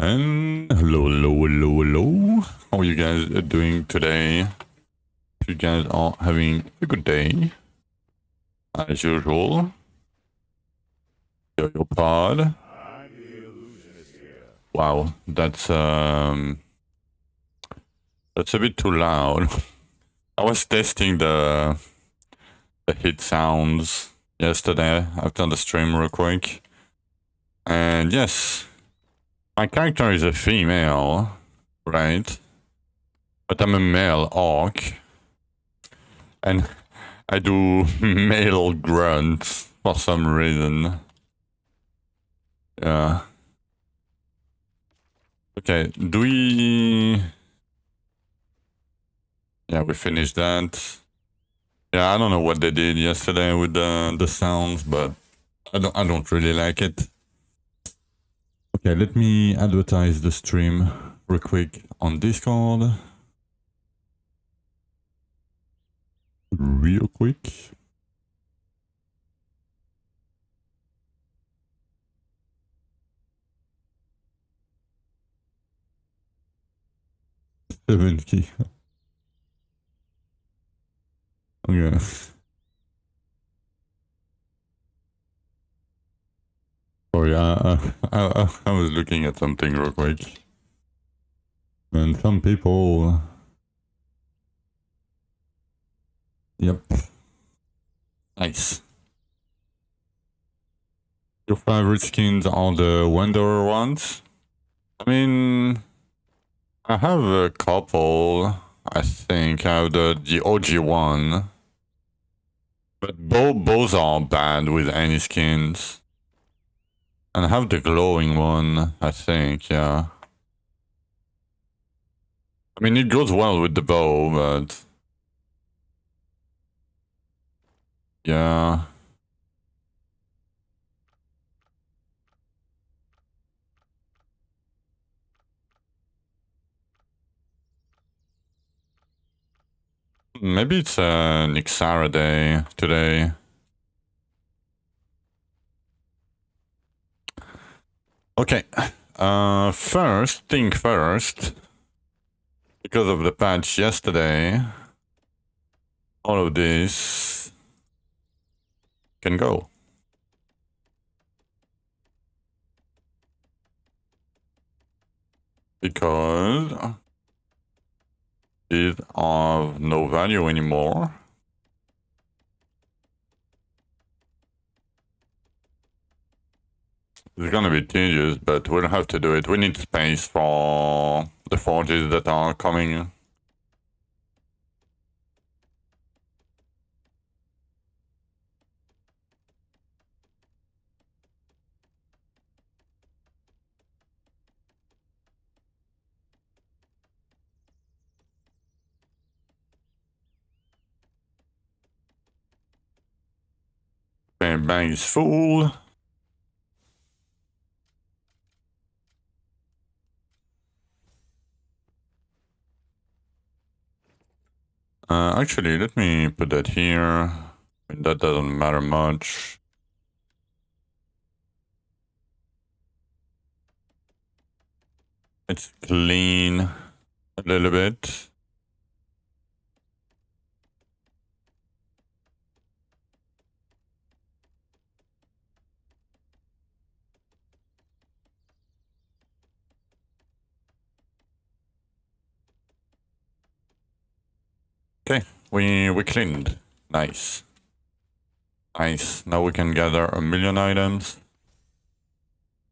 And hello. How are you guys doing today? You guys are having a good day, as usual. Your pod. Wow, that's a bit too loud. I was testing the hit sounds yesterday after the stream real quick, and yes, my character is a female, right? But I'm a male orc, and I do male grunts for some reason. Yeah. Okay, do we... Yeah, we finished that. Yeah, I don't know what they did yesterday with the sounds, but I don't really like it. Okay, let me advertise the stream real quick on Discord. Real quick. $7K. Okay. Sorry, I was looking at something real quick. And some people... Yep. Nice. Your favorite skins are the Wanderer ones? I mean... I have a couple, I think. I have the OG one. But both are bad with any skins. And I have the glowing one, I think, yeah. I mean, it goes well with the bow, but... Yeah. Maybe it's an Ixara day today. Okay. First thing first. Because of the patch yesterday, all of this can go. Because these are of no value anymore. It's gonna be tedious, but we'll have to do it. We need space for the forges that are coming. Bang bang is full. Actually, let me put that here. I mean, that doesn't matter much. It's clean a little bit. Okay, we cleaned. Nice. Nice. Now we can gather 1,000,000 items.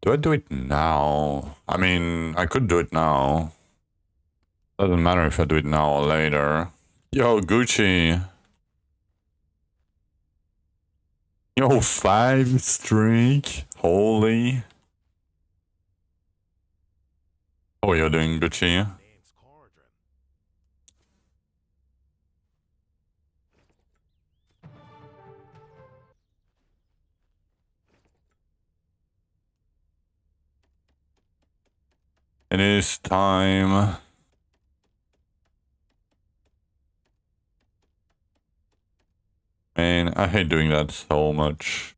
Do I do it now? I mean, I could do it now. Doesn't matter if I do it now or later. Yo, Gucci. Yo, 5 streak. Holy. How are you doing, Gucci? It is time. Man, I hate doing that so much.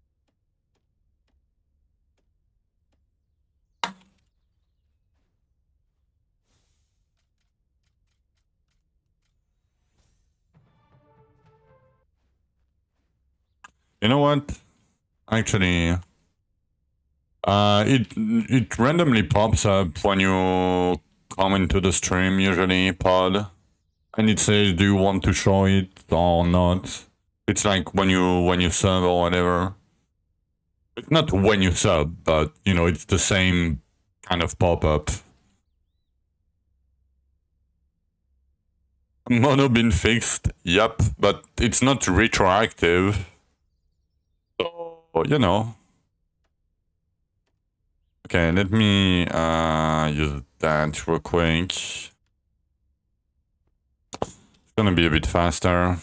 You know what? Actually, it randomly pops up when you come into the stream, usually, pod, and it says, "Do you want to show it or not?" It's like when you sub or whatever. It's not when you sub, but you know, it's the same kind of pop-up. Mono been fixed, yep, but it's not retroactive. So, you know. Okay, let me use that real quick. It's gonna be a bit faster.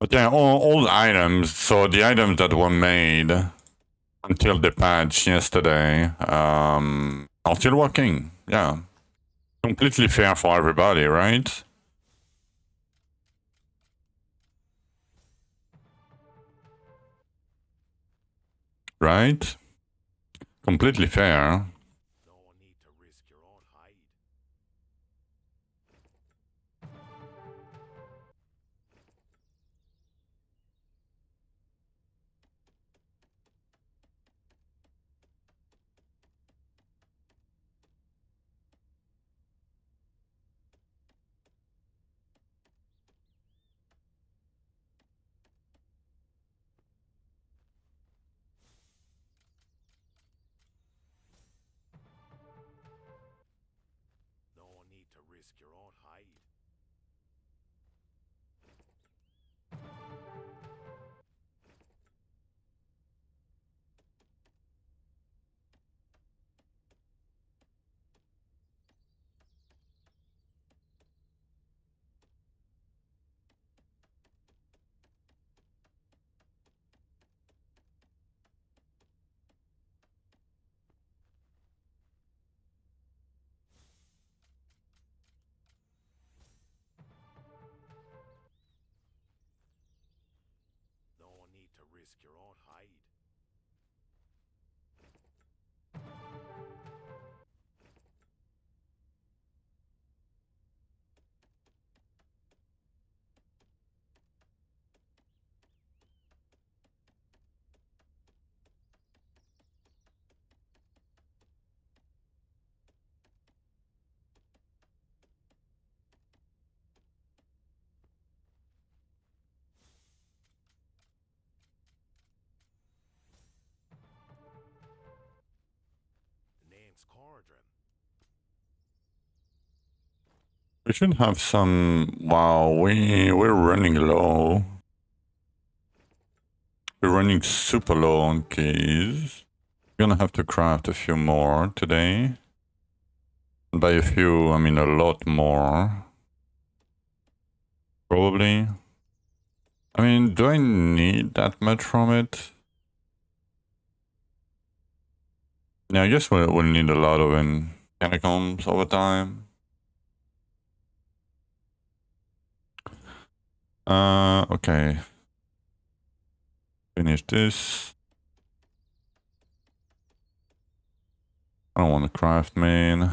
But yeah, all the items, so the items that were made until the patch yesterday, are still working. Yeah. Completely fair for everybody, right? Right? Completely fair. We should have some. Wow, we're running low. We're running super low on keys. We're gonna have to craft a few more today. And by a few, I mean a lot more. Probably. I mean, do I need that much from it? Yeah, I guess we'll need a lot of catacombs over time. Okay. Finish this. I don't want to craft main.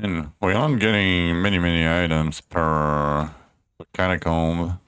And we aren't getting many items per catacomb.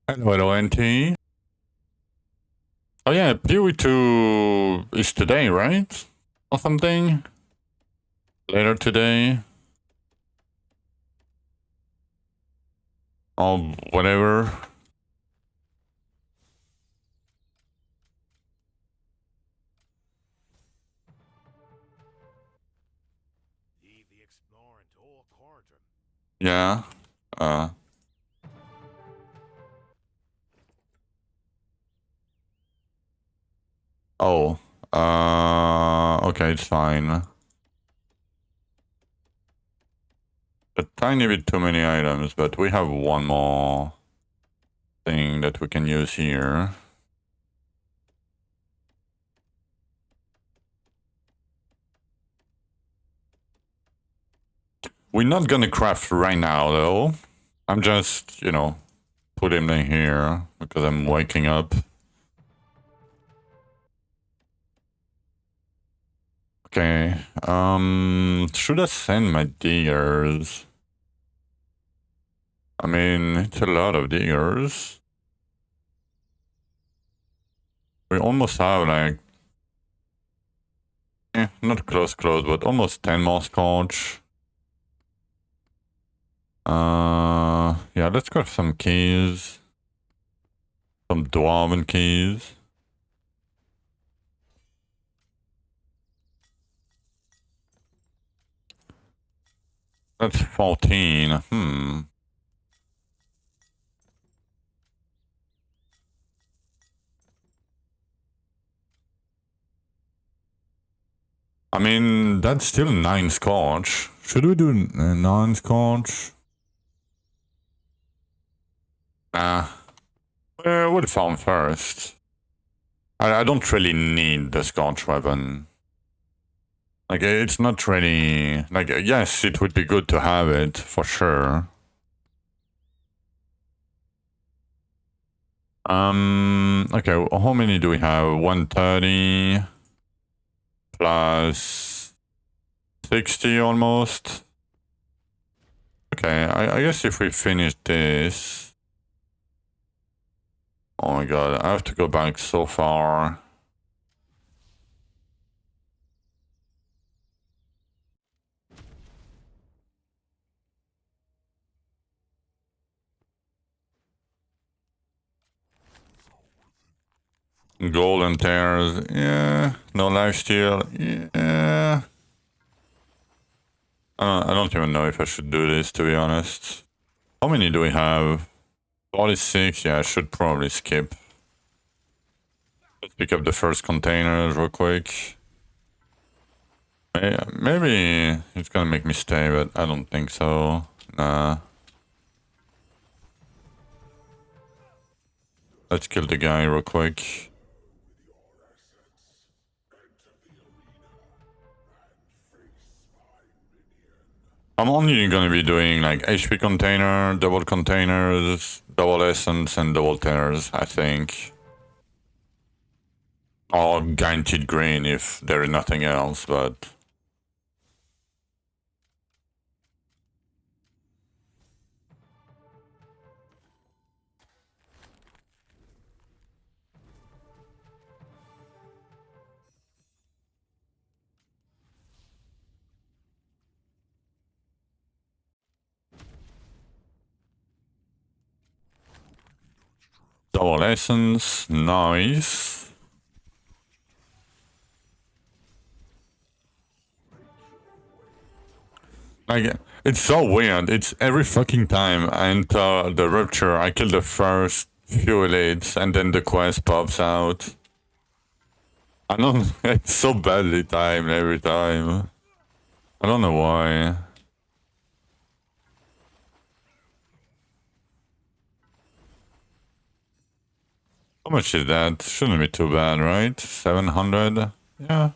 Hello, NT. Oh yeah, Pewy 2 is today, right? Or something? Later today? Or whatever. Yeah. Oh. Okay, it's fine. A tiny bit too many items, but we have one more thing that we can use here. We're not gonna craft right now, though. I'm just, you know, put him in here because I'm waking up. Okay, should I send my diggers? I mean, it's a lot of diggers. We almost have like, not close, but almost 10 more scotch. Yeah, let's grab some keys. Some dwarven keys. That's 14. I mean, that's still 9 scotch. Should we do 9 scotch? Nah. We'll farm first. I don't really need the scotch weapon. Like, it's not really... Like, yes, it would be good to have it, for sure. Okay, how many do we have? 130 plus 60 almost. Okay, I guess if we finish this... Oh my god, I have to go back so far. Golden tears, yeah. No lifesteal, yeah. I don't even know if I should do this, to be honest. How many do we have? 46, yeah, I should probably skip. Let's pick up the first container real quick. Maybe it's gonna make me stay, but I don't think so. Nah. Let's kill the guy real quick. I'm only gonna be doing like HP container, double containers, double essence, and double tears, I think. Or guaranteed green if there is nothing else, but... Double essence, nice. Like, it's so weird. It's every fucking time I enter the rupture, I kill the first few elites, and then the quest pops out. I don't. It's so badly timed every time. I don't know why. How much is that? Shouldn't be too bad, right? 700? Yeah.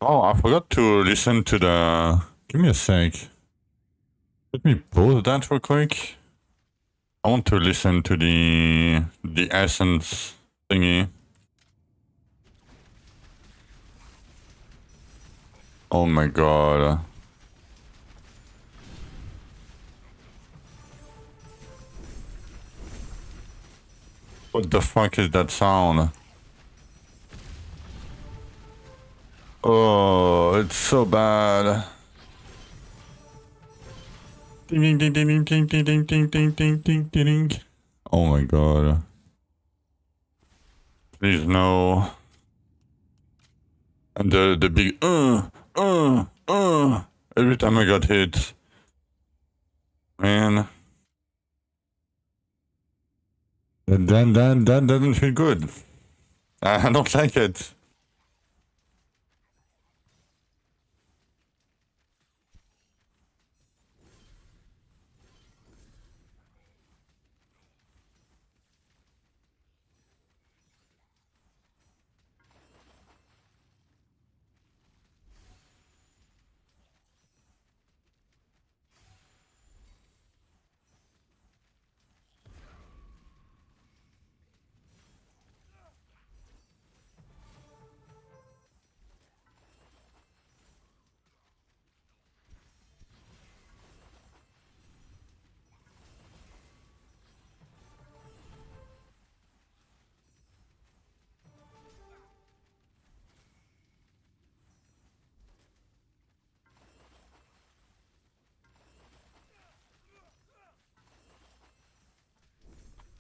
Oh, I forgot to listen to the... Give me a sec. Let me pause that real quick. I want to listen to the essence thingy. Oh my god. What the fuck is that sound? Oh, it's so bad. Ding ding ding ding ding ding ding ding ding ding ding ding. Oh my god. Please no. And the big every time I got hit. Man. That doesn't feel good. I don't like it.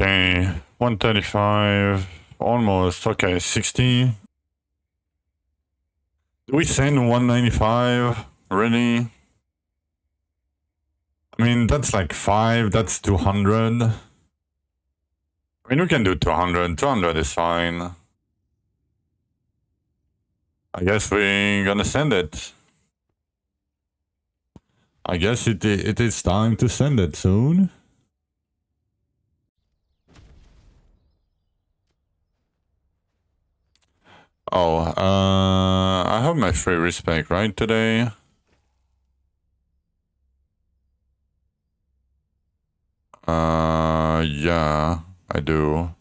Okay, 135, almost. Okay, 60. Do we send 195? Really? I mean, that's like 5, that's 200. I mean, we can do 200. 200 is fine. I guess we're gonna send it. I guess it is time to send it soon. Oh, I have my free respect, right, today? Yeah, I do.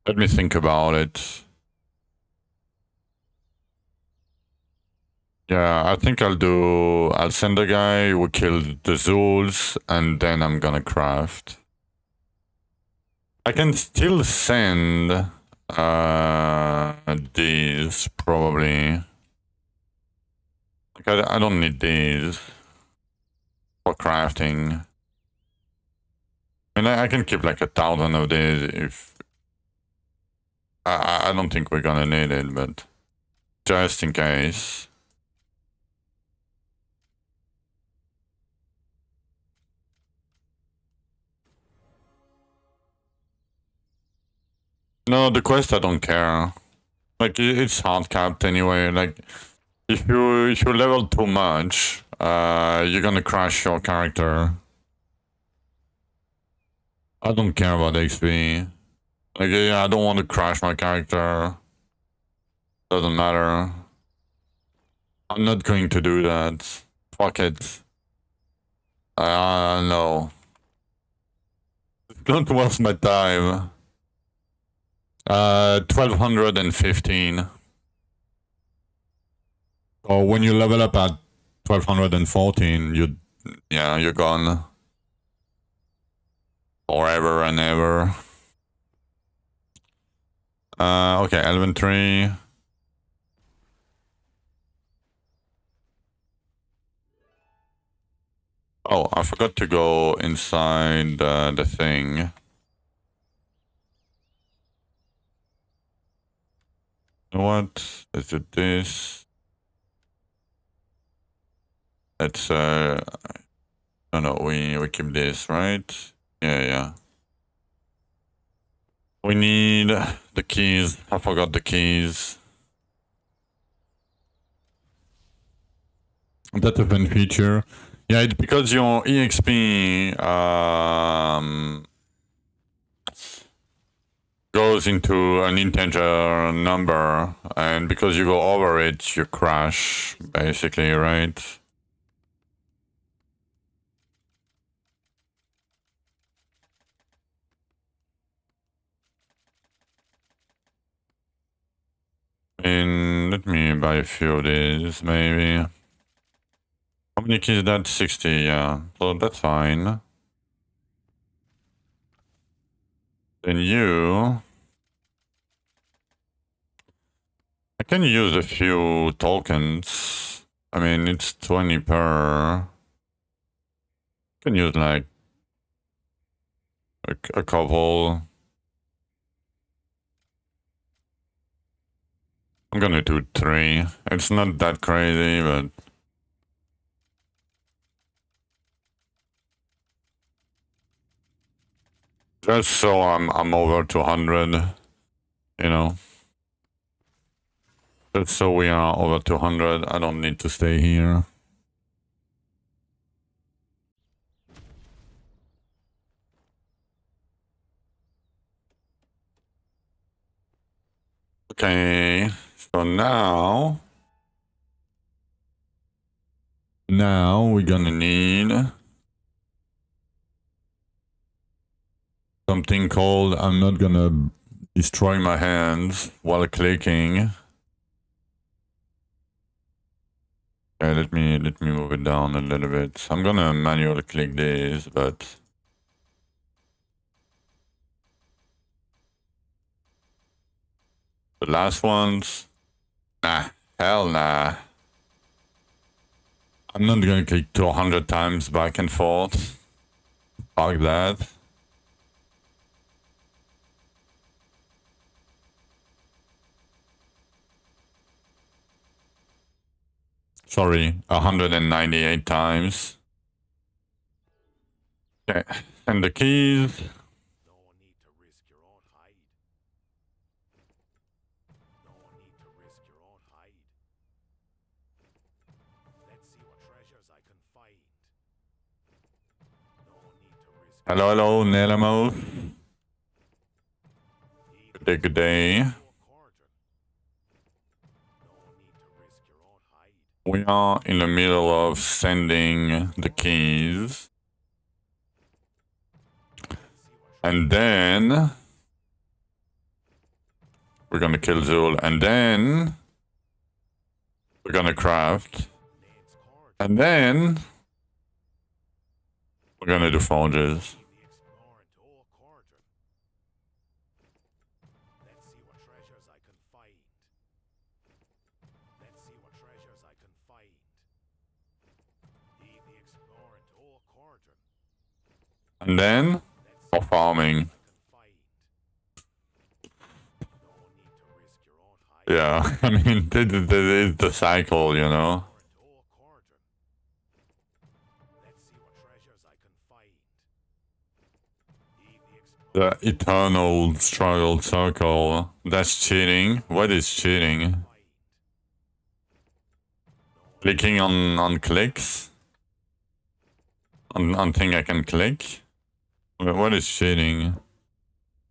Let me think about it. Yeah, I think I'll send the guy who killed the Zuls, and then I'm gonna craft. I can still send, these, probably. Like, I don't need these for crafting. I mean, I can keep like 1,000 of these if... I don't think we're gonna need it, but just in case. No, the quest I don't care. Like, it's hard capped anyway. Like, if you level too much, you're gonna crash your character. I don't care about XP. Like, yeah, I don't want to crash my character. Doesn't matter. I'm not going to do that. Fuck it. No. Don't waste my time. 1215. Or when you level up at 1214, you're gone. Forever and ever. Okay, inventory. Oh, I forgot to go inside the thing. You know what? Let's do this. Let's, no, we keep this, right? Yeah. We need the keys. I forgot the keys. That event feature. Yeah, it's because your EXP goes into an integer number, and because you go over it, you crash, basically, right? And let me buy a few of these, maybe. How many keys is that? 60, yeah. So that's fine. Then I can use a few tokens. I mean, it's 20 per. I can use like a couple. I'm gonna do 3. It's not that crazy, but just so I'm over 200, you know. Just so we are over 200, I don't need to stay here. Okay, so now we're gonna need something called, I'm not gonna destroy my hands while clicking. Okay, let me move it down a little bit. I'm gonna manually click this, but the last ones, nah, hell nah. I'm not gonna click 200 times back and forth. Fuck that. Sorry, 198 times. Okay, and the keys. No need to risk your own hide. No need to risk your own hide. Let's see what treasures I can find. No need to risk. Hello, hello, Nelamo. Good day, good day. No need to risk your own hide. We are in the middle of sending the keys. And then we're gonna kill Zul, and then we're gonna craft, and then we're gonna do forges. Let's see what treasures I can find. Let's see what treasures I can find. Leave the exploring to all quarter. And then for farming. Yeah, I mean, this is the cycle, you know. The eternal struggle circle. That's cheating. What is cheating? Clicking on clicks? On thing I can click? What is cheating?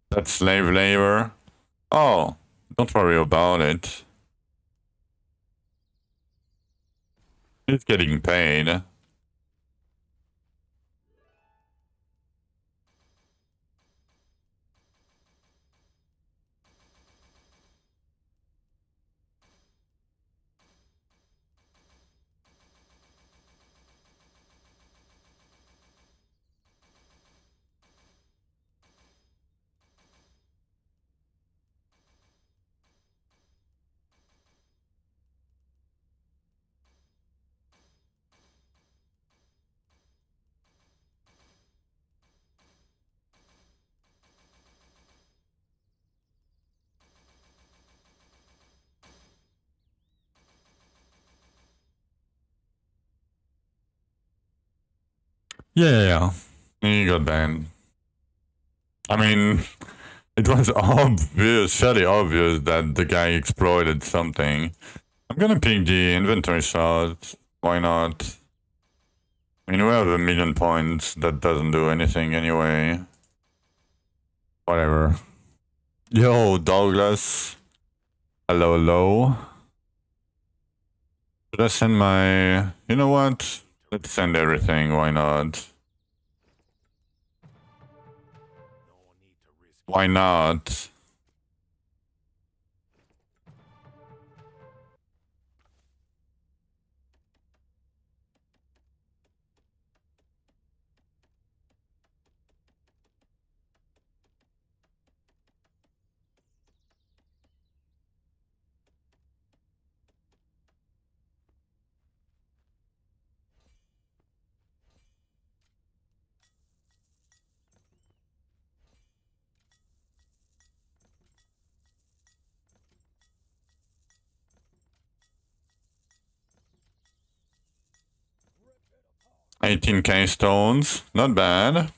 That's slave labor. Oh, don't worry about it. He's getting paid. Yeah. He got banned. I mean, it was obvious, fairly obvious that the guy exploited something. I'm gonna pick the inventory shot. Why not? I mean, we have 1,000,000 points. That doesn't do anything anyway. Whatever. Yo, Douglas. Hello, hello. Should I send my... You know what? Let's send everything. Why not? Why not? $18K stones. Not bad.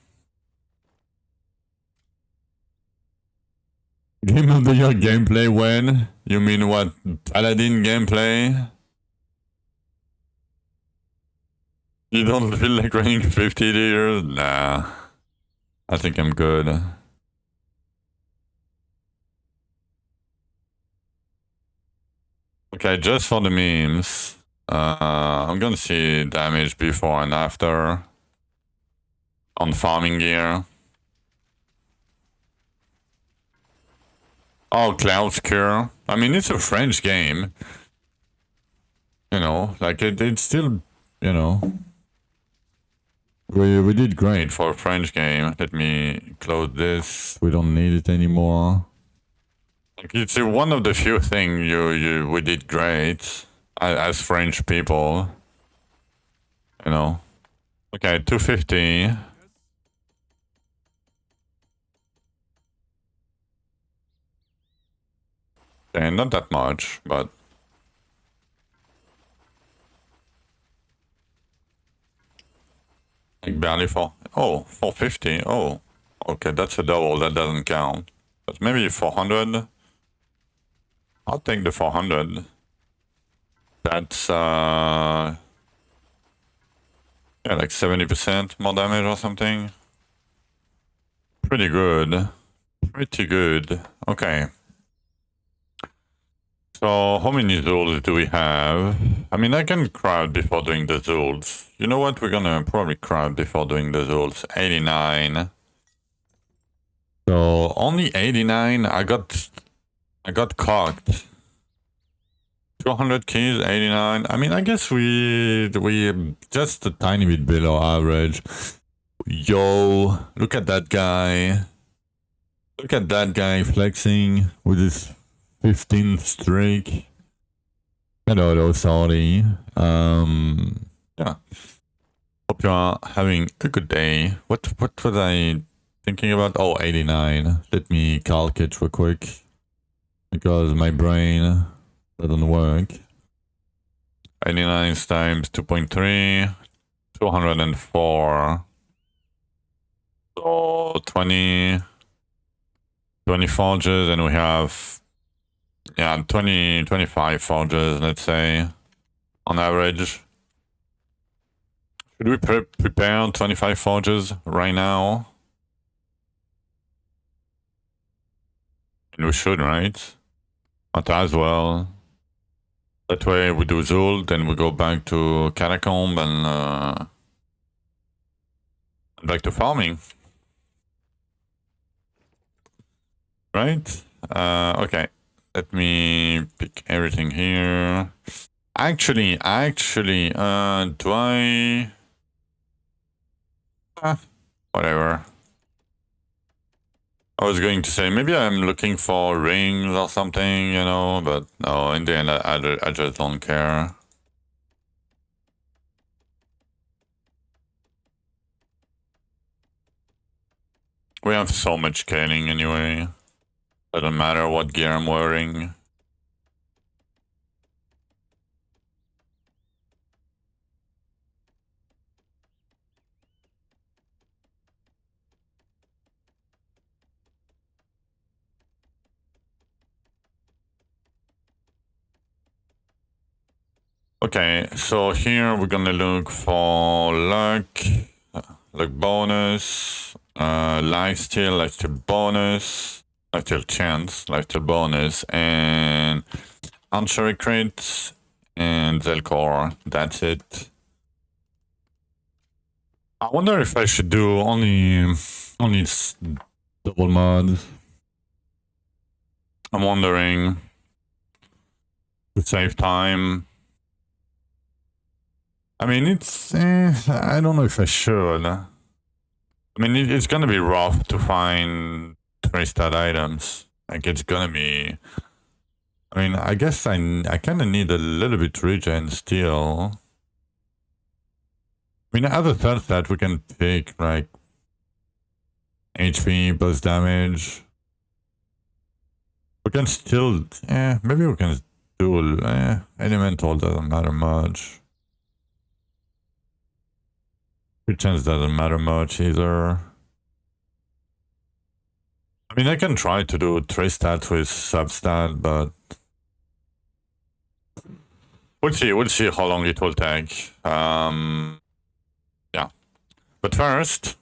Game of the year gameplay when? You mean what? Paladin gameplay? You don't feel like running 50 years? Nah. I think I'm good. Okay, just for the memes. I'm gonna see damage before and after on farming gear. Oh, Cloud Cure. I mean, it's a French game. You know, like it's still, you know. We did great for a French game. Let me close this. We don't need it anymore. Like it's one of the few things we did great as French people. You know. Okay, 250. Okay, not that much, but Like barely 450. Oh, okay, that's a double. That doesn't count. But maybe 400. I'll take the 400. That's yeah, like 70% more damage or something. Pretty good. Pretty good. Okay. So how many Zuls do we have? I mean, I can crowd before doing the Zuls. You know what? We're gonna probably crowd before doing the Zuls. 89. So only 89. I got cocked. 200 keys, 89. I mean, I guess we just a tiny bit below average. Yo, look at that guy. Look at that guy flexing with his 15th streak. Hello, sorry. Yeah. Hope you are having a good day. What was I thinking about? Oh, 89. Let me calc it real quick. Because my brain doesn't work. 89 times 2.3. 204. So 20 forges, and we have, yeah, 25 forges, let's say, on average. Should we prepare 25 forges right now? And we should, right? Might as well. That way we do Zul, then we go back to Catacomb and back to farming. Right? Okay. Let me pick everything here. Actually, do I... whatever. I was going to say, maybe I'm looking for rings or something, you know, but no, in the end, I just don't care. We have so much scaling anyway. Doesn't matter what gear I'm wearing. Okay, so here we're gonna look for luck bonus, lifesteal bonus, lifesteal chance, lifesteal bonus, and archery crits, and Zelkor. That's it. I wonder if I should do only double mod. I'm wondering to save time. I mean, it's... I don't know if I should. I mean, it's gonna be rough to find 3-stat items. Like, it's gonna be... I mean, I guess I kind of need a little bit regen still. I mean, other than that, we can pick, like, HP plus damage. We can still... maybe we can do... elemental doesn't matter much. Chance doesn't matter much either. I mean, I can try to do 3-stat with substat, but we'll see how long it will take. Yeah. But first,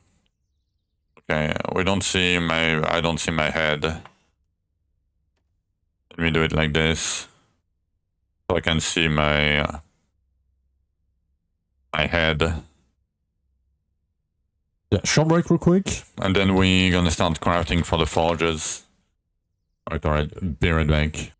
okay, I don't see my head. Let me do it like this, so I can see my head. Yeah, short break real quick, and then we're gonna start crafting for the forges. Alright, be right back.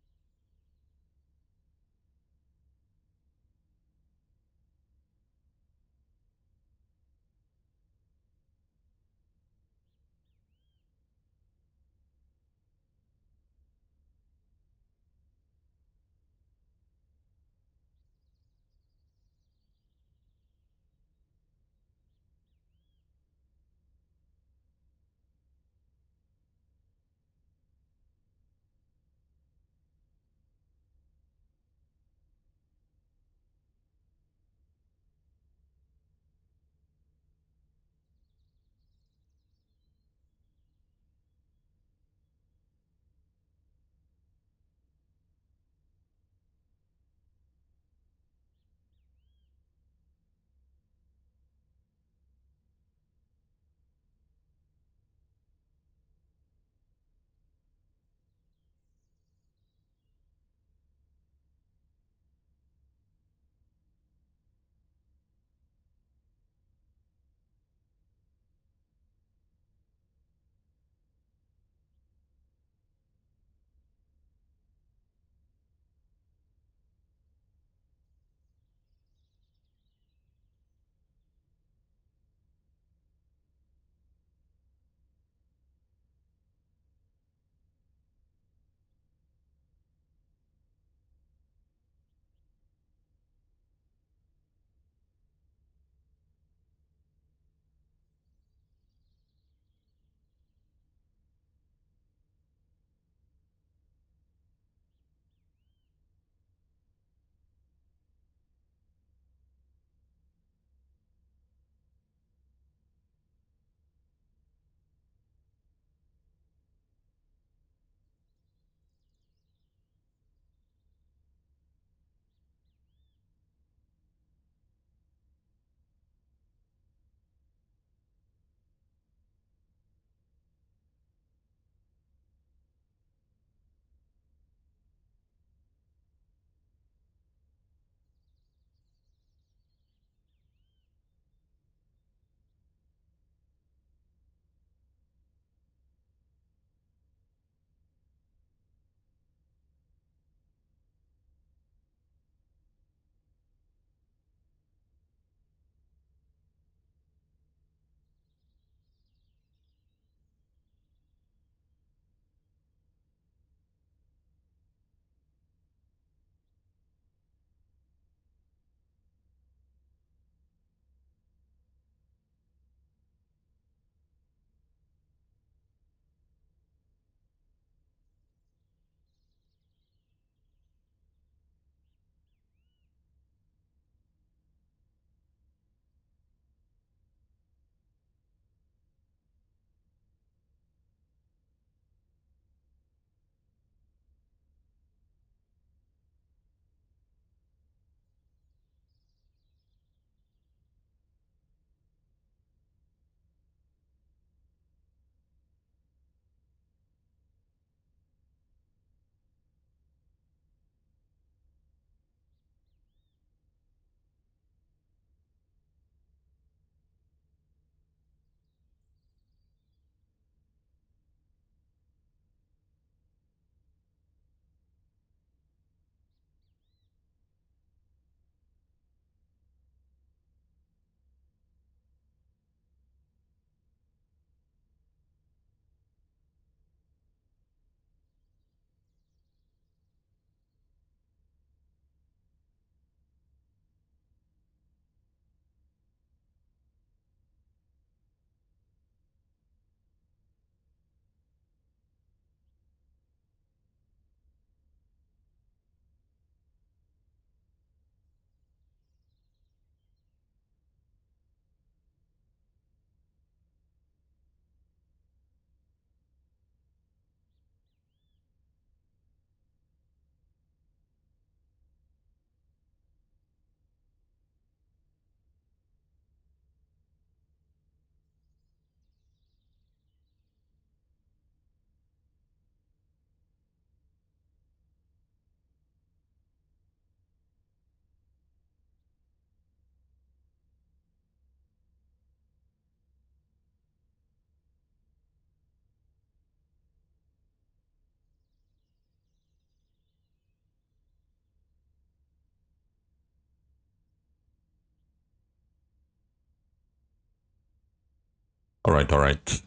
Alright.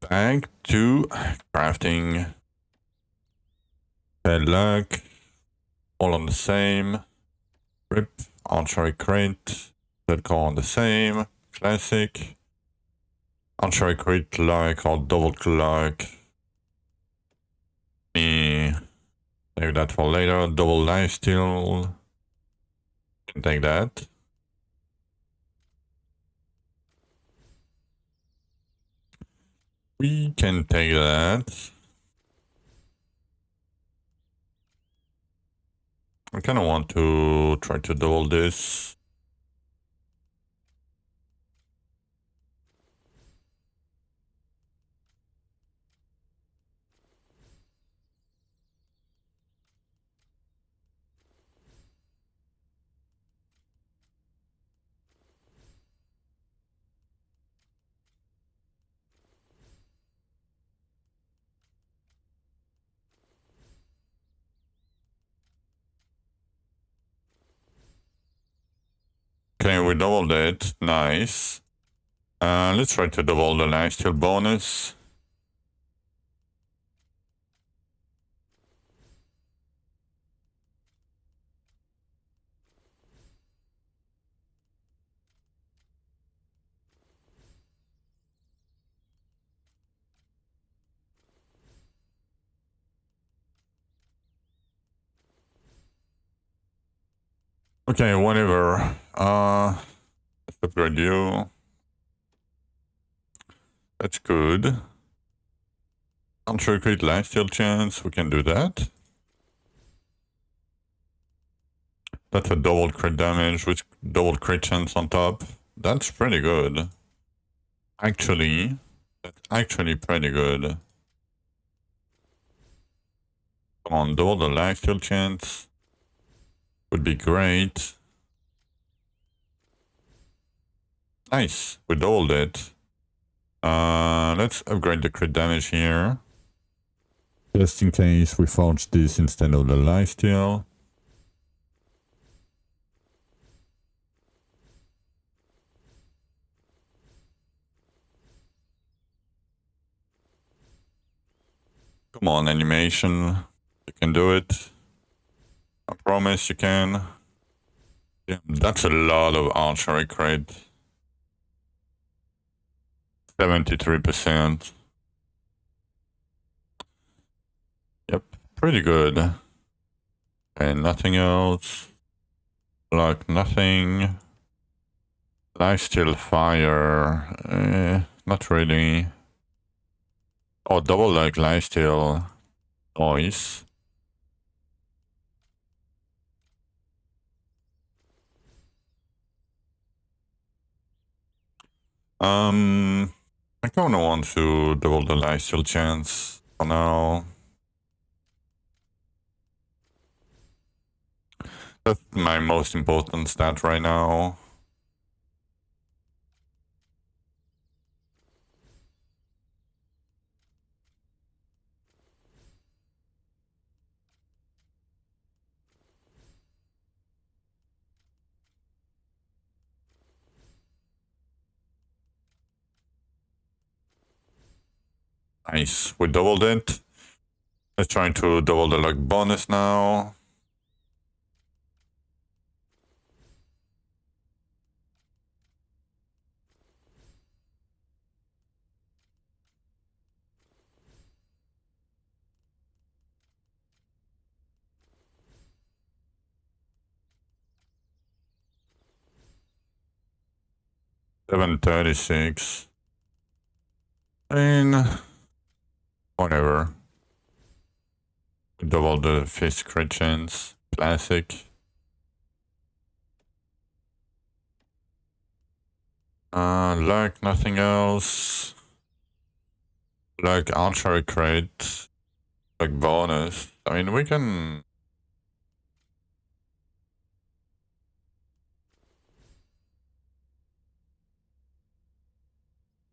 Back to crafting. Bad luck. All on the same. R.I.P. Archery crate. Zelkor on the same. Classic. Archery crate luck or double luck. Me. Save that for later. Double lifesteal. Can take that. We can take that. I kind of want to try to double this. Okay, we doubled it. Nice. Let's try to double the lifesteal bonus. Okay, whatever. Let's upgrade you. That's good. Uncircuit lifesteal chance, we can do that. That's a double crit damage with double crit chance on top. That's pretty good. Actually, that's actually pretty good. Come on, double the lifesteal chance. Would be great. Nice, we doubled it. Let's upgrade the crit damage here. Just in case we forge this instead of the lifesteal. Come on, animation. You can do it. I promise you can. Yeah, that's a lot of archery crit. 73%. Yep, pretty good. And nothing else. Like nothing. Lifesteal fire. Not really. Oh, double like lifesteal. Nice. I kinda want to double the lifesteal chance for now. That's my most important stat right now. Nice, we doubled it. Let's try to double the luck bonus now. $736. And whatever. Double the fist crit chance. Classic. Luck, nothing else. Luck, archery crit. Luck bonus. I mean, we can...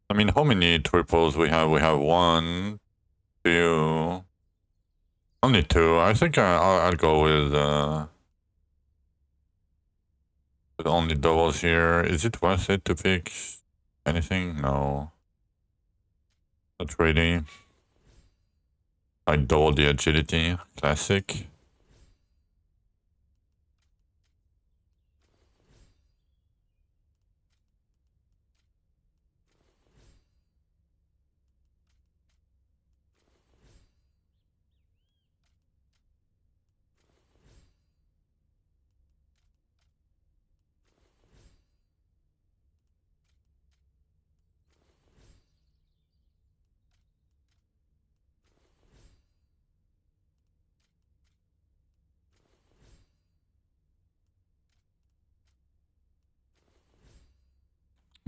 I mean, how many triples we have? We have 1, 2... Only 2. I think I'll go with only doubles here. Is it worth it to pick Anything? No. Not really. I double the agility. Classic.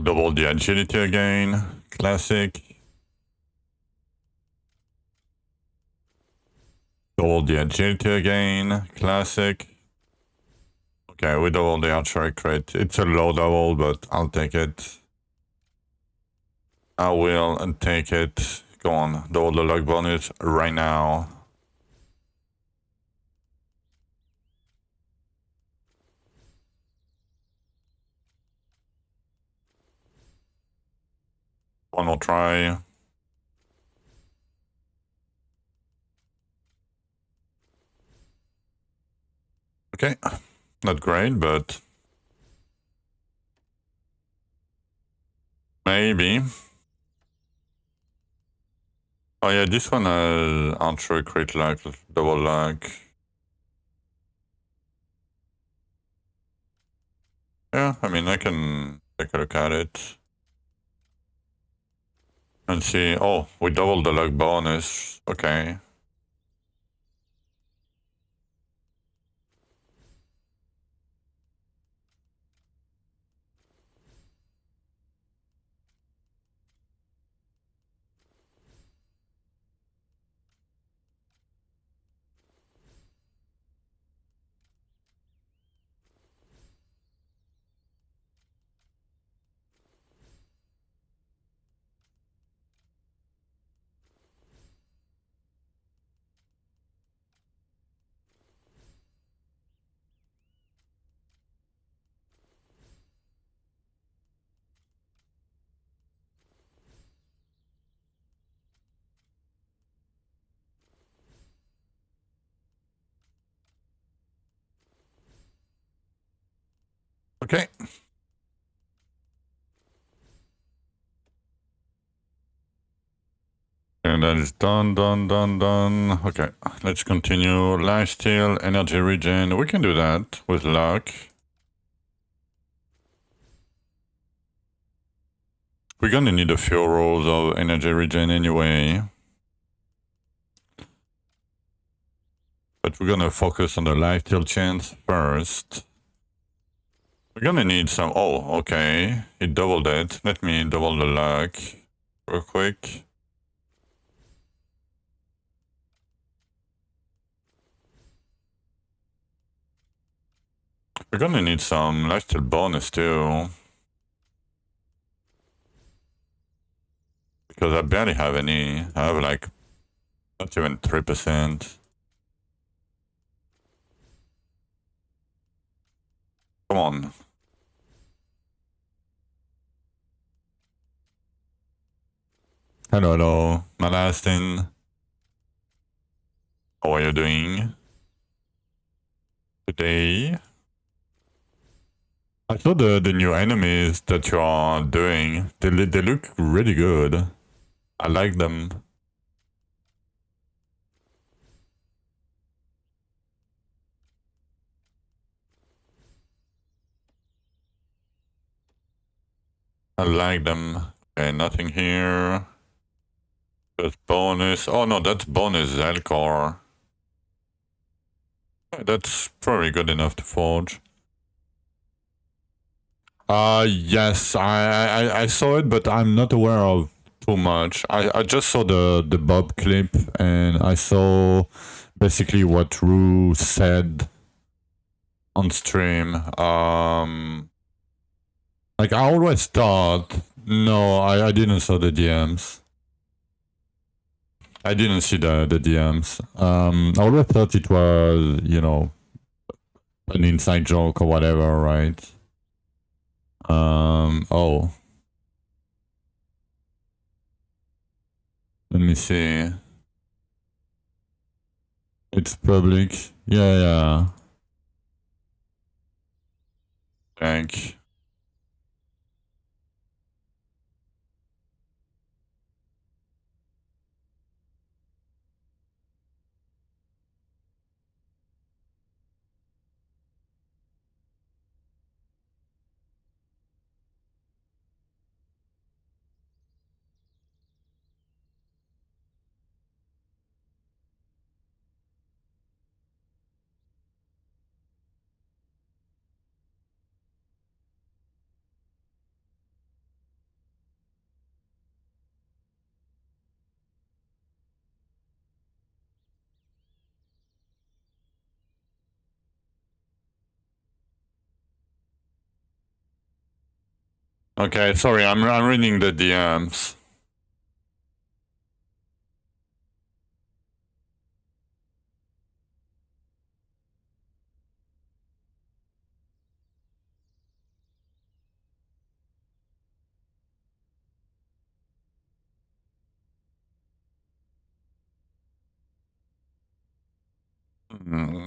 Double the agility again. Classic. Double the agility again. Classic. Okay, we double the archery crit. It's a low double, but I'll take it. I will take it. Go on, double the luck bonus right now. One more try. Okay, not great, but maybe. Oh yeah, this one has archery crit luck, double luck. Yeah, I mean, I can take a look at it. And see, oh, we doubled the luck bonus. Okay. Okay. And that is done. Okay, let's continue. Lifesteal, energy regen. We can do that with luck. We're gonna need a few rolls of energy regen anyway. But we're gonna focus on the lifesteal chance first. We're gonna need some... Oh, okay. It doubled it. Let me double the luck real quick. We're gonna need some lifesteal bonus too. Because I barely have any. I have like not even 3%. Come on. Hello, my last in. How are you doing today? I saw the new enemies that you are doing. They look really good. I like them. I like them. Okay, nothing here. Just bonus. Oh no, that's bonus Zelkor. That's probably good enough to forge. Yes, I saw it, but I'm not aware of too much. I just saw the Bob clip, and I saw basically what Rue said on stream. Like I always thought, no, I didn't saw the DMs. I didn't see the DMs. I always thought it was, you know, an inside joke or whatever, right? Oh. me see. It's public. Yeah. Check. Okay, sorry, I'm reading the DMs.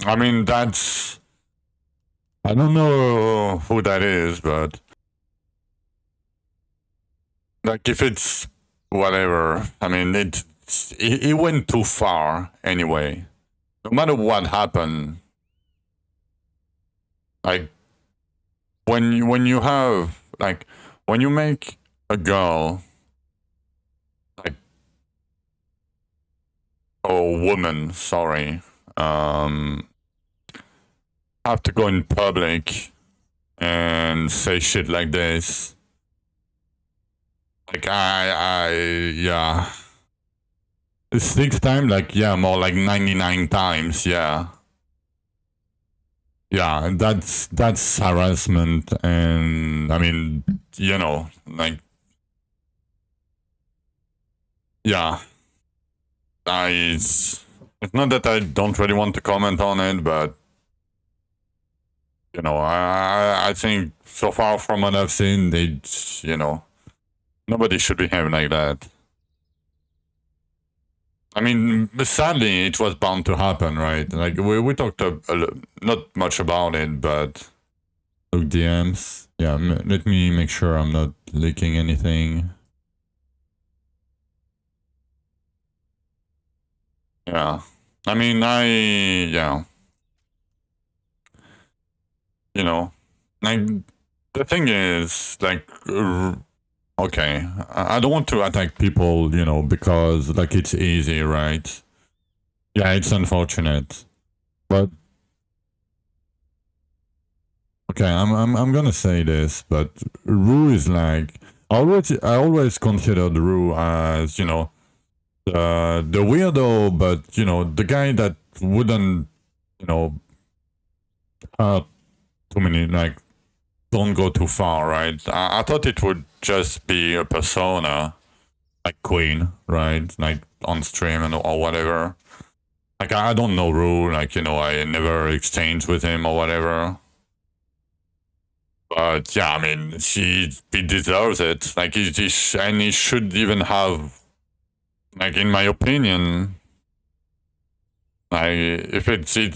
I mean, that's... I don't know who that is, but... Like, if it's whatever, I mean, it went too far anyway. No matter what happened, like, when you have, like, when you make a girl, like, or woman, sorry, have to go in public and say shit like this. Like, yeah. The 6th time, like, yeah, more like 99 times, yeah. Yeah, that's harassment, and, I mean, you know, like, yeah. It's not that I don't really want to comment on it, but, you know, I think so far from what I've seen, you know, nobody should behave like that. I mean, sadly, it was bound to happen, right? Like, we talked not much about it, but look, DMs. Yeah, let me make sure I'm not leaking anything. Yeah. I mean, yeah. You know, like, the thing is, like, okay, I don't want to attack people, you know, because, like, it's easy, right? Yeah, it's unfortunate, but okay, I'm gonna say this, but Rue is like, I always considered Rue as, you know, the weirdo, but, you know, the guy that wouldn't, you know, hurt too many, like, don't go too far, right? I thought it would just be a persona, like Queen, right? Like, on stream or whatever. Like, I don't know Rue, like, you know, I never exchanged with him or whatever. But yeah, I mean, he deserves it. Like, he should even have, like, in my opinion, like, if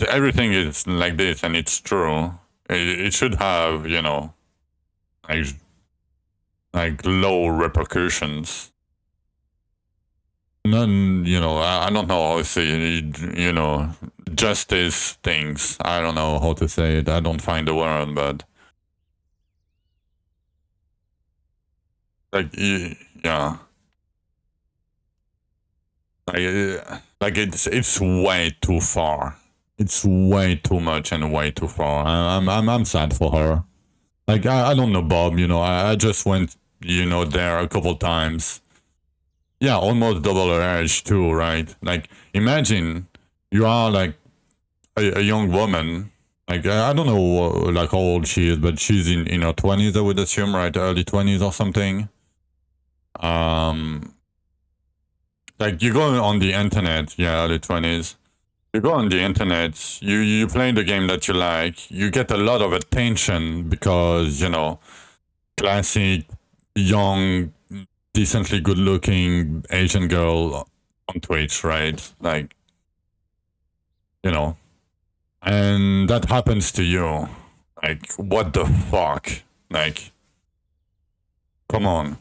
everything is like this and it's true, it should have, you know, like low repercussions. None, you know, I don't know how to say it, you know, justice things. I don't know how to say it. I don't find the word, but like, yeah. Like it's way too far. It's way too much and way too far. I'm sad for her. Like, I don't know Bob, you know, I just went, you know, there a couple times. Yeah, almost double her age too, right? Like, imagine you are like a young woman. Like, I don't know like how old she is, but she's in her 20s, I would assume, right? Early 20s or something. Like, you go on the internet, yeah, early 20s. You go on the internet, you play the game that you like, you get a lot of attention because, you know, classic, young, decently good looking Asian girl on Twitch, right? Like, you know, and that happens to you. Like, what the fuck? Like, come on.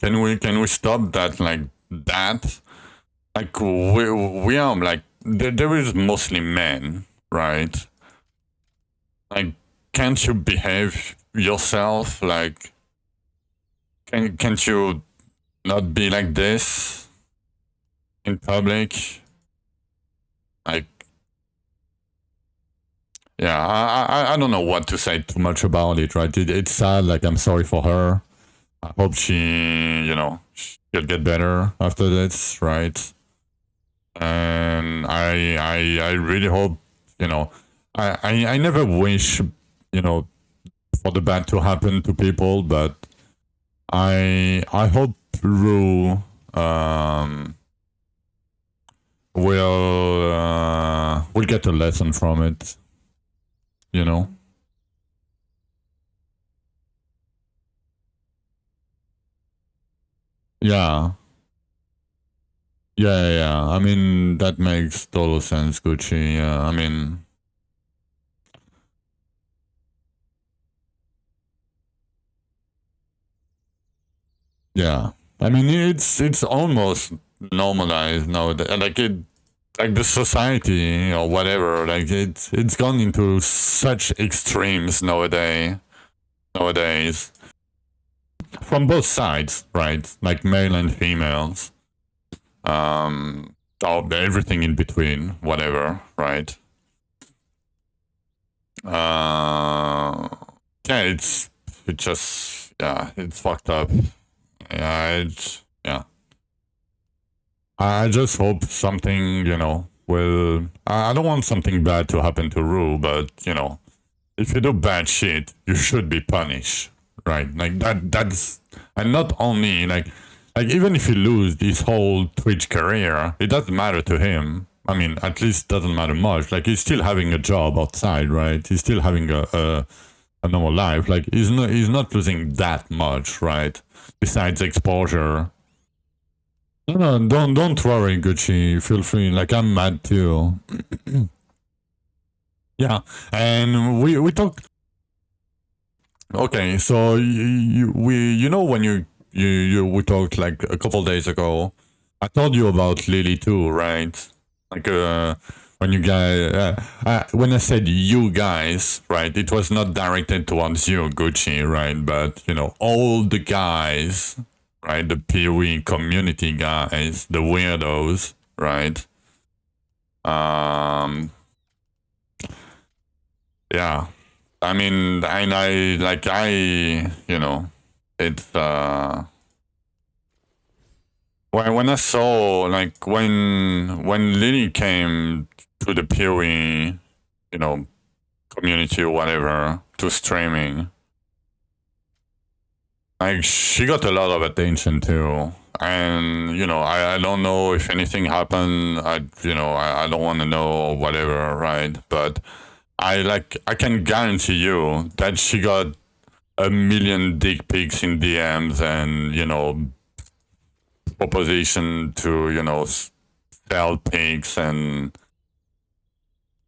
Can we stop that? Like that? Like we are like there is mostly men, right? Like, can't you behave yourself? Like, can't you not be like this in public? Like, yeah, I don't know what to say too much about it, right? It's sad. Like, I'm sorry for her. I hope she, she'll get better after this, right? And I really hope, I never wish, for the bad to happen to people, but I hope Rue will get a lesson from it, you know. Yeah. Yeah. I mean, that makes total sense, Gucci. Yeah, I mean, yeah. I mean, it's almost normalized nowadays. Like the society or whatever. Like it's gone into such extremes nowadays. From both sides, right? Like male and females. Or everything in between, whatever, right? Yeah, it's fucked up. Yeah. I just hope something, will. I don't want something bad to happen to Rue, but if you do bad shit, you should be punished, right? Like that's, and not only like even if he lose his whole Twitch career, it doesn't matter to him. I mean, at least doesn't matter much. Like, he's still having a job outside, right? He's still having a normal life. Like, he's not losing that much, right? Besides exposure. No, don't worry, Gucci. Feel free. Like, I'm mad too. Yeah, and we talked. Okay, so when we talked like a couple days ago, I told you about Lily too, right? Like when you guys, when I said you guys, right? It was not directed towards you, Gucci, right? But all the guys, right? The PoE community guys, the weirdos, right? Yeah. I mean, it's when I saw, like, when Lily came to the PoE, community or whatever, to streaming, like, she got a lot of attention too. And I don't know if anything happened. I don't want to know or whatever, right? But I can guarantee you that she got a million dick pics in DMs and proposition to sell pics, and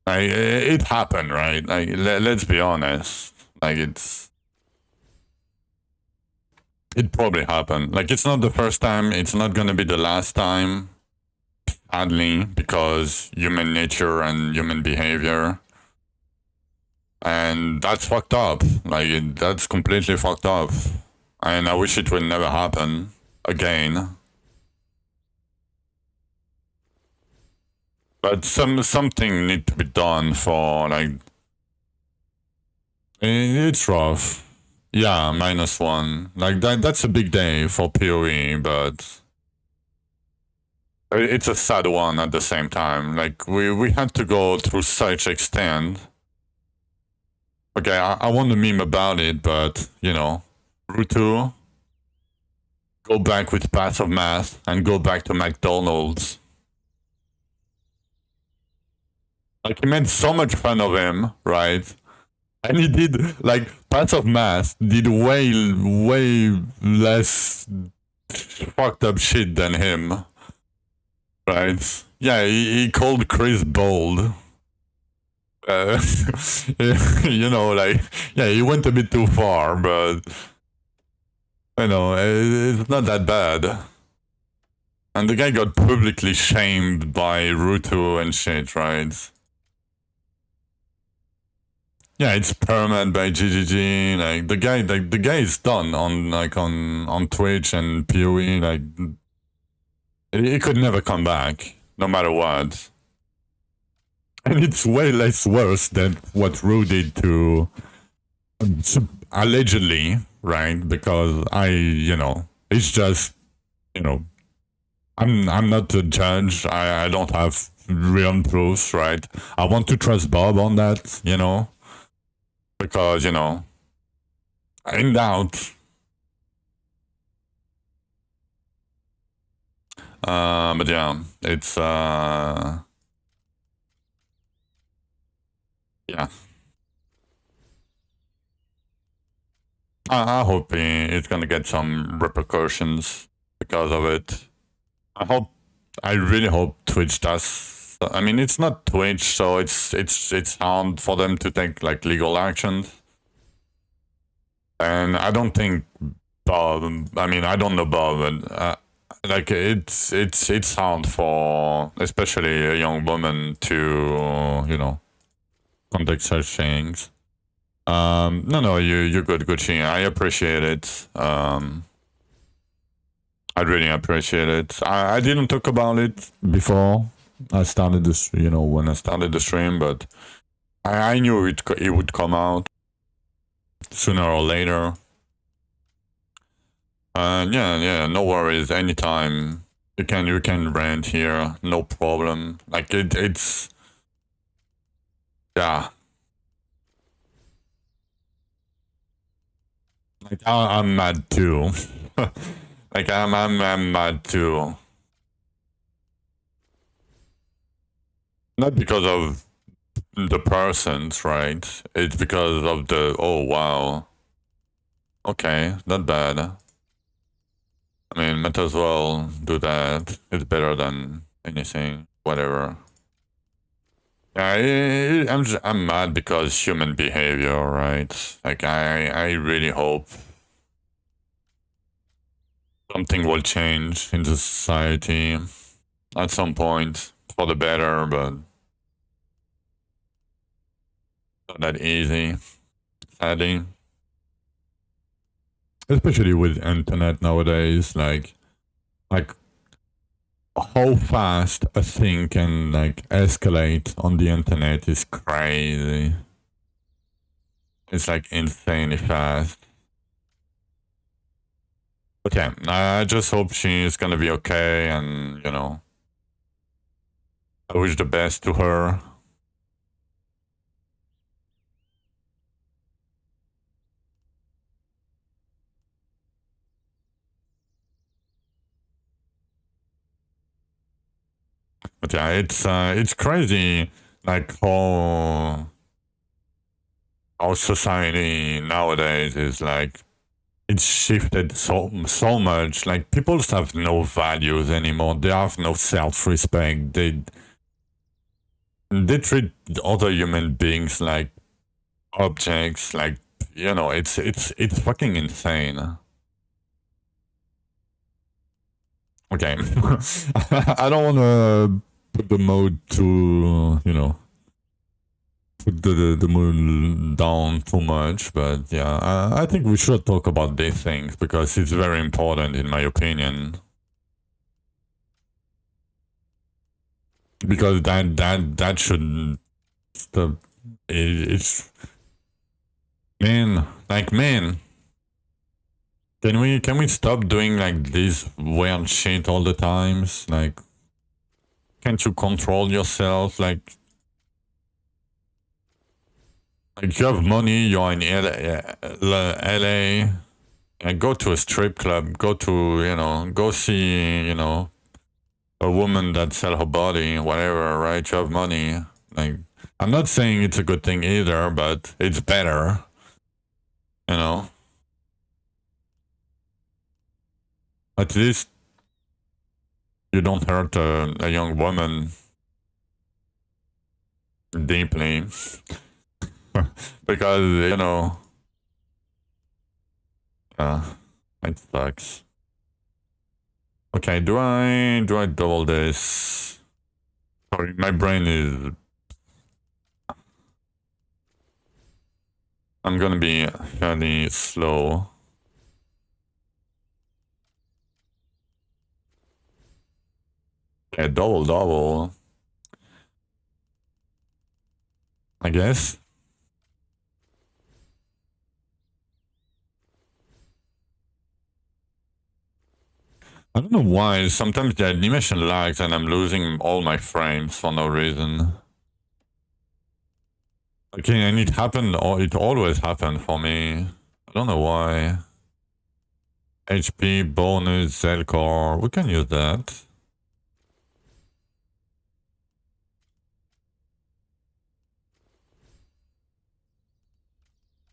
it happened, right? Like, let's be honest. Like, it probably happened. Like, it's not the first time. It's not gonna be the last time, sadly, because human nature and human behavior. And that's fucked up. Like, that's completely fucked up. And I wish it would never happen again. But something need to be done for, like, it's rough. Yeah, -1. Like, that's a big day for PoE, but it's a sad one at the same time. Like, we had to go through such extent. Okay, I want to meme about it, but, Rutu, go back with Path of Math and go back to McDonald's. Like, he made so much fun of him, right? And he did, like, Path of Math did way less fucked up shit than him, right? Yeah, he called Chris bold. You know, like, yeah, he went a bit too far, but you know, it's not that bad. And the guy got publicly shamed by Ruto and shit, right? Yeah, it's permanent by GGG. Like the guy is done on Twitch and PoE. Like he could never come back, no matter what. And it's way less worse than what Ru did to allegedly, right? Because it's just, you know, I'm not a judge. I don't have real proofs, right? I want to trust Bob on that, because in doubt. But yeah, it's yeah. I hope it's gonna get some repercussions because of it. I really hope Twitch does. I mean, it's not Twitch, so it's hard for them to take like legal actions. And I don't think Bob. I mean, I don't know Bob, but like it's hard for especially a young woman to conduct such things. No, you're good, Gucci. I appreciate it. I really appreciate it. I didn't talk about it before I started this, when I started the stream, but I knew it would come out sooner or later. Yeah, no worries. Anytime you can rant here, no problem. Like it's yeah. Like I'm mad too. Like I'm mad too. Not because of the persons, right? It's because of the oh wow. Okay, not bad. I mean, might as well do that. It's better than anything, whatever. Yeah, I'm mad because human behavior, right? Like I really hope something will change in the society at some point for the better, but not that easy, sadly. Especially with internet nowadays, like how fast a thing can like escalate on the internet is crazy. It's like insanely fast. But yeah, I just hope she's gonna be okay, and I wish the best to her. But yeah, it's crazy, like how society nowadays is like it's shifted so much. Like people have no values anymore. They have no self-respect. They treat other human beings like objects. Like it's fucking insane. Okay, I don't want to put the mode to put the mood down too much, but yeah, I think we should talk about these things because it's very important in my opinion. Because that should stop. It's man. Can we stop doing like this weird shit all the times? Like, can't you control yourself? Like you have money, you're in LA, and go to a strip club, go see, a woman that sell her body, whatever, right? You have money. Like, I'm not saying it's a good thing either, but it's better, you know? At least you don't hurt a young woman deeply. Because, you know, it sucks. Okay, do I double this? Sorry, my brain is... I'm gonna be fairly slow. Okay, double. I guess. I don't know why, sometimes the animation lags and I'm losing all my frames for no reason. Okay, and it happened, or it always happened for me. I don't know why. HP, bonus, Zelkor, we can use that.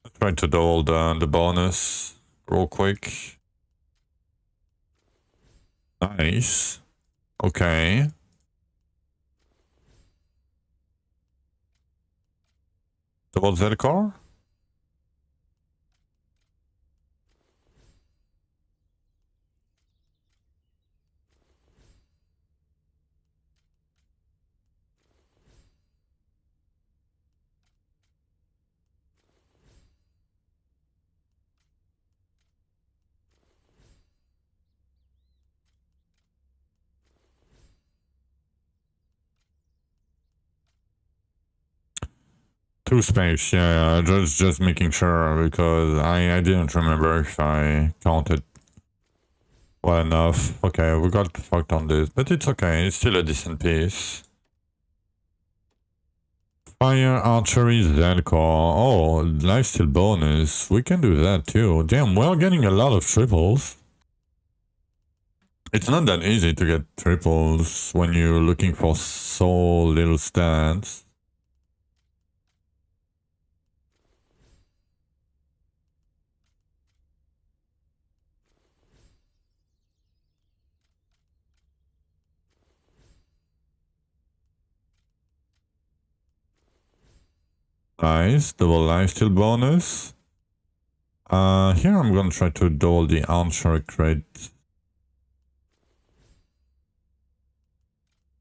Let's try to double the bonus real quick. Nice. Okay. Double Zelkor? Two space, yeah, just making sure because I didn't remember if I counted well enough. Okay, we got fucked on this, but it's okay, it's still a decent piece. Fire, archery, Zelkor. Oh, lifesteal bonus. We can do that too. Damn, we're getting a lot of triples. It's not that easy to get triples when you're looking for so little stats. Nice, double lifesteal bonus. Here I'm gonna try to double the archer crate.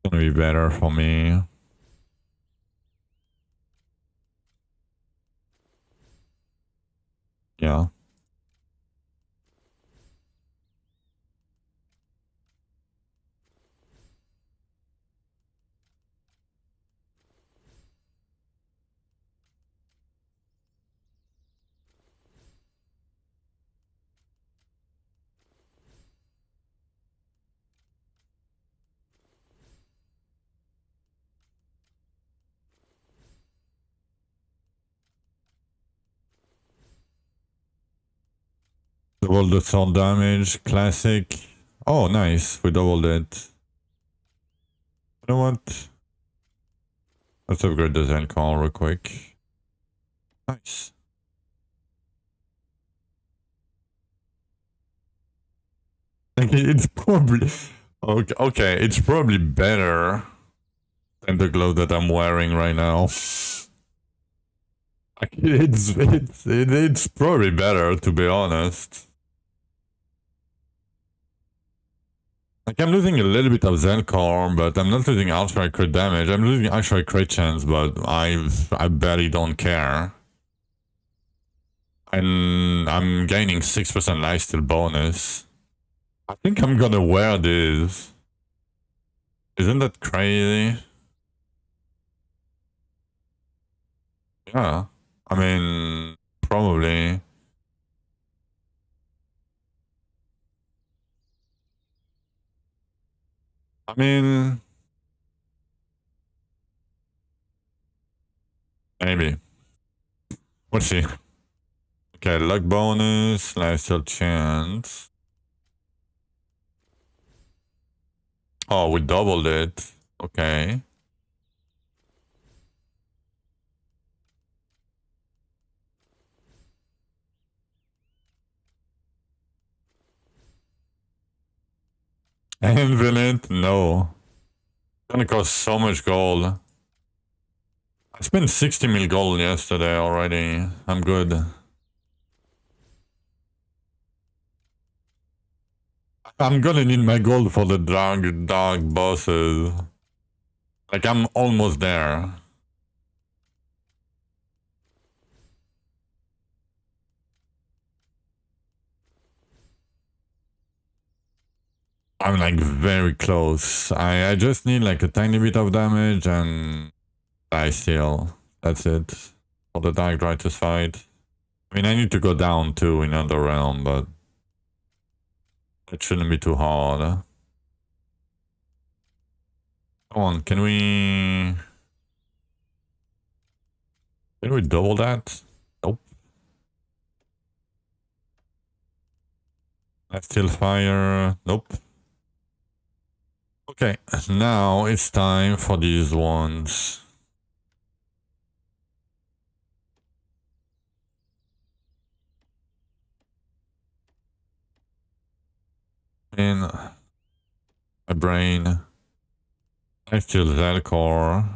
Gonna be better for me. Yeah. Double the sword damage, classic. Oh, nice, we doubled it. You know what? Let's upgrade the Zelkor real quick. Nice. It's probably... Okay, it's probably better than the glove that I'm wearing right now. It's probably better, to be honest. Like, I'm losing a little bit of Zelkor, but I'm not losing outright crit damage. I'm losing outright crit chance, but I barely don't care. And I'm gaining 6% lifesteal bonus. I think I'm gonna wear this. Isn't that crazy? Yeah. I mean, probably. I mean, maybe. We'll see. Okay, luck bonus, lifesteal chance. Oh, we doubled it. Okay. Anvil it? No. It's gonna cost so much gold. I spent 60 mil gold yesterday already. I'm good. I'm gonna need my gold for the dark bosses. Like, I'm almost there. I'm like very close. I just need like a tiny bit of damage and I steal. That's it. For the Dark Righteous fight. I mean, I need to go down too in Underrealm, but it shouldn't be too hard. Come on, can we double that? Nope. I still fire. Nope. Okay, now it's time for these ones. In my brain. I still Zelkor.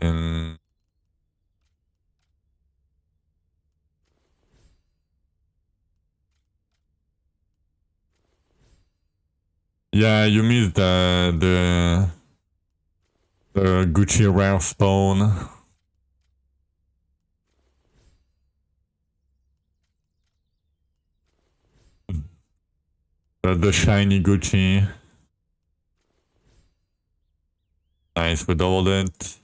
In yeah, you missed the Gucci rare spawn. The shiny Gucci. Nice, we doubled it.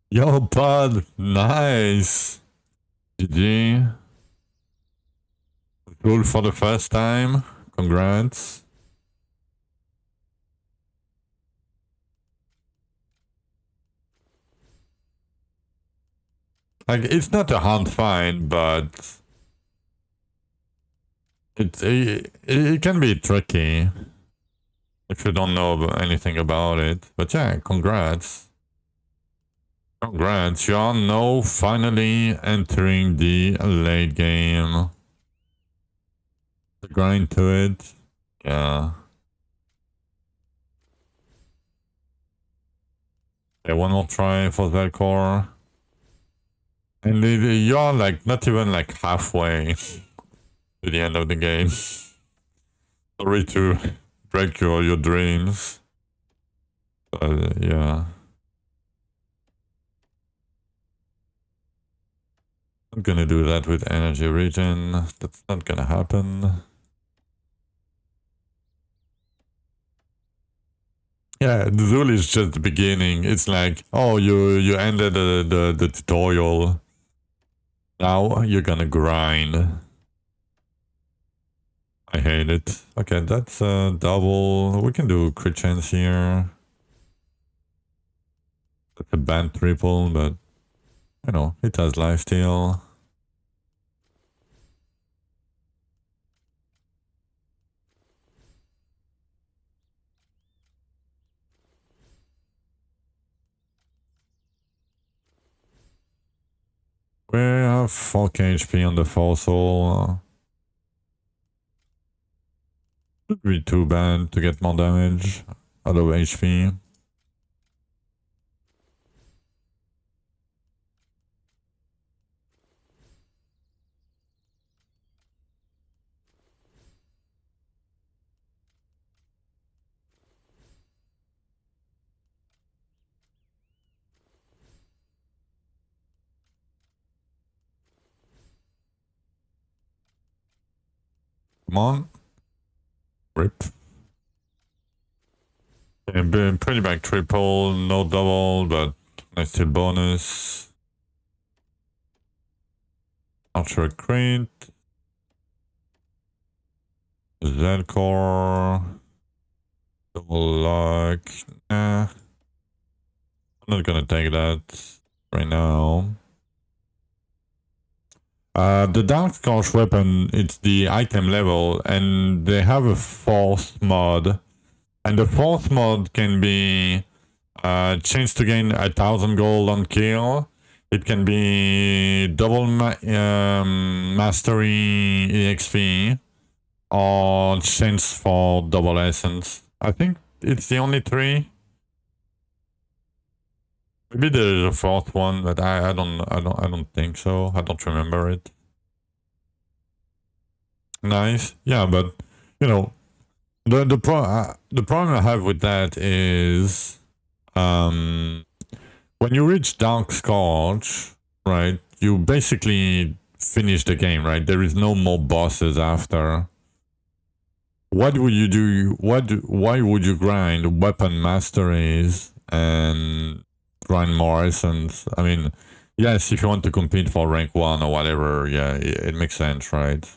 Yo, bud, nice. GG. Cool for the first time. Congrats. Like, it's not a hard find, but it can be tricky if you don't know anything about it. But yeah, congrats. Congrats, you are now finally entering the late game. The grind to it. Yeah. Okay, one more try for Zelkor. And you're like not even like halfway to the end of the game. Sorry to break your dreams. But yeah. I'm gonna do that with energy regen. That's not gonna happen. Yeah, the Zul is just the beginning. It's like, oh, you ended the tutorial. Now you're gonna grind. I hate it. Okay, that's a double. We can do crit chance here. That's a band triple, but you know, it has lifesteal. We have 4k HP on the fossil. Should be too bad to get more damage out of HP. Come on. R.I.P. Yeah, pretty back triple, no double, but nice still bonus. Archer crit. Zelkor. Double luck. Nah. I'm not gonna take that right now. The Dark Scorch weapon, it's the item level, and they have a fourth mod And the fourth mod can be chance to gain 1,000 gold on kill. It can be double mastery EXP or chance for double essence. I think it's the only three. Maybe there's a fourth one, but I don't think so. I don't remember it. Nice, yeah, but you know, the problem I have with that is, when you reach Dark Scourge, right? You basically finish the game, right? There is no more bosses after. What would you do? Why would you grind weapon masteries and grind more essence? I mean, yes, if you want to compete for rank 1 or whatever, yeah, it makes sense, right?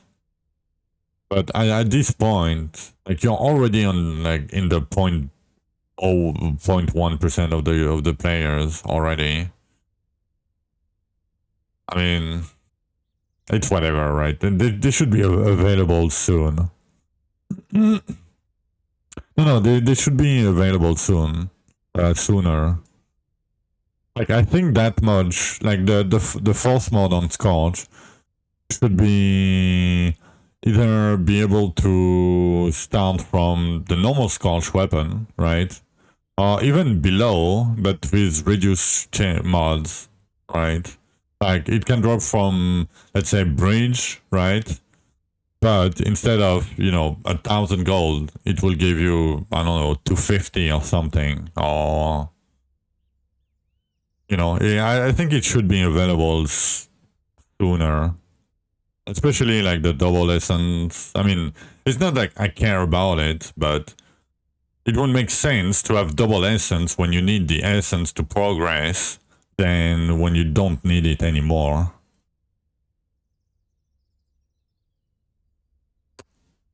But at this point, like you're already on like in the 0.1% of the players already. I mean, it's whatever, right? They should be available soon. No, they should be available soon, sooner. Like I think that much, like the fourth mod on Scorch should be either be able to start from the normal Scorch weapon, right? Or even below, but with reduced mods, right? Like it can drop from, let's say, bridge, right? But instead of, 1,000 gold, it will give you, I don't know, 250 or something. Or, I think it should be available sooner. Especially like the double essence. I mean, it's not like I care about it, but it would make sense to have double essence when you need the essence to progress than when you don't need it anymore.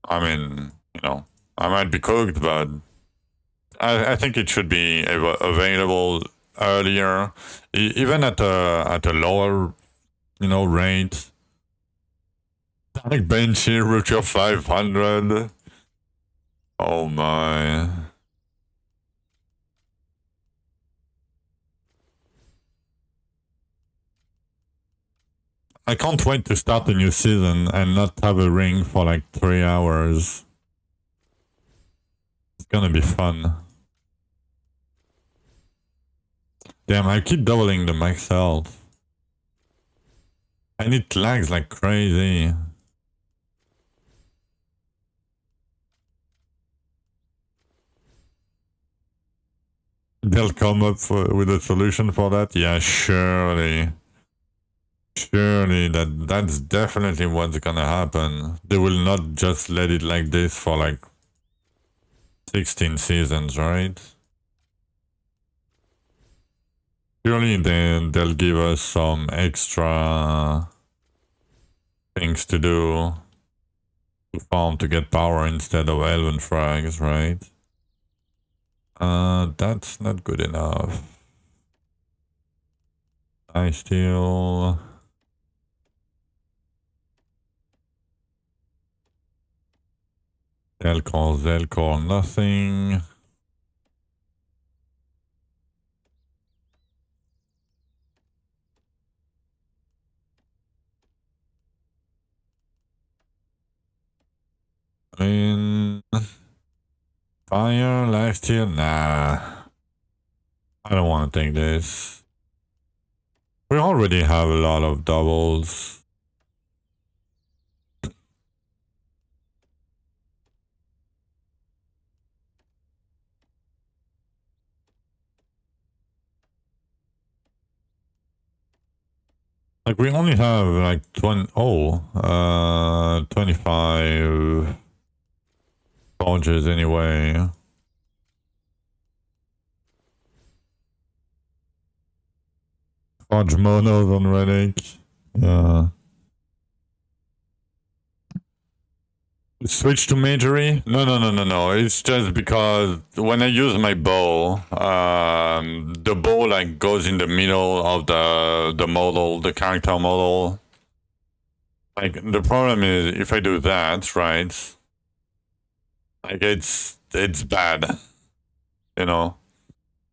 I mean, I might be cooked, but I think it should be available earlier, even at a lower, rate. Like Banshee, root your 500. Oh my. I can't wait to start a new season and not have a ring for like 3 hours. It's gonna be fun. Damn, I keep doubling the max health. And it lags like crazy. They'll come up with a solution for that? Yeah, surely. Surely, that's definitely what's gonna happen. They will not just let it like this for like 16 seasons, right? Surely they'll give us some extra things to do to farm to get power instead of elven frags, right? That's not good enough. I still... Zelkor, nothing. I mean... Fire, lifesteal, nah. I don't want to take this. We already have a lot of doubles. Like we only have like 25 forges anyway. Forge monos on Relic. Yeah. Switch to majory? No. It's just because when I use my bow, the bow like goes in the middle of the model, the character model. Like the problem is if I do that, right? Like it's bad, you know.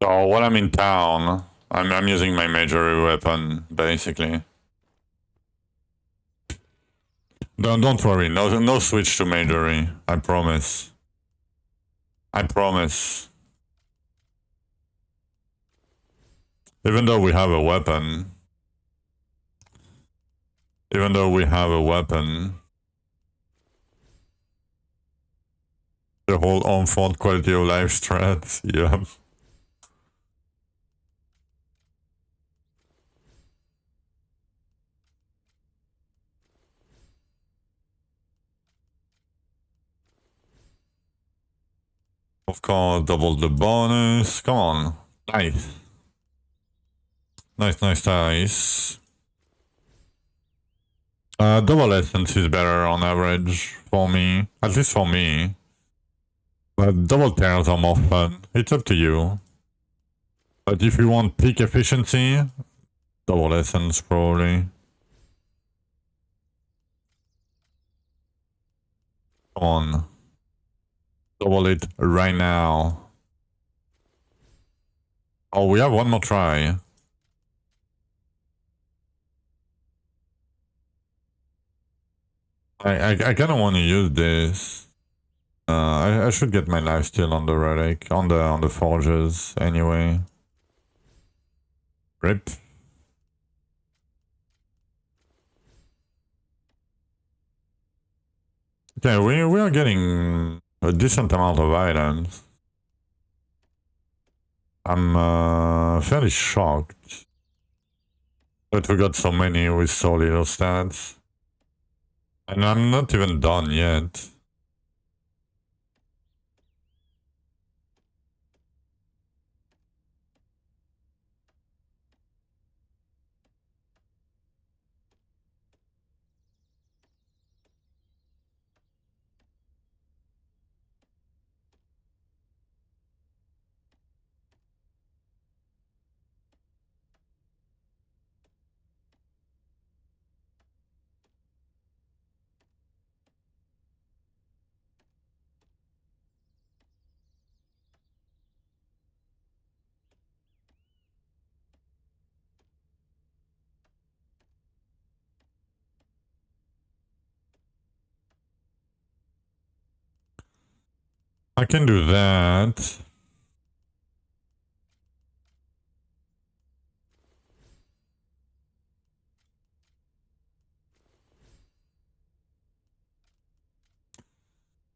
So when I'm in town, I'm using my major weapon basically. Don't worry, no switch to majory. I promise. I promise. Even though we have a weapon. Even though we have a weapon. The whole on-front quality of life strat, yeah. Of course, double the bonus. Come on. Nice. Nice. Double essence is better on average for me. At least for me. But double tears are more fun. It's up to you. But if you want peak efficiency, double essence probably. Come on. Double it right now. Oh, we have one more try. I kind of want to use this. I should get my lifesteal on the relic, on the forges anyway. R.I.P. Okay, we are getting a decent amount of items. I'm fairly shocked that we got so many with so little stats. And I'm not even done yet. I can do that.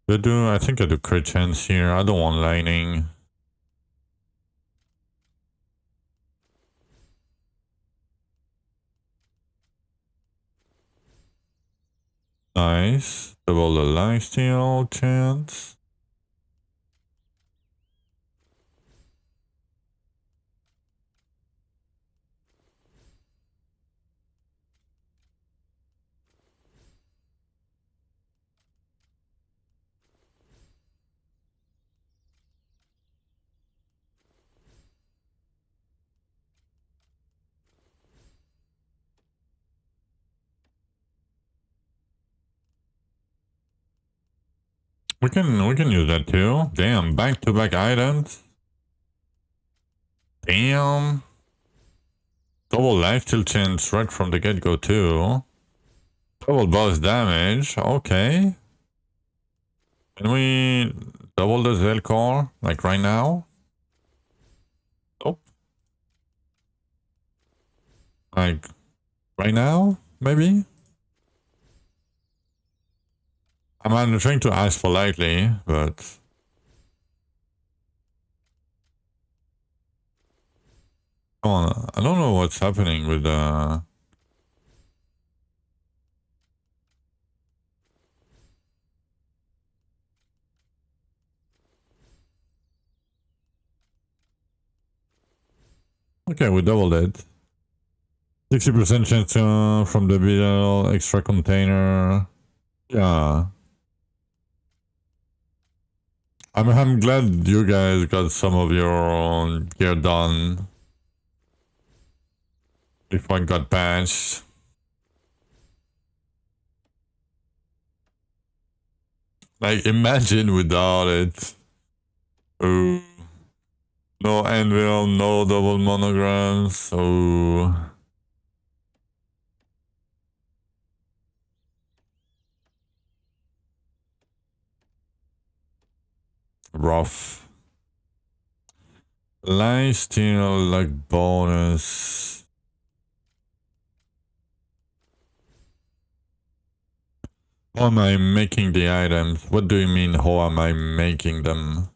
I think I do crit chance here. I don't want lightning. Nice. Double the lifesteal chance. We can use that too. Damn, back-to-back items. Damn. Double lifesteal chance right from the get-go too. Double boss damage. Okay. Can we double the Zelkor like right now? Nope. Like right now, maybe? I'm trying to ask politely, but come on, I don't know what's happening with Okay, we doubled it. 60% chance from the middle, extra container. Yeah. I'm glad you guys got some of your own gear done before it got patched. Like, imagine without it. Ooh. No anvil, no double monograms. Ooh. Rough. Lifesteal like bonus. How am I making the items? What do you mean, how am I making them?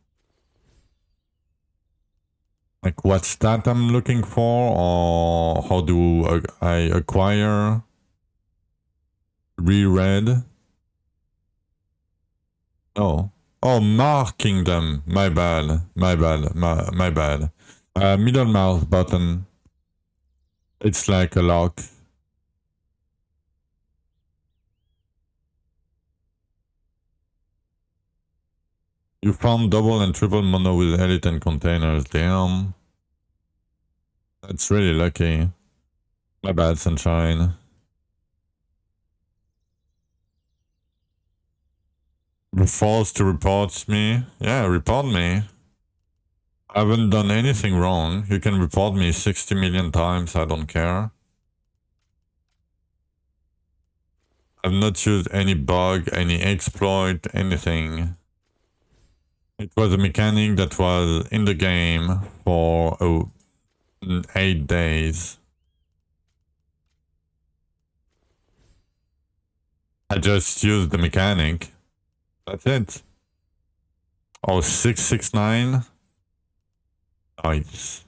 Like what stat I'm looking for, or how do I acquire? Reread? Oh. Oh, marking them. My bad. My bad. Middle mouse button. It's like a lock. You found double and triple mono with elite and containers. Damn. That's really lucky. My bad, sunshine. Forced to report me? Yeah, report me. I haven't done anything wrong. You can report me 60 million times, I don't care. I've not used any bug, any exploit, anything. It was a mechanic that was in the game for 8 days. I just used the mechanic. That's it. Oh, 669? Nice.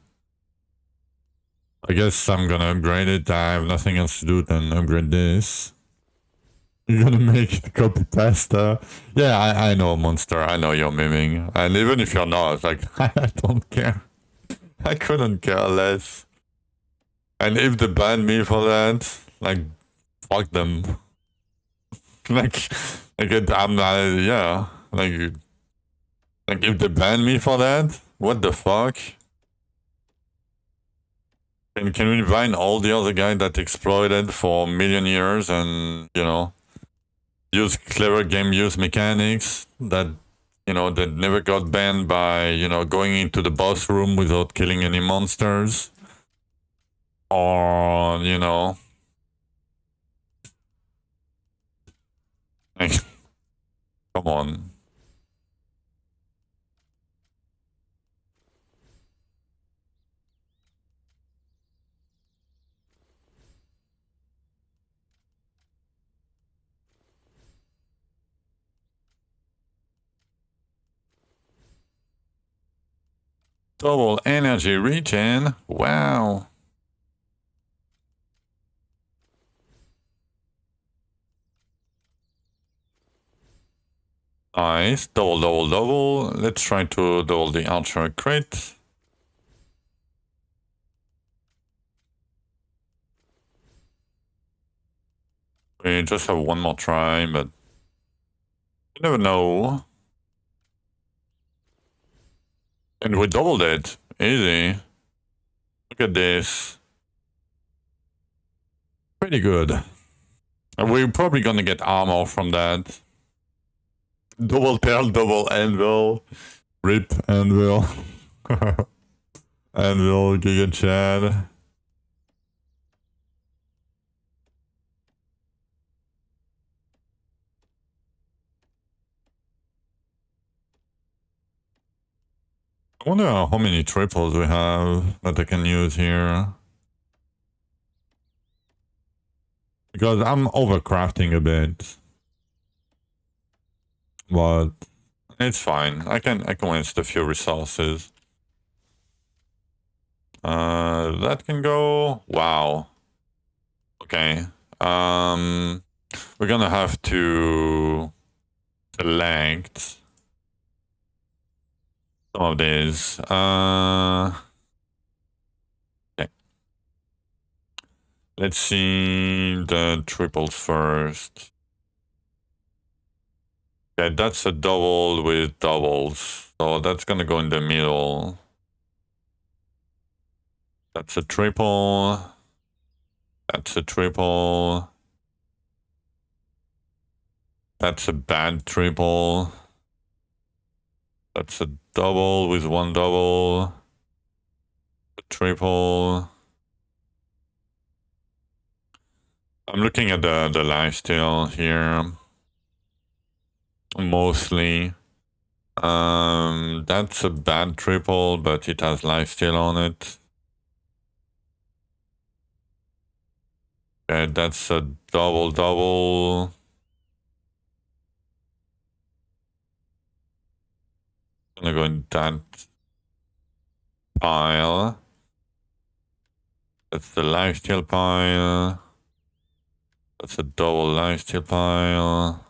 I guess I'm gonna upgrade it. I have nothing else to do than upgrade this. You're gonna make it copy pasta. Yeah, I know, Monster. I know you're miming. And even if you're not, like, I don't care. I couldn't care less. And if they ban me for that, like, fuck them. I'm not, yeah. Like if they ban me for that, what the fuck? And can we ban all the other guys that exploited for a million years and, you know, use clever game use mechanics that, you know, that never got banned by, you know, going into the boss room without killing any monsters? Or, you know, like, come on. Double energy regen? Wow. Nice. Double, double, double. Let's try to double the archer crit. We just have one more try, but you never know. And we doubled it. Easy. Look at this. Pretty good. And we're probably gonna get armor from that. Double tail, double anvil. RIP anvil. Anvil, Giga Chad. I wonder how many triples we have that I can use here. Because I'm overcrafting a bit. But it's fine. I can waste a few resources. That can go. Wow. Okay. We're gonna have to select some of these. Okay. Let's see the triples first. Okay, that's a double with doubles. So that's gonna go in the middle. That's a triple. That's a triple. That's a bad triple. That's a double with one double. A triple. I'm looking at the lifesteal here. Mostly. That's a bad triple, but it has lifesteal on it. Okay, that's a double double. Gonna go in that pile. That's the lifesteal pile. That's a double lifesteal pile.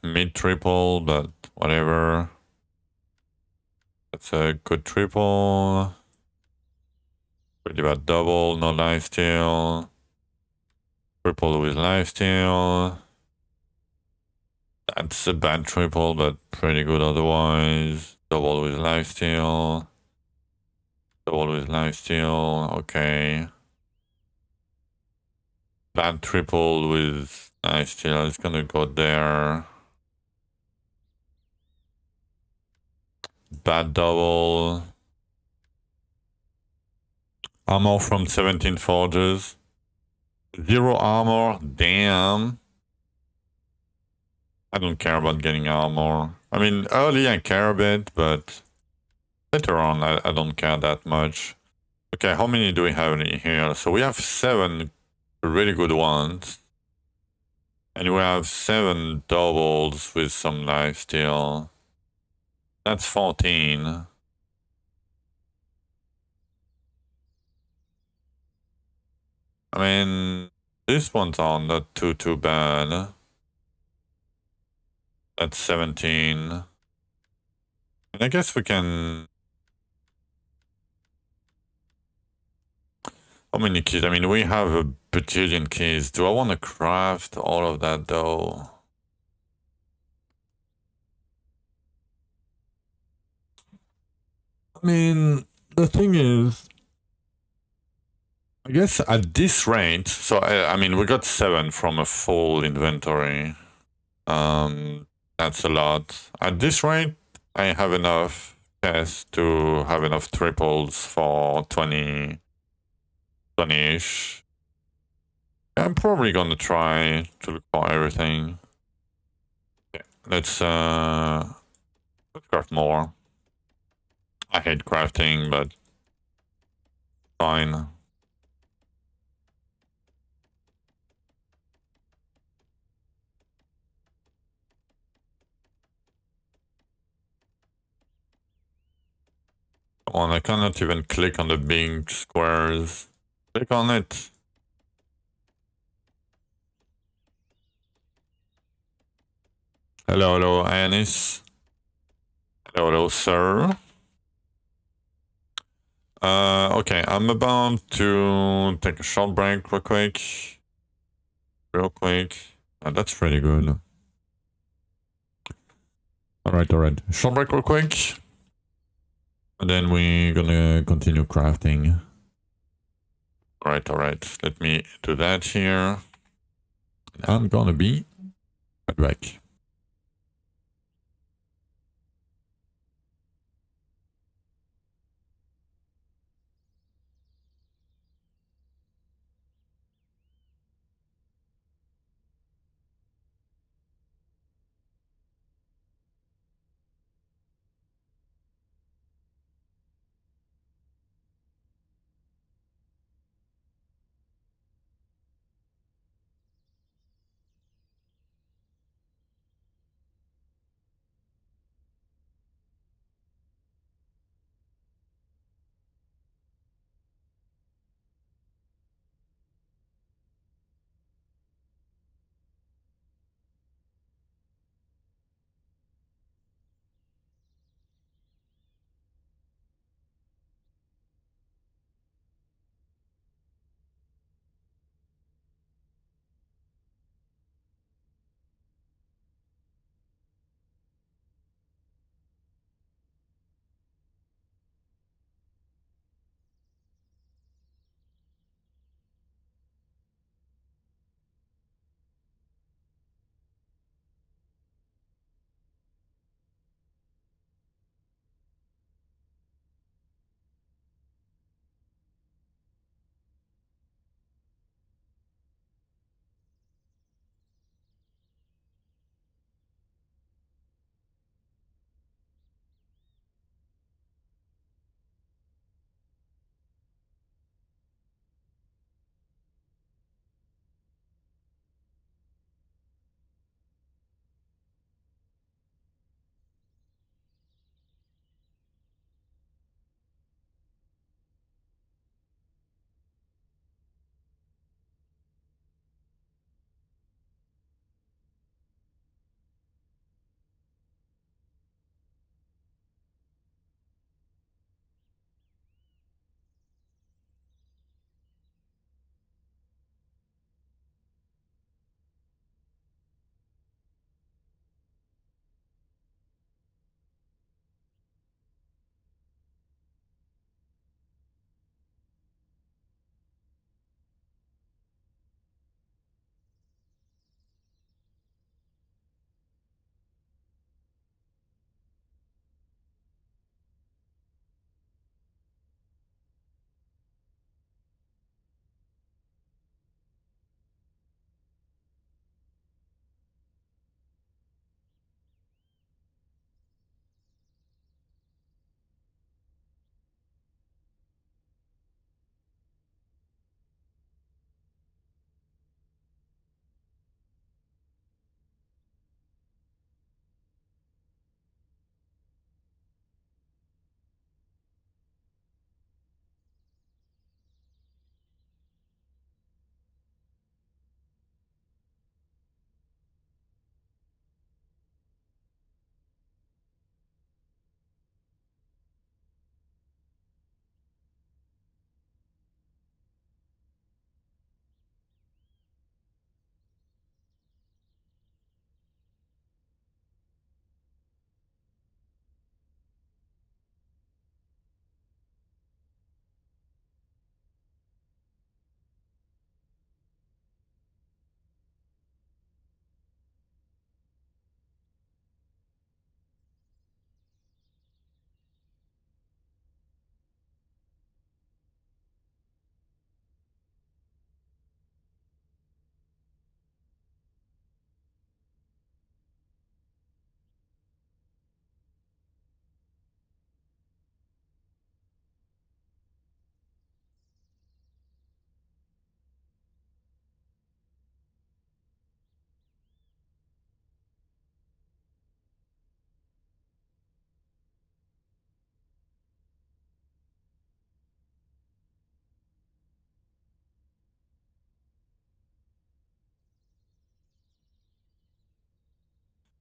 Mid triple, but whatever. That's a good triple. Pretty bad double, no lifesteal. Triple with lifesteal. That's a bad triple, but pretty good otherwise. Double with lifesteal. Double with lifesteal, okay. Bad triple with lifesteal, it's gonna go there. Bad double. Armor from 17 Forges. 0 armor, damn. I don't care about getting armor. I mean, early I care a bit, but later on I don't care that much. Okay, how many do we have in here? So we have 7 really good ones. And we have 7 doubles with some lifesteal. That's 14. I mean, these ones are not too bad. That's 17. And I guess we can... How many keys? I mean, we have a bajillion keys. Do I want to craft all of that though? I mean, the thing is, I guess at this rate, so I mean, we got 7 from a full inventory. That's a lot. At this rate, I have enough chests to have enough triples for 20-ish. I'm probably gonna try to look for everything. Okay, let's craft more. I hate crafting, but fine. Come on, I cannot even click on the big squares. Click on it. Hello, hello, Anis. Hello, hello, sir. Okay, I'm about to take a short break real quick. That's pretty good. Alright. Short break real quick. And then we're gonna continue crafting. Alright. Let me do that here. I'm gonna be right back.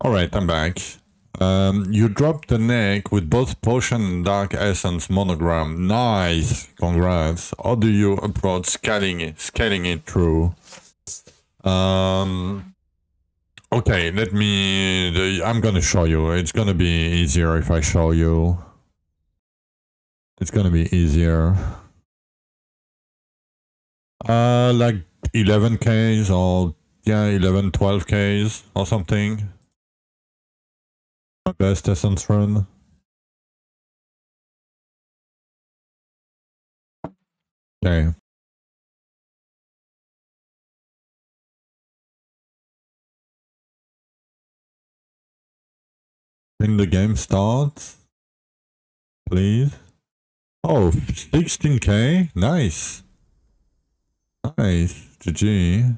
Alright, I'm back. You dropped the neck with both potion and dark essence monogram. Nice! Congrats. How do you approach scaling it through? Okay, I'm gonna show you. It's gonna be easier if I show you. It's gonna be easier. Like 11Ks or, yeah, 11, 12Ks or something. My best essence run. Okay. When the game starts, please. Oh, 16K? Nice. Nice. GG.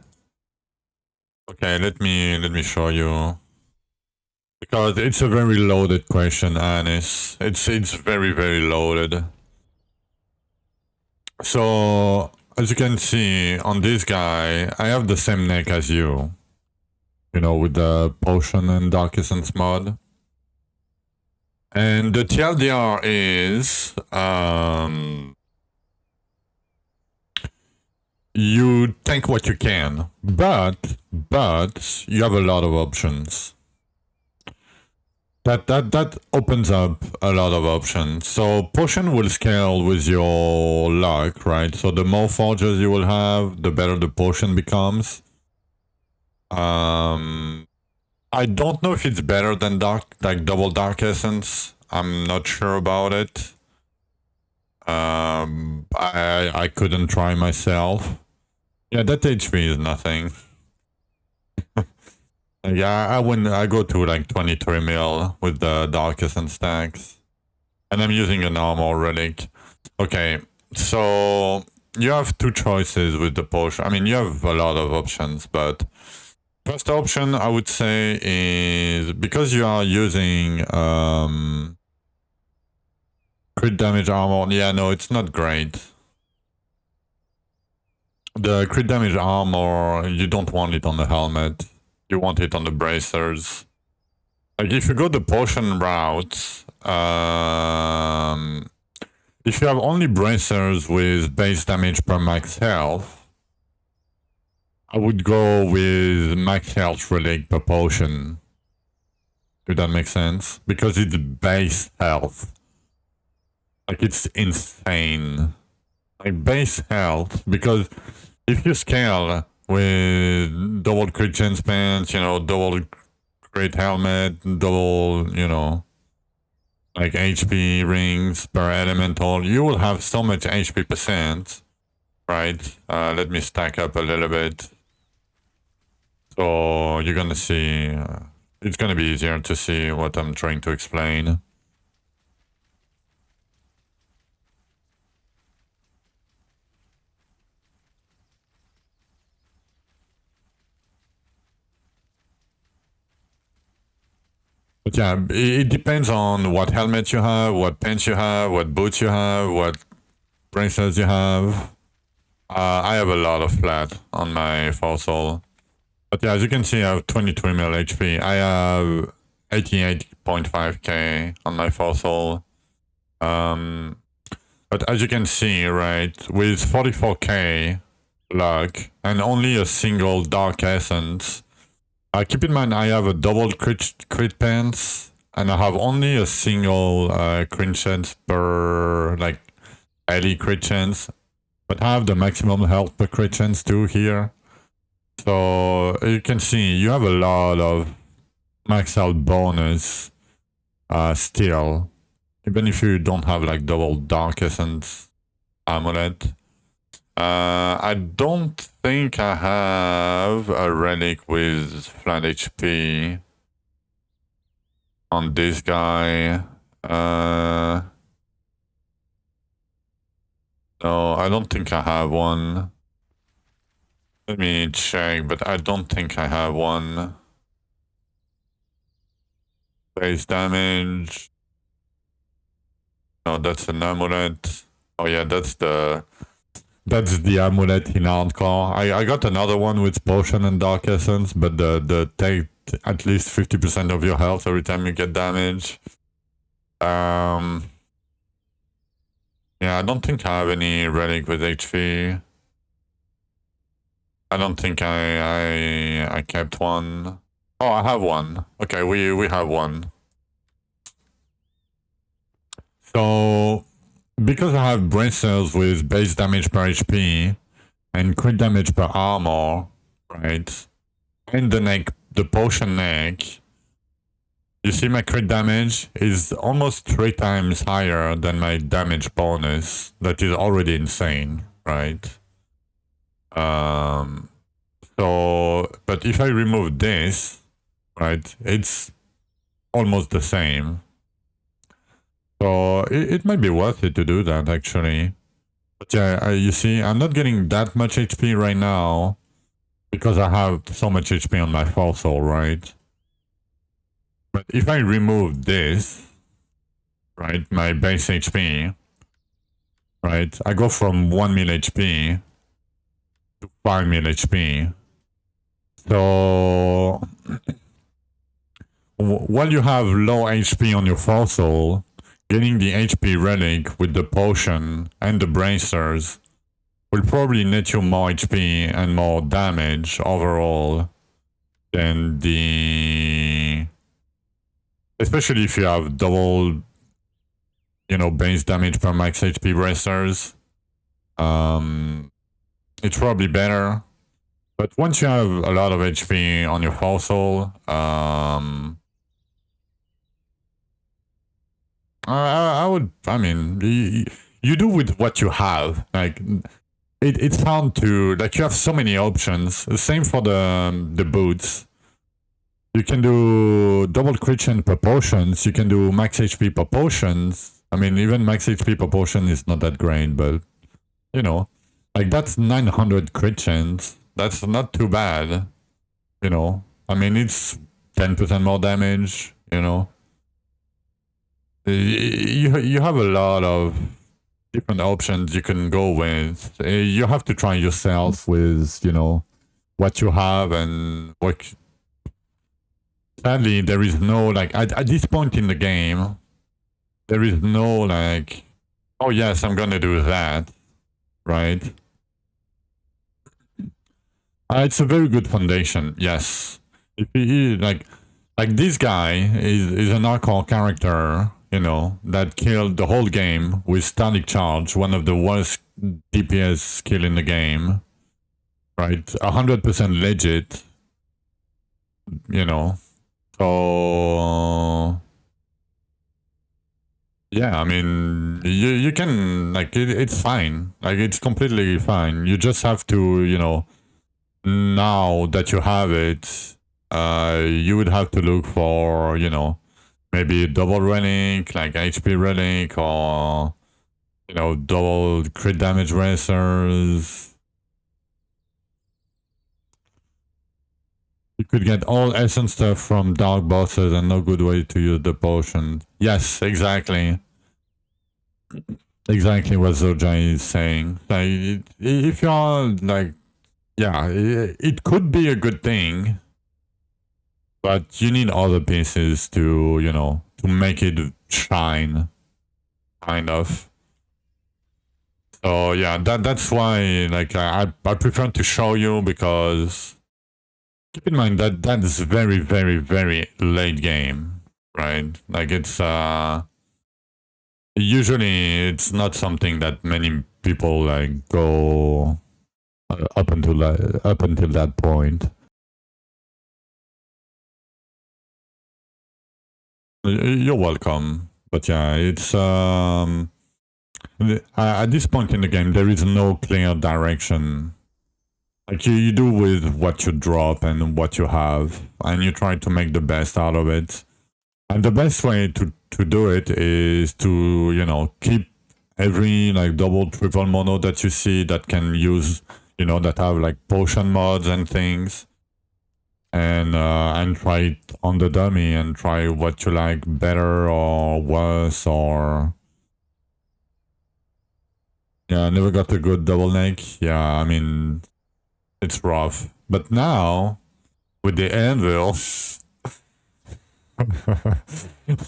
Okay, let me show you. Because it's a very loaded question, Anis. It's very, very loaded. So, as you can see, on this guy, I have the same neck as you. You know, with the potion and dark essence mod. And the TLDR is, you take what you can, but you have a lot of options. That opens up a lot of options. So potion will scale with your luck, right? So the more forges you will have, the better the potion becomes. I don't know if it's better than double dark essence. I'm not sure about it. I couldn't try myself. Yeah, that HP is nothing. Yeah, I go to like 23 mil with the dark essence stacks. And I'm using an armor relic. Okay, so you have two choices with the potion. I mean, you have a lot of options, but first option I would say is because you are using crit damage armor. Yeah, no, it's not great. The crit damage armor, you don't want it on the helmet. You want it on the bracers. Like if you go the potion route, if you have only bracers with base damage per max health, I would go with max health relic per potion. If that makes sense. Because it's base health. Like it's insane. Like base health, because if you scale with double crit chance pants, you know, double crit helmet, double, you know, like HP rings per elemental, you will have so much HP percent, right? Let me stack up a little bit. So you're gonna see, it's gonna be easier to see what I'm trying to explain. But yeah, it depends on what helmet you have, what pants you have, what boots you have, what bracelets you have. I have a lot of flat on my fossil. But yeah, as you can see, I have 23 mil HP. I have 88.5k on my fossil. But as you can see, right, with 44k luck and only a single dark essence, keep in mind I have a double crit pants and I have only a single crit chance per, like, elite crit chance. But I have the maximum health per crit chance too here. So you can see you have a lot of max health bonus still. Even if you don't have like double dark essence amulet. I don't think I have a relic with flat HP on this guy. No, I don't think I have one. Let me check, but I don't think I have one. Base damage. No, that's an amulet. Oh yeah, that's the That's the amulet in hardcore. I got another one with potion and dark essence, but the take at least 50% of your health every time you get damage. Yeah, I don't think I have any relic with HP. I don't think I kept one. Oh, I have one. Okay, we have one. So because I have bracers with base damage per HP and crit damage per armor, right? And the potion neck, you see my crit damage is almost 3 times higher than my damage bonus. That is already insane, right? So, but if I remove this, right, it's almost the same. So it might be worth it to do that actually. But yeah, you see, I'm not getting that much HP right now because I have so much HP on my fossil, right? But if I remove this, right, my base HP, right, I go from 1 mil HP to 5 mil HP. So while you have low HP on your fossil, getting the HP relic with the potion and the bracers will probably net you more HP and more damage overall than the... Especially if you have double, you know, base damage per max HP bracers. It's probably better. But once you have a lot of HP on your fossil, I mean, you do with what you have. Like, it's hard to, like, you have so many options. Same for the boots. You can do double crit chance per potions. You can do max HP per potions. I mean, even max HP per potion is not that great, but, you know, like, that's 900 crit chance. That's not too bad, you know. I mean, it's 10% more damage, you know. You have a lot of different options you can go with. You have to try yourself with, you know, what you have and what... Sadly, there is no, like, at this point in the game, there is no, like, oh yes, I'm gonna do that, right? It's a very good foundation, yes. If he, like this guy is an hardcore character, you know, that killed the whole game with static charge, one of the worst DPS skill in the game, right? 100% legit, you know. So yeah, I mean, you can, like, it's fine. Like, it's completely fine. You just have to, you know, now that you have it, you would have to look for, you know, maybe double relic, like HP relic, or, you know, double crit damage racers. You could get all essence stuff from dark bosses and no good way to use the potion. Yes, exactly. Exactly what Zoja is saying. Like, if you're like, yeah, it could be a good thing, but you need other pieces to, you know, to make it shine, kind of. So yeah, that's why, like, I prefer to show you, because keep in mind that that's very, very, very late game, right? Like, it's usually it's not something that many people like go up until that point. You're welcome. But yeah, it's at this point in the game there is no clear direction. Like, you do with what you drop and what you have, and you try to make the best out of it. And the best way to do it is to, you know, keep every, like, double, triple mono that you see that can use, you know, that have, like, potion mods and things. And try it on the dummy and try what you like better or worse, or... Yeah, I never got a good double neck. Yeah, I mean, it's rough. But now, with the anvil,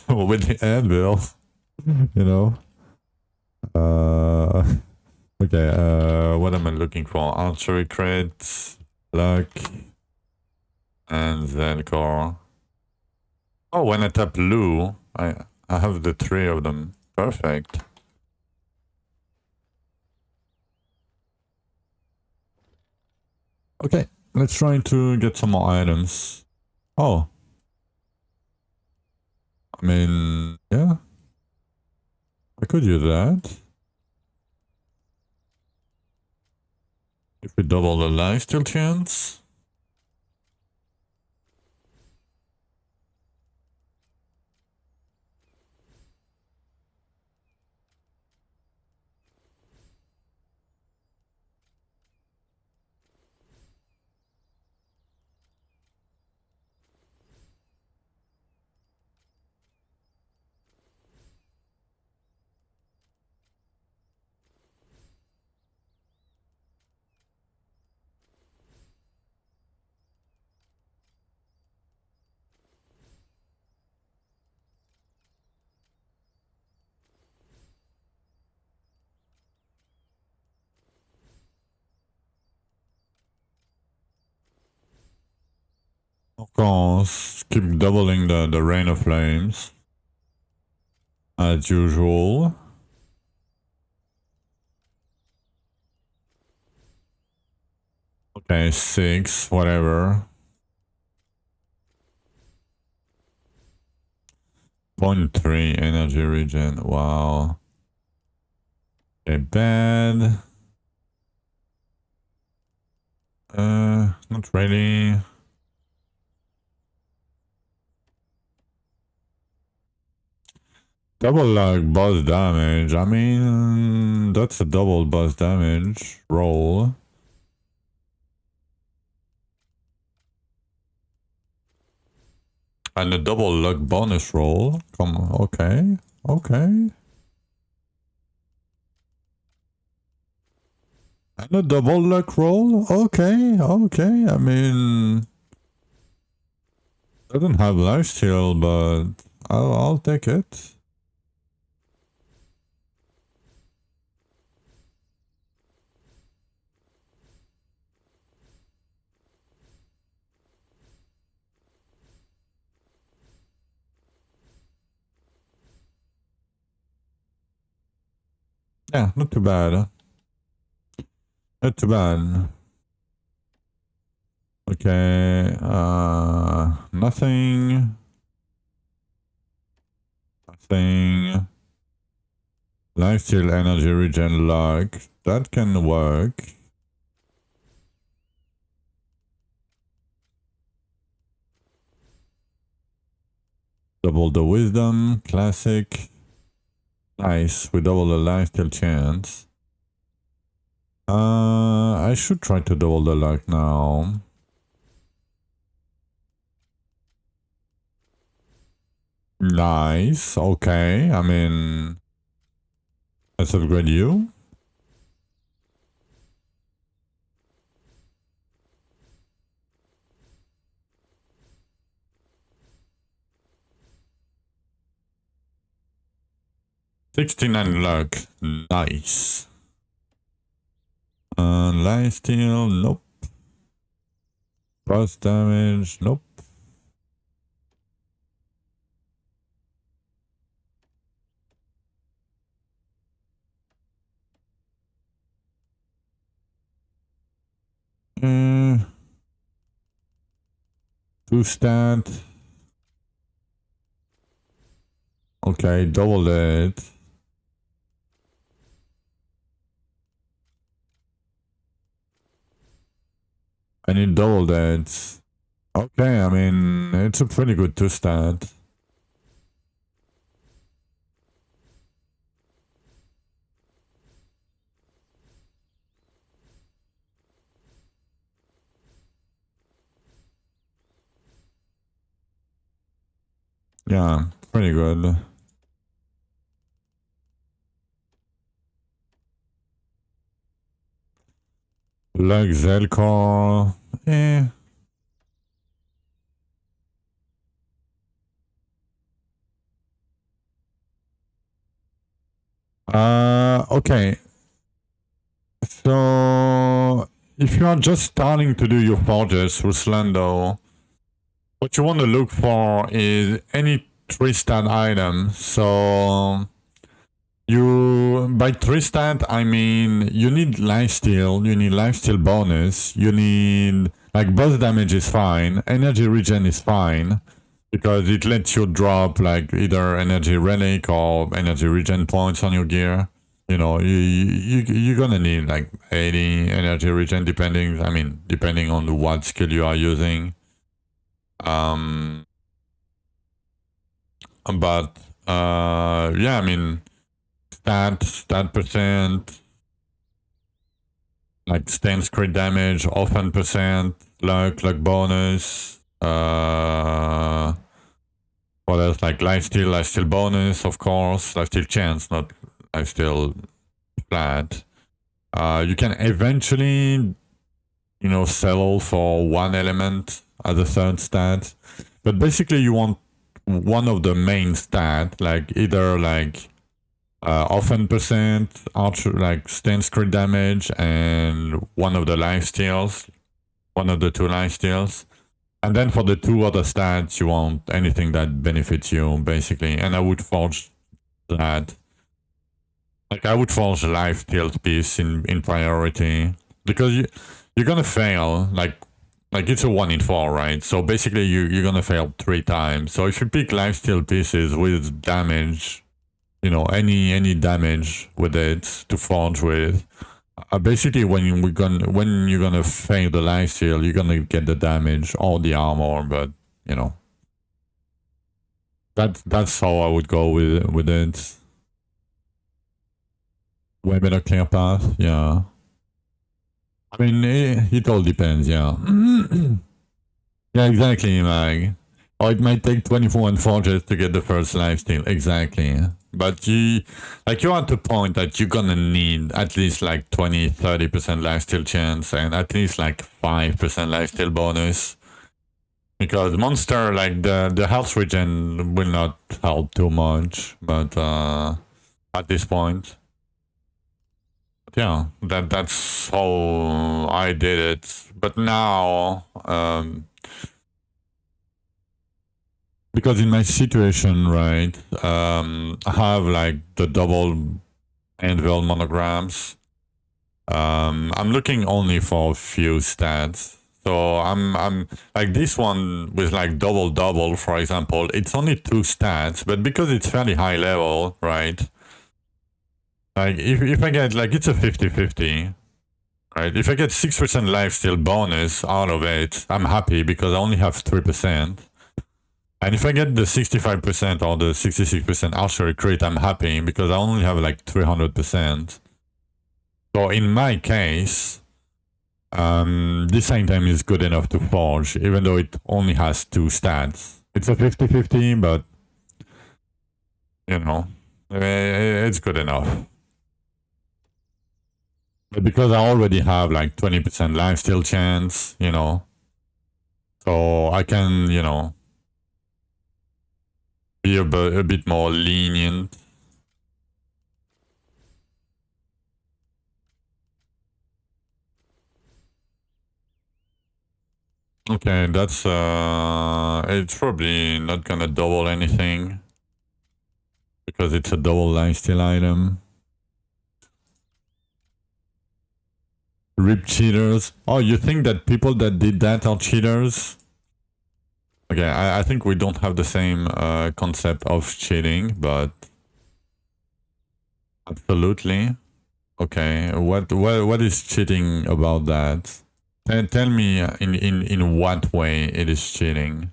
with the anvil, you know. Okay, what am I looking for? Archery crit, luck, and Zelkor. Oh, when I tap blue, I have the three of them. Perfect. Okay, let's try to get some more items. Oh. I mean, yeah. I could use that. If we double the lifesteal chance. Of course, keep doubling the rain of flames. As usual. Okay, 6, whatever. 0.3 energy regen, wow. Okay, bad. Not really. Double like boss damage. I mean, that's a double boss damage roll. And a double luck bonus roll. Come on, okay, okay. And a double luck roll? Okay, okay. I mean, doesn't have lifesteal, but I'll take it. Yeah, not too bad. Not too bad. Okay, nothing. Nothing. Lifesteal energy regen luck. That can work. Double the wisdom. Classic. Nice. We double the lifesteal chance. I should try to double the luck now. Nice. Okay. I mean, let's upgrade you. $69 luck. Nice. Lifesteal. Nope. Plus damage. Nope. Uh, 2 stat. Okay, double it. I need double that. Okay, I mean, it's a pretty good 2 stat. Yeah, pretty good. Like Zelkor, eh. Okay. So, if you are just starting to do your forges through Slendo, what you want to look for is any 3-stat item. So, by 3-stat, I mean you need lifesteal, you need lifesteal bonus, you need, like, boss damage is fine, energy regen is fine, because it lets you drop, like, either energy relic or energy regen points on your gear. You know, you're gonna need like 80 energy regen, depending on what skill you are using. But yeah, I mean, stat percent, like stance crit damage, offense percent, luck bonus. What else? Like lifesteal bonus, of course, lifesteal chance, not lifesteal flat. You can eventually, settle for one element as a third stat, but basically you want one of the main stat, like either like offense percent, archer, like stance crit damage, and one of the life steals, one of the 2 life steals. And then for the 2 other stats, you want anything that benefits you, basically. And I would forge that. Like, I would forge life tilt piece in priority. Because you're gonna fail, like it's a 1 in 4, right? So basically you're gonna fail 3 times. So if you pick life steal pieces with damage, any damage with it to forge with, basically when you're gonna fail the life steal, you're gonna get the damage or the armor, but that's how I would go with it. Way better clear path, yeah. I mean, it all depends, yeah. Yeah, exactly, Mag. Or it might take 21 forges to get the first lifesteal, exactly. But you're at the point that you're gonna need at least like 20-30% lifesteal chance and at least like 5% lifesteal bonus. Because monster, like the health regen will not help too much, but at this point. But yeah, that's how I did it. But now, because in my situation, right, I have like the double Anvil monograms. I'm looking only for a few stats. So I'm like this one with like double, for example, it's only 2 stats, but because it's fairly high level, right? Like if I get, like, it's a 50-50, right? If I get 6% lifesteal bonus out of it, I'm happy because I only have 3%. And if I get the 65% or the 66% archery crit, I'm happy because I only have like 300%. So in my case, this item is good enough to forge, even though it only has 2 stats. It's a 50-50, but, it's good enough. But because I already have like 20% lifesteal chance, so I can, be a bit more lenient. Okay, that's it's probably not gonna double anything because it's a double lifesteal item. R.I.P cheaters. Oh, you think that people that did that are cheaters? Okay, I think we don't have the same concept of cheating, but absolutely. Okay, what is cheating about that? Tell me in what way it is cheating.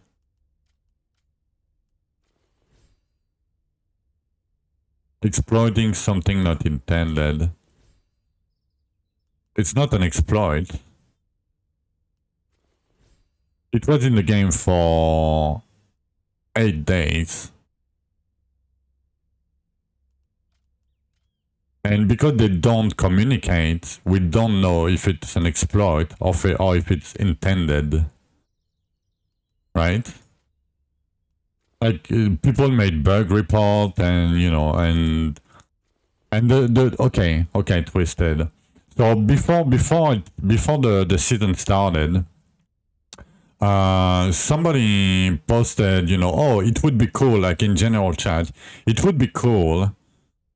Exploiting something not intended. It's not an exploit. It was in the game for 8 days. And because they don't communicate, we don't know if it's an exploit or if it's intended. Right? Like people made bug report and okay, Twisted. So before the season started, somebody posted, oh, it would be cool, like in general chat, it would be cool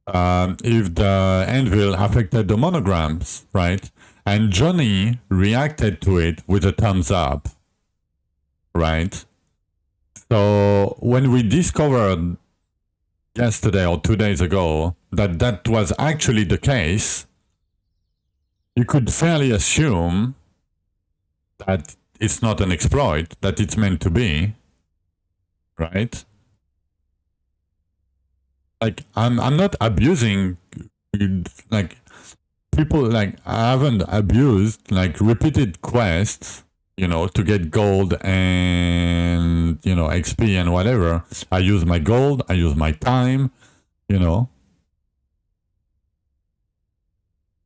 if the Anvil affected the monograms, right? And Johnny reacted to it with a thumbs up, right? So when we discovered yesterday or 2 days ago that was actually the case, you could fairly assume that it's not an exploit, that it's meant to be, right? Like, I'm not abusing, like, people, like, I haven't abused, like, repeated quests, to get gold and, XP and whatever. I use my gold, I use my time,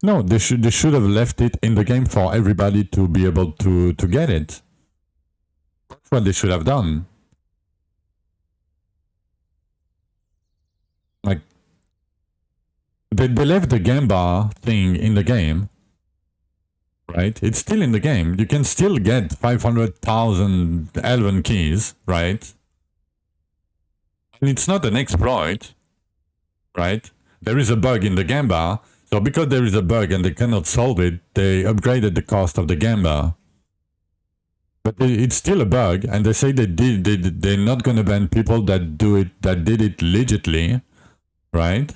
No, they should have left it in the game for everybody to be able to get it. That's what they should have done. Like, they left the Gamba thing in the game, right? It's still in the game. You can still get 500,000 Elven keys, right? And it's not an exploit, right? There is a bug in the Gamba. So because there is a bug and they cannot solve it, they upgraded the cost of the Gamba. But it's still a bug, and they say they're not going to ban people that did it legitly, right?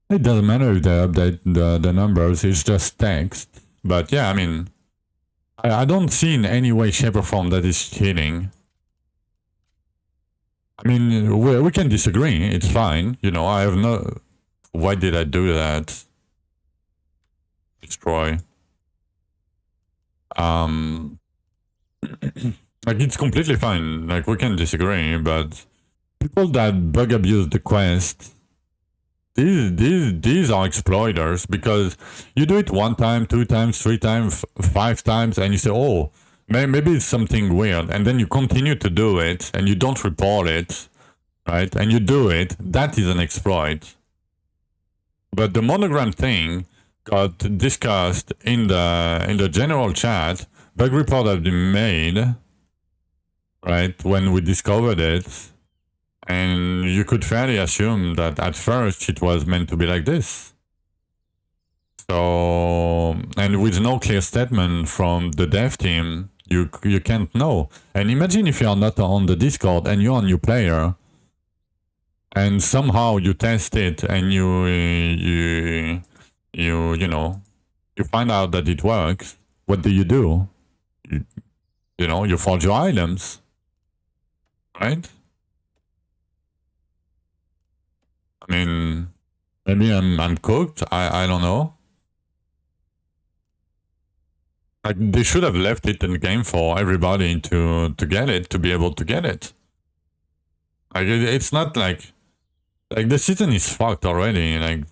It doesn't matter if they update the numbers, it's just text. But yeah, I mean, I don't see in any way, shape, or form that is cheating. I mean, we can disagree, it's fine. I have no... Why did I do that? Destroy. Like, it's completely fine. Like, we can disagree, but people that bug abuse the quest, these are exploiters, because you do it 1 time, 2 times, 3 times, 5 times, and you say, oh, maybe it's something weird, and then you continue to do it, and you don't report it, right? And you do it. That is an exploit. But the monogram thing got discussed in the general chat. Bug report had been made, right, when we discovered it. And you could fairly assume that at first it was meant to be like this. So, and with no clear statement from the dev team, you can't know. And imagine if you're not on the Discord and you're a new player, and somehow you test it and you find out that it works. What do? You forge your items, right? I mean, maybe I'm cooked. I don't know. Like, they should have left it in the game for everybody to get it, to be able to get it. Like, it's not like the season is fucked already. Like,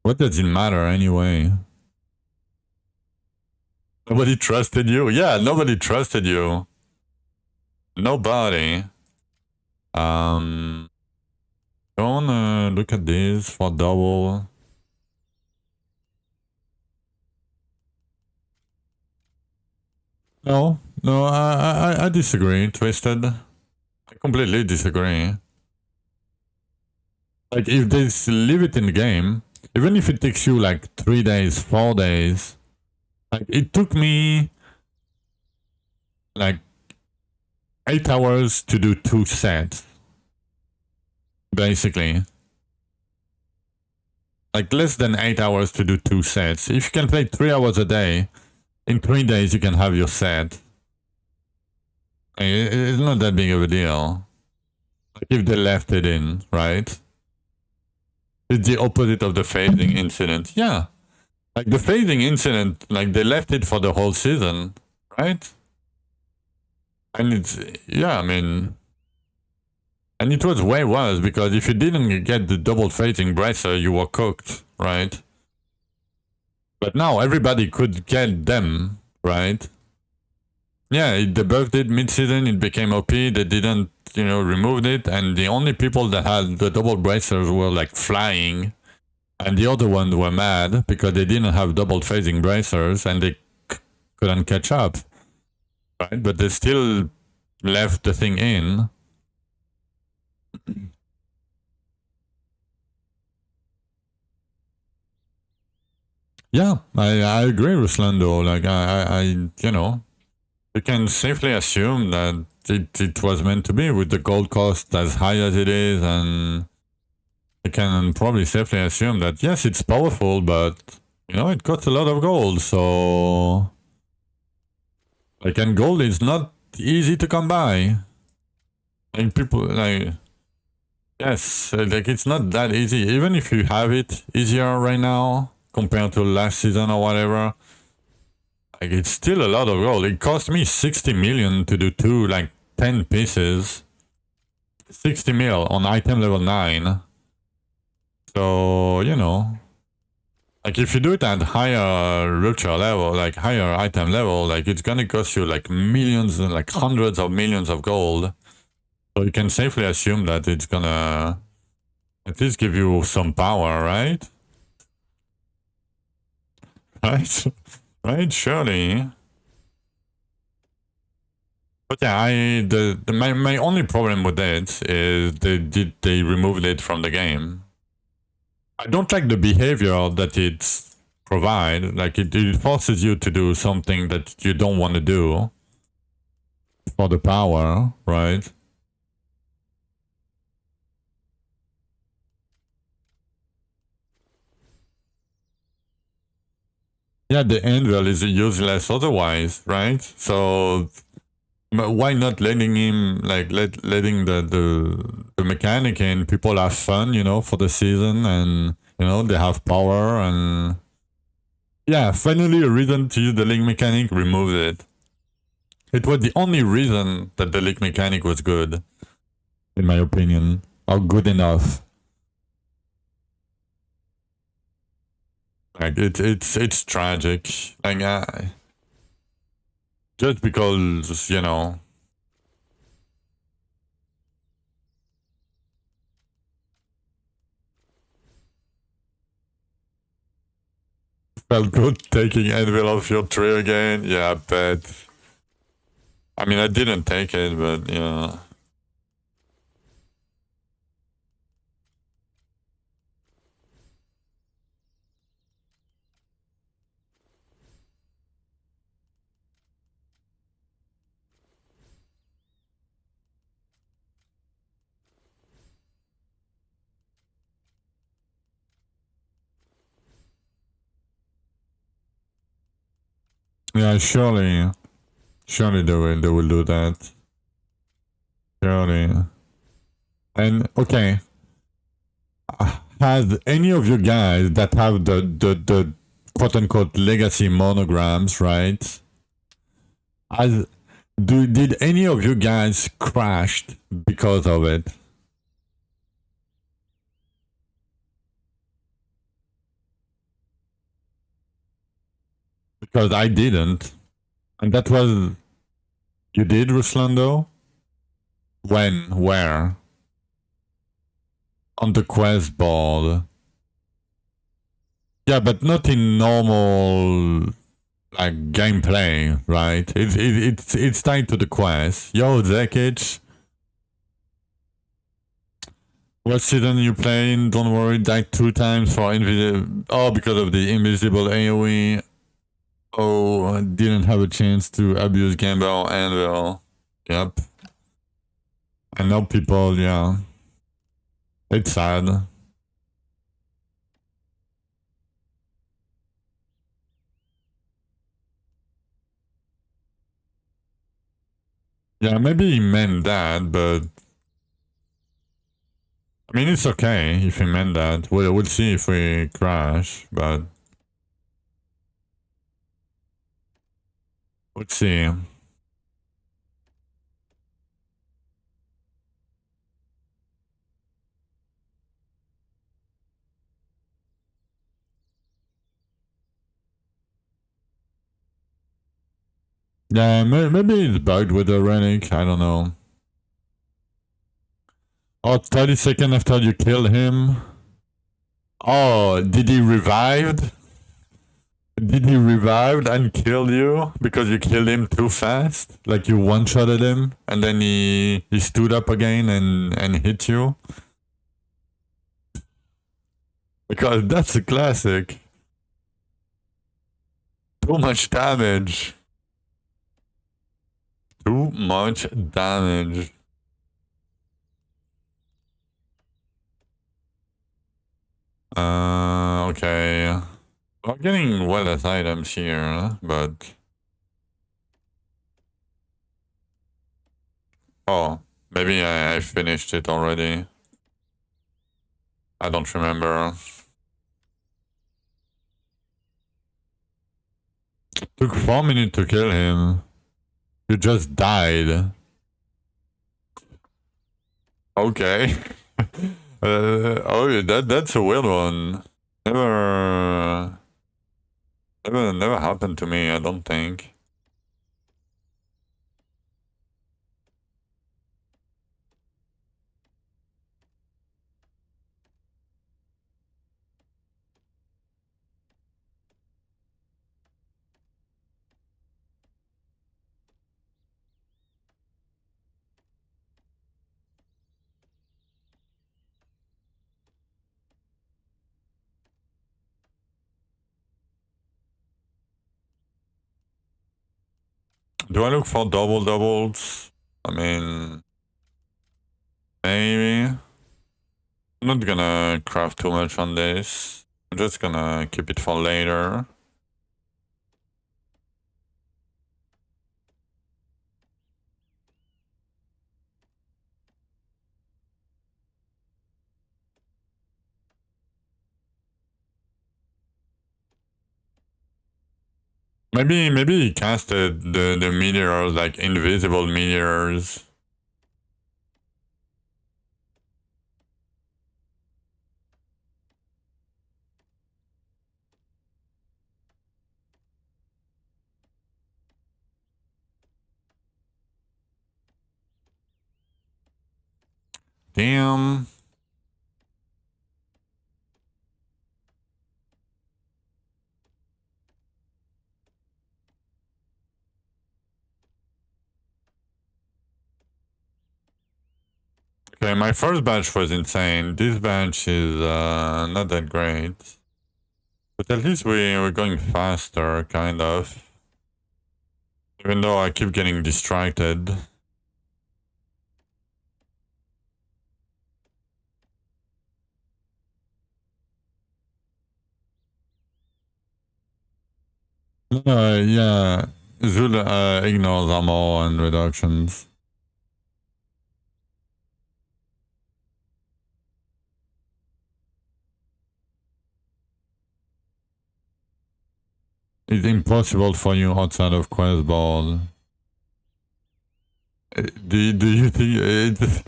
what does it matter anyway? Nobody trusted you. Yeah, nobody trusted you. Nobody. Don't look at this for double. No, I disagree, Twisted. I completely disagree. Like, if they leave it in the game, even if it takes you like 3 days, 4 days, like, it took me like 8 hours to do 2 sets. Basically. Like, less than 8 hours to do 2 sets. If you can play 3 hours a day, in 3 days you can have your set. It's not that big of a deal. Like, if they left it in, right? It's the opposite of the phasing incident. Yeah. Like, the phasing incident, like, they left it for the whole season, right? And it's, yeah, I mean, and it was way worse because if you didn't get the double phasing bracer, you were cooked, right? But now everybody could get them, right? Yeah, it debuffed it mid-season, it became OP, they didn't, you know, removed it, and the only people that had the double bracers were like flying, and the other ones were mad because they didn't have double phasing bracers and they couldn't catch up, right? But they still left the thing in. Yeah, I agree with Lando. Like, you know, you can safely assume that it was meant to be with the gold cost as high as it is, and you can probably safely assume that, yes, it's powerful, but, you know, it costs a lot of gold, so... Like, and gold is not easy to come by. Like, people, like... Yes, like, it's not that easy. Even if you have it easier right now, compared to last season or whatever, like, it's still a lot of gold. It cost me 60 million to do two, like, 10 pieces. 60 mil on item level 9. So, you know, like if you do it at higher rupture level, like higher item level, like it's gonna cost you like millions, like hundreds of millions of gold. So you can safely assume that it's gonna at least give you some power, right? Right? Right? Surely. But yeah, my only problem with it is they removed it from the game. I don't like the behavior that it provides. Like it forces you to do something that you don't want to do for the power, right? Yeah, the anvil is useless otherwise, right? So why not letting him like letting the mechanic in? People have fun, you know, for the season, and you know they have power, and yeah, finally a reason to use the link mechanic. Remove it. It was the only reason that the link mechanic was good, in my opinion, or good enough. Like it's tragic. Like just because you know. Felt good taking Anvil off your tree again. Yeah, I bet. I mean, I didn't take it, but yeah. Yeah, surely they will do that. Surely. And okay, has any of you guys that have the quote unquote legacy monograms, right? As did any of you guys crashed because of it? Because I didn't, and that was you did, Ruslando. When? Where? On the quest board. Yeah, but not in normal like gameplay, right? It's tied to the quest. Yo, Zekic. What season you playing? Don't worry, died 2 times for invisible. Oh, because of the invisible AoE. Oh, I didn't have a chance to abuse Gamble Anvil. Yep. I know people, yeah. It's sad. Yeah, maybe he meant that, but I mean, it's okay if he meant that. We'll see if we crash, but let's see. Yeah, maybe it's bugged with the relic. I don't know. Oh, 30 seconds after you kill him. Oh, did he revived? Did he revive and kill you because you killed him too fast? Like you one-shotted him and then he stood up again and hit you? Because that's a classic. Too much damage. Too much damage. Okay. We're getting well-less items here, but... Oh, maybe I finished it already. I don't remember. Took 4 minutes to kill him. You just died. Okay. Oh, that's a weird one. Never happened to me, I don't think. Do I look for doubles? I mean, maybe. I'm not gonna craft too much on this. I'm just gonna keep it for later. Maybe he casted the meteors, like invisible meteors. Damn. Okay, my first batch was insane. This batch is not that great. But at least we're going faster, kind of. Even though I keep getting distracted. Yeah. Zul ignores ammo and reductions. It's impossible for you outside of quest board. Do you think it's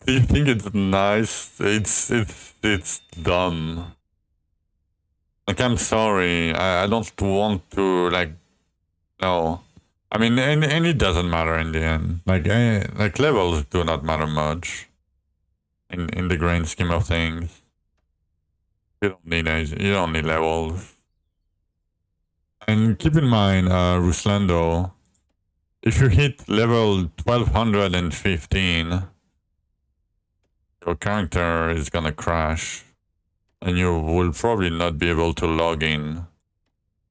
do you think it's nice? It's dumb. Like I'm sorry, I don't want to like no. I mean, and it doesn't matter in the end. Like levels do not matter much in the grand scheme of things. You don't need levels. And keep in mind, Ruslando, if you hit level 1215, your character is gonna crash, and you will probably not be able to log in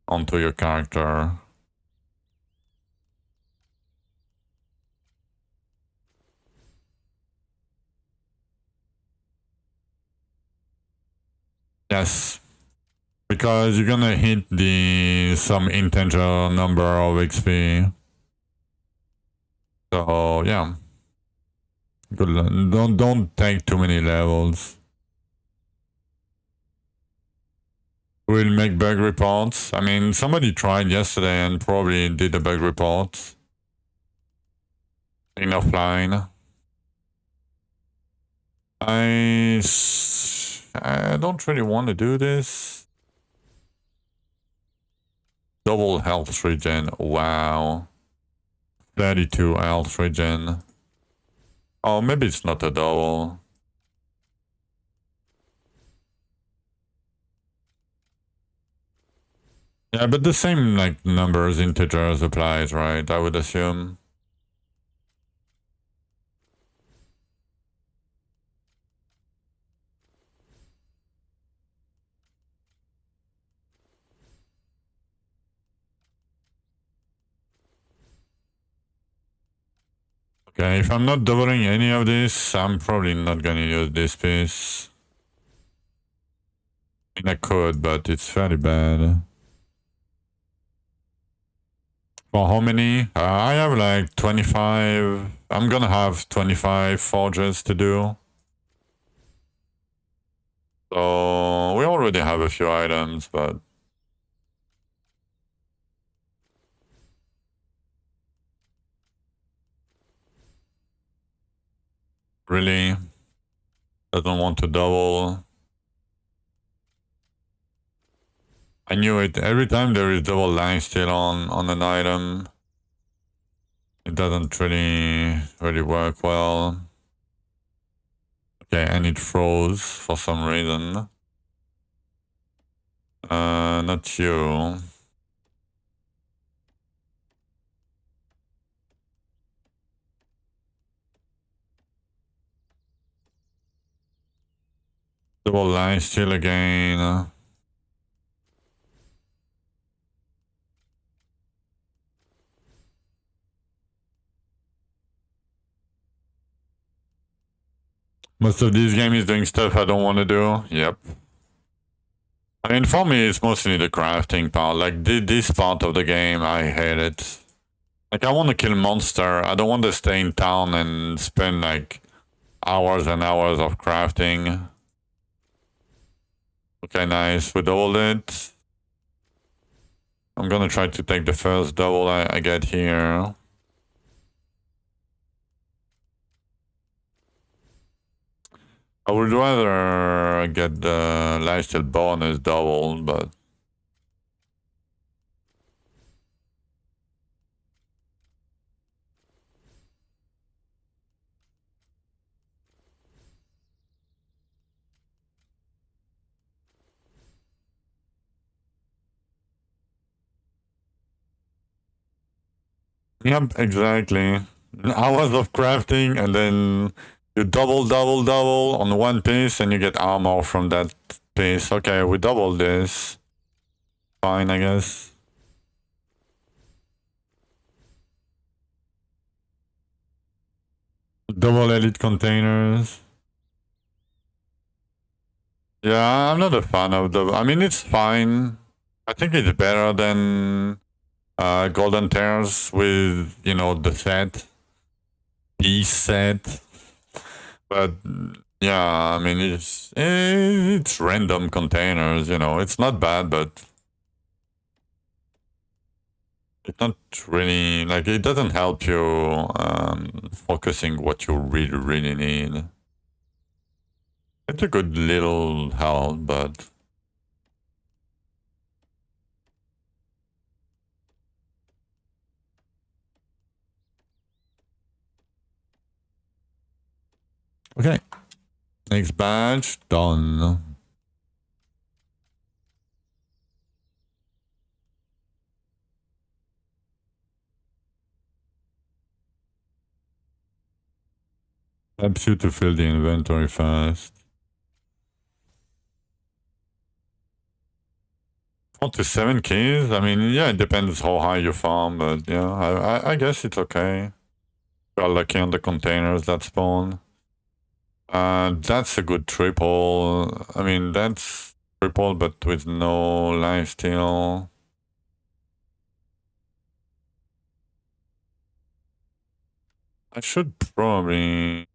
onto your character. Yes, because you're gonna hit some integer number of XP. So yeah, good luck. Don't take too many levels. We'll make bug reports. I mean, somebody tried yesterday and probably did a bug report in offline. I don't really want to do this. Double health regen. Wow. 32 health regen. Oh, maybe it's not a double. Yeah, but the same like numbers, integers applies, right? I would assume. Okay, if I'm not doubling any of this, I'm probably not gonna use this piece. I mean, I could, but it's very bad. For how many? I have like 25. I'm gonna have 25 forges to do. So we already have a few items, but really doesn't want to double. I knew it. Every time there is double line still on an item, it doesn't really work well. Okay, and it froze for some reason. Not you. Double line still again. Most of this game is doing stuff I don't want to do. Yep. I mean, for me, it's mostly the crafting part. Like, this part of the game, I hate it. Like, I want to kill monster. I don't want to stay in town and spend, like, hours and hours of crafting. Okay, nice. We doubled it. I'm gonna try to take the first double I get here. I would rather get the lifesteal bonus double, but... Yep, exactly. Hours of crafting and then you double on one piece and you get armor from that piece. Okay, we doubled this. Fine, I guess. Double elite containers. Yeah, I'm not a fan of double. I mean, it's fine. I think it's better than golden tears with, you know, the set. Piece set. But yeah, I mean, it's random containers, you know. It's not bad, but it's not really, like, it doesn't help you focusing what you really need. It's a good little help, but... Okay. Next badge, done. Helps you to fill the inventory fast. 47 keys? I mean, yeah, it depends how high you farm, but yeah, I guess it's okay. Got lucky on the containers that spawn. That's a good triple. I mean, that's triple, but with no lifesteal. I should probably...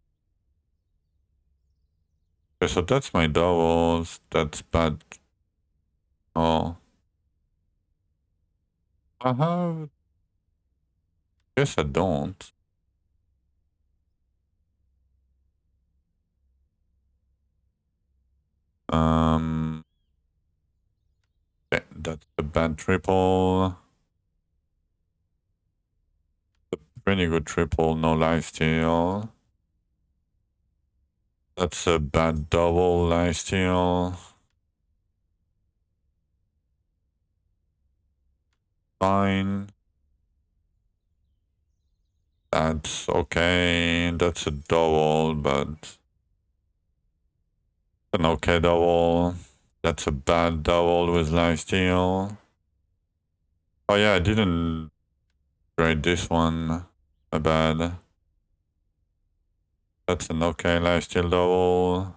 Okay, so that's my doubles. That's bad. Oh. I have... Guess I don't. Okay, that's a bad triple. Pretty good triple, no lifesteal. That's a bad double lifesteal. Fine. That's okay. That's a double, but an okay double. That's a bad double with lifesteal. Oh yeah, I didn't grade this one. My bad. That's an okay lifesteal double.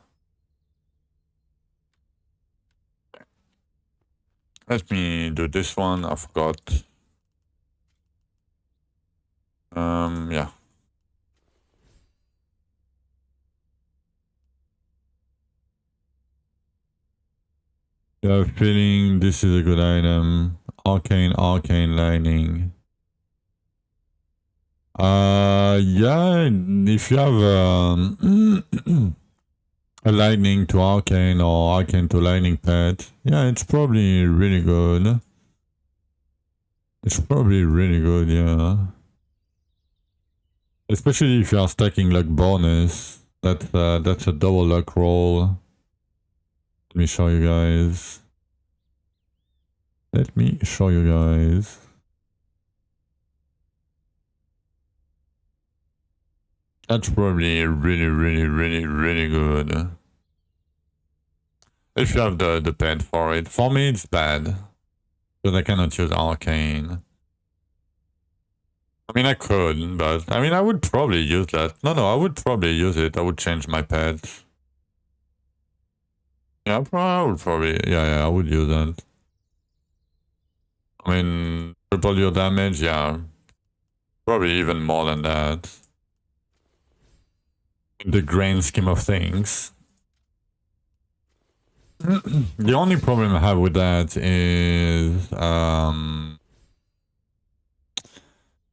Let me do this one. I forgot. Yeah. I have a feeling this is a good item. Arcane lightning. Yeah, if you have a lightning to arcane or arcane to lightning pet, yeah, it's probably really good. It's probably really good, yeah. Especially if you are stacking luck bonus. That's a double luck roll. Let me show you guys. Let me show you guys. That's probably really good. If you have the pet for it. For me, it's bad. Because I cannot use arcane. I mean, I could, but I mean, I would probably use that. No, I would probably use it. I would change my pet. Yeah, I would probably, yeah, I would use that. I mean, triple your damage, yeah. Probably even more than that. In the grand scheme of things. The only problem I have with that is,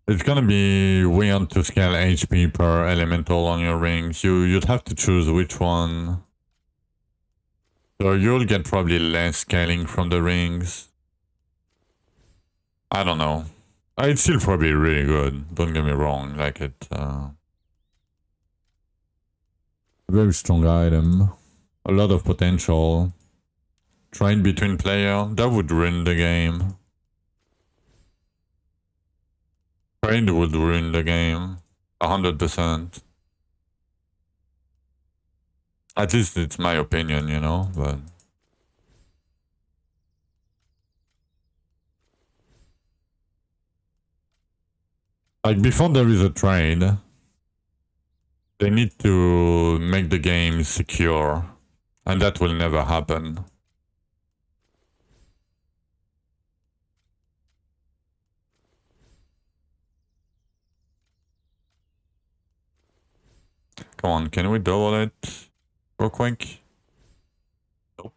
it's gonna be weird to scale HP per elemental on your rings. You'd have to choose which one. So you'll get probably less scaling from the rings. I don't know. It's still probably really good. Don't get me wrong. Like it. Very strong item. A lot of potential. Trade between player. That would ruin the game. Trade would ruin the game. 100%. At least it's my opinion, you know, but... Like, before there is a trade, they need to make the game secure. And that will never happen. Come on, can we double it real quick? Nope.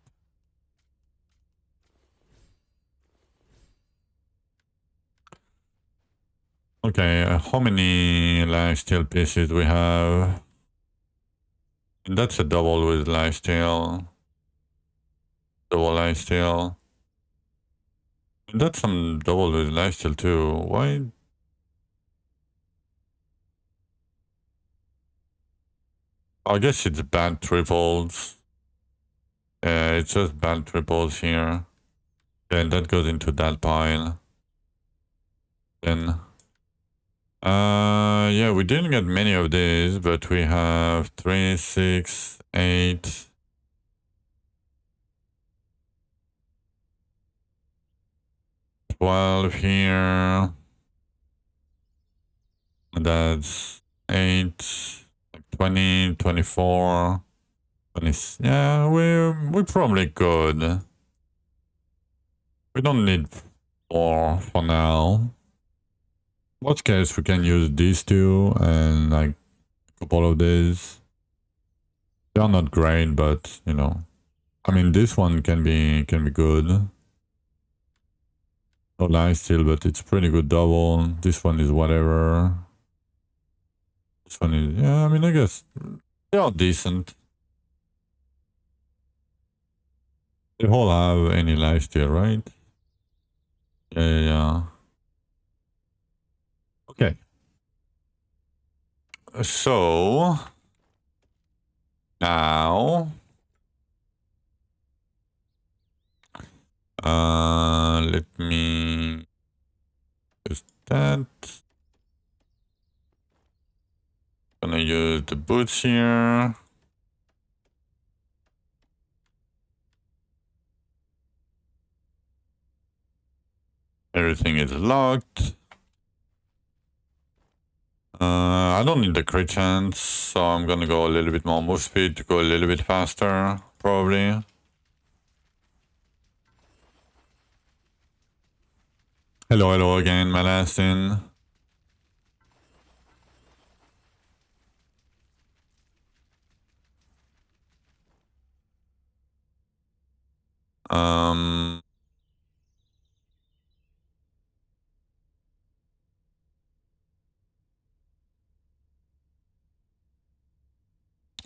Okay, how many lifesteal pieces we have? And that's a double with lifesteal. Double lifesteal. And that's some double with lifesteal too. Why? I guess it's bad triples. Yeah, it's just bad triples here. Yeah, that goes into that pile. Then, yeah, we didn't get many of these, but we have 3, 6, 8. $12 here. That's 8, 20, 24. 20. Yeah, we probably could. We don't need more for now. Worst case, we can use these two and like a couple of these. They are not great, but you know, I mean, this one can be good. No lifesteal, but it's pretty good double. This one is whatever. This one is, yeah, I mean, I guess they are decent. They all have any lifesteal, right? Yeah. Okay. So now let me use that. Gonna use the boots here. Everything is locked. I don't need the crit chance, so I'm gonna go a little bit more move speed to go a little bit faster, probably. Hello again, Malastin. Um,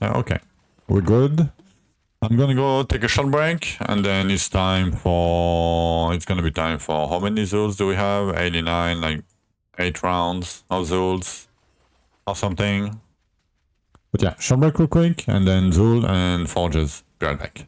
okay, we're good. I'm gonna go take a short break, and then it's time for... It's gonna be time for... How many Zuls do we have? 89, like 8 rounds of Zuls or something. But yeah, short break real quick, and then Zul and Forges. Be right back.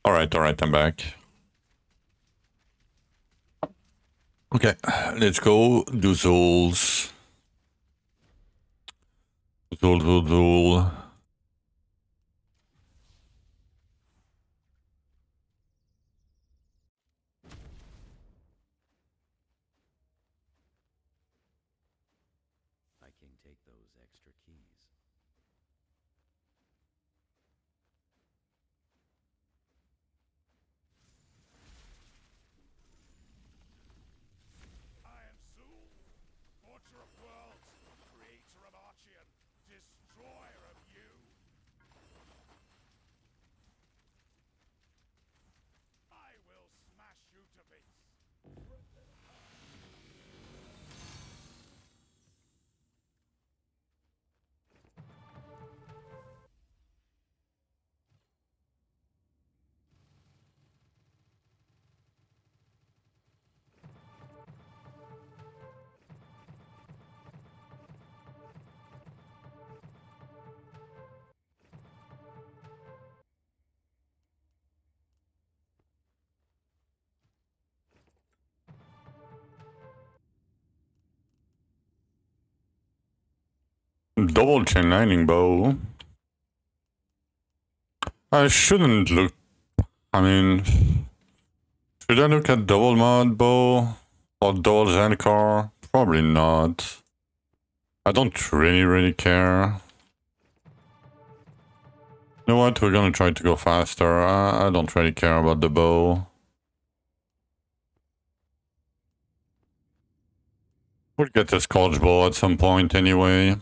Alright, I'm back. Okay, let's go do Zuls. Zul. I can take those extra keys. I am Zul, Butcher of Worlds, Creator of Archean, Destroyer of you. I will smash you to bits. Double chain lightning bow. I shouldn't look. I mean, should I look at double mod bow or double Zelkor? Probably not. I don't really care. You know what? We're gonna try to go faster. I don't really care about the bow. We'll get the Scorch bow at some point anyway.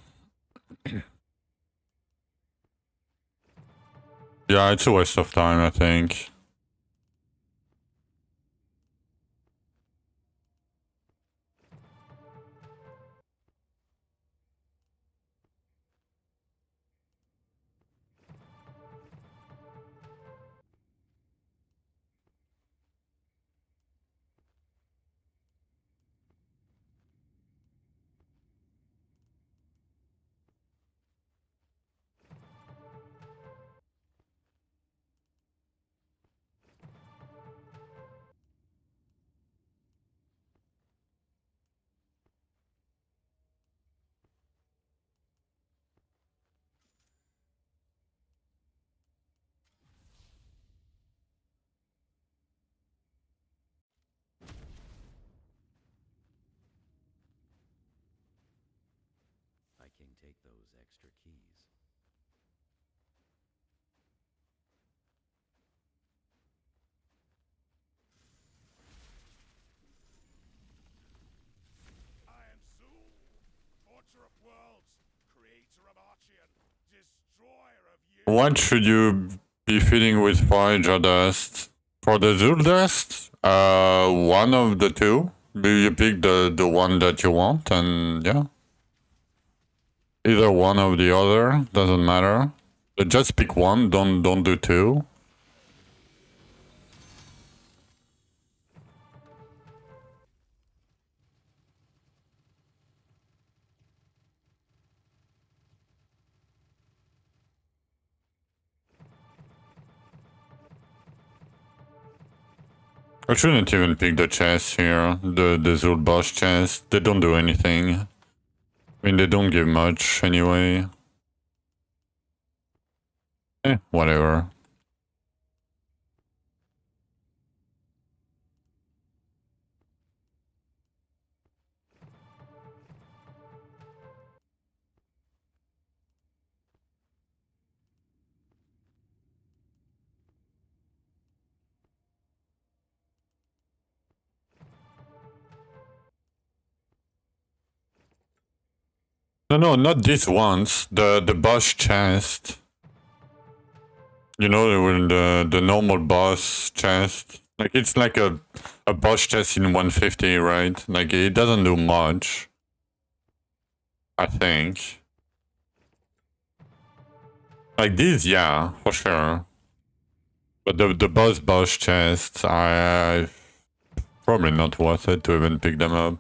Yeah, it's a waste of time, I think. I can take those extra keys. I am Zul, Butcher of Worlds, Creator of Archean, Destroyer of you. What should you be feeding with Forager Dust? For the Zul Dust? One of the two. You pick the one that you want, and yeah. Either one or the other, doesn't matter. But just pick one, don't do two. I shouldn't even pick the chest here, the Zul boss chest. They don't do anything. I mean, they don't give much anyway. Whatever. No, not these ones. The boss chest. You know, the normal boss chest. Like, it's like a boss chest in 150, right? Like, it doesn't do much. I think. Like these, yeah, for sure. But the boss chests, I probably not worth it to even pick them up.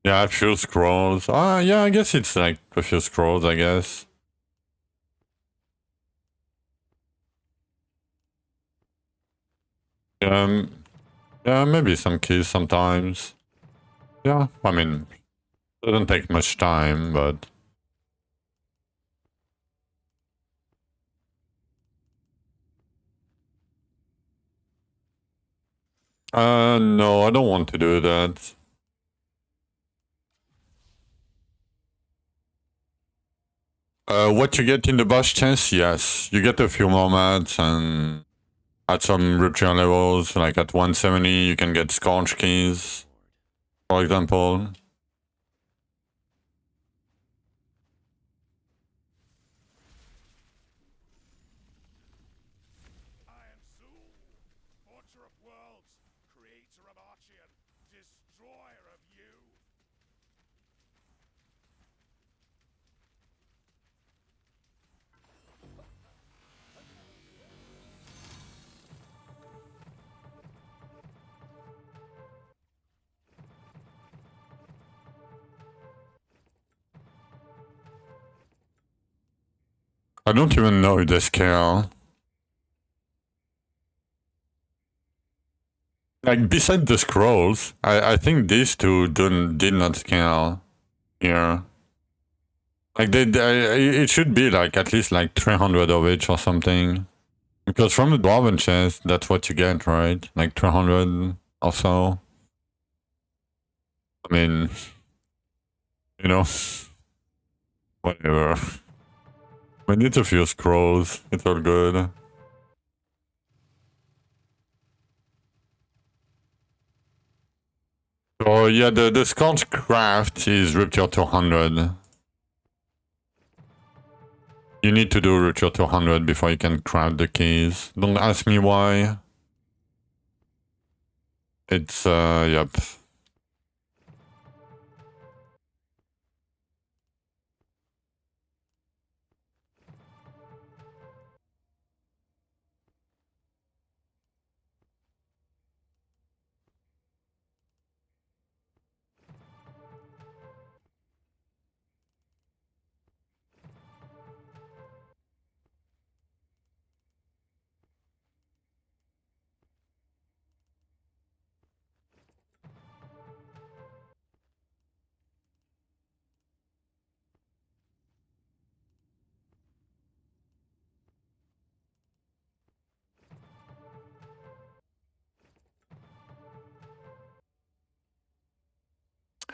Yeah, a few scrolls. Yeah, I guess it's like a few scrolls, I guess. Yeah, maybe some keys sometimes. Yeah, I mean, doesn't take much time, but... No, I don't want to do that. What you get in the boss chest? Yes, you get a few more mats and at some rupture levels, like at 170, you can get scorch keys, for example. I am Zul, Forger of Worlds, Creator of Archean, Destroyer of you. I don't even know the scale. Like, beside the scrolls, I think these two did not scale here. Like, it should be like at least like 300 of each or something. Because from the Dwarven chest, that's what you get, right? Like 300 or so. I mean, you know, whatever. We need a few scrolls, it's all good. So yeah, the Scorch craft is Rupture 200. You need to do Rupture 200 before you can craft the keys. Don't ask me why. It's, yep.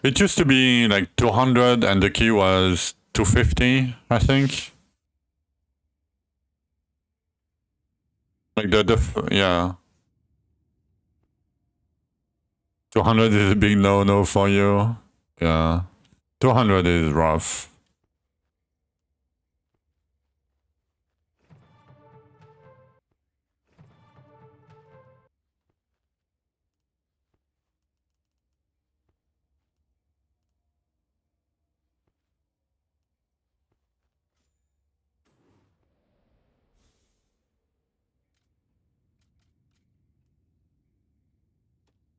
It used to be like 200 and the key was 250, I think. Like yeah. 200 is a big no-no for you. Yeah. 200 is rough.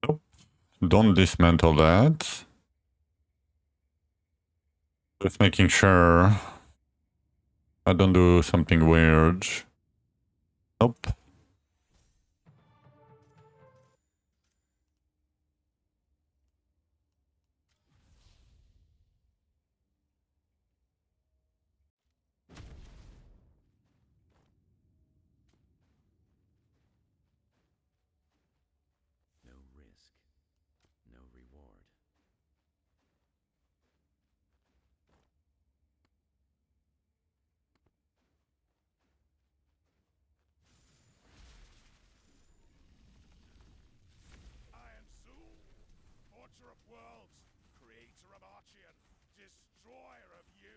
Nope. Don't dismantle that. Just making sure I don't do something weird. Nope. No risk, no reward. I am Zul, Forger of Worlds, Creator of Archean, Destroyer of you.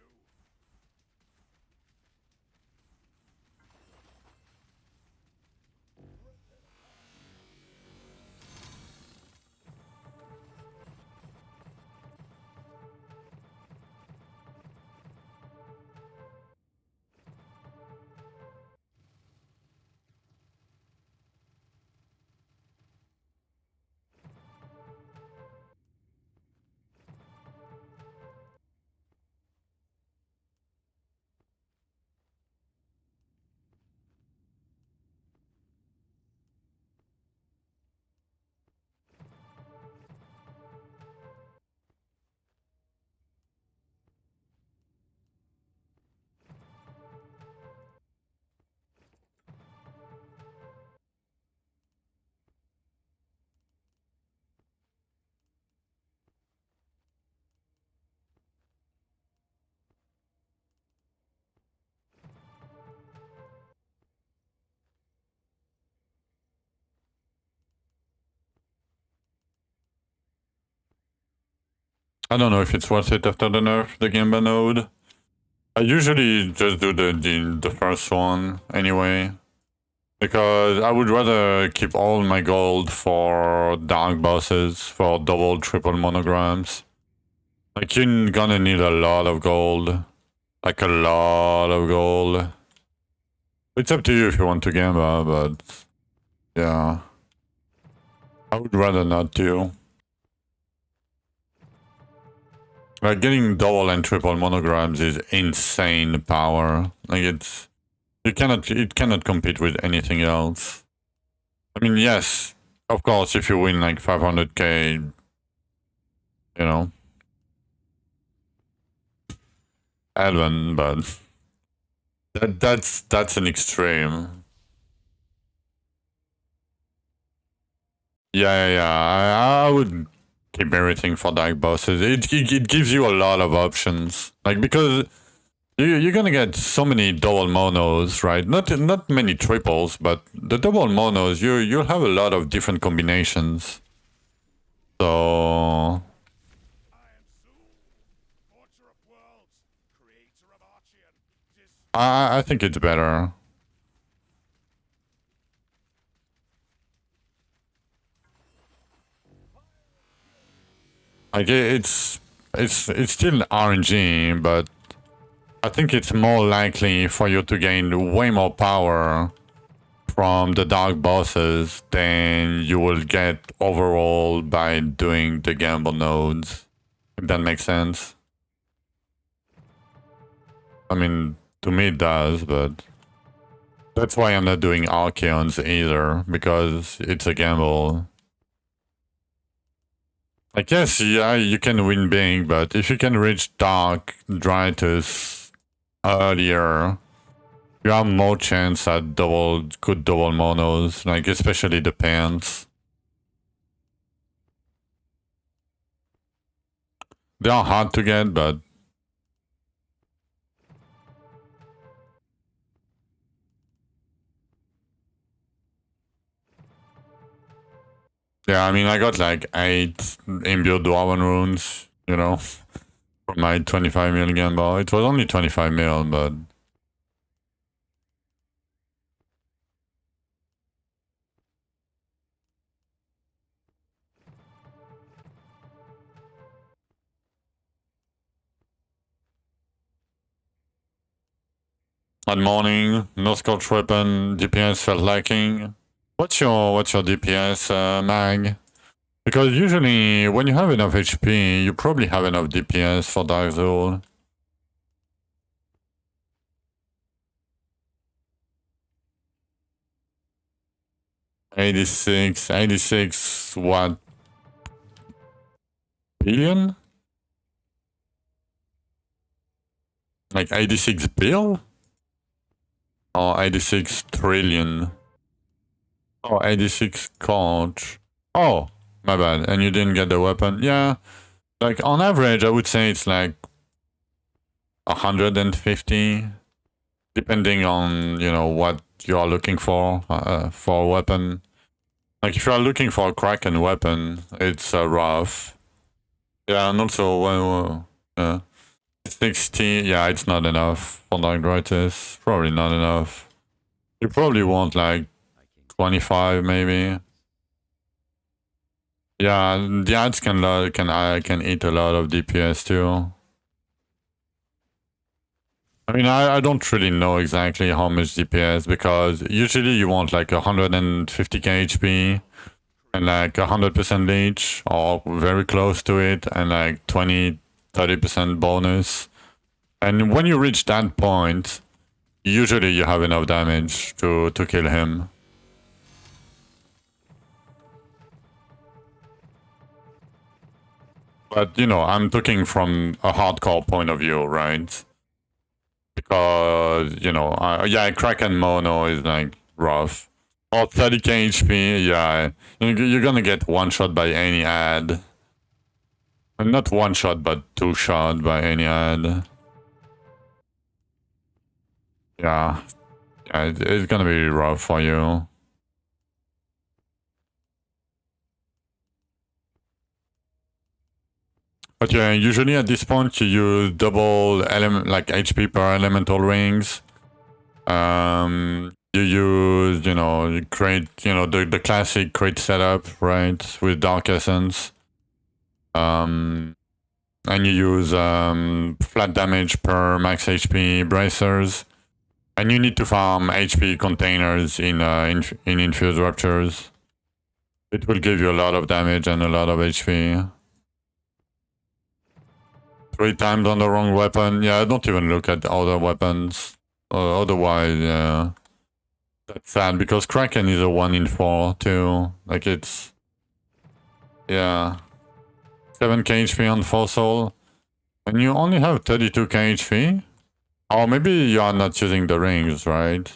I don't know if it's worth it after the nerf, the Gamba node. I usually just do the first one anyway. Because I would rather keep all my gold for dark bosses, for double, triple monograms. Like, you're gonna need a lot of gold. Like, a lot of gold. It's up to you if you want to Gamba, but... yeah. I would rather not do. Like, getting double and triple monograms is insane power. Like, it's... it cannot compete with anything else. I mean, yes, of course, if you win like 500k, you know, Elven, but that's an extreme. Yeah. I would keep everything for dark bosses. It gives you a lot of options, like, because you're gonna get so many double monos, right? Not many triples, but the double monos, you'll have a lot of different combinations. So I think it's better. Like, it's still RNG, but I think it's more likely for you to gain way more power from the dark bosses than you will get overall by doing the gamble nodes. If that makes sense. I mean, to me it does, but that's why I'm not doing Archeons either, because it's a gamble. I guess, yeah, you can win big, but if you can reach Dark Dritus earlier, you have more chance at good double monos, like especially the pants. They are hard to get, but yeah, I mean, I got like 8 imbued Dwarven runes, you know, for my 25 mil gamble. It was only 25 mil, but at morning, no scorch weapon, DPS felt lacking. What's your DPS, Mag? Because usually when you have enough HP, you probably have enough DPS for Dark Zul. $86 what? Billion? Like 86 bill? Or 86 trillion? Oh, 86 coach. Oh, my bad. And you didn't get the weapon? Yeah. Like, on average, I would say it's like 150. Depending on, you know, what you are looking for a weapon. Like, if you are looking for a Kraken weapon, it's rough. Yeah, and also, 60, yeah, it's not enough for arthritis. Probably not enough. You probably want like 25 maybe. Yeah, the ads can eat a lot of DPS too. I mean, I don't really know exactly how much DPS, because usually you want like 150k HP and like 100% leech or very close to it, and like 20-30% bonus. And when you reach that point, usually you have enough damage to kill him. But, you know, I'm talking from a hardcore point of view, right? Because, you know, yeah, Kraken Mono is like rough. Or 30k HP, yeah. You're gonna get one shot by any ad. And not one shot, but 2 shot by any ad. Yeah. Yeah, it's gonna be rough for you. But yeah, usually at this point you use double element, like HP per elemental rings. You use, you know, you create, you know, the classic crit setup, right, with Dark Essence. And you use flat damage per max HP bracers. And you need to farm HP containers in Infused Ruptures. It will give you a lot of damage and a lot of HP. 3 times on the wrong weapon. Yeah, don't even look at other weapons. Otherwise, yeah. That's sad because Kraken is a 1 in 4 too. Like it's... Yeah. 7k HP on Fossil. And you only have 32k HP? Or maybe you are not using the rings, right?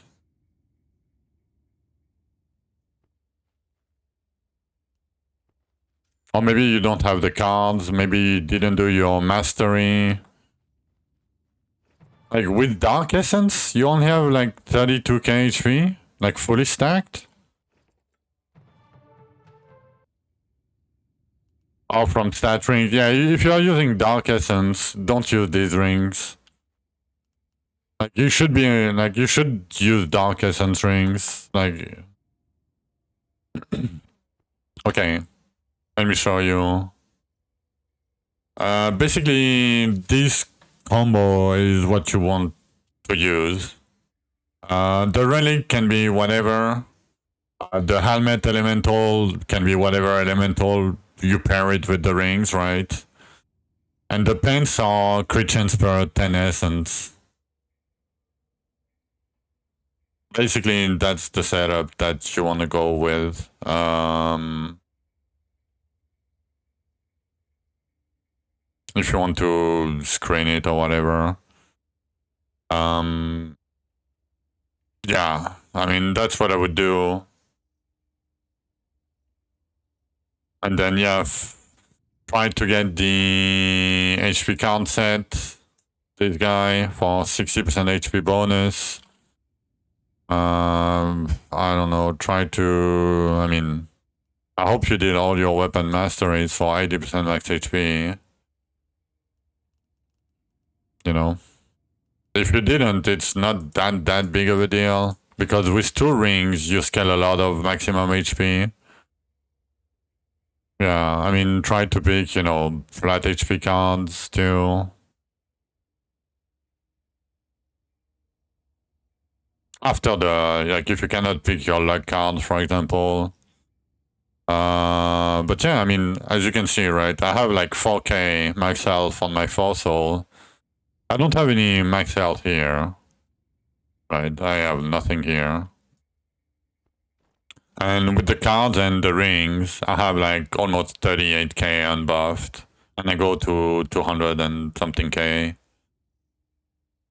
Or maybe you don't have the cards, maybe you didn't do your mastery. Like with Dark Essence, you only have like 32k HP? Like fully stacked? Or from stat rings. Yeah, if you are using Dark Essence, don't use these rings. Like you should be, like you should use Dark Essence rings. Like... Okay. Let me show you. Basically, this combo is what you want to use. The relic can be whatever. The helmet elemental can be whatever elemental you pair it with the rings, right? And the pants are crit chance per 10 essence. Basically, that's the setup that you want to go with. If you want to screen it or whatever. Yeah, I mean, that's what I would do. And then, yeah, try to get the HP count set. This guy for 60% HP bonus. I don't know, try to... I mean, I hope you did all your weapon masteries for 80% max HP. You know, if you didn't, it's not that big of a deal, because with 2 rings you scale a lot of maximum HP. Yeah, I mean, try to pick, you know, flat HP cards too. After the, like, if you cannot pick your luck cards, for example. But yeah, I mean, as you can see, right, I have like 4k max health on my Fossil. I don't have any max health here, right? I have nothing here. And with the cards and the rings, I have like almost 38k unbuffed. And I go to 200 and something k.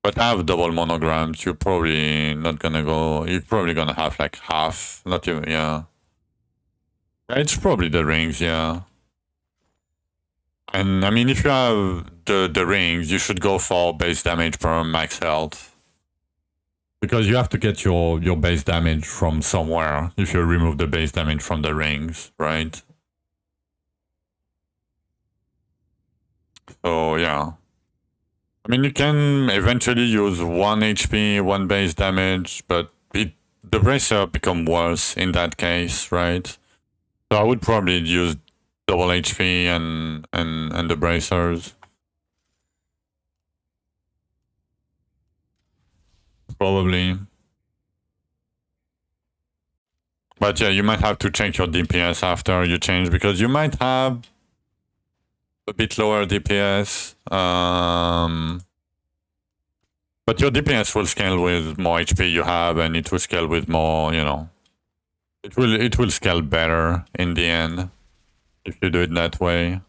But I have double monograms, you're probably not gonna go... You're probably gonna have like half, not even, yeah. It's probably the rings, yeah. And I mean, if you have the rings, you should go for base damage per max health. Because you have to get your base damage from somewhere if you remove the base damage from the rings, right? So yeah. I mean, you can eventually use 1 HP, 1 base damage, but the bracer become worse in that case, right? So I would probably use double HP and the bracers. Probably. But yeah, you might have to check your DPS after you change, because you might have a bit lower DPS. But your DPS will scale with more HP you have, and it will scale with more, you know. It will scale better in the end if you do it that way.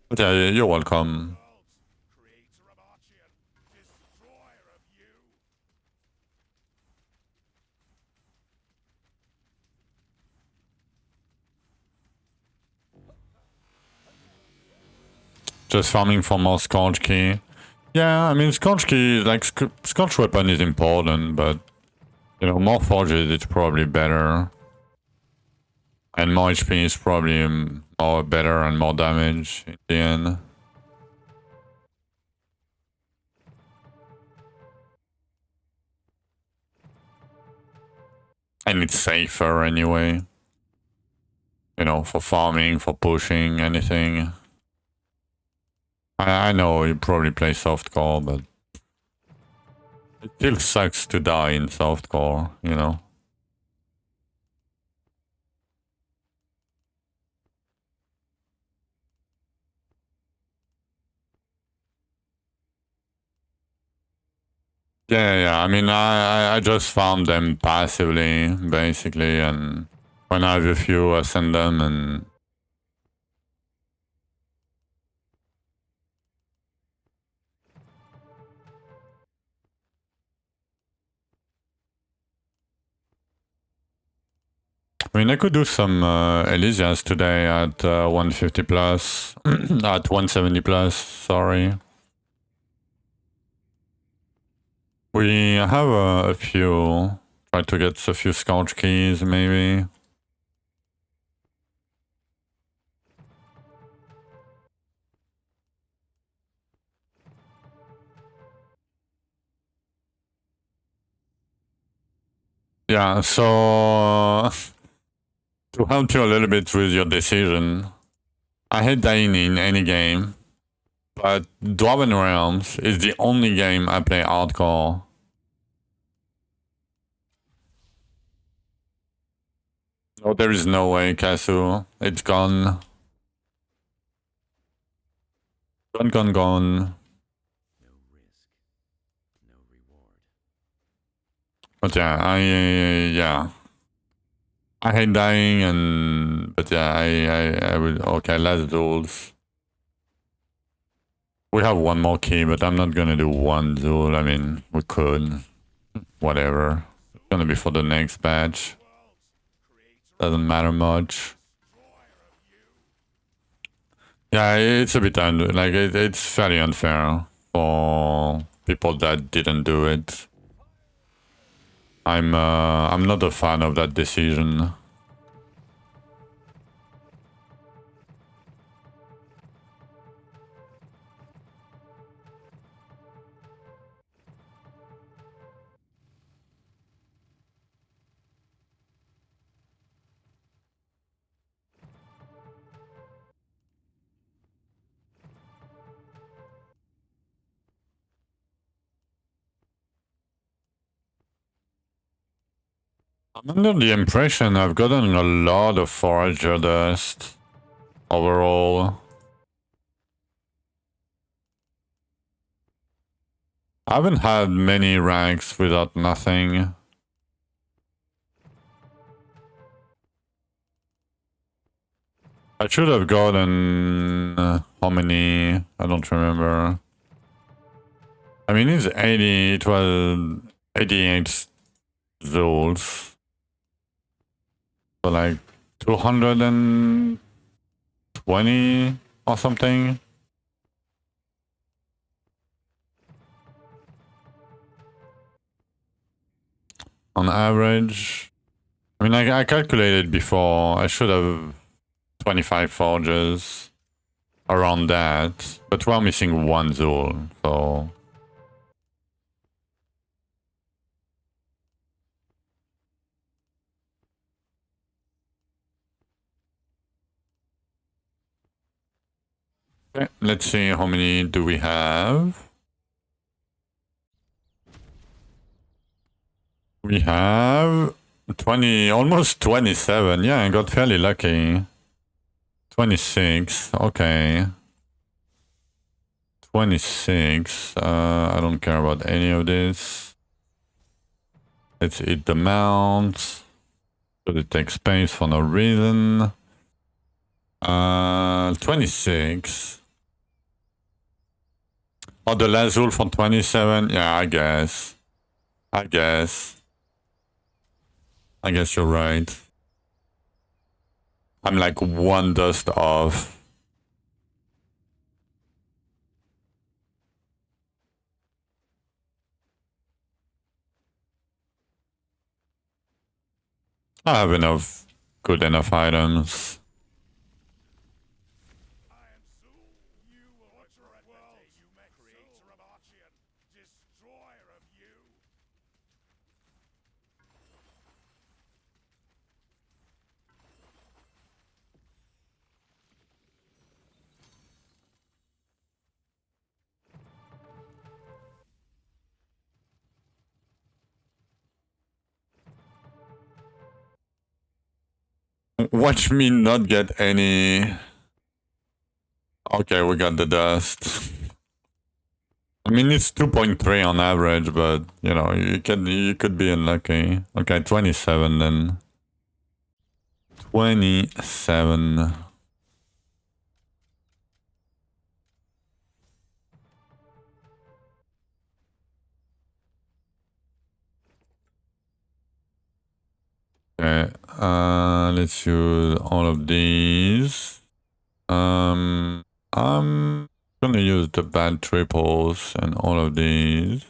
But yeah, you're welcome. Creator of Archean, destroyer of you. Just farming for more Scorch Key. Yeah, I mean, Scorch Key, like, Scorch Weapon is important, but, you know, more Forges is probably better. And more HP is probably more better and more damage in the end. And it's safer anyway. You know, for farming, for pushing, anything. I know you probably play softcore, but it still sucks to die in softcore, you know. Yeah. I mean, I just farm them passively, basically, and when I have a few, I send them, and I mean, I could do some Elysias today at 150 plus, at 170 plus, sorry. We have a few, try to get a few Scorch keys, maybe. Yeah, so to help you a little bit with your decision, I hate dying in any game, but Dwarven Realms is the only game I play hardcore. Oh, there is no way, Kasu. It's gone. Gone. No risk, no reward. But yeah, I hate dying, but yeah, I would. Okay, last duels. We have one more key, but I'm not gonna do one duel. I mean, we could, whatever. It's gonna be for the next batch. Doesn't matter much. Yeah, it's a bit like it's fairly unfair for people that didn't do it. I'm not a fan of that decision. I'm under the impression I've gotten a lot of forager dust overall. I haven't had many ranks without nothing. I should have gotten how many? I don't remember. I mean, it's 80. It was 88 Zuls. So like 220 or something. On average. I mean, I calculated before. I should have 25 forges around that. But we're missing one Zul, so... Okay, let's see how many do we have. We have 20, almost 27. Yeah, I got fairly lucky. 26, okay. 26, I don't care about any of this. Let's eat the mount. But it takes space for no reason. 26. Oh, the Lazul for 27? Yeah, I guess. I guess you're right. I'm like one dust off. I have enough, good enough items. torture of worlds, creator of Archean, destroyer of you. Watch me not get any. Okay, we got the dust. I mean, it's 2.3 on average, but you know, you could be unlucky. Okay, 27 then. 27. Okay, let's use all of these. I'm gonna use the bad triples and all of these.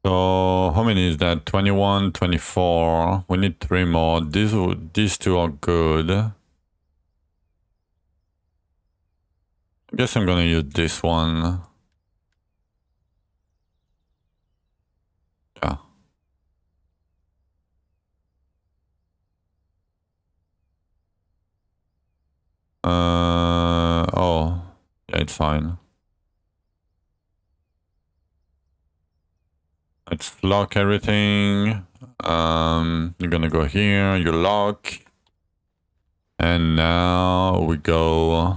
So how many is that? 21, 24. We need 3 more. These 2 are good. I guess I'm gonna use this one. Yeah. Oh, yeah, it's fine. Let's lock everything. You're gonna go here, you lock. And now we go.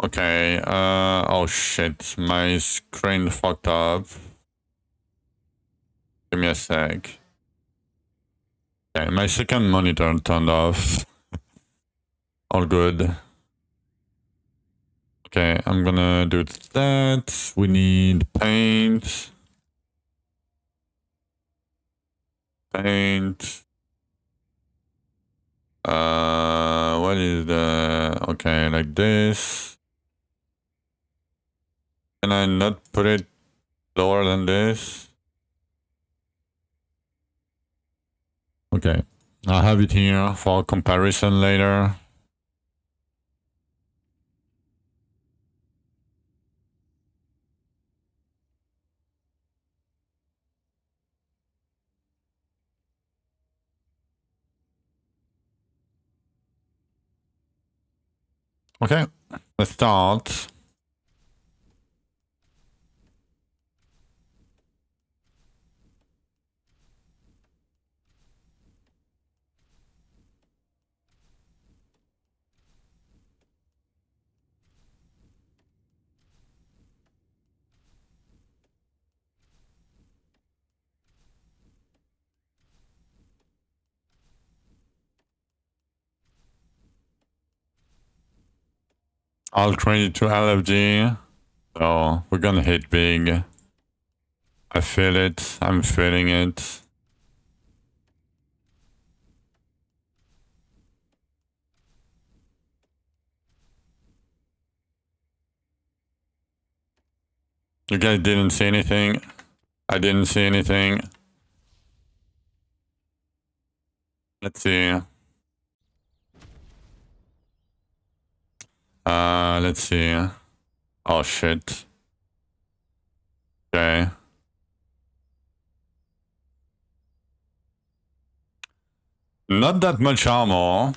Okay, oh shit, my screen fucked up. Give me a sec. Okay, my second monitor turned off. All good. Okay, I'm gonna do that. We need paint. Paint. What is the... Okay, like this. Can I not put it lower than this? Okay, I'll have it here for comparison later. Okay, let's start. I'll trade it to LFG. So we're gonna hit big. I feel it. I'm feeling it. You guys didn't see anything. I didn't see anything. Let's see. Let's see. Oh shit. Okay. Not that much armor.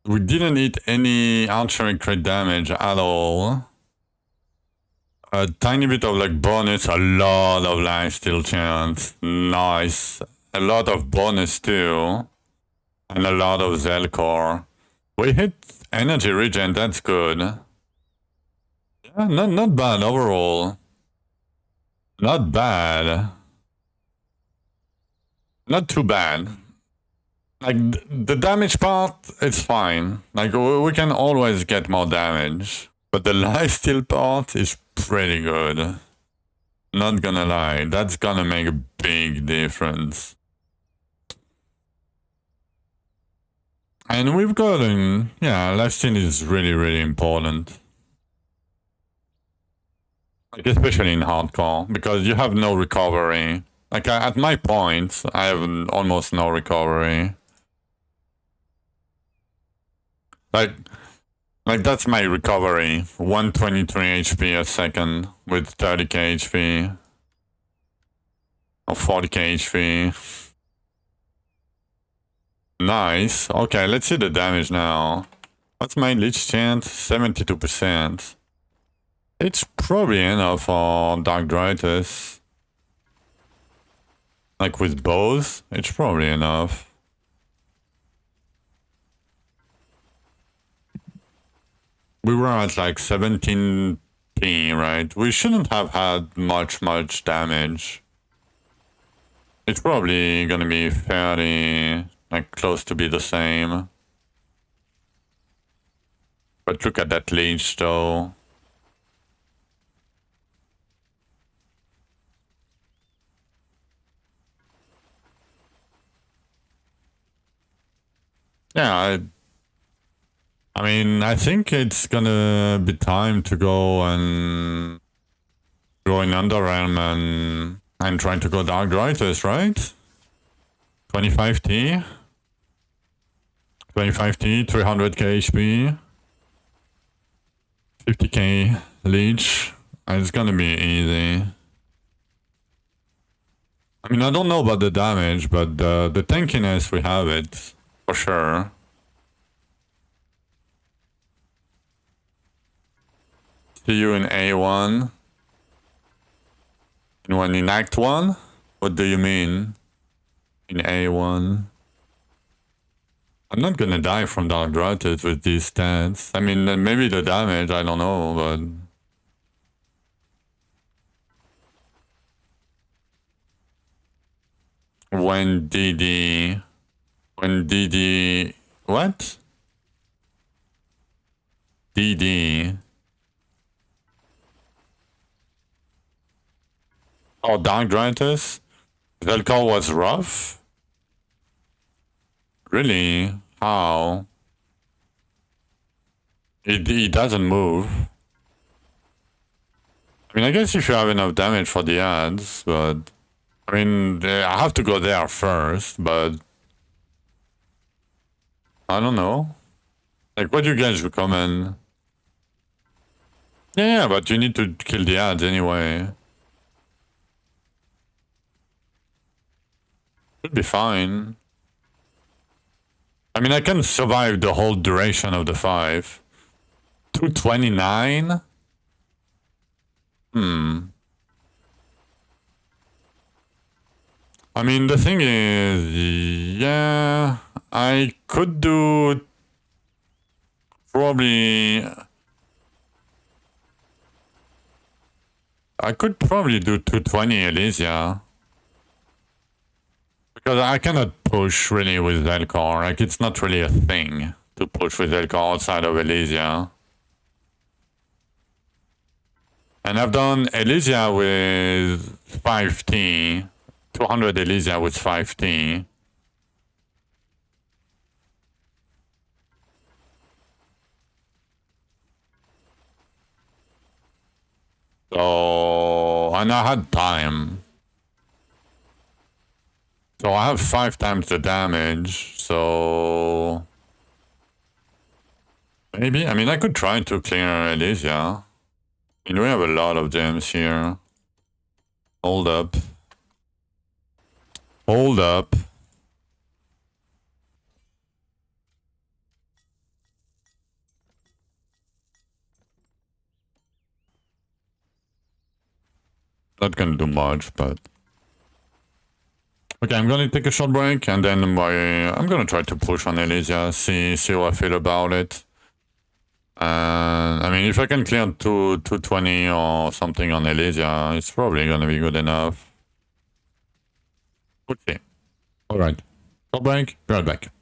We didn't hit any archery crit damage at all. A tiny bit of like bonus, a lot of lifesteal chance. Nice. A lot of bonus too. And a lot of Zelkor. We hit energy regen, that's good. Yeah, not bad overall. Not bad. Not too bad. Like, the damage part, it's fine. Like, we can always get more damage. But the lifesteal part is pretty good. Not gonna lie, that's gonna make a big difference. And we've gotten, yeah, lifesteal is really, really important. Like especially in hardcore, because you have no recovery. Like at my point, I have almost no recovery. Like that's my recovery. 123 HP a second with 30k HP. Or 40k HP. Nice. Okay, let's see the damage now. What's my leech chance? 72%. It's probably enough for Dark Dritus. Like with both, it's probably enough. We were at like 17p, right? We shouldn't have had much damage. It's probably gonna be fairly, like, close to be the same. But look at that leech, though. Yeah, I mean, I think it's gonna be time to go and go in Underrealm and trying to go Dark Dritus, right? 25t? 25t, 300k HP, 50k leech. It's gonna be easy. I mean, I don't know about the damage, but the tankiness, we have it, for sure. See you in A1. And when in Act 1? What do you mean? In A1? I'm not gonna die from Dark Dritus with these stats. I mean, maybe the damage, I don't know, but... When DD... What? DD... Oh, Dark Dritus? Zelkor was rough? Really? How? It doesn't move. I mean, I guess if you have enough damage for the ads, but... I mean, I have to go there first, but... I don't know. Like, what do you guys recommend? Yeah, but you need to kill the ads anyway. Should be fine. I mean, I can survive the whole duration of the 5. 229? I mean, the thing is, yeah, I could do probably... I could probably do 220 Elysia. Because I cannot push really with Zelkor, like it's not really a thing to push with Zelkor outside of Elysia. And I've done Elysia with 5T, 200 Elysia with 5T. So, and I had time. So I have 5 times the damage, so... Maybe, I mean, I could try to clear Elysia. I mean, we have a lot of gems here. Hold up. Hold up. Not gonna do much, but... Okay, I'm gonna take a short break, and then I'm gonna try to push on Elysia, see how I feel about it. And I mean, if I can clear 220 or something on Elysia, it's probably gonna be good enough. Okay. Alright. Short break, be right back.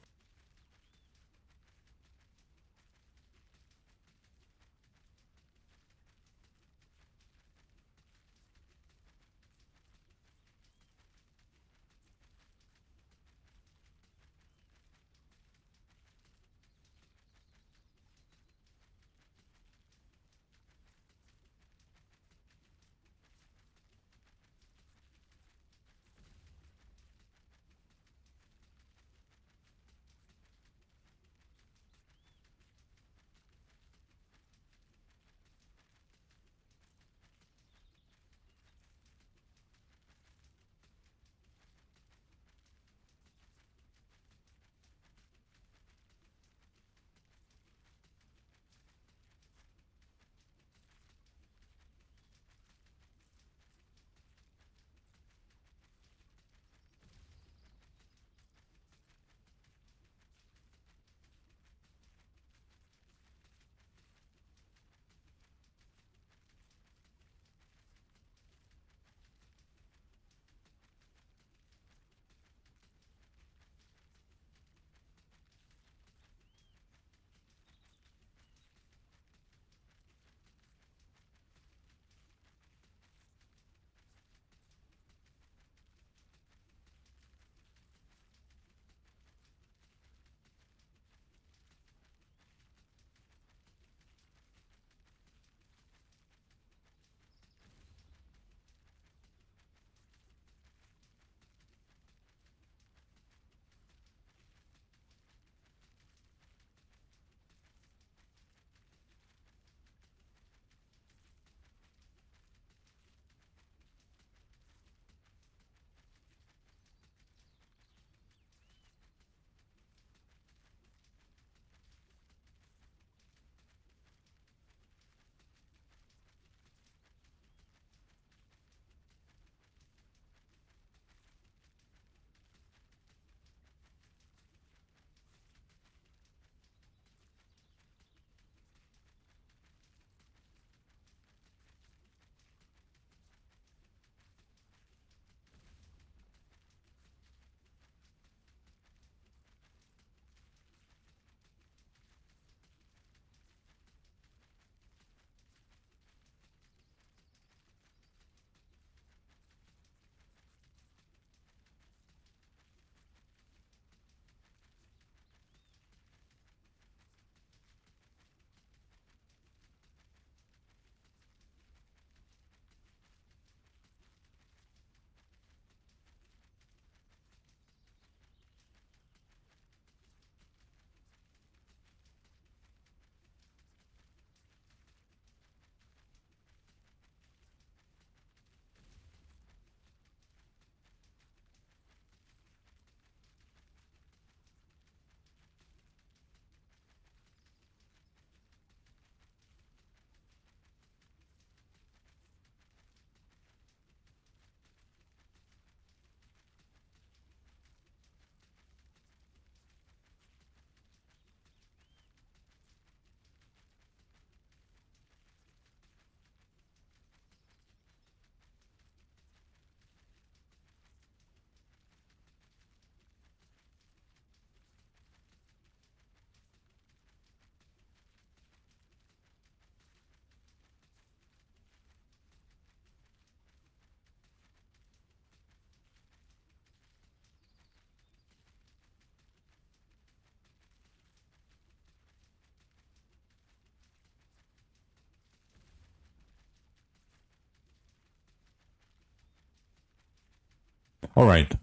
Alright,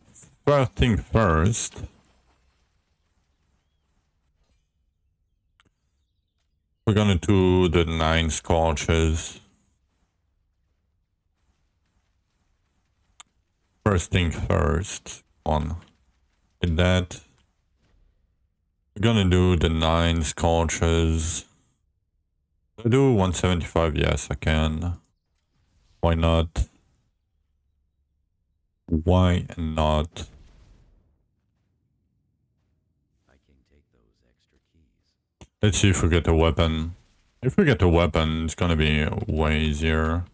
first thing first. We're gonna do the 9 scorches. First thing first. On. With that. We're gonna do the 9 scorches. I do 175, yes I can. Why not? Why not? I can take those extra keys. Let's see if we get a weapon. If we get a weapon, it's gonna be way easier.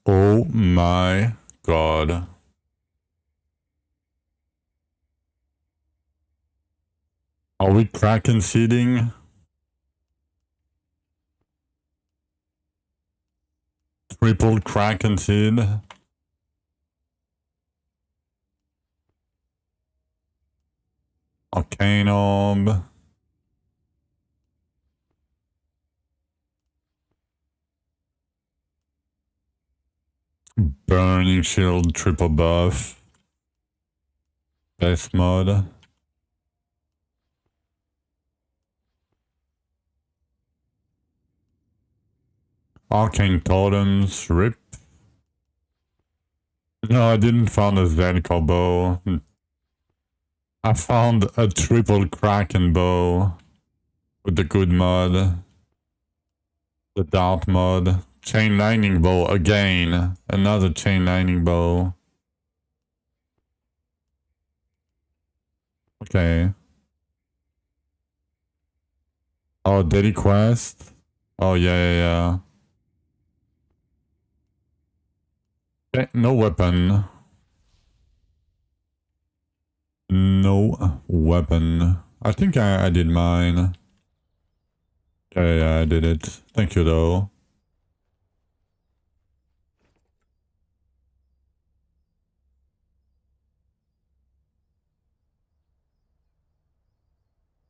Oh my god. Are we Kraken seeding? Triple Kraken seed? Arcane Orb. Burning Shield triple buff. Best mod. Arcane Totems. RIP. No, I didn't find a Zelkor bow. I found a triple Kraken bow. With the good mod. The dart mod. Chain lightning bow again. Another chain lightning bow. Okay. Oh, daily quest? Oh, yeah. Okay, no weapon. No weapon. I think I did mine. Yeah, I did it. Thank you, though.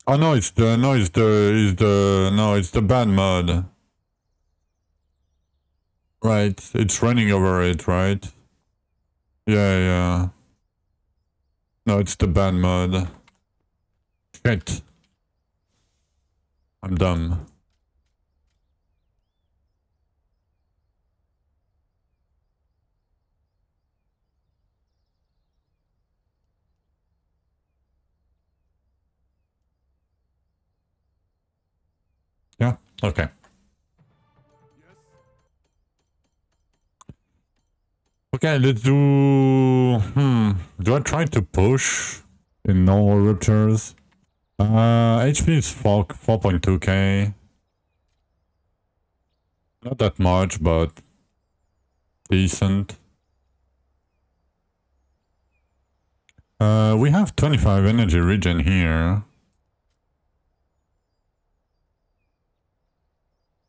Oh, no, it's the bad mod. Right, it's running over it, right? Yeah. No, it's the bad mod. Shit. I'm dumb. Yeah, okay. Okay, let's do... Do I try to push in normal ruptures? HP is 4.2k. Not that much, but decent. We have 25 energy regen here.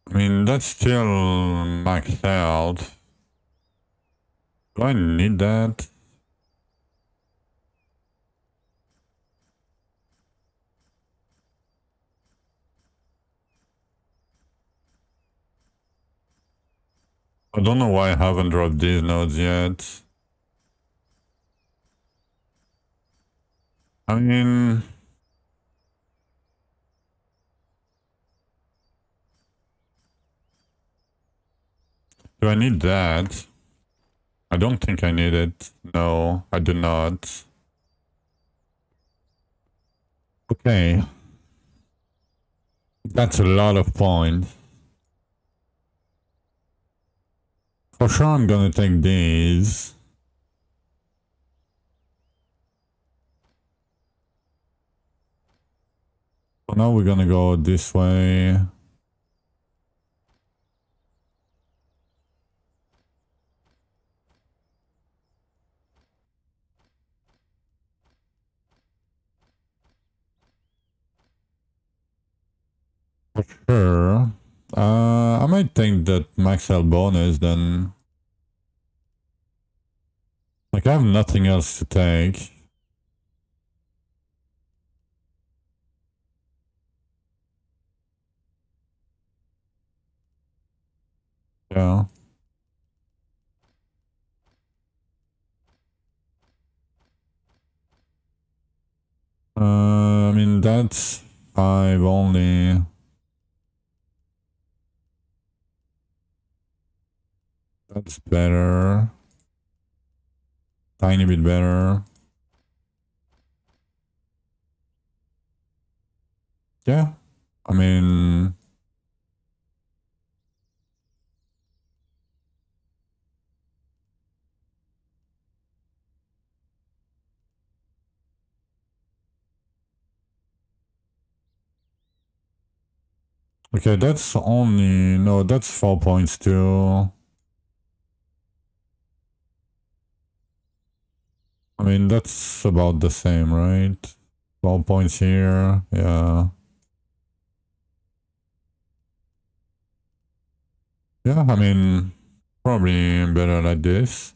I mean, that's still maxed out. Do I need that? I don't know why I haven't dropped these nodes yet. I mean... Do I need that? I don't think I need it. No, I do not. Okay. That's a lot of points. For sure I'm gonna take these. So now we're gonna go this way. For sure. I might take that max health bonus then. Like, I have nothing else to take. Yeah. I mean, that's 5 only. That's better. Tiny bit better. Yeah. I mean... Okay, that's only... No, that's 4 points too. I mean, that's about the same, right? 12 points here, yeah. Yeah, I mean, probably better like this.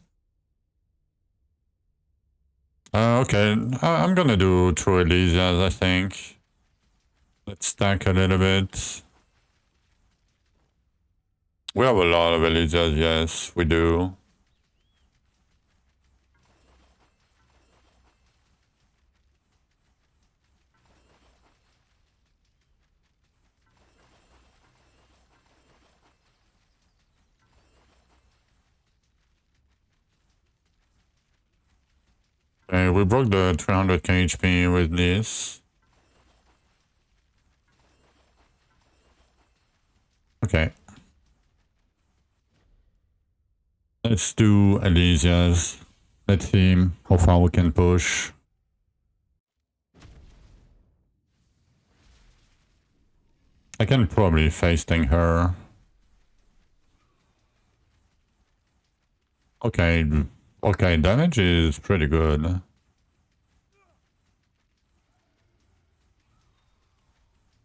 Okay, I'm gonna do 2 Elysias, I think. Let's stack a little bit. We have a lot of Elysias, yes, we do. Okay, we broke the 300k HP with this. Okay. Let's do Elysias. Let's see how far we can push. I can probably face tank her. Okay, okay, damage is pretty good.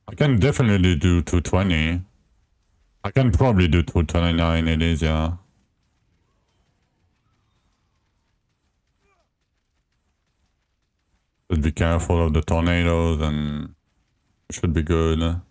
I can definitely do 220. I can probably do 229 Elysia. Just be careful of the tornadoes and it should be good.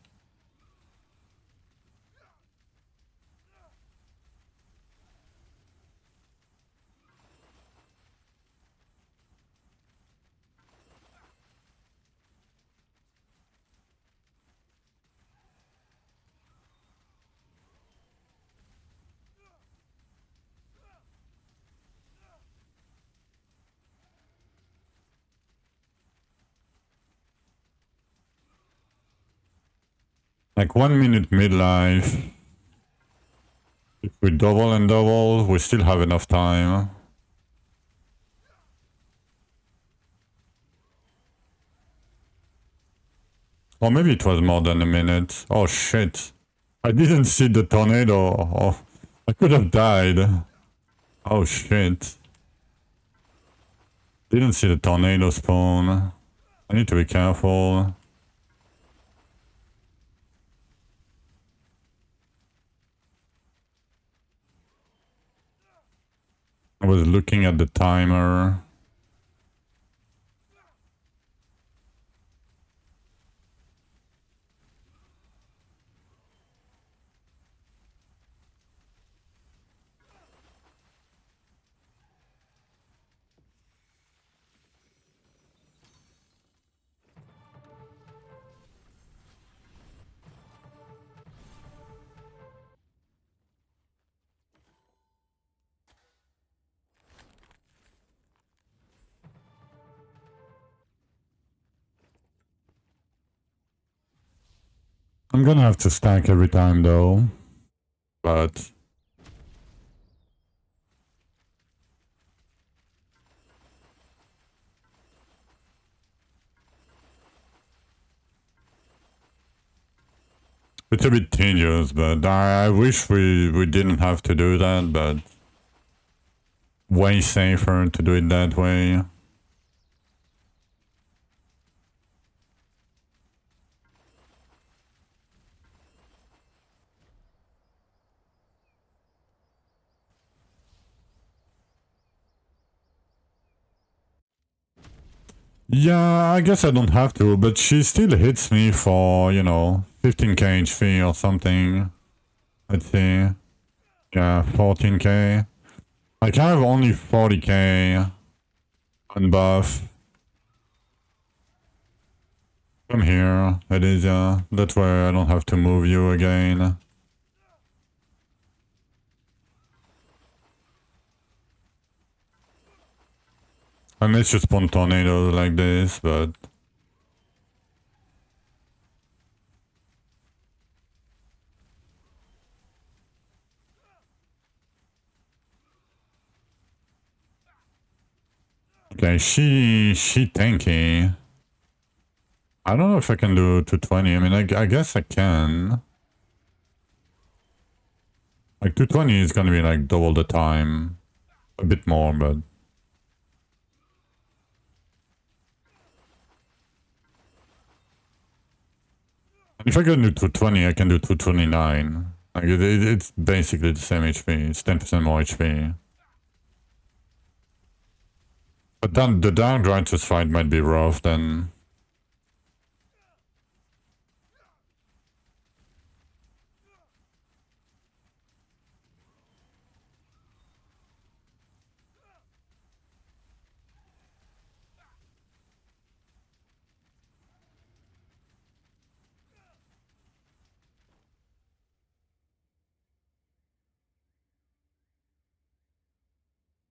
Like 1 minute midlife. If we double and double, we still have enough time. Or maybe it was more than a minute. Oh shit. I didn't see the tornado. Oh, I could have died. Oh shit. Didn't see the tornado spawn. I need to be careful. I was looking at the timer. I'm gonna have to stack every time though. But It's a bit tedious, but I wish we didn't have to do that, but way safer to do it that way. Yeah, I guess I don't have to, but she still hits me for, you know, 15k HP or something. Let's see. Yeah, 14k. Like, I have only 40k on buff. Come here, it is, that's where I don't have to move you again. Unless you spawn tornadoes like this, but... Okay, she tanky. I don't know if I can do 220. I mean, I guess I can. Like, 220 is gonna be like double the time. A bit more, but... If I can do 220, I can do 229. Like, it's basically the same HP. It's 10% more HP. But then the down Righteous fight might be rough, then...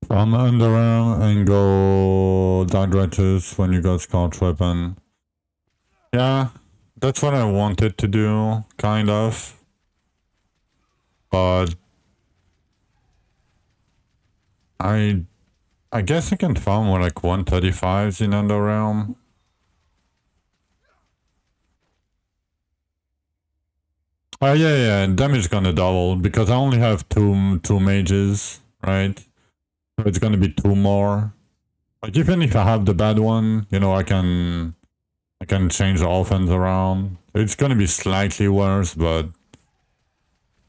Farm Underarm and go Dark Righteous when you got Scorch Weapon. Yeah, that's what I wanted to do, kind of. But... I guess I can farm more like 135s in Underrealm. Oh yeah, damage gonna double because I only have two mages, right? So it's gonna be two more. Like even if I have the bad one, you know, I can change the offense around. It's gonna be slightly worse, but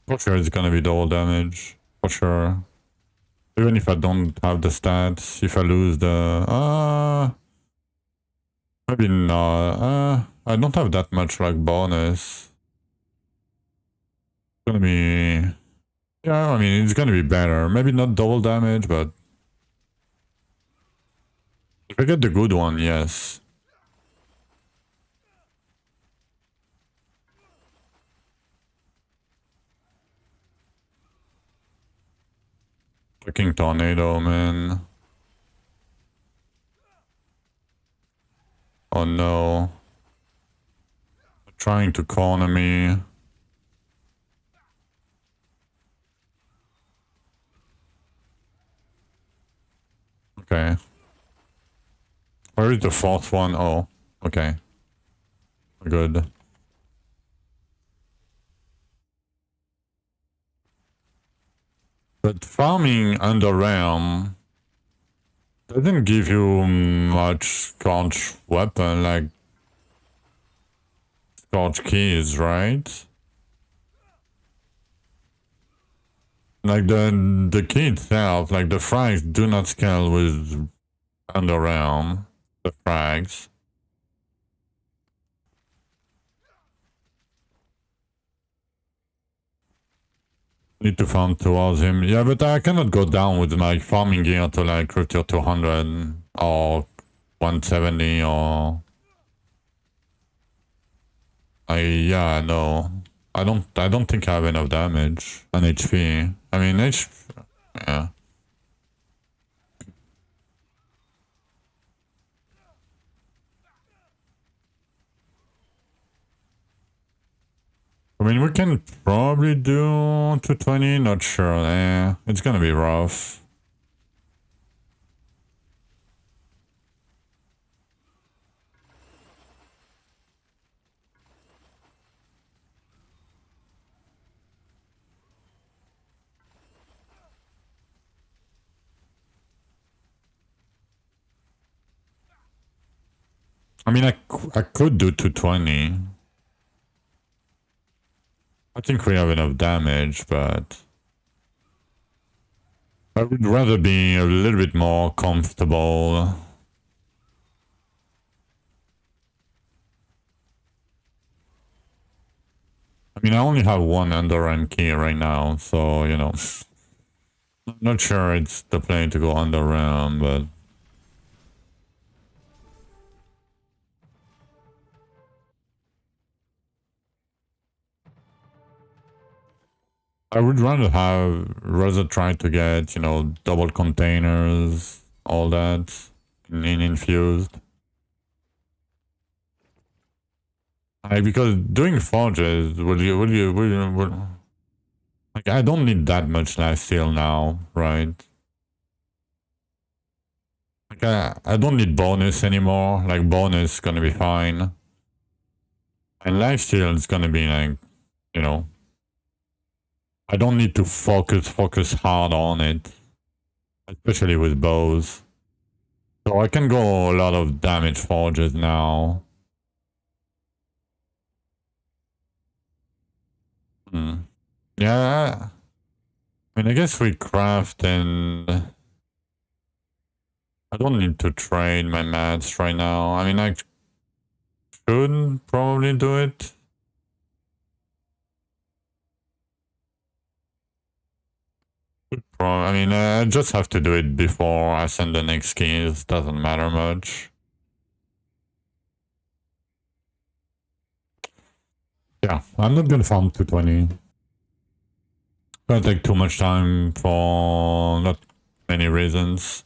for sure it's gonna be double damage. For sure. Even if I don't have the stats, if I lose the maybe not. I don't have that much like bonus. It's gonna be... Yeah, I mean, it's gonna be better. Maybe not double damage, but... If I get the good one, yes. Fucking tornado, man. Oh no. They're trying to corner me. Okay. Where is the fourth one? Oh, okay. Good. But farming under realm doesn't give you much scorch weapon, like scorch keys, right? Like the key itself, like the frags do not scale with under realm. The frags. Need to farm towards him. Yeah, but I cannot go down with my farming gear to like Crypto 200 or 170 or... yeah, no. I don't think I have enough damage and HP. I mean, yeah. I mean, we can probably do 220, not sure. It's gonna be rough. I mean, I could do 220. I think we have enough damage, but I would rather be a little bit more comfortable. I mean, I only have one under key right now, so, you know. I'm not sure it's the play to go under but... I would rather try to get, you know, double containers, all that, in infused. Because doing forges, like, I don't need that much lifesteal now, right? Like, I don't need bonus anymore. Like, bonus is gonna be fine. And lifesteal is gonna be like, you know, I don't need to focus hard on it. Especially with bows. So I can go a lot of damage forges now. Hmm. Yeah. I mean, I guess we craft and... I don't need to trade my mats right now. I mean, I should probably do it. I mean, I just have to do it before I send the next keys. Doesn't matter much. Yeah, I'm not gonna farm 220. Gonna take too much time for not many reasons.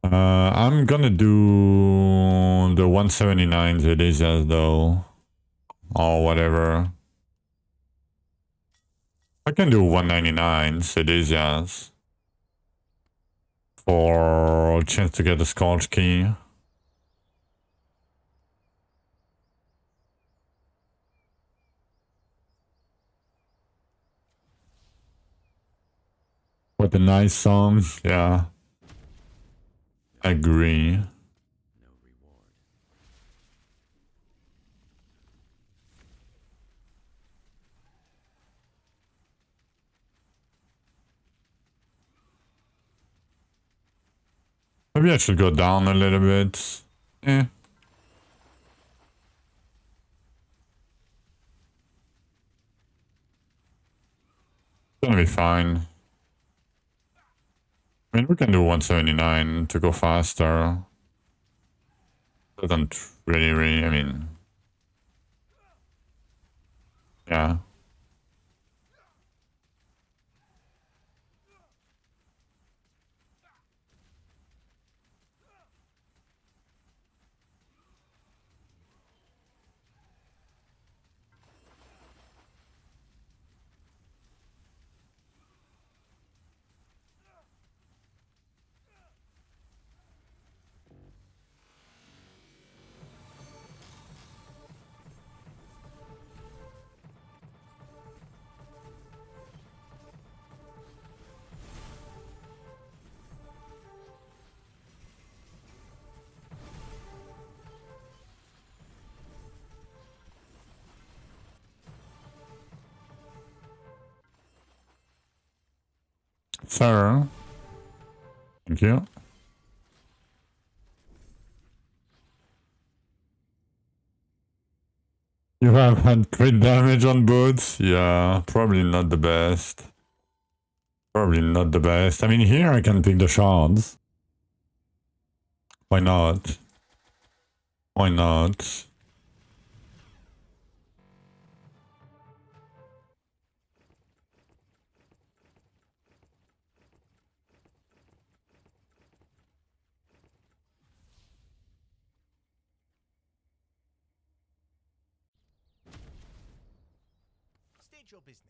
I'm gonna do the 179 Zedesias though, or whatever. I can do 199 Zedesias for a chance to get the Scorch Key. What a nice song, yeah. Agree. No reward. Maybe I should go down a little bit. Eh. Gonna be fine. I mean, we can do 179 to go faster. Doesn't really, I mean... Yeah. Sir. Thank you. You have had crit damage on boots? Yeah, probably not the best. Probably not the best. I mean, here I can pick the shards. Why not? Why not? State your business.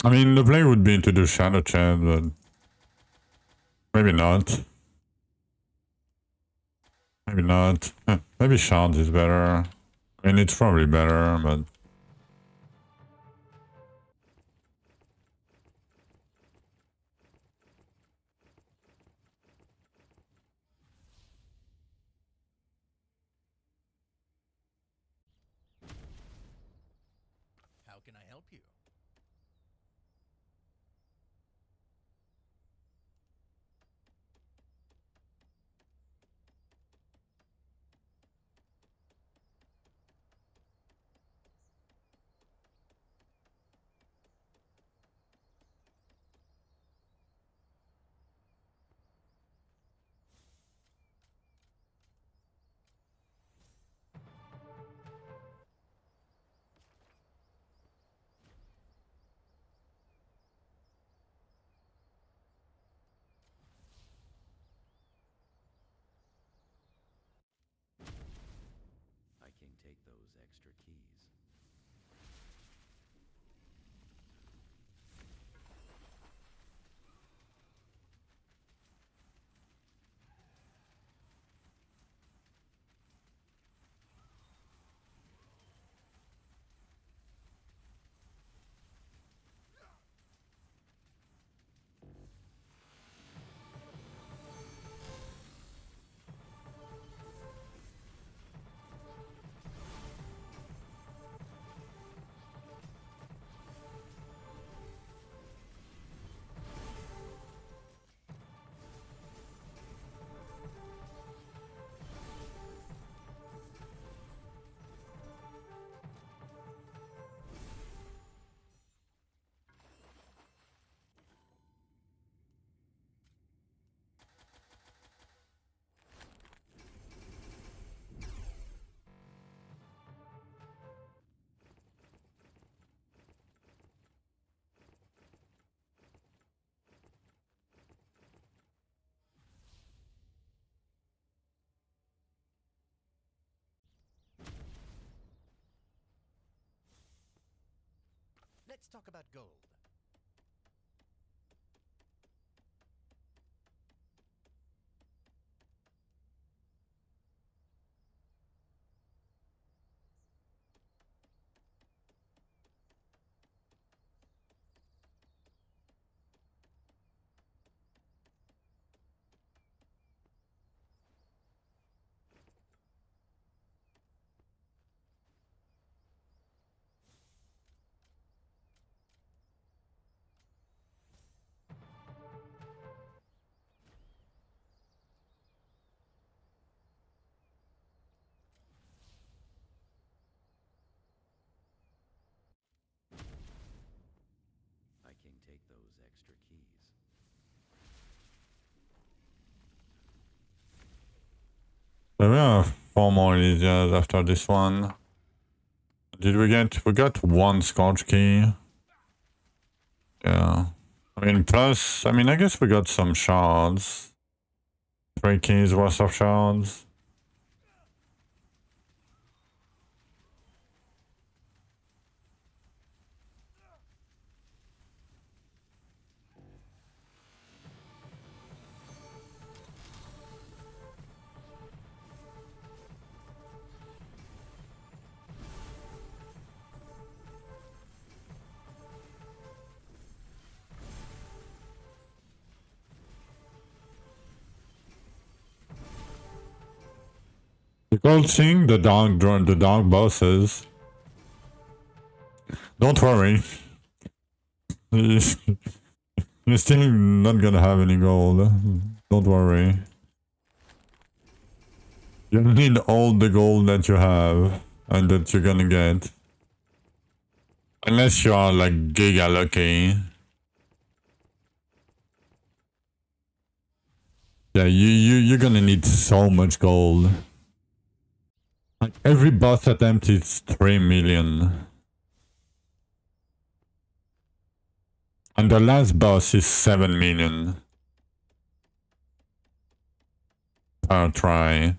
I mean, the play would be to do Shadow Chat, but maybe not. Maybe not. Maybe Shards is better. I mean, it's probably better, but... How can I help you? I can take those extra keys. Let's talk about gold. I can take those extra keys. So we have 4 more Elysias after this one. Did we get... We got 1 Scorch Key. Yeah. I mean, plus... I mean, I guess we got some shards. 3 keys worth of shards. The gold thing, the dark bosses. Don't worry. You're still not gonna have any gold. Don't worry. You need all the gold that you have and that you're gonna get. Unless you are like giga lucky. Yeah, you're gonna need so much gold. Like every boss attempt is 3 million. And the last boss is 7 million. Per try.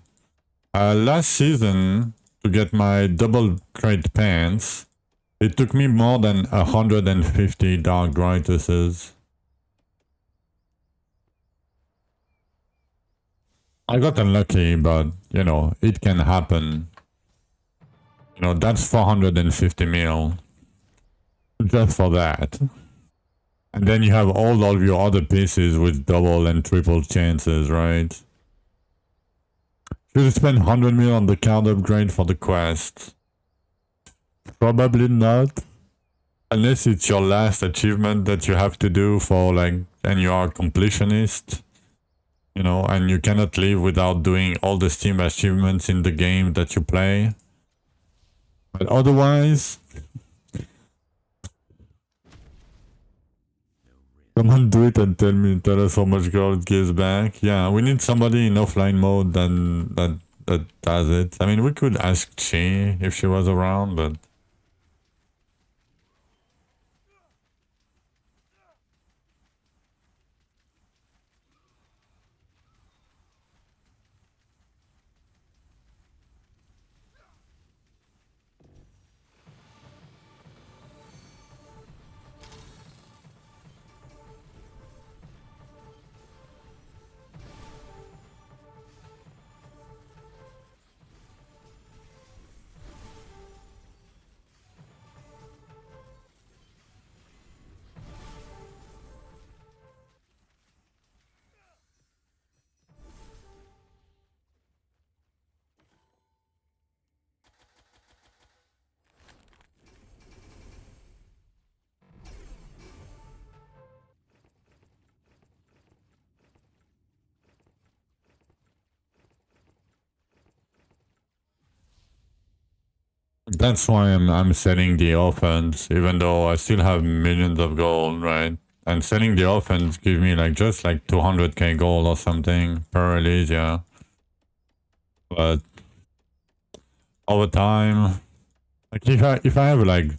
Last season, to get my double crate pants, It took me more than 150 dark brightnesses. I got unlucky, but, you know, it can happen. You know, that's 450 mil. Just for that. And then you have all of your other pieces with double and triple chances, right? Should you spend 100 mil on the card upgrade for the quest? Probably not. Unless it's your last achievement that you have to do for like, and you are a completionist. You know, and you cannot live without doing all the Steam achievements in the game that you play. But otherwise, someone do it and tell us how much gold it gives back. Yeah, we need somebody in offline mode that does it. I mean, we could ask Chi if she was around, but that's why I'm selling the offense, even though I still have millions of gold, right? And selling the offense give me like just like 200k gold or something per release, yeah. But over time, like if I have like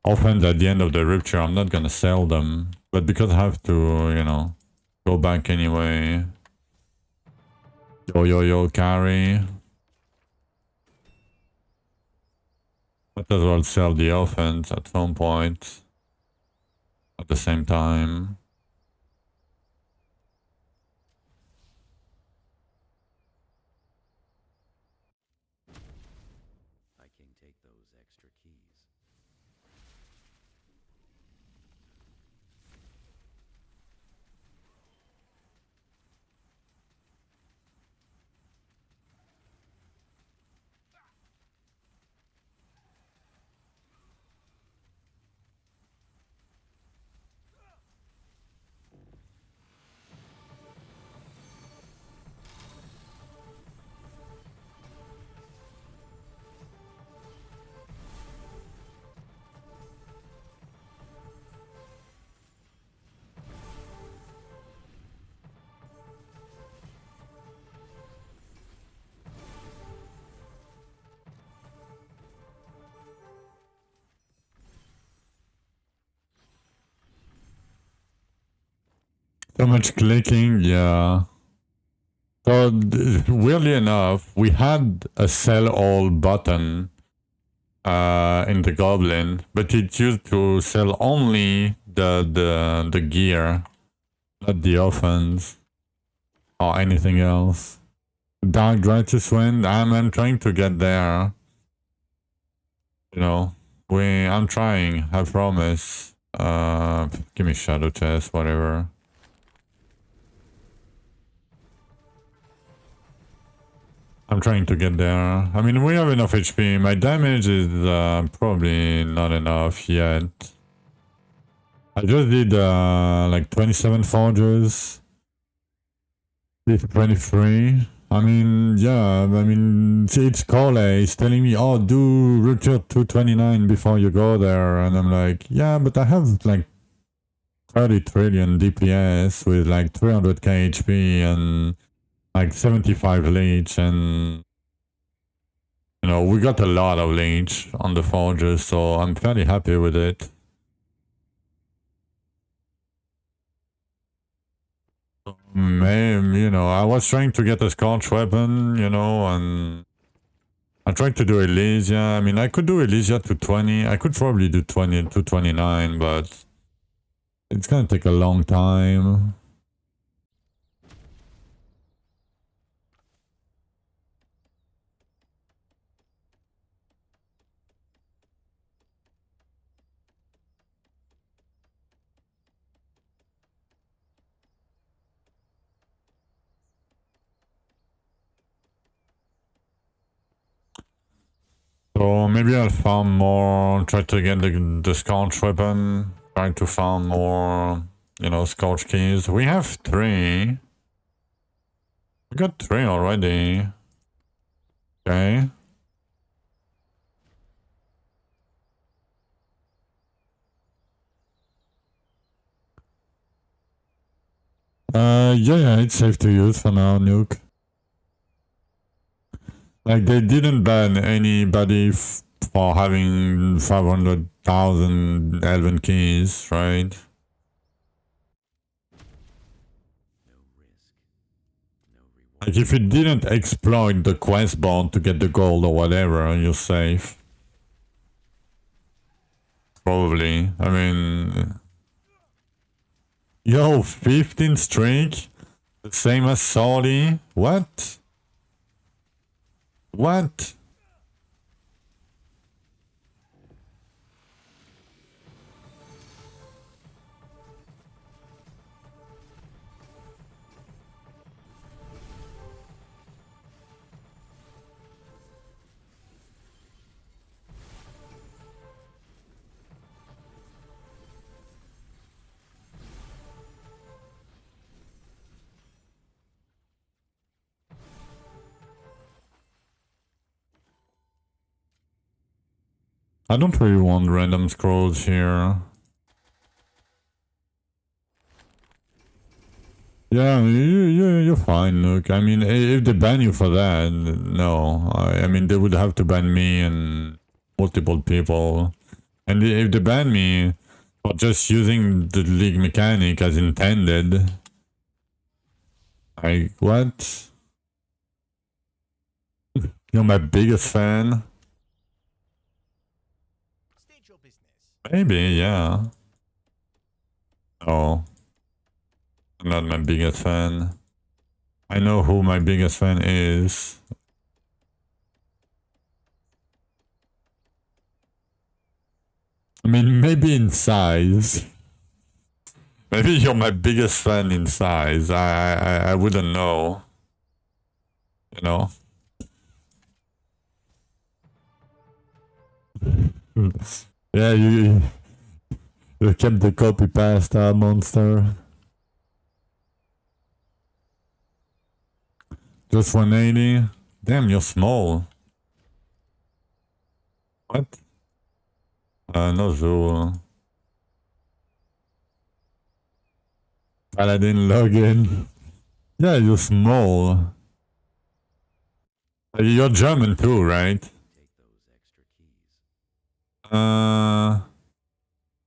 offense at the end of the rupture, I'm not gonna sell them. But because I have to, you know, go back anyway. Yo, carry. Might as well sell the offense at some point. At the same time. I can take those extra keys. So much clicking, yeah. So weirdly enough, we had a sell all button in the goblin, but it used to sell only the gear, not the offense or anything else. Dark Righteous Wind, I'm trying to get there. You know, I'm trying, I promise. Give me Shadow Chest, whatever. I'm trying to get there. I mean, we have enough HP. My damage is probably not enough yet. I just did like 27 forges. Did 23. I mean, yeah, I mean, it's Cole. He's telling me, oh, do Rupture 229 before you go there. And I'm like, yeah, but I have like 30 trillion DPS with like 300k HP and like 75 leech, and you know, we got a lot of leech on the forges, so I'm fairly happy with it. Maybe, you know, I was trying to get a scorch weapon, you know, and I tried to do Elysia. I mean, I could do Elysia to 20. I could probably do 20 to 29, but it's gonna take a long time. So maybe I'll farm more, try to get the Scorch weapon, try to farm more, you know, Scorch keys. We have 3. We got 3 already. Okay. Yeah, it's safe to use for now, Nuke. Like, they didn't ban anybody for having 500,000 Elven keys, right? No risk, no reward. Like, if you didn't exploit the quest board to get the gold or whatever, you're safe. Probably. I mean... Yo, 15 streak? The same as Saudi? What? What? I don't really want random scrolls here. Yeah, you're fine, look. I mean, if they ban you for that, no. I mean, they would have to ban me and multiple people. And if they ban me for just using the league mechanic as intended, like, what? You're my biggest fan? State your business. Maybe, yeah. No. I'm not my biggest fan. I know who my biggest fan is. I mean, maybe in size. Maybe you're my biggest fan in size. I wouldn't know. You know? Yeah, you kept the copy pasta monster. Just 180? Damn, you're small. What? No Zoo. Paladin login. Yeah, you're small. You're German too, right? Take those extra keys.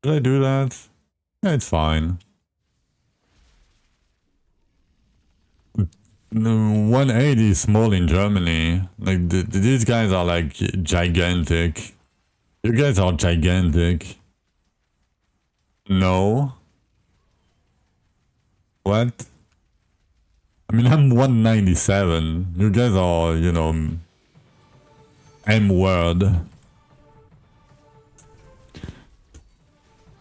Did I do that? Yeah, it's fine. No, 180 is small in Germany. Like, these guys are like gigantic. You guys are gigantic. No. What? I mean, I'm 197. You guys are, you know, M-word.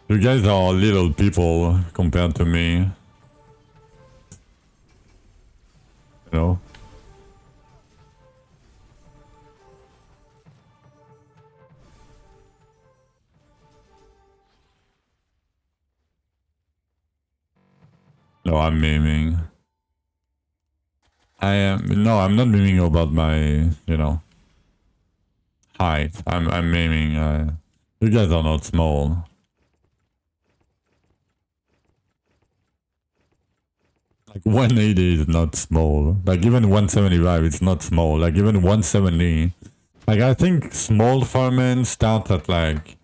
You guys are little people compared to me. You know? No, I'm memeing. No, I'm not memeing about my, you know, height. I'm memeing, you guys are not small. Like 180 is not small. Like even 175 it's not small. Like even 170. Like I think small farming start at like,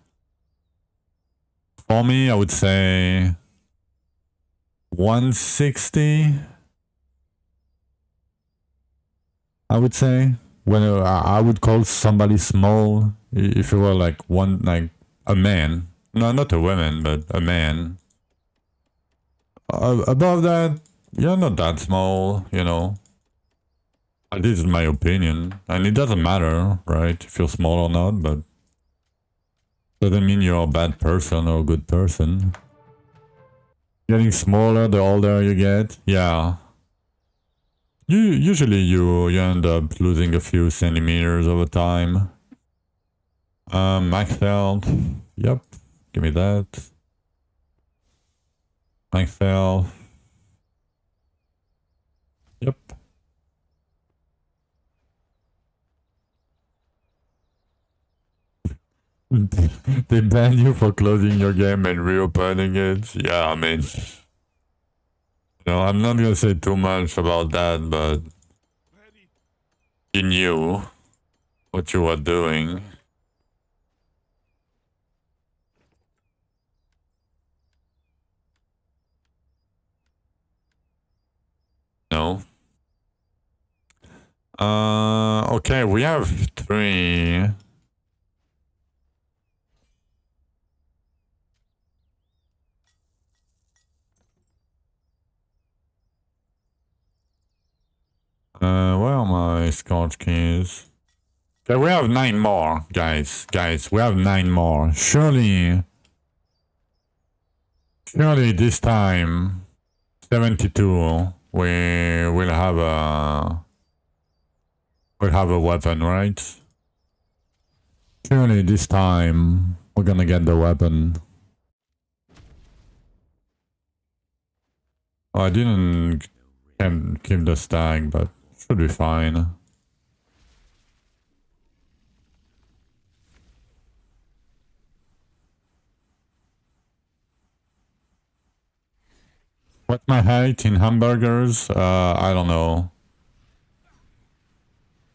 for me I would say 160. I would say. when I would call somebody small if you were like a man. No, not a woman, but a man. Above that, you're not that small, you know. At least in my opinion. And it doesn't matter, right, if you're small or not, but doesn't mean you're a bad person or a good person. Getting smaller the older you get, yeah. Usually you end up losing a few centimeters over time. Max health, yep, give me that. Max health, yep. They ban you for closing your game and reopening it. Yeah, I mean, I'm not gonna say too much about that, but Ready. you knew what you were doing. No. Okay, we have 3. Where are my Scotch keys? Okay, we have 9 more, guys. Guys, we have 9 more. Surely this time, 72, we will have a weapon, right? Surely this time, we're gonna get the weapon. Oh, I didn't keep the stag, but should be fine. What's my height in hamburgers? I don't know.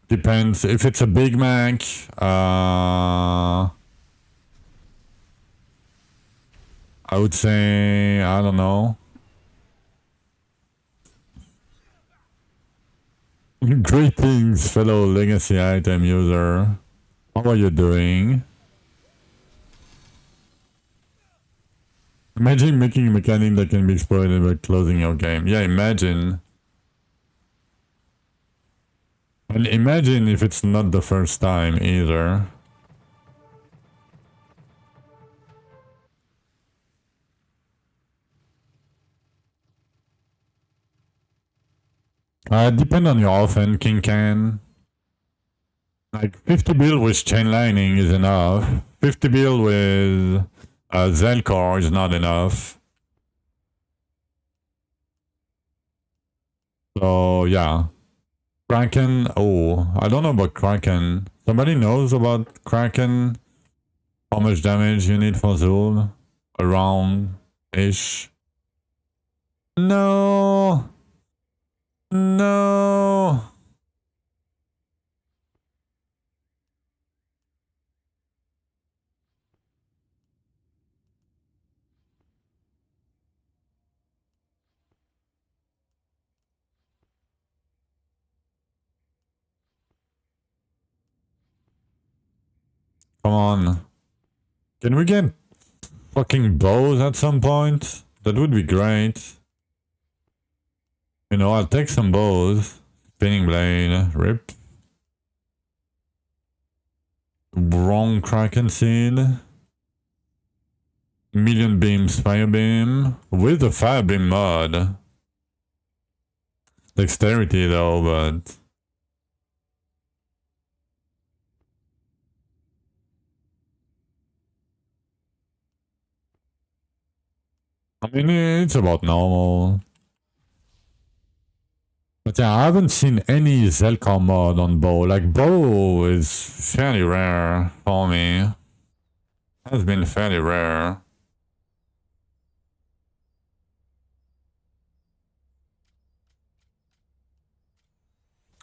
Depends. If it's a Big Mac, I would say, I don't know. Greetings, fellow legacy item user. How are you doing? Imagine making a mechanic that can be exploited by closing your game. Yeah, imagine. And imagine if it's not the first time either. Depend on your often, King Can. Like 50 build with chain lightning is enough. 50 build with Zelkor is not enough. So yeah. Kraken, oh, I don't know about Kraken. Somebody knows about Kraken? How much damage you need for Zul? Around-ish. No! No! Come on. Can we get fucking bows at some point? That would be great. I'll take some bows. Spinning blade, rip. Wrong Kraken seed. Million beams, fire beam. With the fire beam mod. Dexterity though, but... I mean, it's about normal. But yeah, I haven't seen any Zelkor mod on bow. Like, bow is fairly rare for me. Has been fairly rare.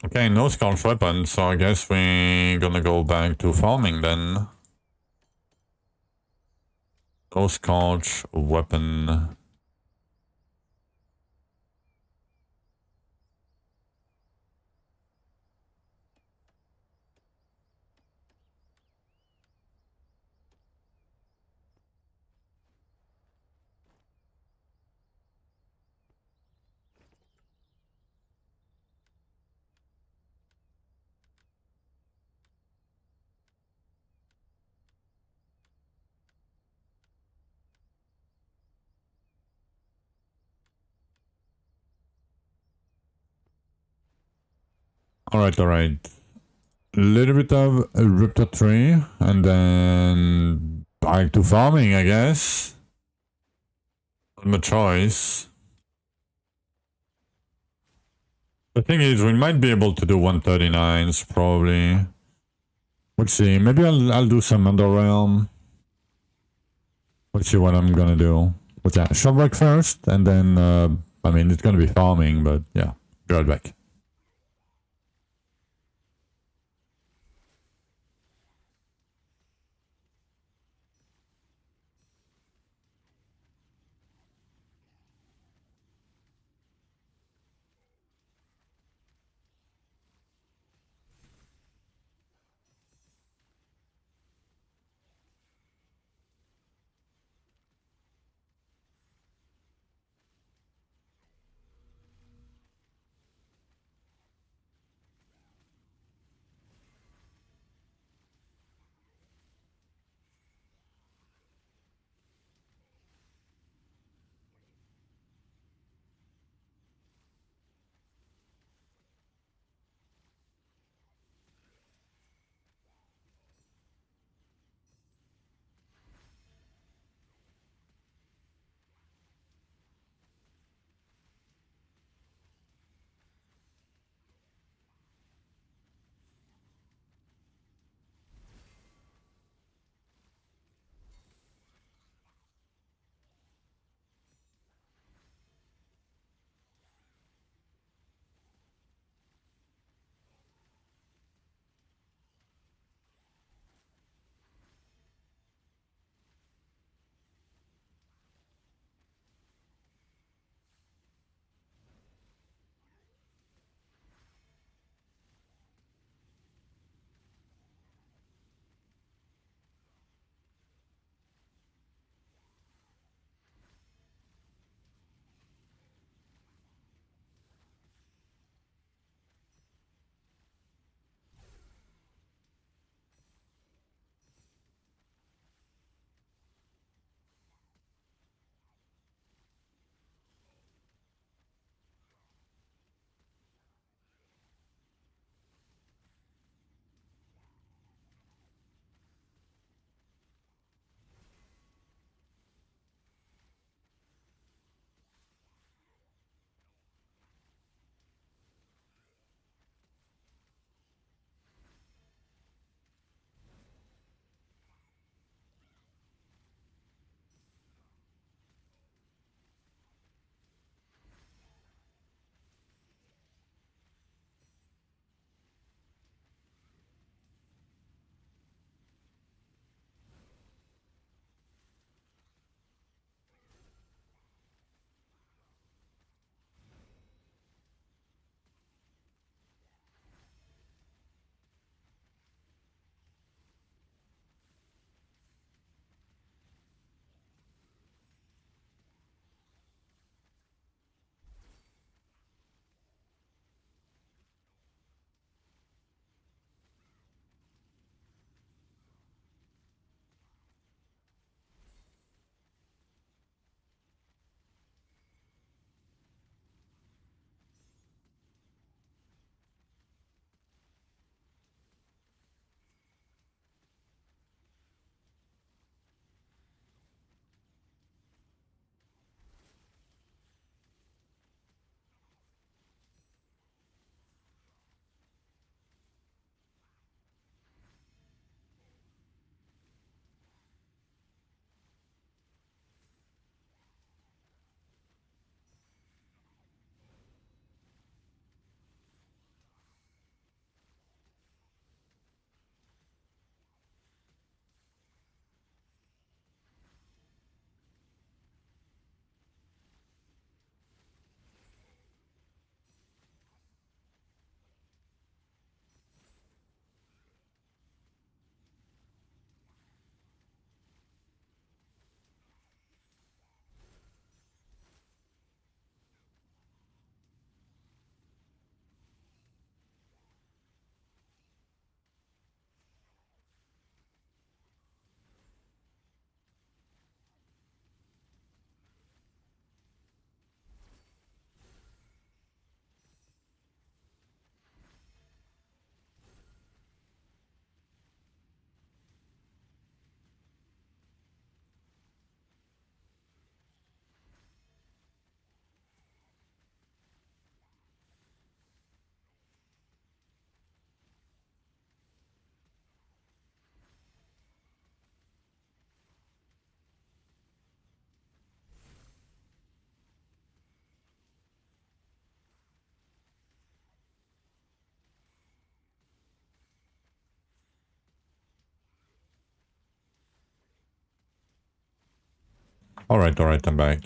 Okay, no scorch weapon, so I guess we're gonna go back to farming then. No scorch weapon. Alright, alright. A little bit of a Riptide tree, and then back to farming, I guess. Not my choice. The thing is, we might be able to do 139s, probably. We'll see. Maybe I'll do some Underrealm. We'll see what I'm gonna do. But yeah, shopwreck first, and then, I mean, it's gonna be farming, but yeah, be right back. Alright, I'm back.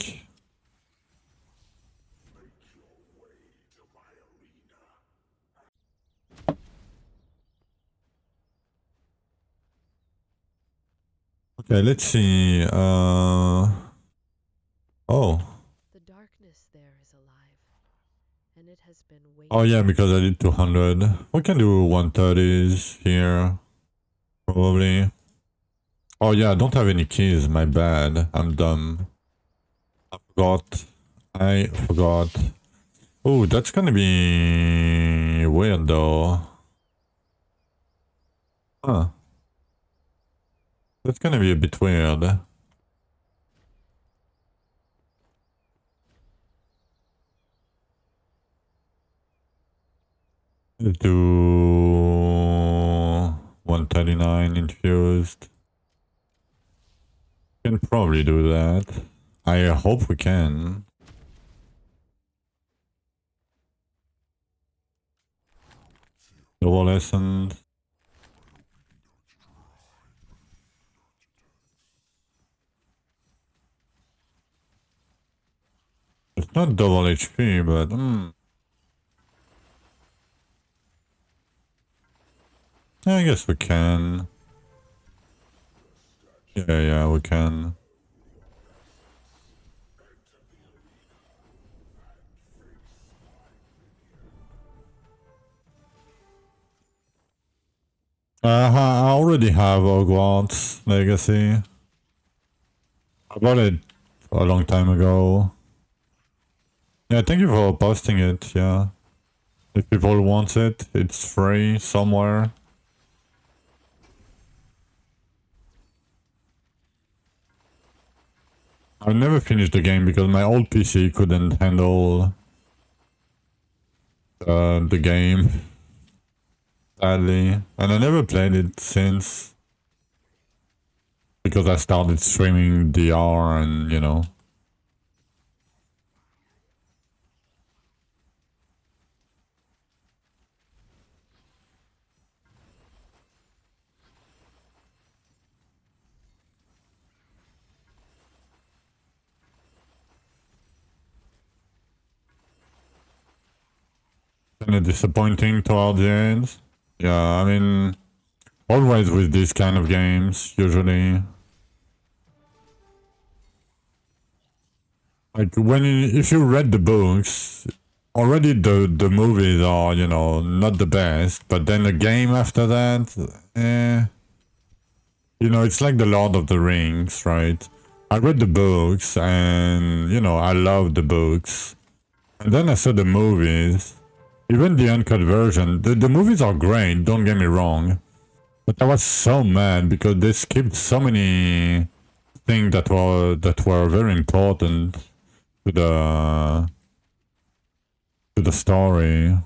Okay, let's see. Oh. The darkness there is alive, and it has been waiting. Oh yeah, because I did 200. We can do 130s here. Probably. Oh yeah, I don't have any keys, my bad. I'm dumb. I forgot. Oh, that's gonna be weird though. Huh. That's gonna be a bit weird. Let's do 139 infused. Can probably do that. I hope we can. Double lesson. It's not double HP, but yeah, I guess we can. Yeah, we can. I already have Hogwarts Legacy. I bought it a long time ago. Yeah, thank you for posting it, yeah. If people want it, it's free somewhere. I never finished the game because my old PC couldn't handle the game, sadly. And I never played it since. Because I started streaming DR and, you know. Kind of disappointing toward the end. Yeah, I mean, always with these kind of games, usually. Like, if you read the books, already the movies are, you know, not the best, but then the game after that, you know, it's like the Lord of the Rings, right? I read the books and, you know, I loved the books. And then I saw the movies, even the uncut version. The movies are great, don't get me wrong. But I was so mad because they skipped so many things that were very important to the story.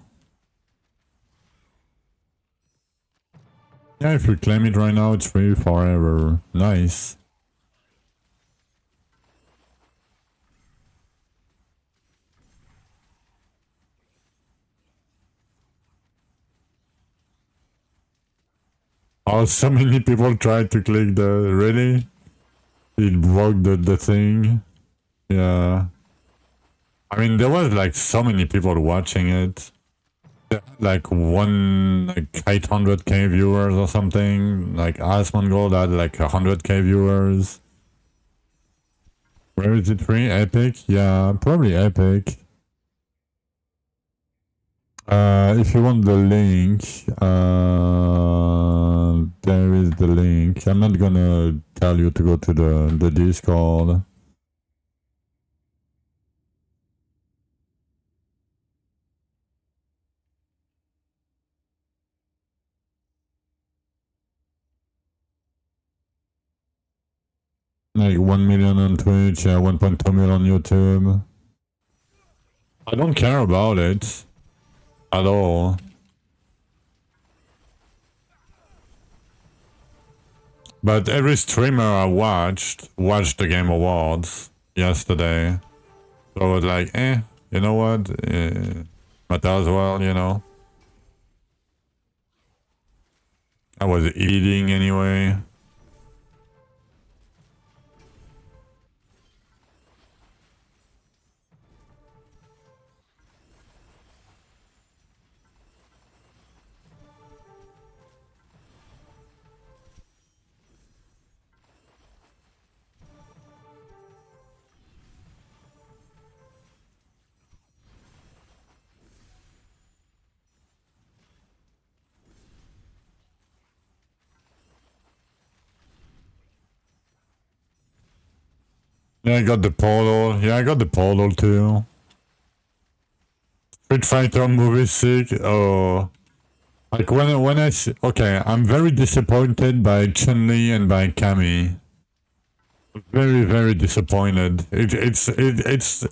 Yeah, if we claim it right now, it's free forever. Nice. Oh, so many people tried to click the... Really? It broke the thing. Yeah. I mean, there was like so many people watching it. Like 800k viewers or something. Like Asmongold Gold had like 100k viewers. Where is it free? Epic? Yeah, probably Epic. If you want the link, there is the link. I'm not gonna tell you to go to the Discord. Like 1 million on Twitch, 1.2 million on YouTube. I don't care about it at all. But every streamer I watched the Game Awards yesterday. So I was like, you know what? Might as well, you know. I was eating anyway. Yeah, I got the Polo. Yeah, I got the Polo too. Street Fighter movie sick. Oh, like when I see, okay, I'm very disappointed by Chun-Li and by Cammy. Very disappointed. It's.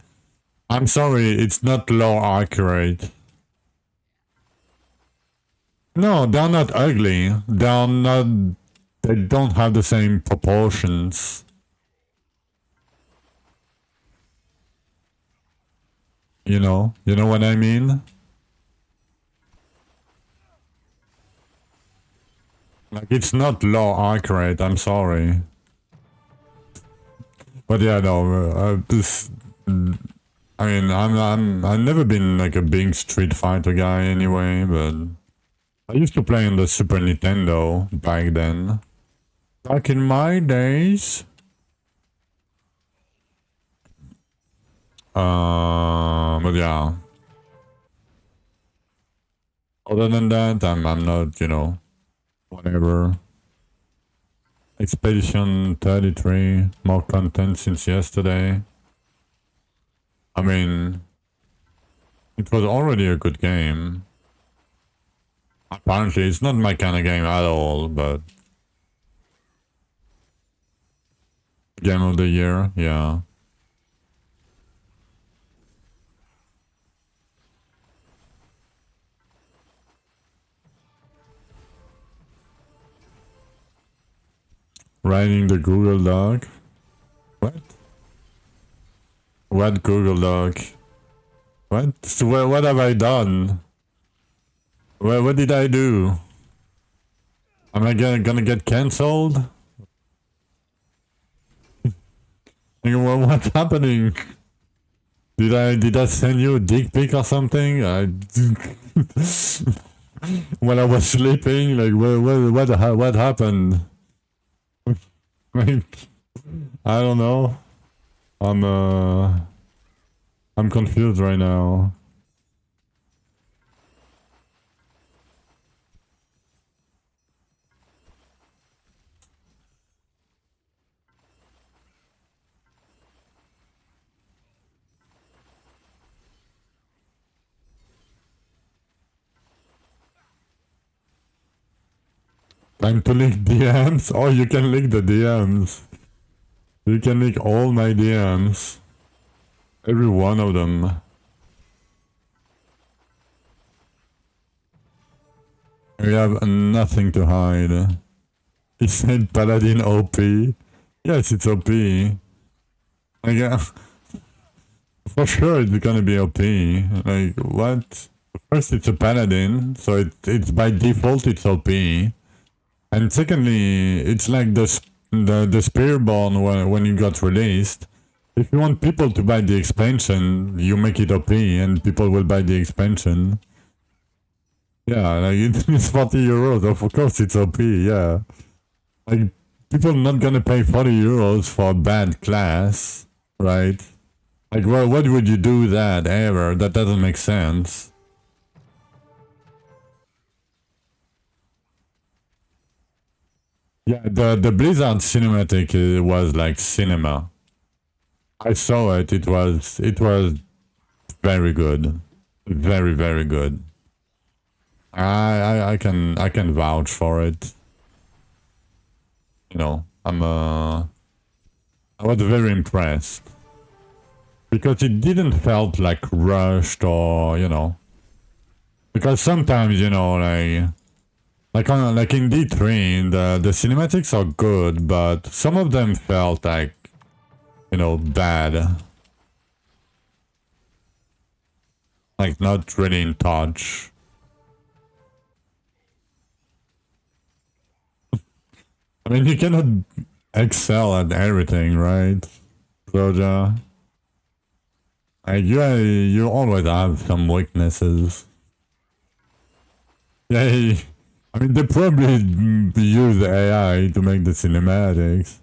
I'm sorry, it's not lore accurate. No, they're not ugly. They're not. They don't have the same proportions. You know what I mean? Like, it's not law accurate, I'm sorry. But yeah, no, this... I mean, I've never been like a big Street Fighter guy anyway, but... I used to play on the Super Nintendo back then. Back in my days. But yeah. Other than that, I'm not, whatever. Expedition 33, more content since yesterday. I mean, it was already a good game. Apparently, it's not my kind of game at all, but... Game of the year, yeah. Writing the Google Doc? What? What Google Doc? What? What have I done? What did I do? Am I gonna get cancelled? What's happening? Did I send you a dick pic or something? When I was sleeping, like what happened? Like, I don't know. I'm confused right now. Time to leak DMs? Oh, you can leak the DMs. You can leak all my DMs. Every one of them. We have nothing to hide. He said Paladin OP. Yes, it's OP. Like, for sure it's gonna be OP. Like, what? First, it's a Paladin, so it's by default it's OP. And secondly, it's like the Spearborn when it got released. If you want people to buy the expansion, you make it OP and people will buy the expansion. Yeah, like it's 40 euros, of course it's OP, yeah. Like, people not gonna pay 40 euros for a bad class, right? Like, well, what would you do that ever? That doesn't make sense. Yeah, the Blizzard cinematic was like cinema. I saw it. It was very good, very good. I can vouch for it. You know, I was very impressed because it didn't felt like rushed or because sometimes like in D3 the cinematics are good, but some of them felt like bad. Like, not really in touch. I mean, you cannot excel at everything, right, Soja? Like, you always have some weaknesses. Yeah, I mean, they probably use AI to make the cinematics.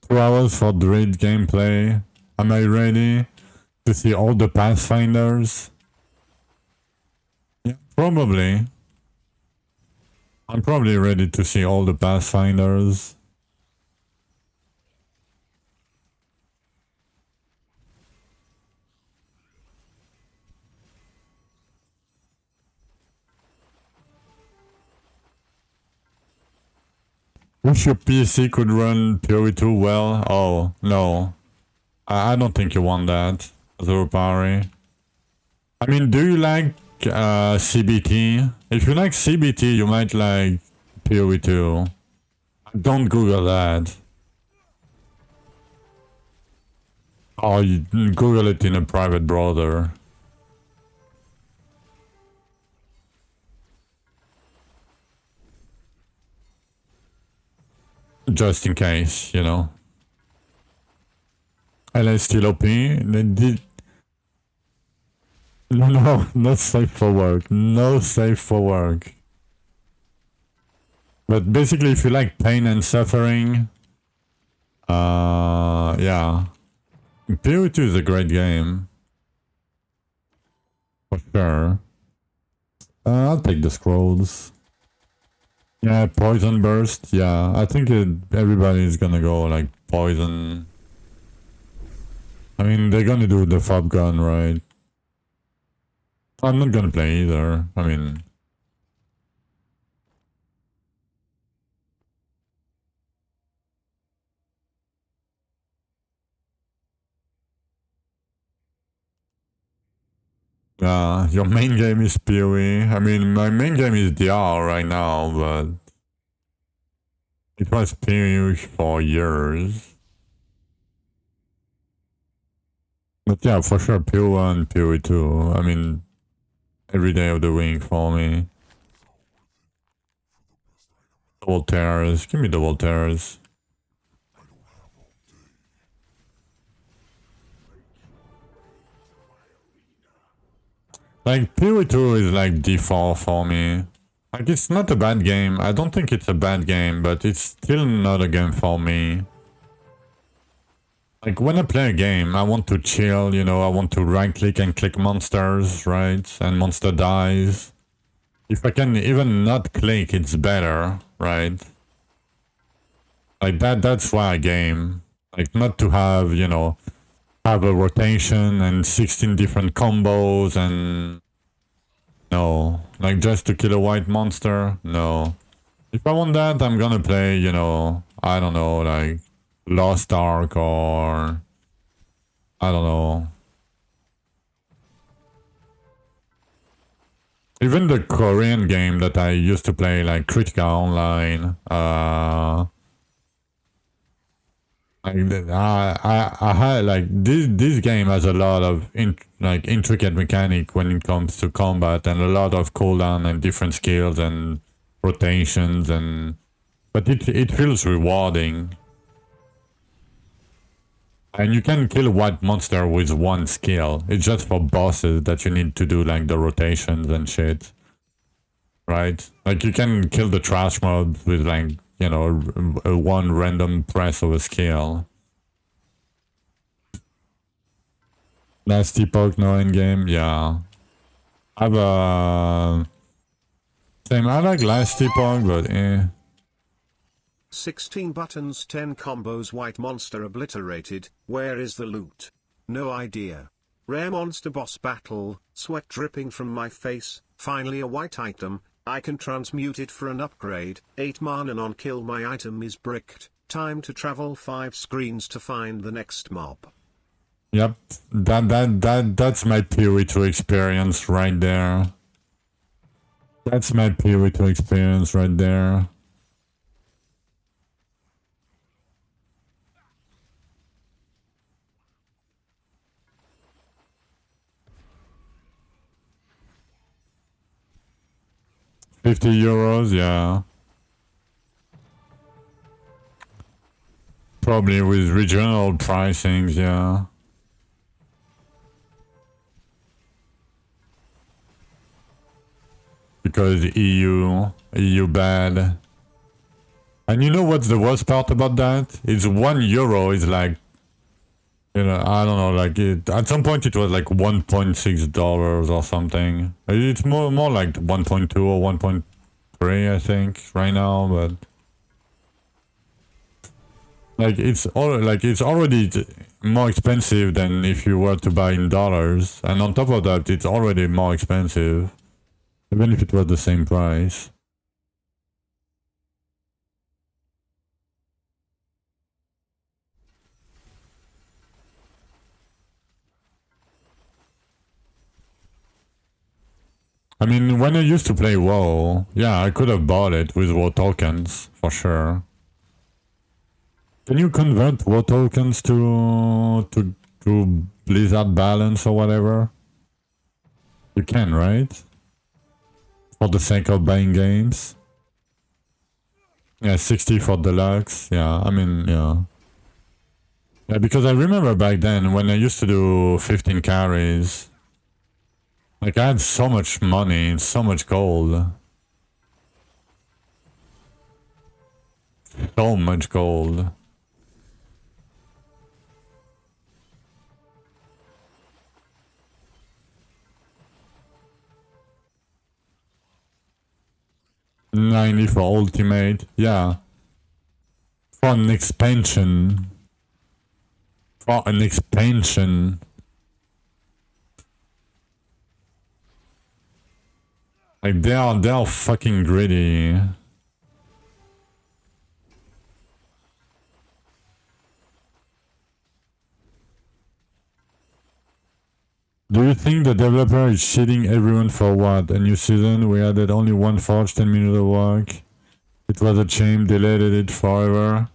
2 hours for Druid gameplay. Am I ready to see all the Pathfinders? Yeah, probably. I'm probably ready to see all the Pathfinders. Wish your PC could run PoE2 well. Oh, no. I don't think you want that. Zero Parry. I mean, do you like CBT? If you like CBT, you might like PoE2. Don't Google that. Or you Google it in a private browser. Just in case, you know. LA still OP? They did... No, not safe for work. No safe for work. But basically, if you like pain and suffering... yeah. PoE2 is a great game. For sure. I'll take the scrolls. Yeah, poison burst. Yeah, I think everybody's gonna go like poison. I mean, they're gonna do the fob gun, right? I'm not gonna play either. I mean, your main game is PoE. I mean, my main game is DR right now, but it was PoE for years. But yeah, for sure, PoE1, PoE2. I mean, every day of the week for me. Double tears. Give me double tears. Like, PoE2 is like default for me. Like, it's not a bad game. I don't think it's a bad game, but it's still not a game for me. Like, when I play a game, I want to chill, you know, I want to right-click and click monsters, right? And monster dies. If I can even not click, it's better, right? Like, that's why I game. Like, not to have, you know, have a rotation and 16 different combos and... No. Like, just to kill a white monster? No. If I want that, I'm gonna play, you know, I don't know, like... Lost Ark or... I don't know. Even the Korean game that I used to play, like Critica Online, I had like this game has a lot of intricate mechanic when it comes to combat and a lot of cooldown and different skills and rotations and but it feels rewarding. And you can kill a white monster with one skill. It's just for bosses that you need to do like the rotations and shit. Right? Like you can kill the trash mob with like, you know, a one random press of a skill. Last Epoch, no endgame, yeah. I've same, I like Last Epoch, but eh. 16 buttons, 10 combos, white monster obliterated, where is the loot? No idea. Rare monster boss battle, sweat dripping from my face, finally a white item, I can transmute it for an upgrade, 8 mana on kill, my item is bricked, time to travel 5 screens to find the next mob. Yep, that's my PoE2 experience right there. That's my PoE2 experience right there. €50, yeah. Probably with regional pricings, yeah. Because EU bad. And you know what's the worst part about that? It's €1 is like, you know, I don't know, like at some point it was like $1.6 or something. It's more like 1.2 or 1.3 I think right now, but like it's already more expensive than if you were to buy in dollars, and on top of that it's already more expensive. Even if it was the same price. I mean, when I used to play WoW, yeah, I could have bought it with WoW tokens, for sure. Can you convert WoW tokens to Blizzard balance or whatever? You can, right? For the sake of buying games. Yeah, 60 for deluxe. Yeah, I mean, yeah. Yeah, because I remember back then when I used to do 15 carries. Like, I had so much money, so much gold. So much gold. $90 for ultimate. Yeah. For an expansion. For an expansion. Like, they are fucking greedy. Do you think the developer is shitting everyone for what? A new season? We added only one forge, 10 minutes of work. It was a shame, deleted it forever.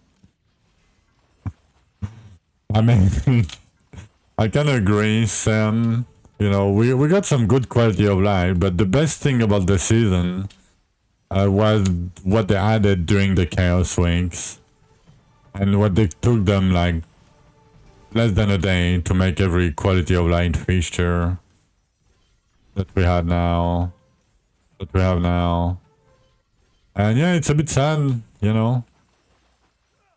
I mean, I can agree, Sam. You know, we got some good quality of life, but the best thing about the season was what they added during the Chaos Weeks. And what they took them like less than a day to make every quality of life feature that we have now. And yeah, it's a bit sad, you know.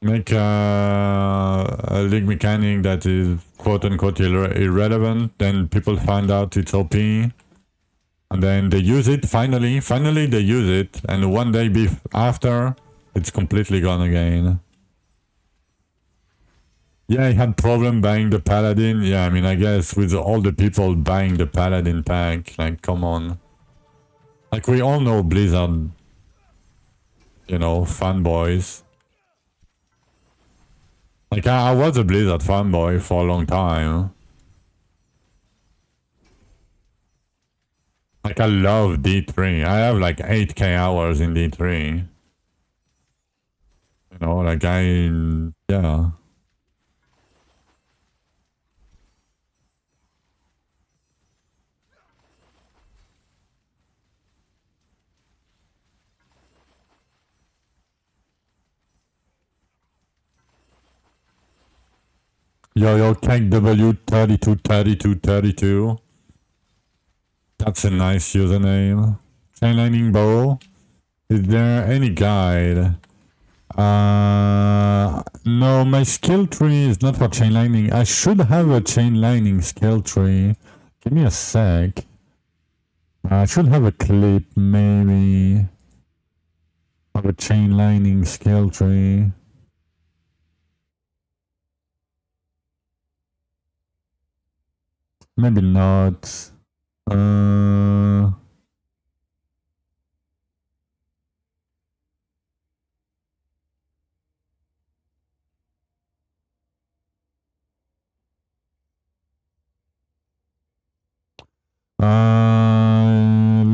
Make a league mechanic that is quote-unquote irrelevant, then people find out it's OP, and then they use it, finally they use it, and one day after, it's completely gone again. Yeah, he had problem buying the Paladin. Yeah, I mean, I guess with all the people buying the Paladin pack, like, come on. Like, we all know Blizzard, you know, fanboys. Like, I was a Blizzard fanboy for a long time. Like, I love D3. I have like 8k hours in D3. You know, like, yeah. Yo, Keg W 32. That's a nice username. Chain lightning bow. Is there any guide? No, my skill tree is not for chain lightning. I should have a chain lightning skill tree. Give me a sec. I should have a clip, maybe, of a chain lightning skill tree. Maybe not.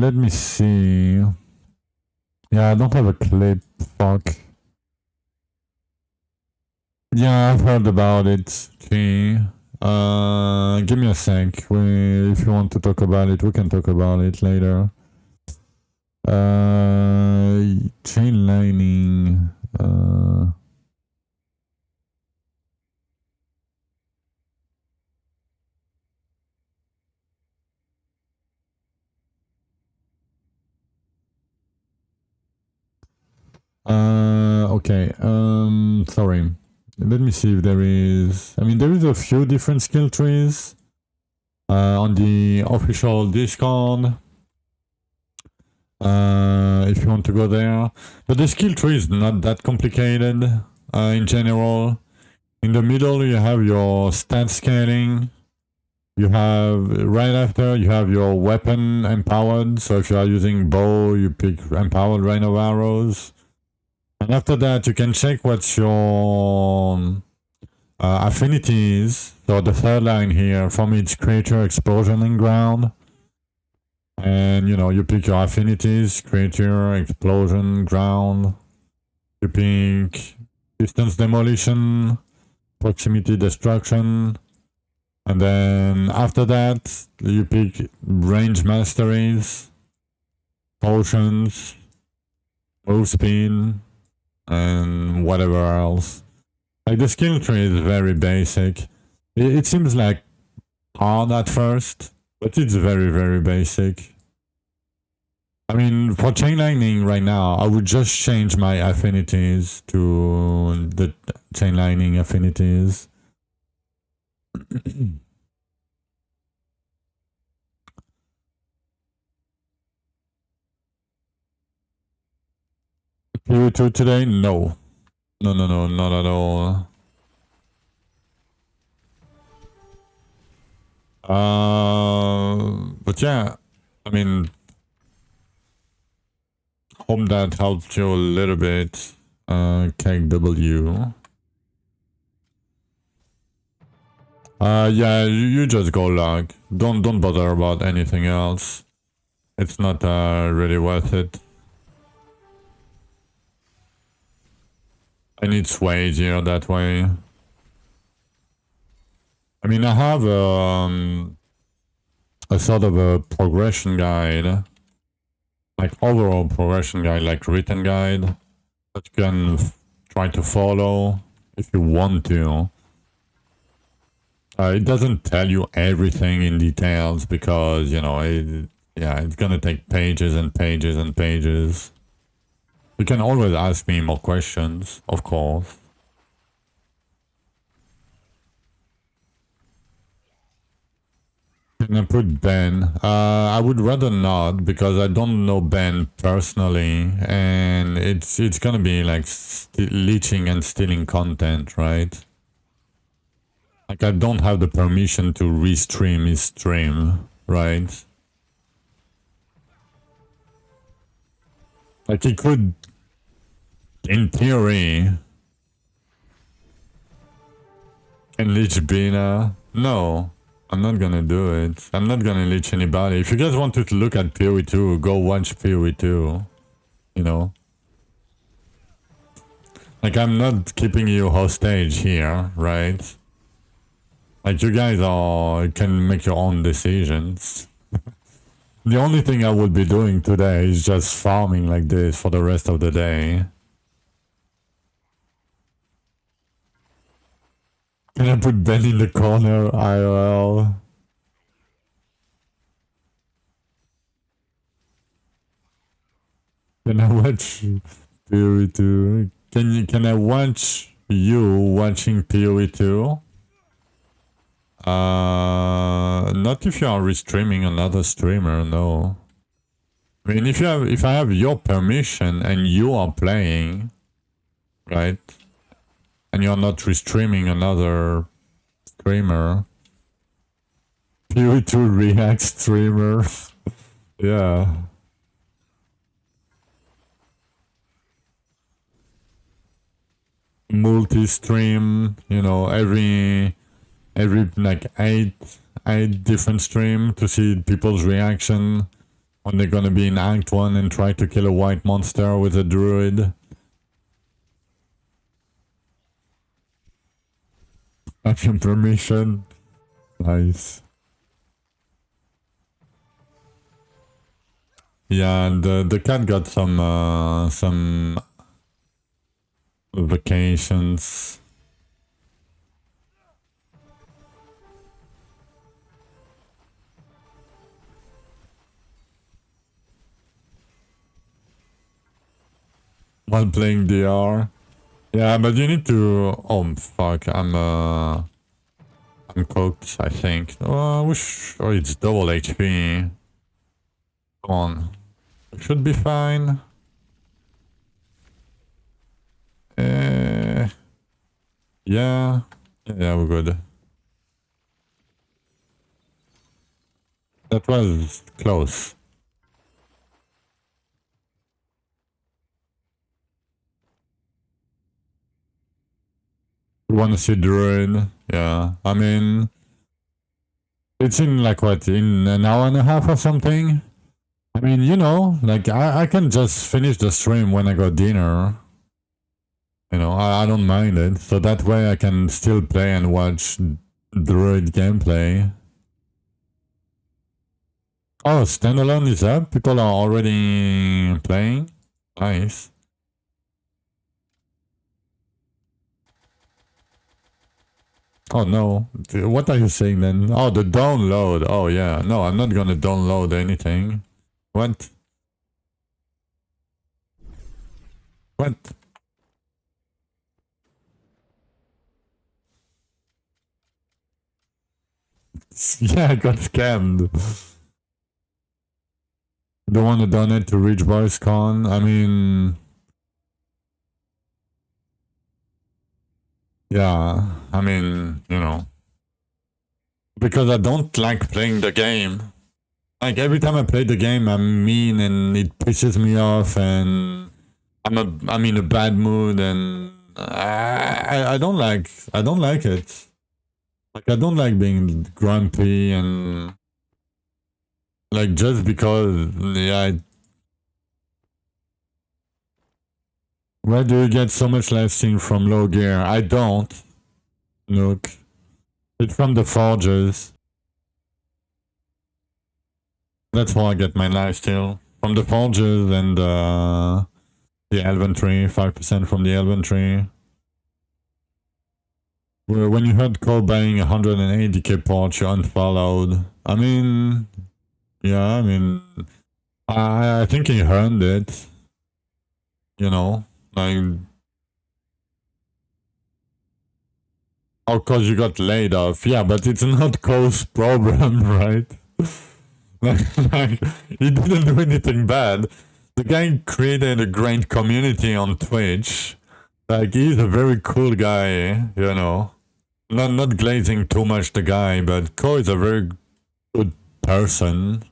Let me see. Yeah, I don't have a clip. Fuck. Yeah, I've heard about it. Okay. Give me a sec. If you want to talk about it, we can talk about it later. Chain lightning. Okay. Sorry. Let me see if there is... I mean, there is a few different skill trees on the official Discord. If you want to go there. But the skill tree is not that complicated in general. In the middle, you have your stat scaling. You have, right after, you have your weapon empowered. So if you are using bow, you pick empowered rain of arrows. And after that, you can check what's your affinities. So the third line here, from each creature, explosion, and ground. And, you know, you pick your affinities, creature, explosion, ground. You pick distance demolition, proximity destruction. And then after that, you pick range masteries, potions, move speed, and whatever else. Like the skill tree is very basic. It seems like hard at first, but it's very, very basic. I mean, for chain lightning right now, I would just change my affinities to the chain lightning affinities. PO2 today? No. No, not at all. But yeah, I mean, hope that helped you a little bit. KW. Yeah, you just go log. Don't bother about anything else. It's not really worth it. And it's way easier that way. I mean, I have a sort of a progression guide, like overall progression guide, like written guide that you can try to follow if you want to. It doesn't tell you everything in details because, you know, it's gonna take pages and pages and pages. You can always ask me more questions, of course. Can I put Ben? I would rather not because I don't know Ben personally, and it's gonna be like leeching and stealing content, right? Like I don't have the permission to restream his stream, right? Like he could, in theory, can leech Bina. No, I'm not gonna do it. I'm not gonna leech anybody. If you guys want to look at PoE2, go watch PoE2. You know? Like I'm not keeping you hostage here, right? Like you guys can make your own decisions. The only thing I would be doing today is just farming like this for the rest of the day. Can I put Ben in the corner, IRL? Can I watch PoE2? Can I watch you watching PoE2? Not if you are restreaming another streamer, no. I mean, if I have your permission and you are playing, right? And you're not restreaming another streamer. PoE2 React streamer. Yeah. Multi-stream, you know, every like eight different stream to see people's reaction when they're gonna be in Act 1 and try to kill a white monster with a druid. Have your permission. Nice. Yeah, and the cat got some vacations. While playing DR. Yeah, but you need to... Oh, fuck, I'm cooked, I think. Oh, I wish... Oh, it's double HP. Come on. Should be fine. Yeah. Yeah, we're good. That was close. You wanna see Druid? Yeah, I mean... It's in like what, in an hour and a half or something? I mean, you know, like I can just finish the stream when I got dinner. You know, I don't mind it. So that way I can still play and watch Druid gameplay. Oh, standalone is up? People are already playing? Nice. Oh no, what are you saying then? Oh, the download. Oh yeah, no, I'm not gonna download anything. What? What? Yeah, I got scammed. Don't want to donate to Rich Boys Con? I mean... Yeah, I mean, you know. Because I don't like playing the game. Like, every time I play the game, I'm mean and it pisses me off and... I'm in a bad mood and... I don't like it. Like, I don't like being grumpy and... Like, just because, yeah, where do you get so much lasting from low gear? I don't. Look. It's from the Forges. That's how I get my lifesteal. From the Forges and the Elven Tree. 5% from the Elven Tree. When you heard Cole buying 180k+h, you unfollowed. I mean... Yeah, I mean... I think he earned it. You know? Like... Of course you got laid off. Yeah, but it's not Cole's problem, right? like, he didn't do anything bad. The guy created a great community on Twitch. Like, he's a very cool guy, you know. Not glazing too much the guy, but Cole is a very good person,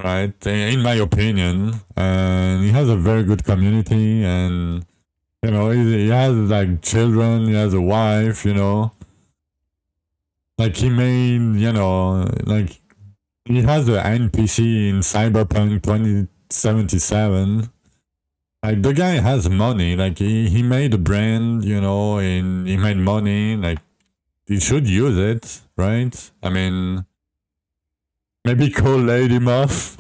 right? In my opinion. And he has a very good community and, you know, he has, like, children, he has a wife, you know. Like, he made, you know, like, he has an NPC in Cyberpunk 2077. Like, the guy has money. Like, he made a brand, you know, and he made money. Like, he should use it, right? I mean, maybe Cole laid him off.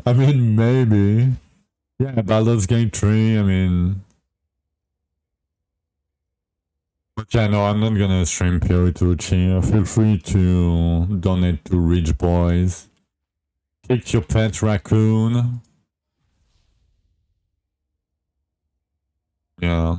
I mean, maybe. Yeah, Baldur's Gate 3, I mean... But yeah, no, I'm not gonna stream Puritucci. Feel free to donate to Rich Boys. Kick your pet raccoon. Yeah.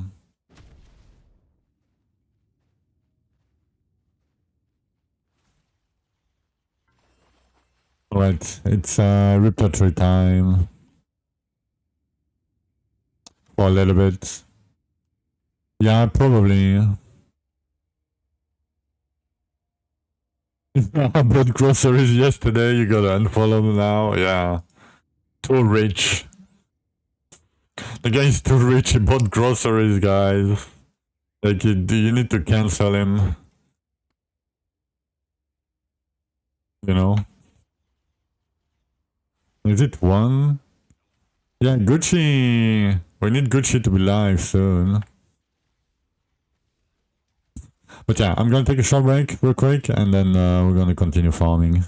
Right, it's repertory time. For a little bit. Yeah, probably. I bought groceries yesterday, you gotta unfollow me now, yeah. Too rich. The guy's too rich, he bought groceries, guys. Like, you need to cancel him. You know? Is it one? Yeah, Gucci. We need Gucci to be live soon. But yeah, I'm gonna take a short break real quick and then we're gonna continue farming.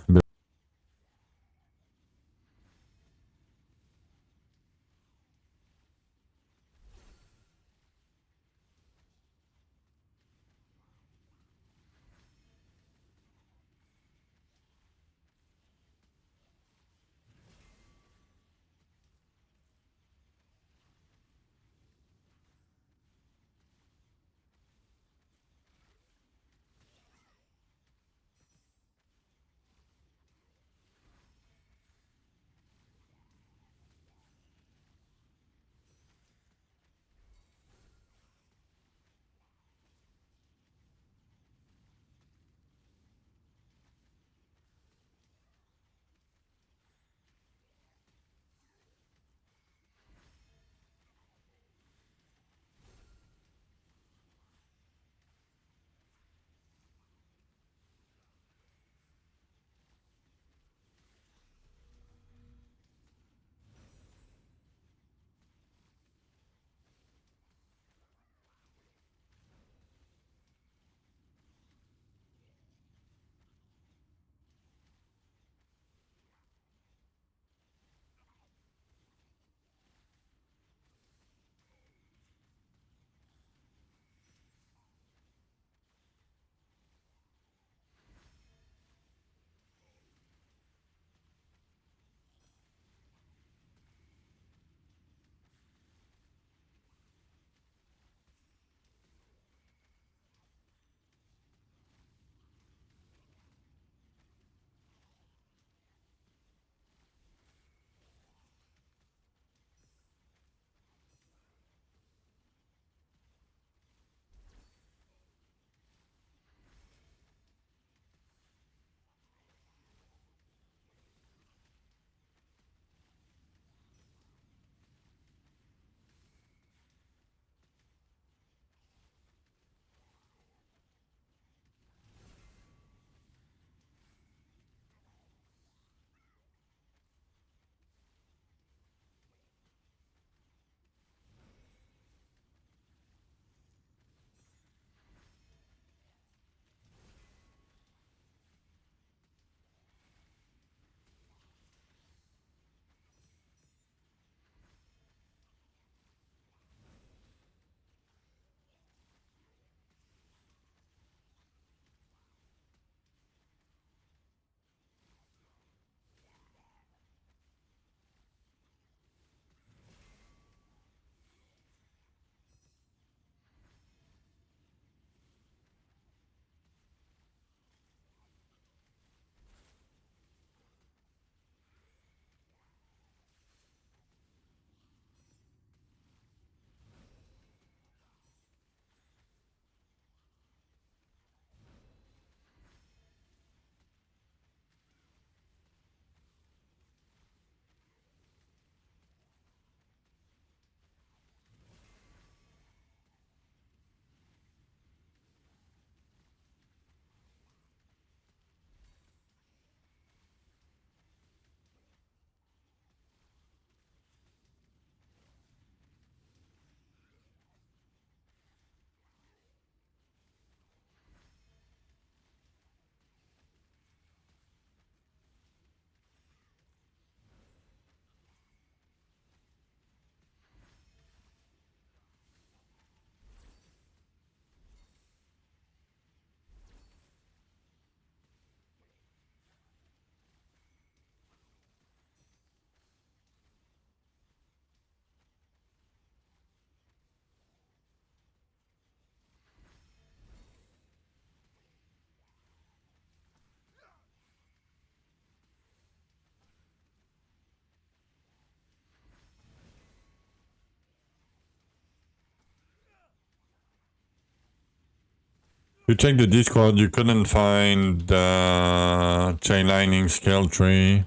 You check the Discord, you couldn't find the chain lightning skill tree.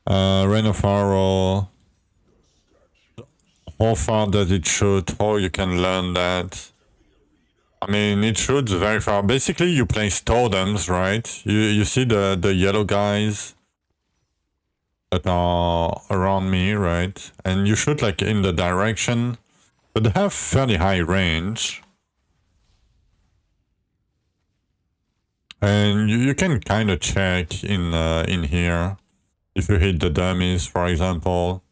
Rain of Arrow. How far does it shoot? How you can learn that? I mean, it shoots very far. Basically, you place totems, right? You see the yellow guys that are around me, right? And you shoot like in the direction, but they have fairly high range. And you can kind of check in here if you hit the dummies, for example.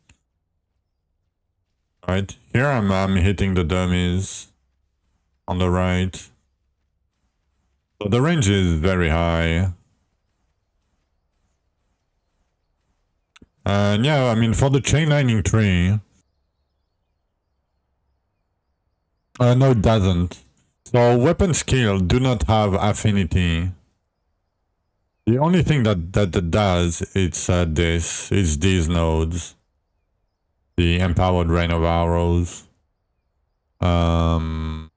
Right here, I'm hitting the dummies on the right. So the range is very high. And yeah, I mean, for the chain lightning tree, no, it doesn't. So weapon skill do not have affinity. The only thing that does, it's these nodes. The empowered rain of arrows. But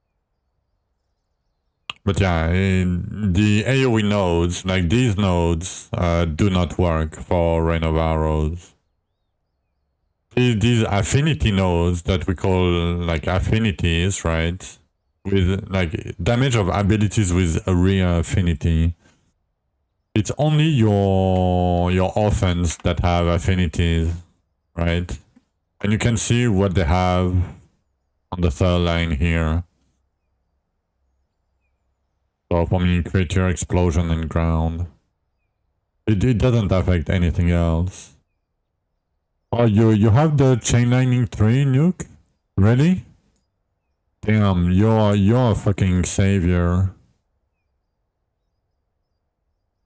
yeah, the AoE nodes, like these nodes, do not work for rain of arrows. These affinity nodes that we call like affinities, right? With like damage of abilities with area affinity. It's only your offense that have affinities, right? And you can see what they have on the third line here. So for me, creature, explosion, and ground. It doesn't affect anything else. Oh, you have the chain lightning 3 nuke? Really? Damn, you're a fucking savior.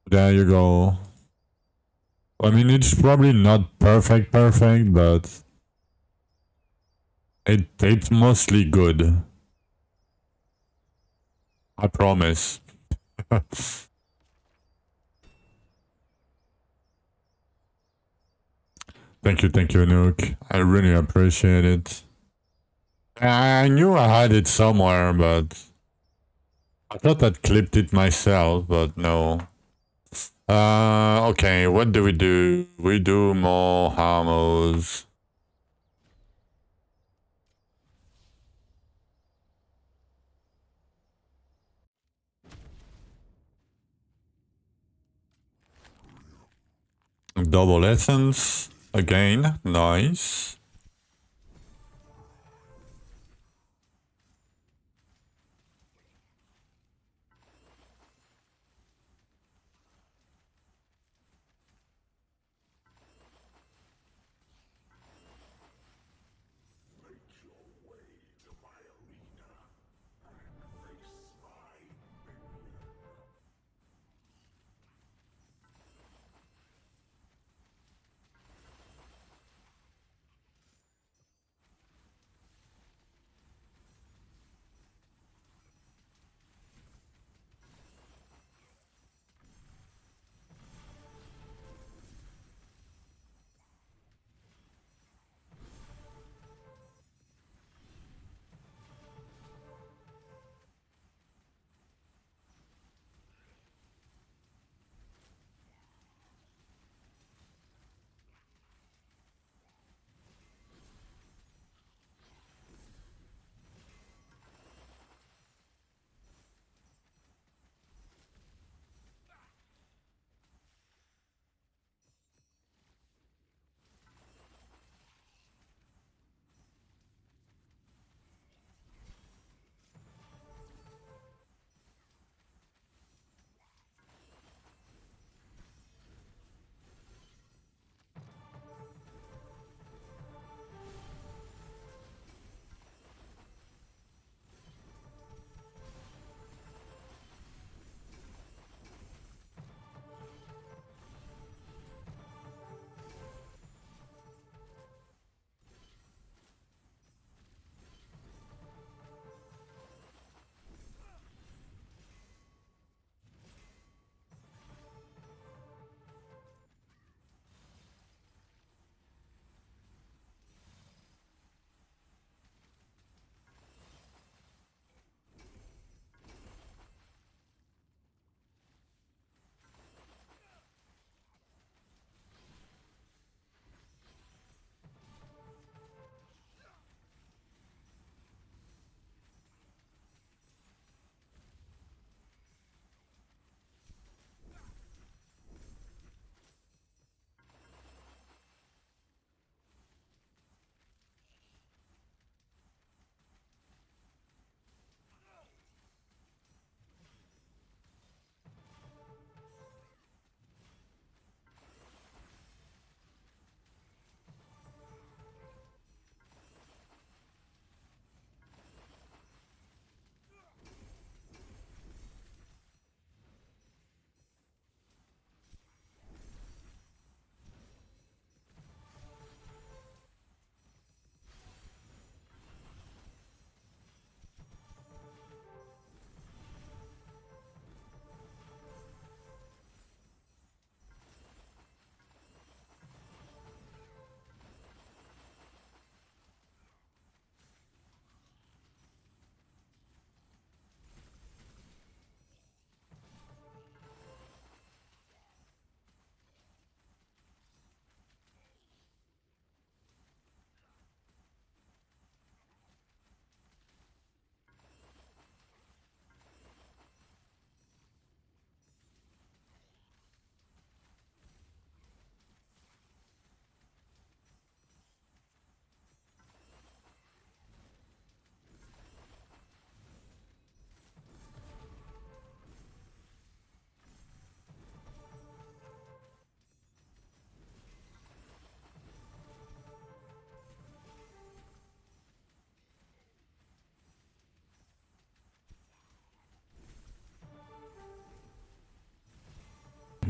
There you go. I mean, it's probably not perfect, but it's mostly good. I promise. Thank you, Nuke. I really appreciate it. I knew I had it somewhere, but I thought I'd clipped it myself, but no. Okay, what do? We do more Hamos. Double essence again, nice.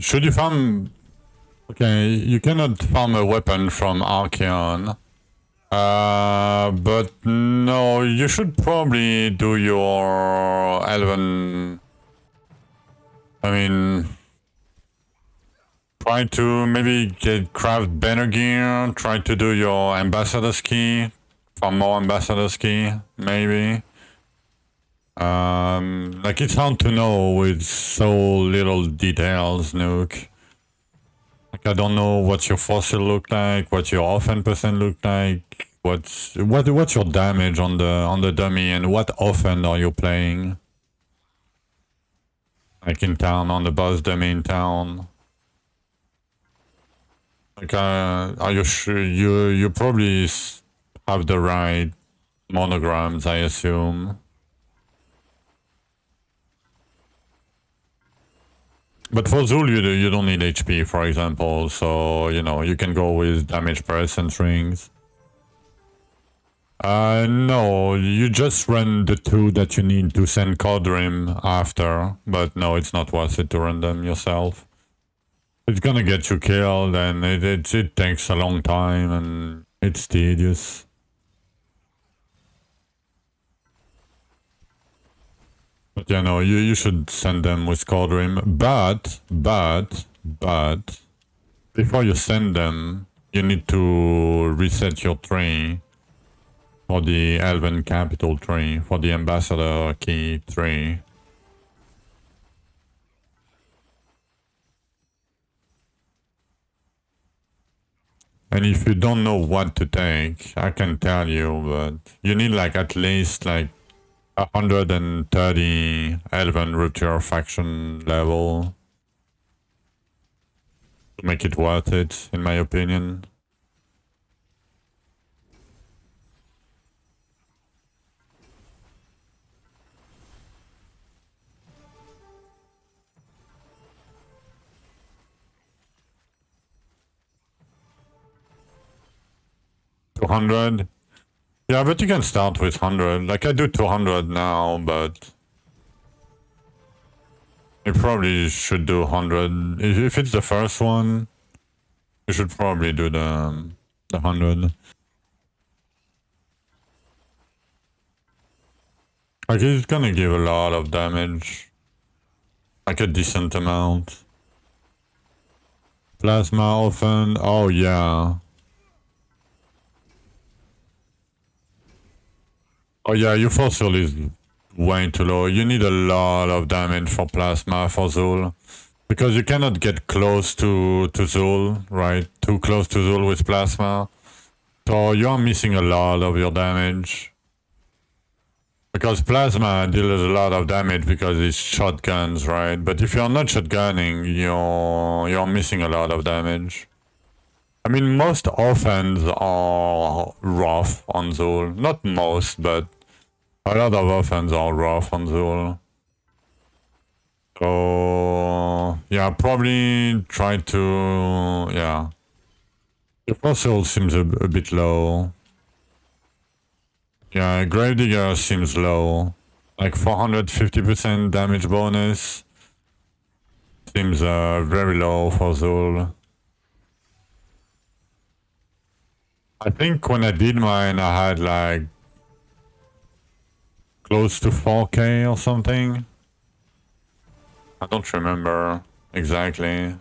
should you farm... Okay, you cannot farm a weapon from Archeon. But no, you should probably do your Elven... I mean... Try to maybe craft better gear, try to do your Ambassador's Key, farm more Ambassador's Key, maybe. Like it's hard to know with so little details, Nuke. Like I don't know what your fossil look like, what your offense percent look like, what's your damage on the dummy, and what offense are you playing? Like in town, on the boss dummy in town. Like are you sure you probably have the right monograms, I assume. But for Zul, you don't need HP, for example, so, you know, you can go with damage press and strings. No, you just run the two that you need to send Codrim after, but no, it's not worth it to run them yourself. It's gonna get you killed, and it takes a long time, and it's tedious. But yeah, no, you should send them with Codrim, but, before you send them, you need to reset your tree for the Elven Capital tree, for the Ambassador Key tree. And if you don't know what to take, I can tell you, but you need like at least like 130 Elven Rupture faction level to make it worth it, in my opinion. $200? Yeah, but you can start with 100. Like, I do 200 now, but... you probably should do 100. If it's the first one, you should probably do the 100. Like, it's gonna give a lot of damage. Like, a decent amount. Plasma often. Oh, yeah. Oh yeah, your fossil is way too low. You need a lot of damage for plasma for Zul. Because you cannot get close to Zul, right? Too close to Zul with plasma. So you are missing a lot of your damage. Because plasma deals a lot of damage because it's shotguns, right? But if you're not shotgunning, you're missing a lot of damage. I mean, most offense are rough on Zul. Not most, but a lot of offense are rough on Zul. So, yeah, probably try to, yeah. Your fossil seems a bit low. Yeah, Gravedigger seems low. Like 450% damage bonus. Seems very low for Zul. I think when I did mine, I had like close to 4K or something. I don't remember exactly.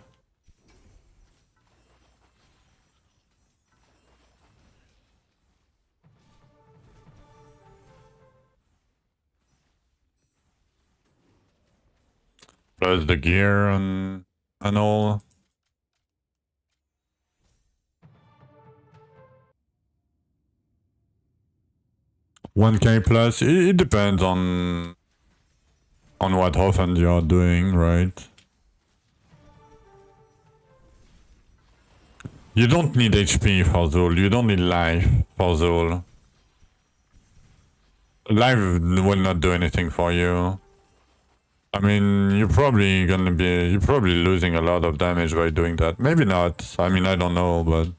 Plus the gear and all. $1K+. It depends on what offense you're doing, right? You don't need HP for Zul. You don't need life for Zul. Life will not do anything for you. I mean, you're probably losing a lot of damage by doing that. Maybe not. I mean, I don't know, but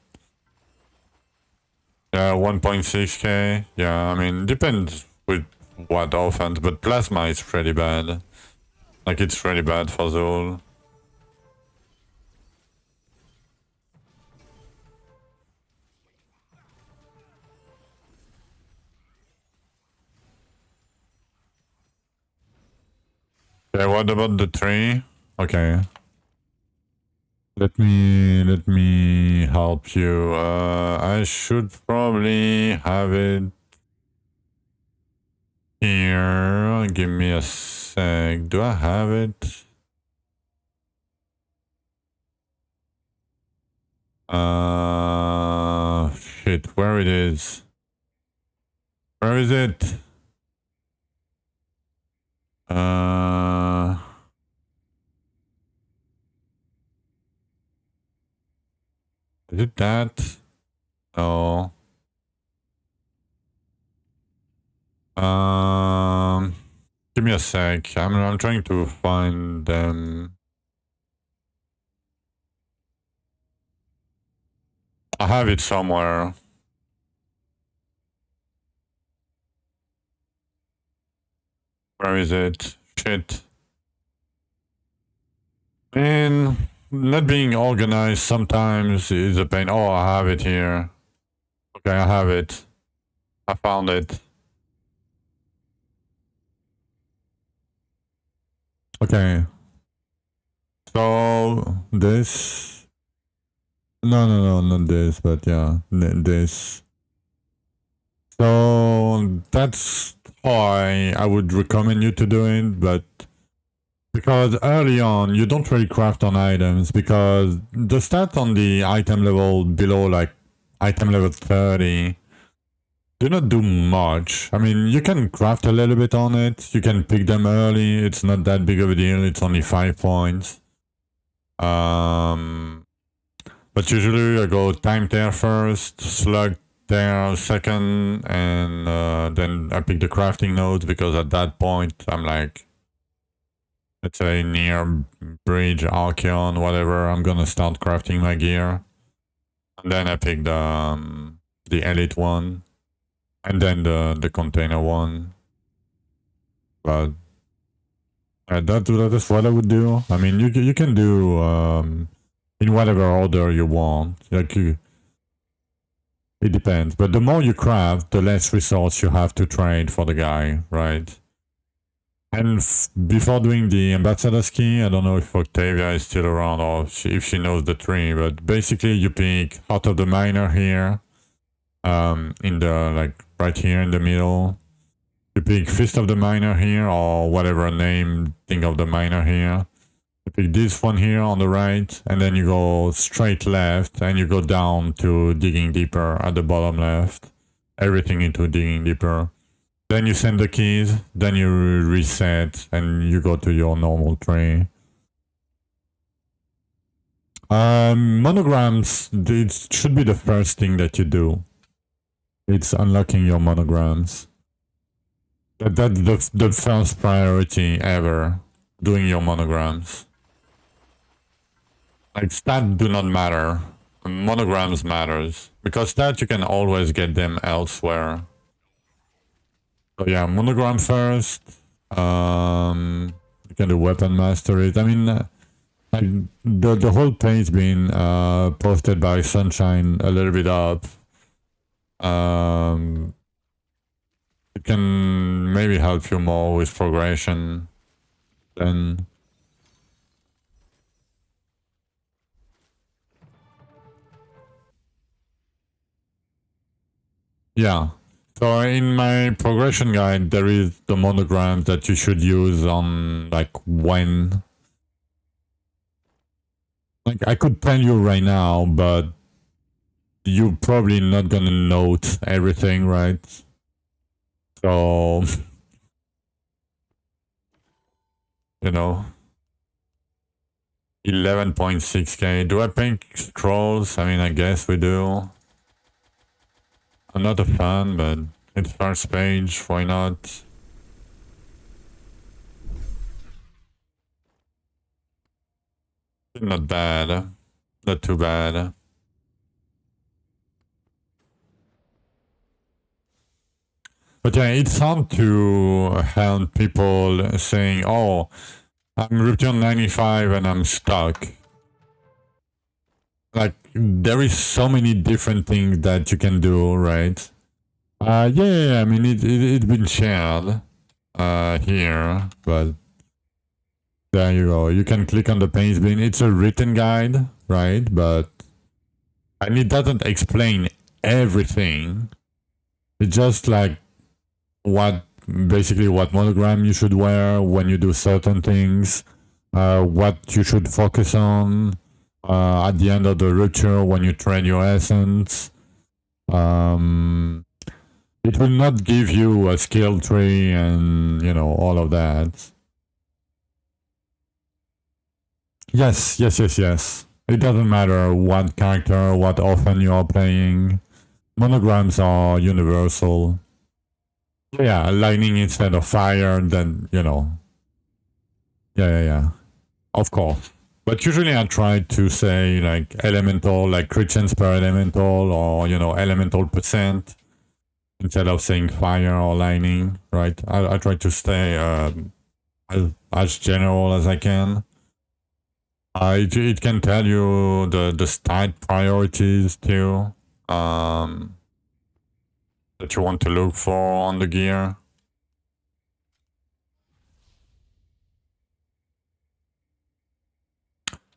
yeah, 1.6K. Yeah, I mean, depends with what offense, but plasma is pretty bad. Like, it's really bad for Zul. Okay, what about the tree? Okay. Let me help you. I should probably have it here. Give me a sec. Do I have it? Shit, where it is? Where is it? Is it that? No. Give me a sec. I'm trying to find them. I have it somewhere. Where is it? Shit. Man, not being organized sometimes is a pain. Oh, I have it here. Okay, I have it. I found it. Okay. So, this... No, not this, but yeah, this. So, that's how I would recommend you to do it, but... Because early on, you don't really craft on items, because the stat on the item level below, like, item level 30... do not do much. I mean, you can craft a little bit on it. You can pick them early. It's not that big of a deal. It's only 5 points. But usually I go time tear first, slug tear second, and then I pick the crafting nodes because at that point I'm like, let's say near bridge, Archeon, whatever. I'm gonna start crafting my gear. And then I pick the elite one. And then the container one. But that is what I would do. I mean, you can do in whatever order you want. Like it depends. But the more you craft, the less resource you have to trade for the guy, right? And before doing the ambassador's key, I don't know if Octavia is still around or if she knows the tree. But basically, you pick Heart of the Miner here. In the, like, right here in the middle. You pick Fist of the Miner here, or whatever name, thing of the miner here. You pick this one here on the right, and then you go straight left, and you go down to Digging Deeper at the bottom left. Everything into Digging Deeper. Then you send the keys, then you reset, and you go to your normal tree. Monograms, it should be the first thing that you do. It's unlocking your monograms. That's the first priority ever. Doing your monograms. Like, stats do not matter. Monograms matters. Because stats, you can always get them elsewhere. So yeah, monogram first. You can do weapon mastery. I mean, the whole page being posted by Sunshine a little bit up. It can maybe help you more with progression than... Yeah. So in my progression guide, there is the monogram that you should use on, like, when. Like, I could tell you right now, but you're probably not gonna note everything, right? So, you know, 11.6k. Do I pick scrolls? I mean, I guess we do. I'm not a fan, but it's first page, why not? Not bad. Not too bad. But yeah, it's hard to help people saying, oh, I'm return 95 and I'm stuck. Like, there is so many different things that you can do, right? Yeah, I mean, it's been shared here, but There you go. You can click on the paint bin. It's a written guide, right? And it doesn't explain everything. It's just like basically what monogram you should wear when you do certain things, what you should focus on at the end of the rupture when you trade your essence. It will not give you a skill tree and, you know, all of that. Yes. It doesn't matter what character, what often you are playing. Monograms are universal. Yeah, lightning instead of fire, then, you know. Yeah. Of course. But usually I try to say, like, elemental, like crit chance per elemental, or, you know, elemental percent, instead of saying fire or lightning, right? I try to stay as general as I can. It can tell you the stat priorities, too, that you want to look for on the gear.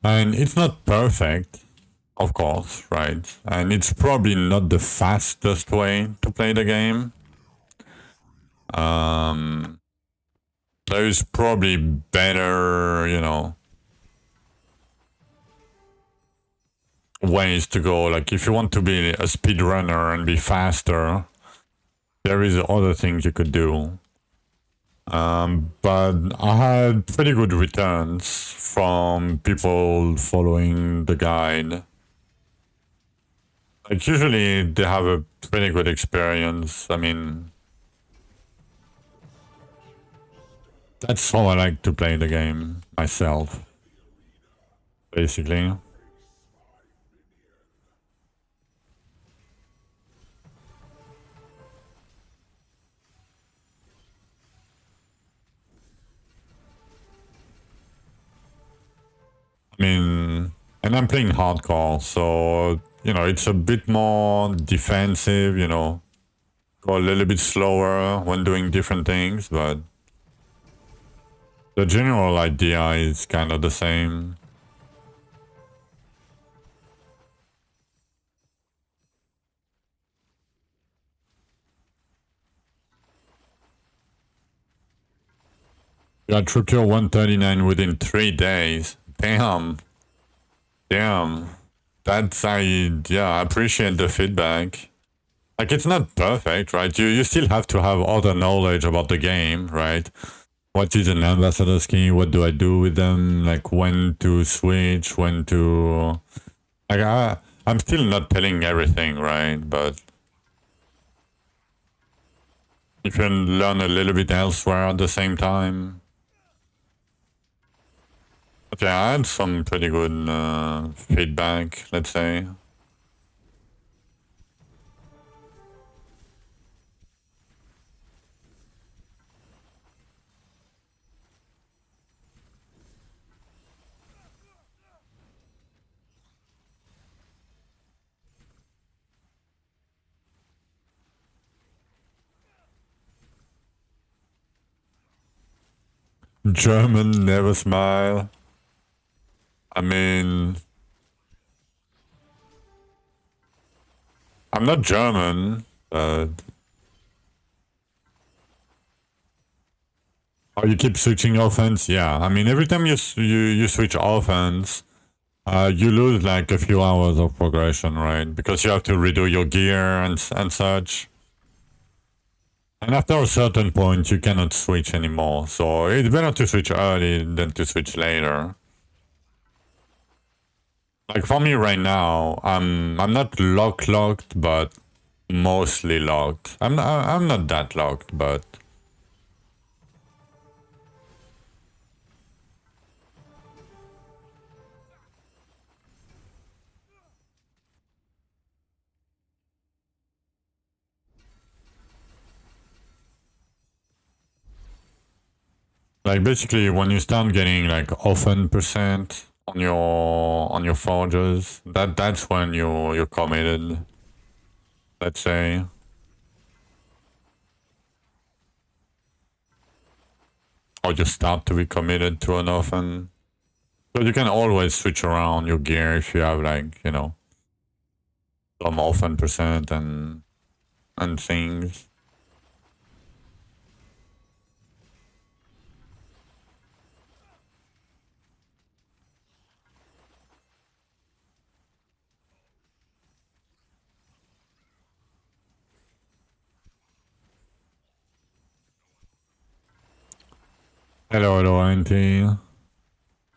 And it's not perfect, of course, right? And it's probably not the fastest way to play the game. There is probably better, you know, ways to go. Like, if you want to be a speedrunner and be faster, there is other things you could do. But I had pretty good returns from people following the guide. Like, usually they have a pretty good experience. I mean, that's how I like to play the game myself, basically. I mean, and I'm playing hardcore, so, you know, it's a bit more defensive, you know, go a little bit slower when doing different things, but the general idea is kind of the same. You got Trupture 139 within 3 days. Damn. I appreciate the feedback. Like, it's not perfect, right? You still have to have other knowledge about the game, right? What is an ambassador skin? What do I do with them? Like, when to switch, when to... Like, I'm still not telling everything, right? But if you learn a little bit elsewhere at the same time... Okay, I had some pretty good feedback, let's say. German never smile. I mean... I'm not German, but... Oh, you keep switching offense? Yeah, I mean, every time you switch offense, you lose like a few hours of progression, right? Because you have to redo your gear and such. And after a certain point, you cannot switch anymore. So it's better to switch early than to switch later. Like, for me right now, I'm not locked, but mostly locked. I'm not that locked, but... Like, basically, when you start getting like often percent on your forges, that's when you're committed. Let's say. or you start to be committed to an offense. So you can always switch around your gear if you have like, you know, some offense percent and things. Hello, hello, Auntie.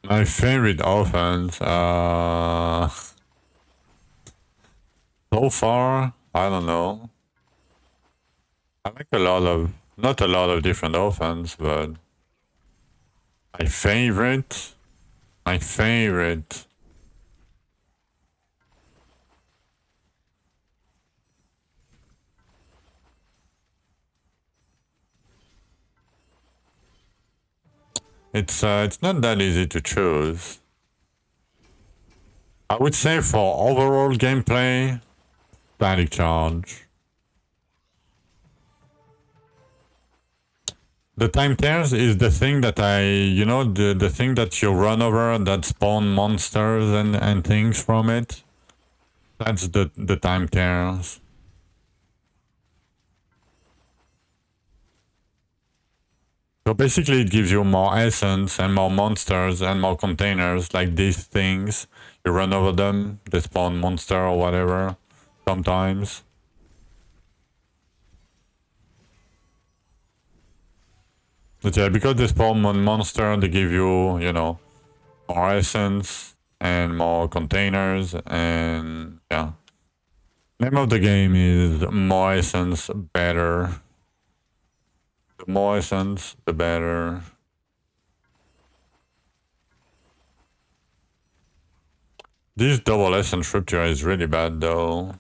My favorite offense, so far, I don't know. I like not a lot of different offense, but my favorite, my favorite. It's not that easy to choose. I would say for overall gameplay, static charge. The time tears is the thing that the thing that you run over that spawn monsters and things from it. That's the time tears. So basically it gives you more essence and more monsters and more containers, like these things. You run over them, they spawn monster or whatever, sometimes. But yeah, because they spawn one monster, they give you, you know, more essence and more containers, and yeah. Name of the game is more essence, better. The more essence, the better. This double essence rupture is really bad though.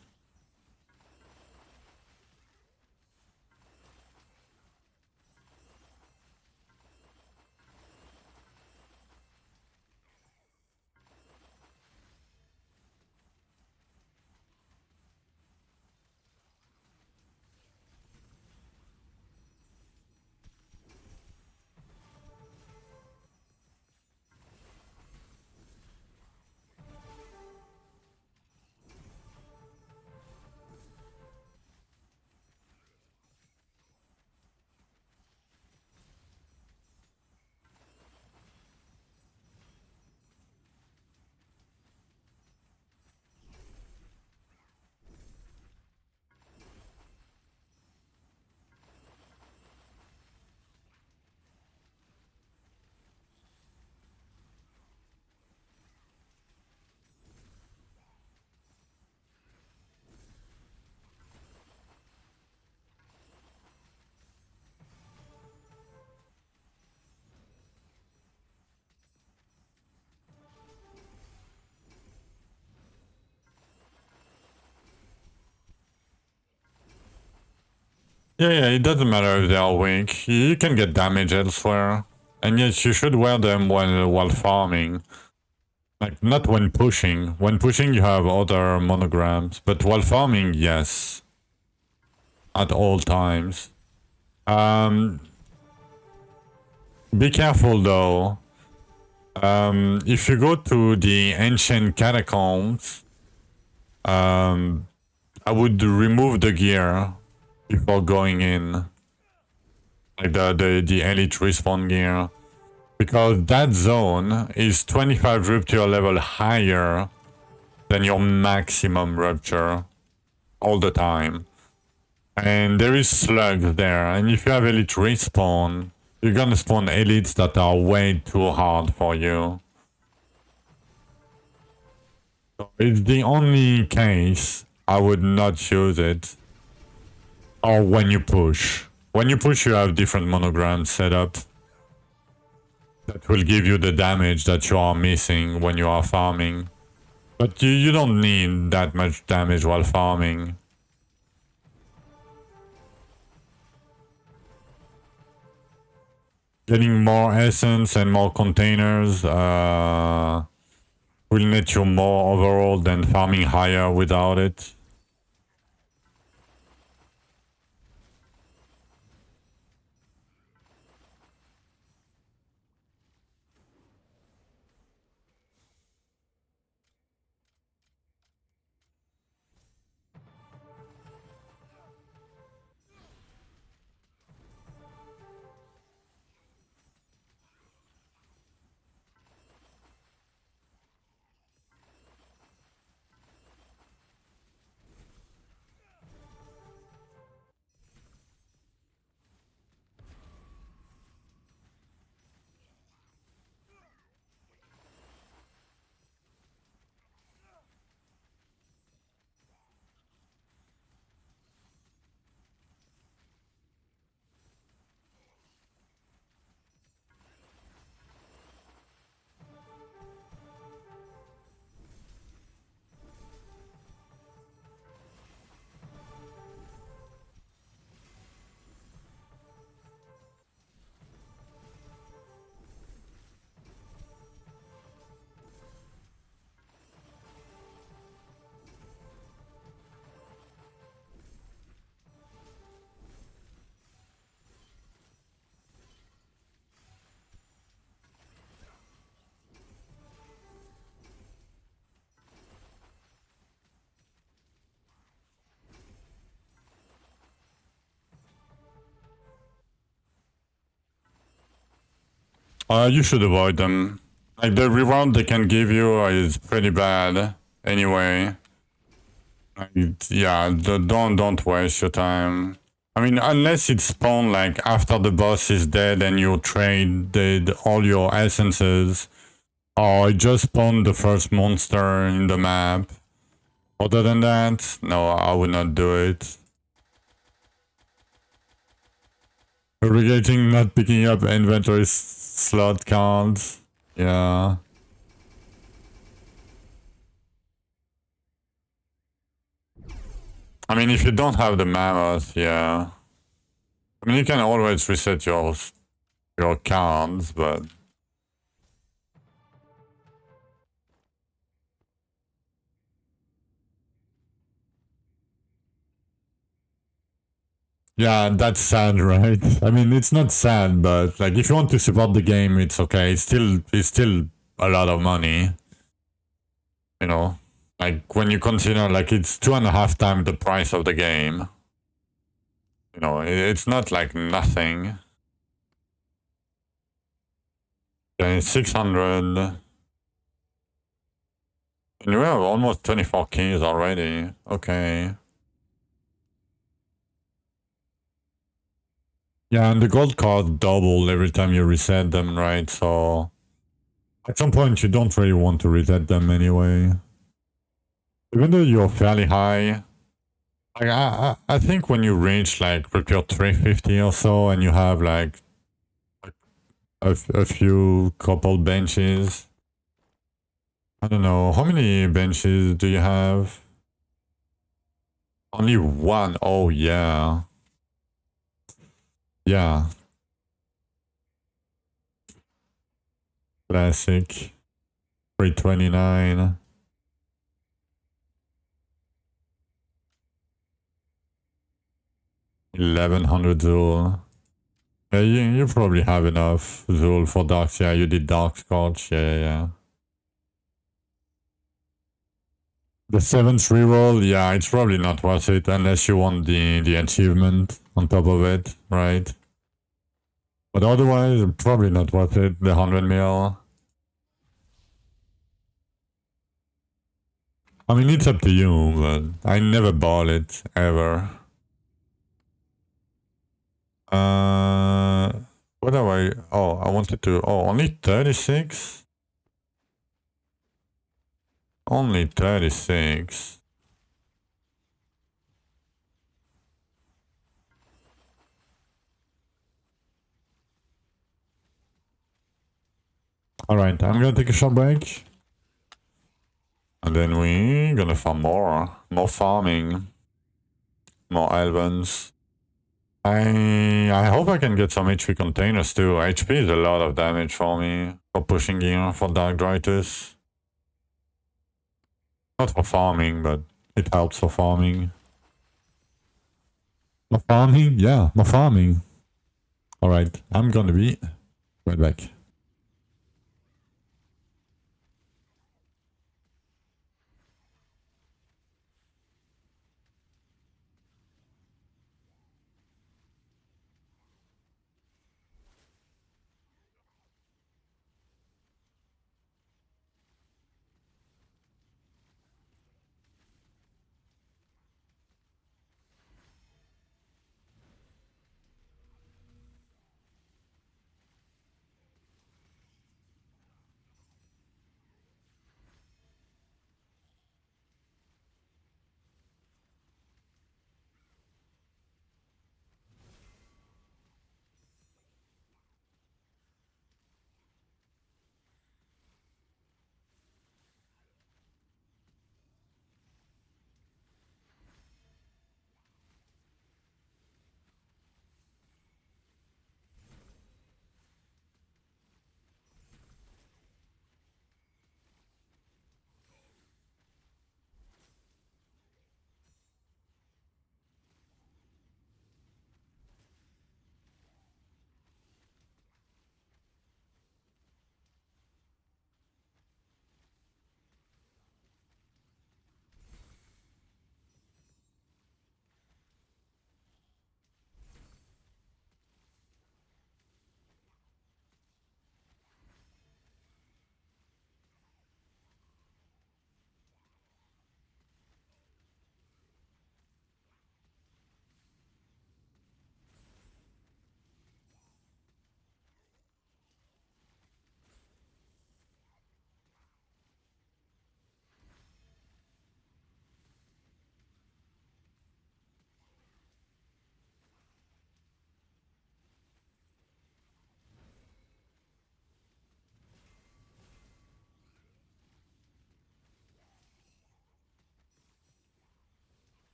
Yeah, it doesn't matter if they are weak. You can get damage elsewhere. And yes, you should wear them while farming. Like, not when pushing. When pushing, you have other monograms. But while farming, yes. At all times. Be careful, though. If you go to the ancient catacombs, I would remove the gear before going in. Like the elite respawn gear. Because that zone is 25 rupture level higher than your maximum rupture all the time. And there is slugs there, and if you have elite respawn, you're gonna spawn elites that are way too hard for you. So it's the only case I would not use it. Or when you push. When you push, you have different monograms set up that will give you the damage that you are missing when you are farming. But you don't need that much damage while farming. Getting more essence and more containers will net you more overall than farming higher without it. You should avoid them. Like the reward they can give you is pretty bad anyway. Yeah, don't waste your time. I mean, unless it's spawned like after the boss is dead and you traded all your essences, or it just spawned the first monster in the map. Other than that, no, I would not do it. Regretting not picking up inventory slot cards. Yeah. I mean, if you don't have the mammoth, yeah. I mean, you can always reset your cards, but yeah, that's sad, right? I mean, it's not sad, but like if you want to support the game, it's okay. It's still a lot of money, you know. Like when you consider like it's 2.5 times the price of the game. You know, it's not like nothing. Yeah, it's 600. And you have almost 24 keys already. Okay. Yeah, and the gold cards double every time you reset them, right? So at some point you don't really want to reset them anyway. Even though you're fairly high. Like I think when you reach like your 350 or so and you have like a few couple benches. I don't know, how many benches do you have? Only one. Oh yeah. Yeah. Classic. 329. 1100 Zul. Yeah, you probably have enough Zul for Darks. Yeah, you did Dark Scorch. Yeah. The 7th reroll, yeah, it's probably not worth it unless you want the achievement on top of it, right? But otherwise, probably not worth it, the 100 mil. I mean, it's up to you, but I never bought it, ever. What do I... Oh, I wanted to... Oh, only 36? Only 36. Alright, I'm gonna take a short break. And then we're gonna farm more. More farming. More Elvens. I hope I can get some HP containers too. HP is a lot of damage for me. For pushing gear, for Dark Dritus. Not for farming, but it helps for farming. More farming? Yeah, more farming. Alright, I'm gonna be right back.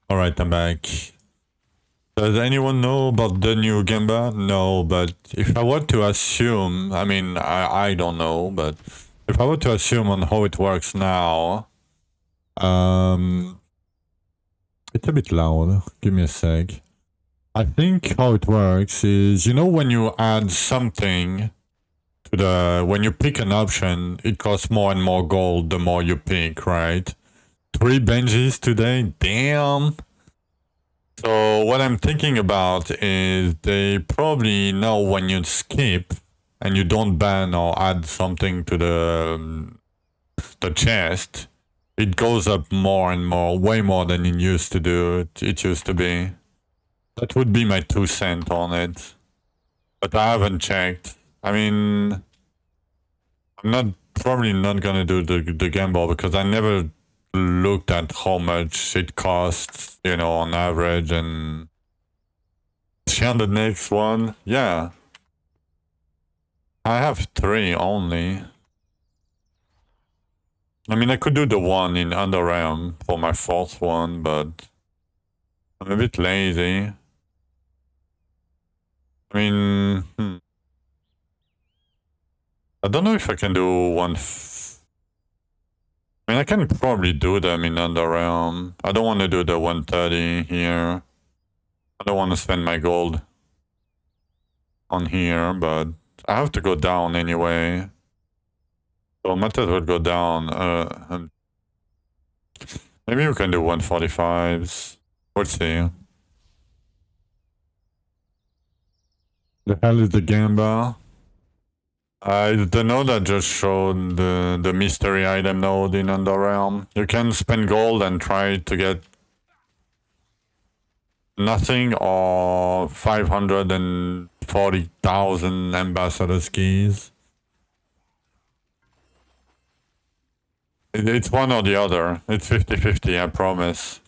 Alright, I'm back. Does anyone know about the new Gamba? No, but if I were to assume, I mean, I don't know, but if I were to assume on how it works now, it's a bit loud. Give me a sec. I think how it works is, you know, when you add something to when you pick an option, it costs more and more gold the more you pick, right? 3 benches today? Damn! So what I'm thinking about is they probably know when you skip and you don't ban or add something to the chest, it goes up more and more, way more than it used to do. It used to be. That would be my 2 cents on it. But I haven't checked. I mean, I'm probably not gonna do the gamble because I never looked at how much it costs, you know, on average. And on the next one, yeah, I have 3 only. I mean, I could do the one in Underrealm for my 4th one, but I'm a bit lazy. I mean, I don't know if I can do one. I mean, I can probably do them in Underrealm. I don't want to do the 130 here. I don't want to spend my gold on here, but I have to go down anyway. So I might as well go down. Maybe we can do 145s. We'll see. The hell is the Gamba? The node that just showed the mystery item node in Underrealm. You can spend gold and try to get nothing or 540,000 ambassador keys. It's one or the other. It's 50-50, I promise.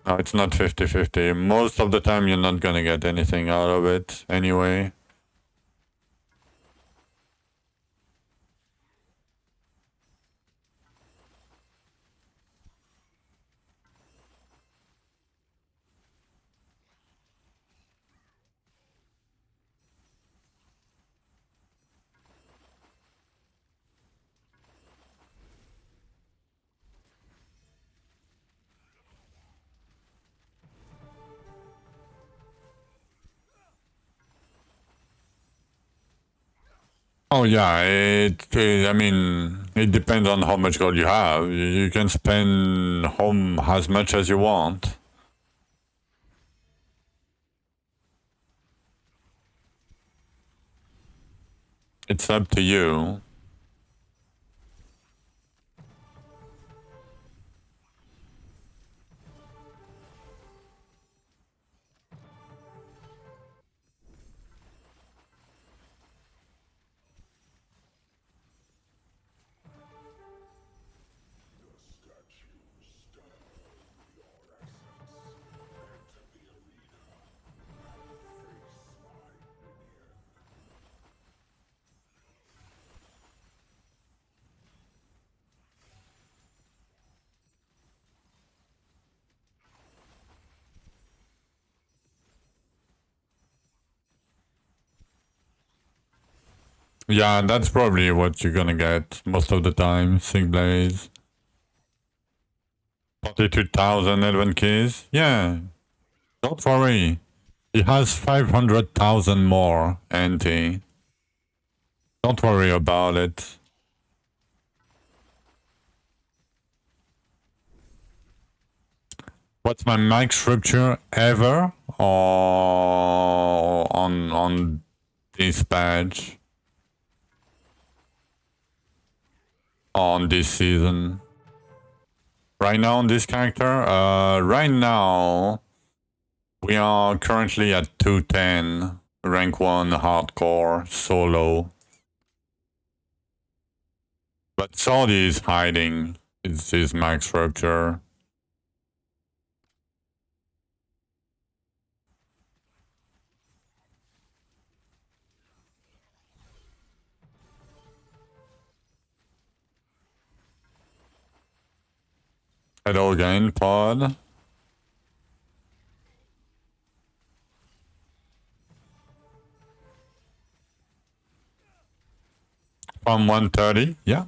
No, it's not 50-50. Most of the time you're not gonna get anything out of it anyway. Oh yeah, I mean, it depends on how much gold you have. You can spend home as much as you want. It's up to you. Yeah, that's probably what you're gonna get most of the time. Sing Blaze. 42,000 Elven keys? Yeah. Don't worry. He has 500,000 more, Anti. Don't worry about it. What's my max rupture ever? Or on this badge? On this season? Right now on this character? Right now we are currently at 210. Rank 1 hardcore solo. But Saudi is hiding his max rupture. Hello again, Pod. From 130, yeah.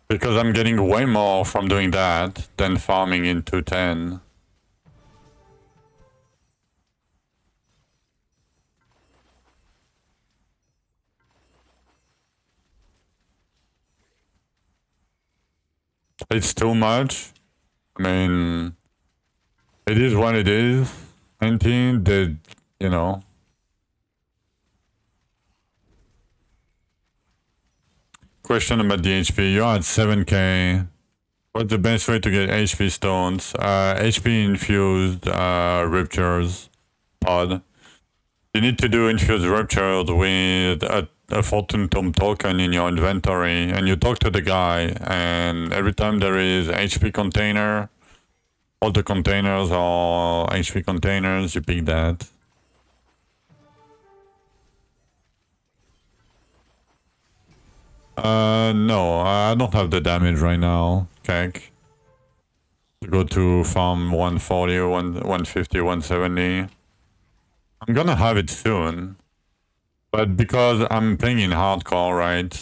Because I'm getting way more from doing that than farming in 210. It's too much. I mean, it is what it is. 19 did, you know. Question about the HP. You're at 7k. What's the best way to get HP stones? HP infused ruptures pod. You need to do infused ruptures with a Fortune Tome token in your inventory, and you talk to the guy, and every time there is HP container, all the containers are HP containers, you pick that. No, I don't have the damage right now, Kek. Go to farm 140, 150, 170. I'm gonna have it soon. But because I'm playing in hardcore, right?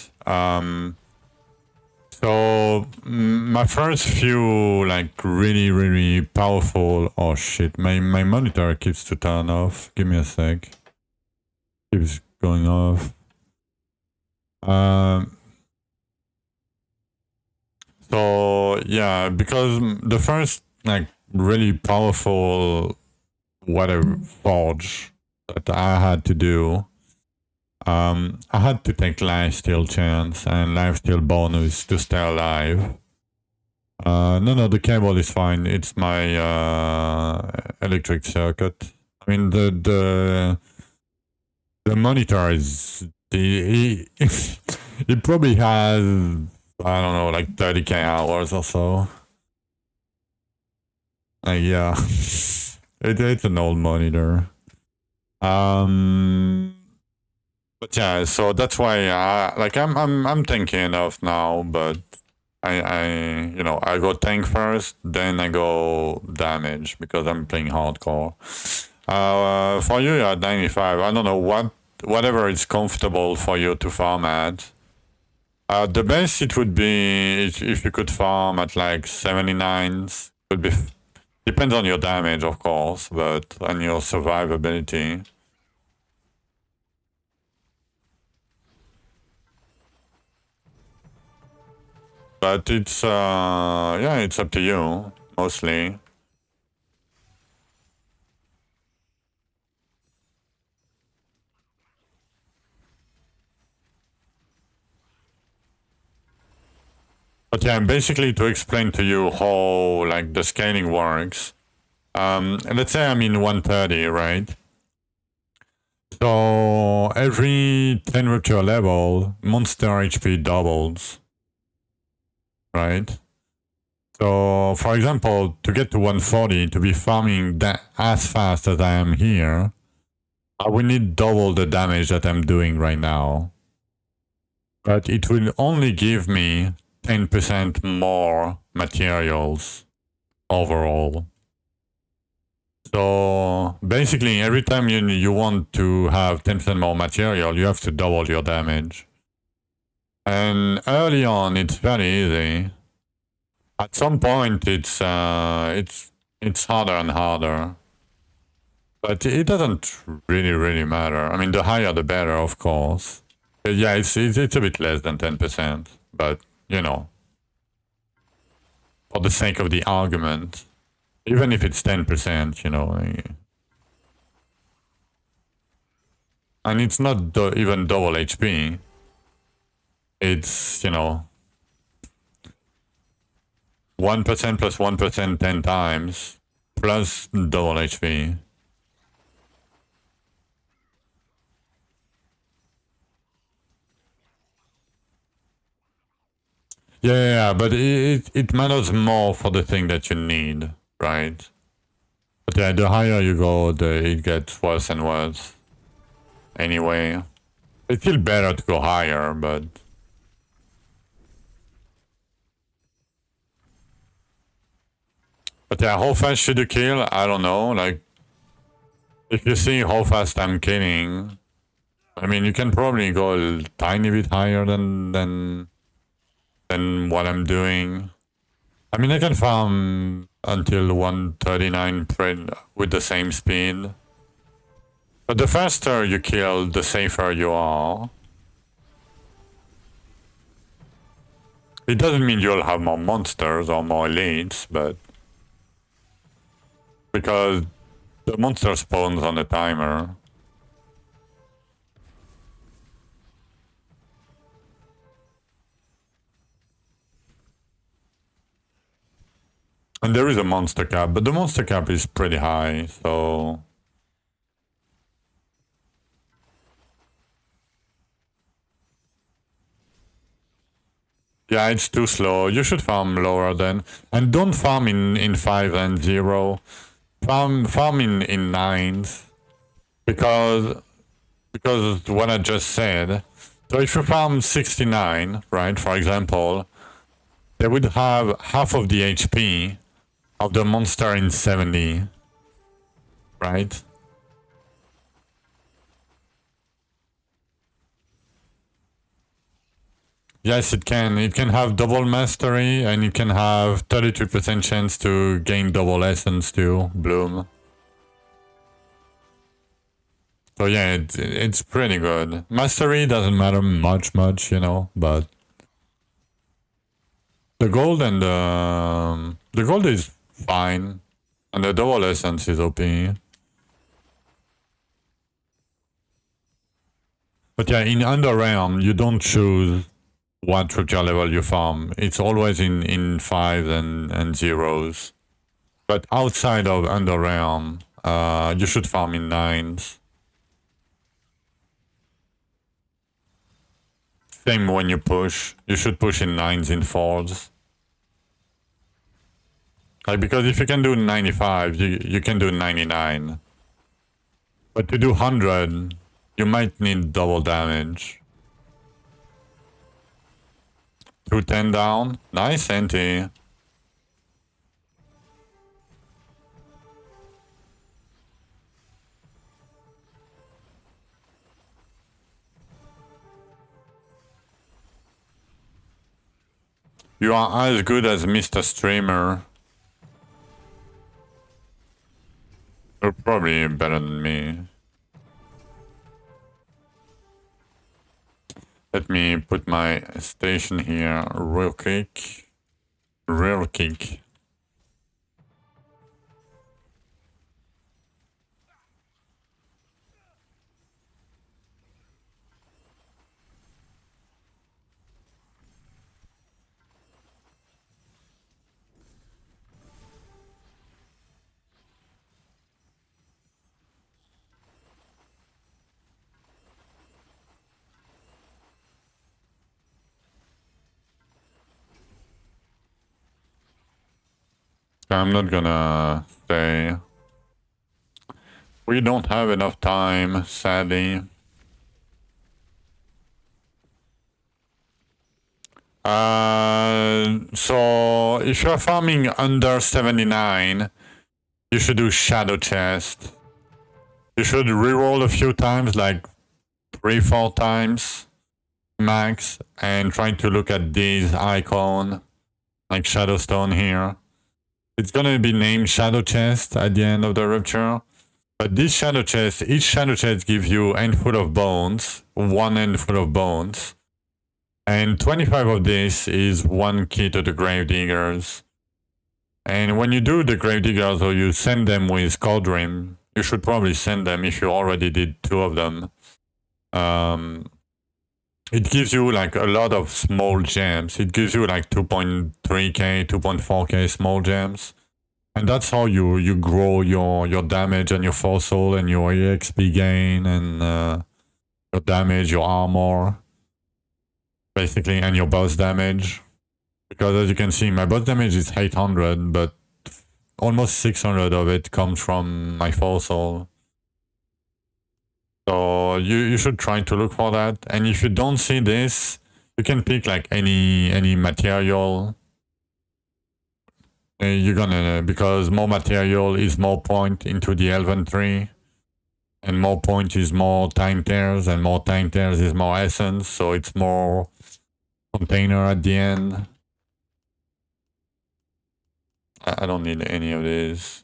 So my first few like really powerful. Oh shit! My monitor keeps to turn off. Give me a sec. Keeps going off. So yeah, because the first like really powerful whatever forge that I had to do. I had to take lifesteal chance and lifesteal bonus to stay alive. No, the cable is fine. It's my electric circuit. I mean, the monitor is it probably has, I don't know, like 30k hours or so. Yeah, it's an old monitor. But yeah, so that's why like I'm thinking of now, but I I go tank first, then I go damage because I'm playing hardcore. For you, you're at 95. I don't know whatever is comfortable for you to farm at. The best it would be if you could farm at like 79s. Would be depends on your damage, of course, but on your survivability. But it's yeah, it's up to you mostly. But yeah, basically to explain to you how like the scaling works. Let's say I'm in 130, right? So every 10 rupture level, monster HP doubles, right? So for example, to get to 140, to be farming that as fast as I am here, I will need double the damage that I'm doing right now. But it will only give me 10% more materials overall. So basically, every time you want to have 10% more material, you have to double your damage. And early on, it's very easy. At some point, it's harder and harder. But it doesn't really matter. I mean, the higher the better, of course. But yeah, it's a bit less than 10%, but you know, for the sake of the argument, even if it's 10%, you know, and it's not even double HP. It's, you know, 1% plus 1% 10 times plus double HP. Yeah, but it matters more for the thing that you need, right? But yeah, the higher you go, it gets worse and worse. Anyway, it's still better to go higher, but... But yeah, how fast should you kill? I don't know, like... If you see how fast I'm killing, I mean, you can probably go a tiny bit higher than what I'm doing. I mean, I can farm until 139 with the same speed. But the faster you kill, the safer you are. It doesn't mean you'll have more monsters or more elites, but... because the monster spawns on a timer. And there is a monster cap, but the monster cap is pretty high, so... yeah, it's too slow. You should farm lower then. And don't farm in 5 and 0. Farm in 9s. Because what I just said. So if you farm 69, right, for example, they would have half of the HP of the monster in 70. Right? Yes, it can. It can have double mastery, and it can have 32% chance to gain double essence too, bloom. So yeah, it's pretty good. Mastery doesn't matter much, you know, but the gold and the gold is fine, and the double essence is OP. But yeah, in Underrealm, you don't choose what rupture level you farm. It's always in 5s and 0s. But outside of Underrealm, you should farm in 9s. Same when you push. You should push in 9s in 4s. Like, because if you can do 95, you can do 99. But to do 100, you might need double damage. 210 down. Nice anti. You are as good as Mr. Streamer. You're probably better than me. Let me put my station here real quick. Real quick. I'm not gonna stay. We don't have enough time, sadly. So if you're farming under 79, you should do Shadow Chest. You should reroll a few times, like 3-4 times max, and try to look at this icon, like Shadowstone here. It's gonna be named Shadow Chest at the end of the rupture. But this Shadow Chest, each Shadow Chest gives you a handful of bones, 1 handful of bones. And 25 of this is 1 key to the Gravediggers. And when you do the Gravediggers or you send them with Coldrim, you should probably send them if you already did 2 of them. It gives you like a lot of small gems. It gives you like 2.3k, 2.4k small gems. And that's how you grow your damage and your fossil and your EXP gain and your damage, your armor. Basically, and your boss damage. Because as you can see, my boss damage is 800, but almost 600 of it comes from my fossil. So you should try to look for that. And if you don't see this, you can pick like any material. You're gonna, because more material is more point into the Elven tree. And more point is more time tears, and more time tears is more essence, so it's more container at the end. I don't need any of these.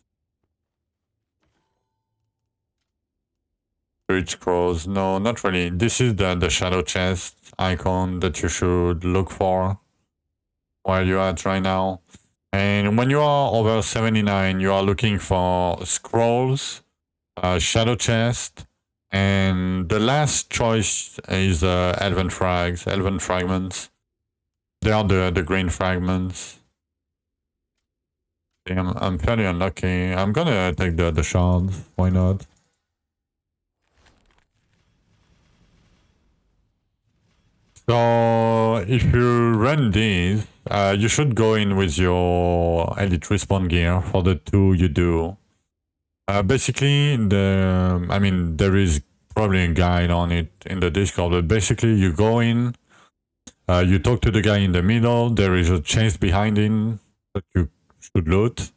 Bridge crows, no, not really. This is the shadow chest icon that you should look for where you're at right now. And when you are over 79, you are looking for scrolls, shadow chest, and the last choice is elven fragments. They are the green fragments. Damn, I'm fairly unlucky. I'm gonna take the shards. Why not? So if you run these, you should go in with your elite respawn gear for the two you do. Basically, there is probably a guide on it in the Discord, but basically you go in, you talk to the guy in the middle, there is a chest behind him that you should loot,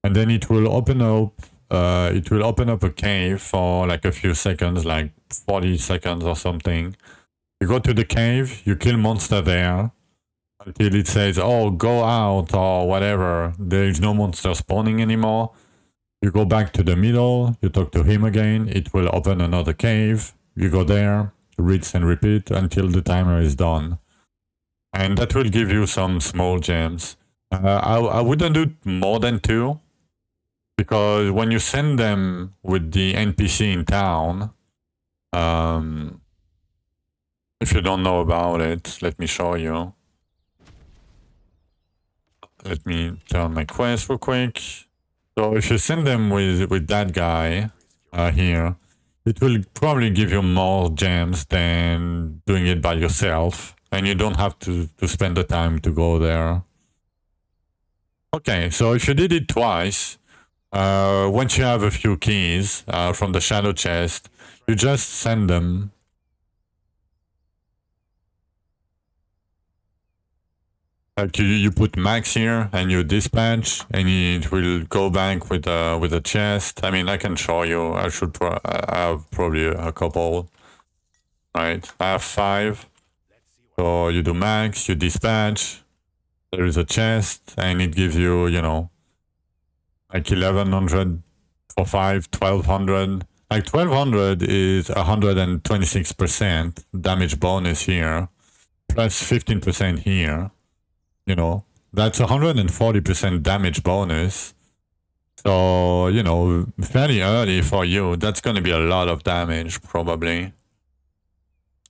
and then it will open up a cave for like a few seconds, like 40 seconds or something. You go to the cave, you kill monster there, until it says, oh, go out or whatever. There is no monster spawning anymore. You go back to the middle, you talk to him again, it will open another cave. You go there, rinse and repeat until the timer is done. And that will give you some small gems. I wouldn't do more than 2, because when you send them with the NPC in town, if you don't know about it, let me show you. Let me turn my quest real quick. So if you send them with that guy here, it will probably give you more gems than doing it by yourself. And you don't have to spend the time to go there. Okay, so if you did it twice, once you have a few keys from the shadow chest, you just send them. Like you put max here and you dispatch, and it will go back with a chest. I mean, I can show you. I have probably a couple. Right, I have 5. So you do max, you dispatch. There is a chest, and it gives you, like 1100 for 5, 1200. Like 1200 is 126% damage bonus here, plus 15% here. That's 140% damage bonus. So, fairly early for you. That's going to be a lot of damage, probably.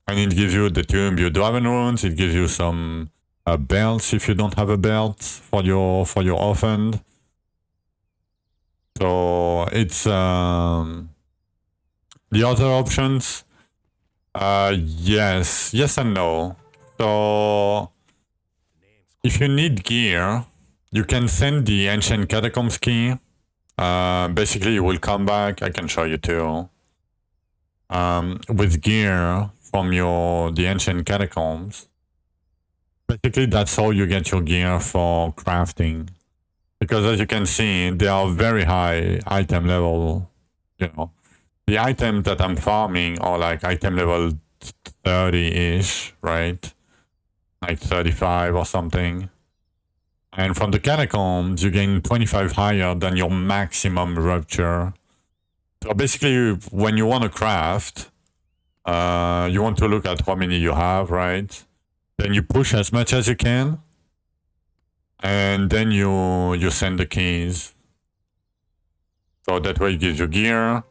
And it gives you the Tomb You Dwarven runes. It gives you some belts if you don't have a belt for your offhand. So, it's the other options. Yes and no. So, if you need gear, you can send the Ancient Catacombs key. Basically, you will come back. I can show you too. With gear from the Ancient Catacombs. Basically, that's how you get your gear for crafting. Because as you can see, they are very high item level. The items that I'm farming are like item level 30-ish, right? Like 35 or something. And from the catacombs, you gain 25 higher than your maximum rupture. So basically, when you want to craft, you want to look at how many you have, right? Then you push as much as you can. And then you send the keys. So that way it gives you gear.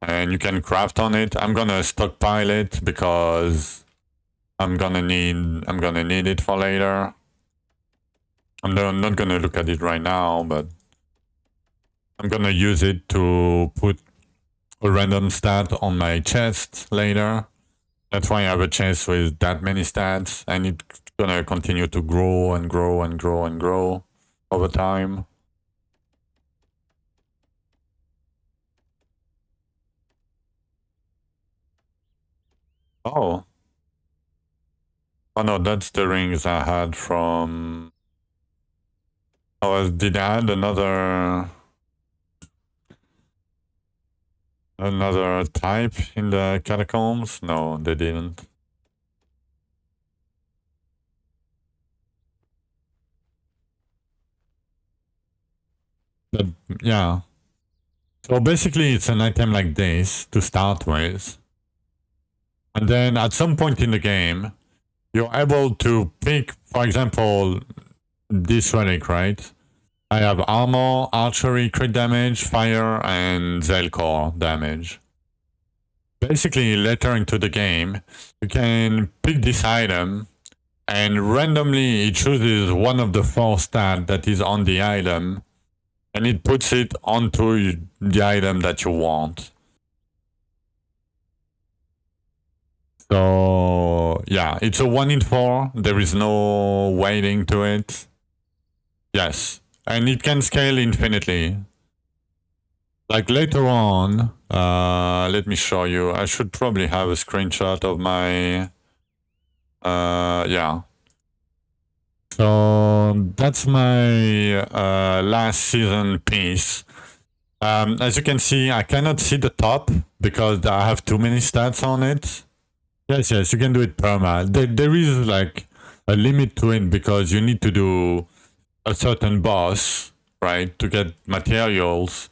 And you can craft on it. I'm gonna stockpile it because I'm gonna need it for later. I'm not gonna look at it right now, but I'm gonna use it to put a random stat on my chest later. That's why I have a chest with that many stats, and it's gonna continue to grow and grow and grow and grow over time. Oh. Oh no, that's the rings I had from... did I add another another type in the catacombs? No, they didn't. But yeah. So basically it's an item like this to start with. And then at some point in the game, you're able to pick, for example, this relic, right? I have armor, archery, crit damage, fire, and Zelkor damage. Basically, later into the game, you can pick this item and randomly it chooses one of the 4 stats that is on the item and it puts it onto the item that you want. So yeah, it's a 1 in 4. There is no weighting to it. Yes, and it can scale infinitely. Like later on, let me show you. I should probably have a screenshot of my, yeah. So that's my last season piece. As you can see, I cannot see the top because I have too many stats on it. Yes, you can do it perma. There is like a limit to it because you need to do a certain boss, right, to get materials.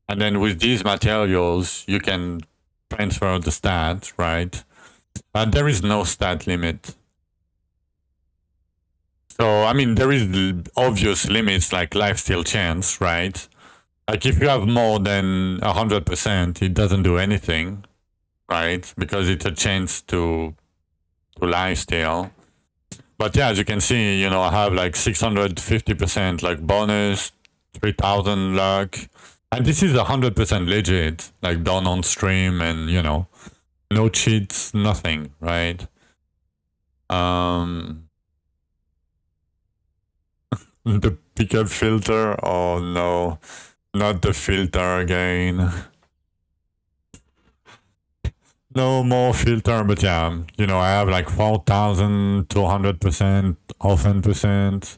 And then with these materials, you can transfer the stat, right? And there is no stat limit. So, I mean, there is obvious limits like lifesteal chance, right? Like if you have more than 100%, it doesn't do anything, right? Because it's a chance to lifesteal. But yeah, as you can see, you know, I have like 650% like bonus, 3000 luck. And this is 100% legit, like done on stream and, you know, no cheats, nothing, right? The pickup filter, oh no, not the filter again. No more filter, but yeah, you know, I have like 4200%, often percent.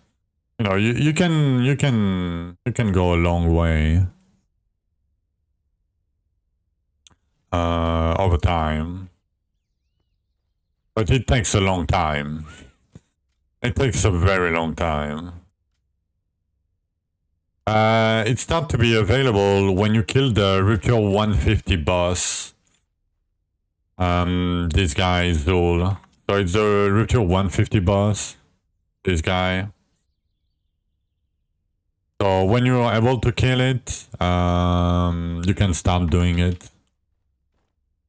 You know, you can go a long way over time. But it takes a long time. It takes a very long time. It starts to be available when you kill the Rupture 150 boss. This guy is Zul. So it's the Rupture 150 boss. This guy. So when you're able to kill it, you can start doing it.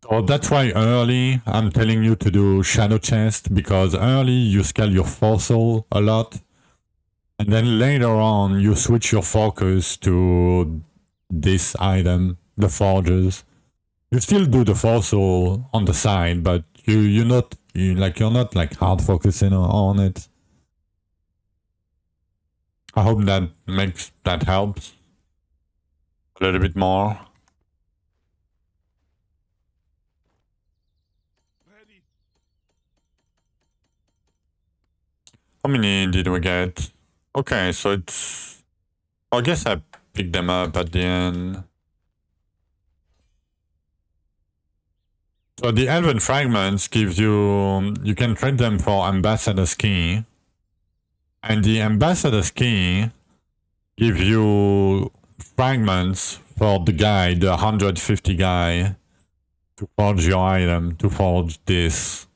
So that's why early I'm telling you to do Shadow Chest, because early you scale your fossil a lot. And then later on you switch your focus to this item, the forges. You still do the fossil on the side, but you're not like hard focusing on it. I hope that helps a little bit more. Ready. How many did we get? Okay, so it's... I guess I picked them up at the end. So the Elven Fragments gives you... You can trade them for Ambassador's Key. And the Ambassador's Key gives you fragments for the guy, the 150 guy, to forge your item, to forge this.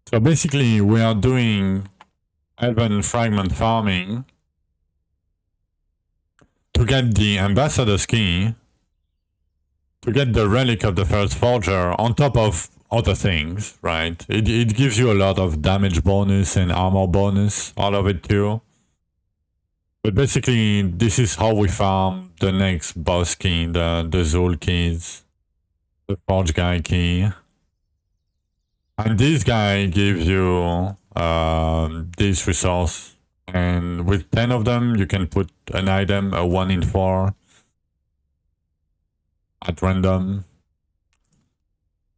So basically, we are doing Elven Fragment farming to get the Ambassador's Key, to get the Relic of the First Forger, on top of other things, right? It gives you a lot of damage bonus and armor bonus, all of it too. But basically, this is how we farm the next boss key, the Zul keys, the Forge Guy key. And this guy gives you this resource. And with 10 of them, you can put an item, a 1 in 4, at random.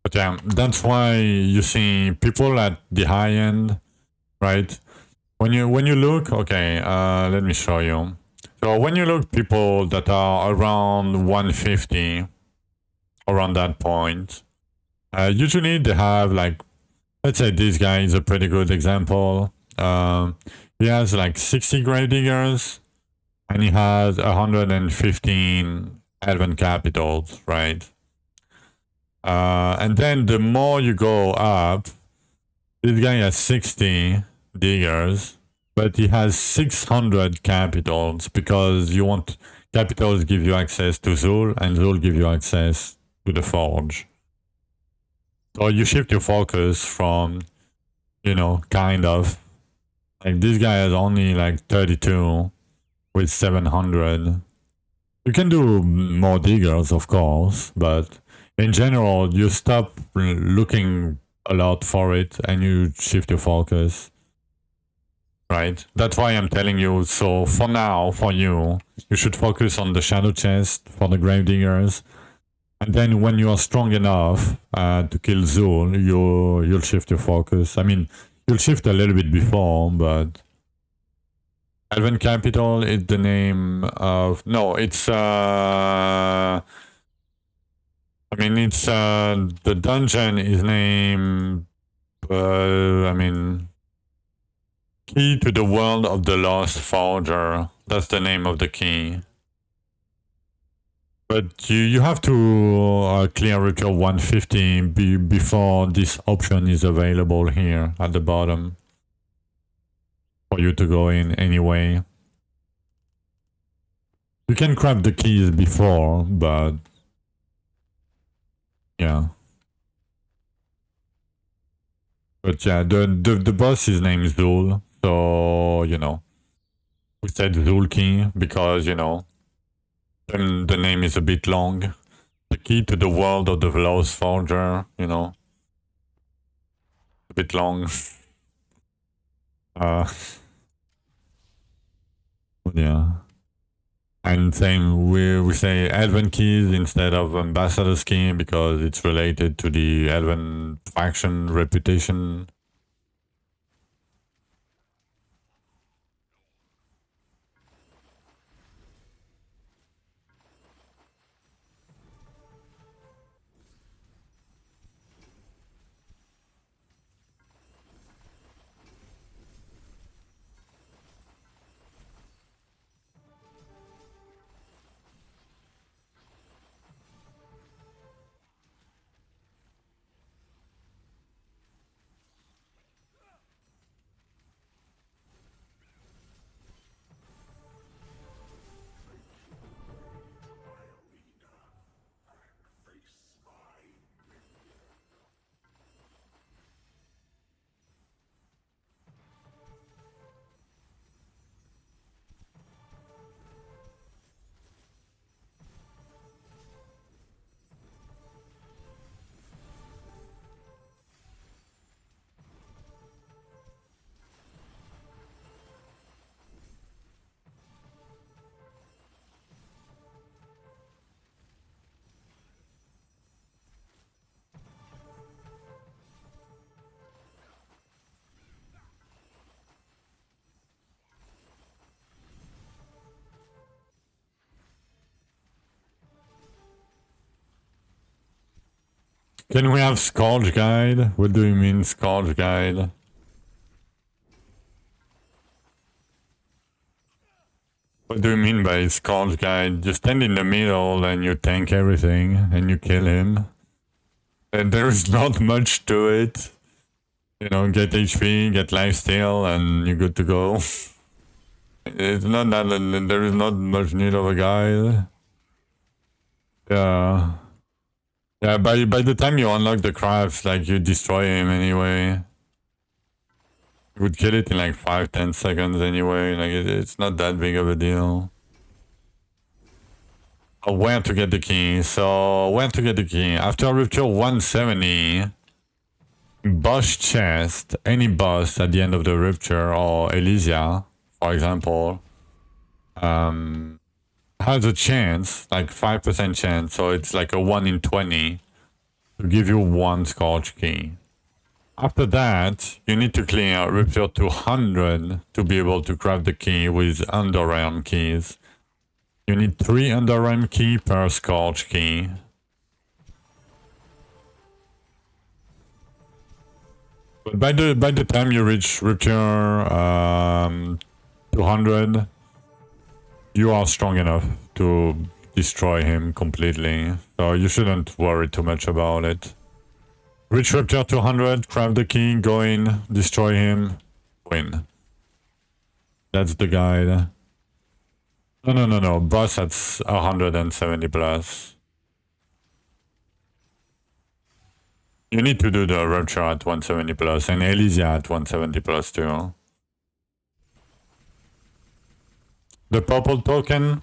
But yeah, that's why you see people at the high end, right? When you look, okay, let me show you. So when you look people that are around 150, around that point. Usually they have like, let's say this guy is a pretty good example. He has like 60 grave diggers and he has 115 elven capitals, right? And then the more you go up, this guy has 60 diggers, but he has 600 capitals because you want capitals give you access to Zul and Zul give you access to the forge. So you shift your focus from, you know, kind of like this guy has only like 32 with 700. You can do more diggers, of course, but in general, you stop looking a lot for it and you shift your focus. Right? That's why I'm telling you. So for now, for you, you should focus on the shadow chest for the grave diggers. And then when you are strong enough to kill Zul, you'll shift your focus. I mean, you'll shift a little bit before, but Elven Capital is the name of... No, it's... I mean, it's... the dungeon is named... I mean... Key to the World of the Lost Forger. That's the name of the key. But you have to clear Rupture 150 before this option is available here at the bottom. For you to go in anyway. You can grab the keys before, but... yeah. But yeah, the boss's name is Zul, so, you know. We said Zul key because, you know, the name is a bit long. The key to the world of the Lost Forger, you know. A bit long. Yeah. And same, we say Elven keys instead of Ambassador's key because it's related to the Elven faction reputation. Can we have Scourge Guide? What do you mean Scourge Guide? What do you mean by Scourge Guide? You stand in the middle and you tank everything and you kill him. And there is not much to it. You know, get HP, get lifesteal, and you're good to go. It's not that there is not much need of a guide. Yeah. Yeah, by the time you unlock the crafts, like, you destroy him anyway. You would kill it in like 5-10 seconds anyway, like, it's not that big of a deal. Where to get the key? So, where to get the key? After Rupture 170, boss chest, any boss at the end of the Rupture, or Elysia, for example, has a chance, like 5% chance, so it's like a 1 in 20 to give you one Scourge key. After that, you need to clear Rupture 200 to be able to craft the key with Underrealm keys. You need 3 Underrealm key per Scourge key. by the time you reach Rupture 200, you are strong enough to destroy him completely. So you shouldn't worry too much about it. Reach Rupture 200, craft the key, go in, destroy him, win. That's the guide. No. Boss at 170 plus. You need to do the Rupture at 170 plus and Elysia at 170 plus too. The purple token.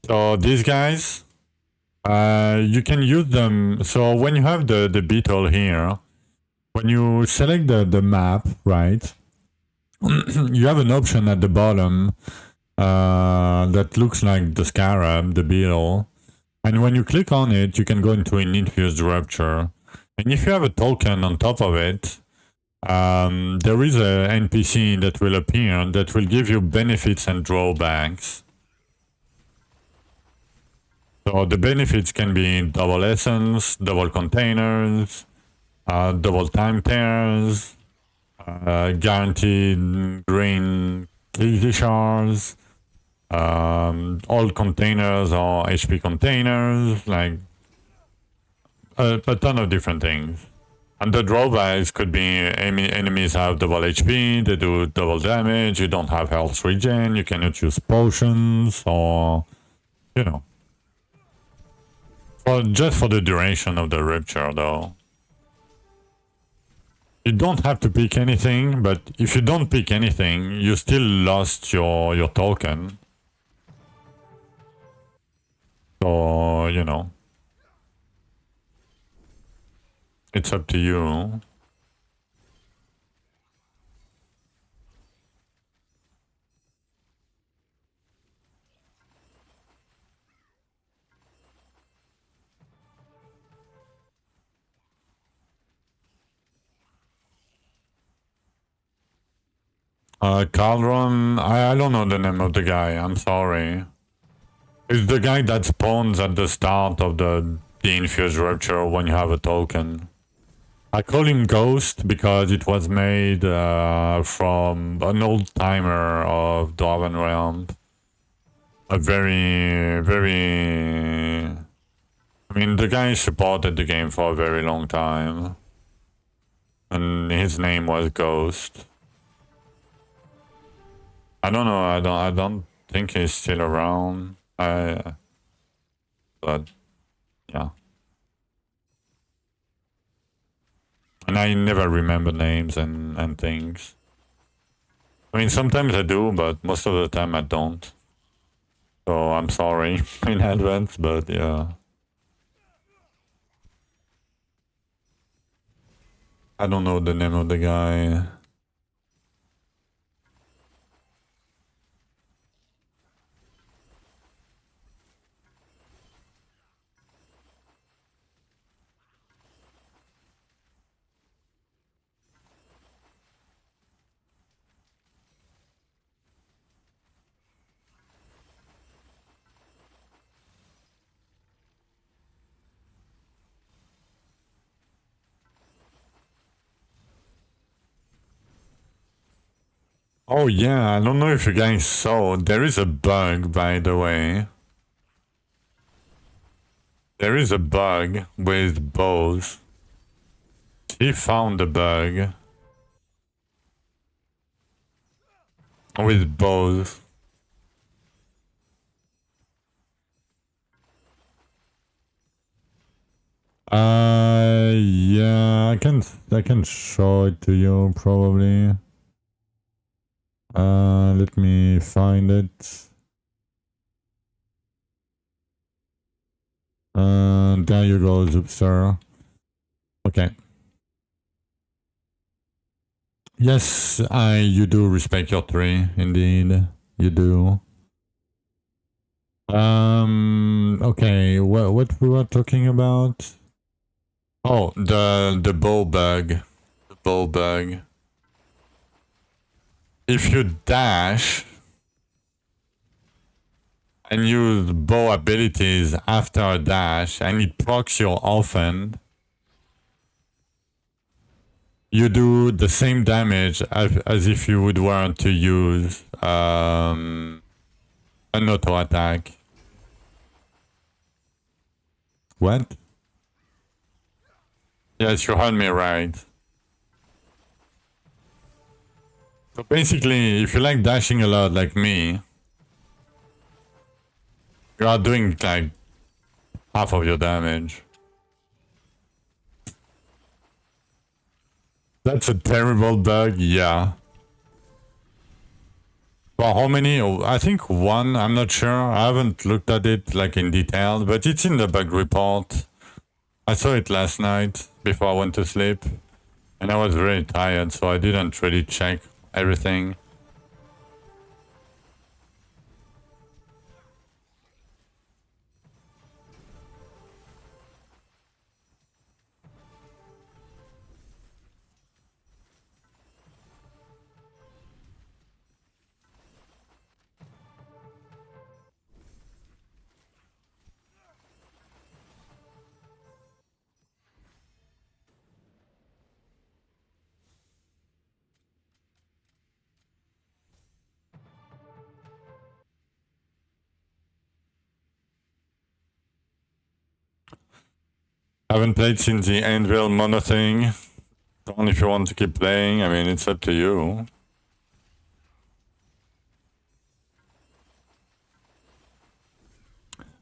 So these guys, you can use them. So when you have the beetle here, when you select the map, right, you have an option at the bottom that looks like the scarab, the beetle. And when you click on it, you can go into an infused rupture. And if you have a token on top of it, there is a NPC that will appear that will give you benefits and drawbacks. So the benefits can be double essence, double containers, double time tears, guaranteed green key shards, all containers or HP containers, like a ton of different things. And the drawbacks could be enemies have double HP, they do double damage, you don't have health regen, you cannot use potions, or, you know. Just for the duration of the rupture, though. You don't have to pick anything, but if you don't pick anything, you still lost your token. So, you know. It's up to you. Cauldron, I don't know the name of the guy, I'm sorry. It's the guy that spawns at the start of the infused rupture when you have a token. I call him Ghost because it was made from an old timer of Dwarven Realm. A very... I mean, the guy supported the game for a very long time. And his name was Ghost. I don't know, I don't think he's still around. But yeah. And I never remember names and things. I mean, sometimes I do, but most of the time I don't. So I'm sorry in advance, but yeah. I don't know the name of the guy. Oh yeah, I don't know if you guys saw, there is a bug, by the way. There is a bug with bows. He found a bug with bows. Yeah, I can show it to you probably. Let me find it. There you go, Zoopster. Okay. Yes, you do respect your tree, indeed. You do. Okay, what we were talking about? Oh, the bow bug. The bow bug. If you dash and use bow abilities after a dash and it procs your offhand, you do the same damage as if you would want to use an auto attack. What? Yes, you heard me right. So basically, if you like dashing a lot like me, you are doing like half of your damage. That's a terrible bug, yeah. For how many? Oh, I think one, I'm not sure. I haven't looked at it like in detail, but it's in the bug report. I saw it last night before I went to sleep. And I was very tired, so I didn't really check everything. I haven't played since the Anvil mono thing. Only if you want to keep playing, I mean, it's up to you.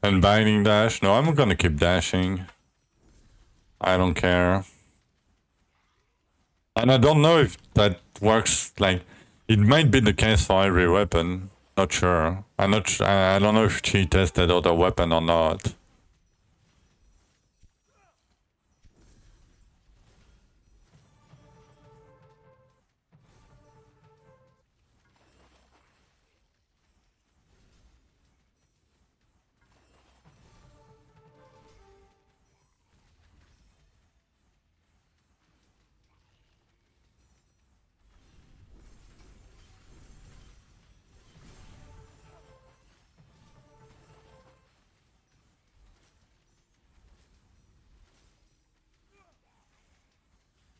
And binding dash? No, I'm gonna keep dashing. I don't care. And I don't know if that works, like, it might be the case for every weapon. Not sure. I don't know if she tested other weapon or not.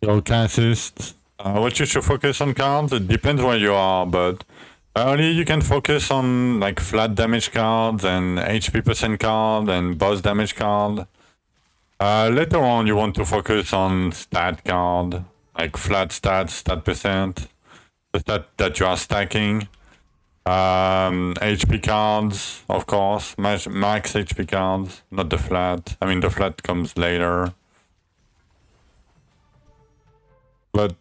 Your classist. What you should focus on cards? It depends where you are, but early you can focus on like flat damage cards and HP percent card and boss damage card. Later on you want to focus on stat card, like flat stats, stat percent, the stat that you are stacking. HP cards, of course, max HP cards, not the flat. I mean the flat comes later. But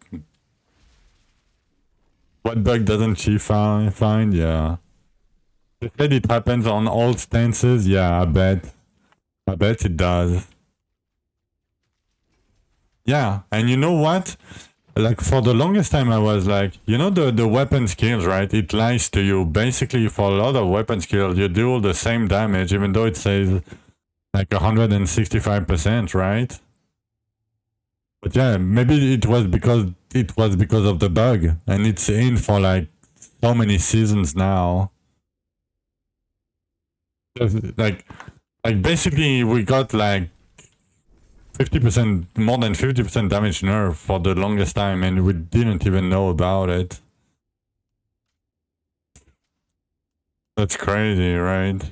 what bug doesn't she find? Yeah. They said it happens on all stances. Yeah, I bet. I bet it does. Yeah, and you know what? Like, for the longest time I was like, you know the weapon skills, right? It lies to you. Basically, for a lot of weapon skills, you do all the same damage, even though it says like 165%, right? But yeah, maybe it was because of the bug, and it's in for like so many seasons now. Just, like basically we got like 50%, more than 50% damage nerf for the longest time, and we didn't even know about it. That's crazy, right?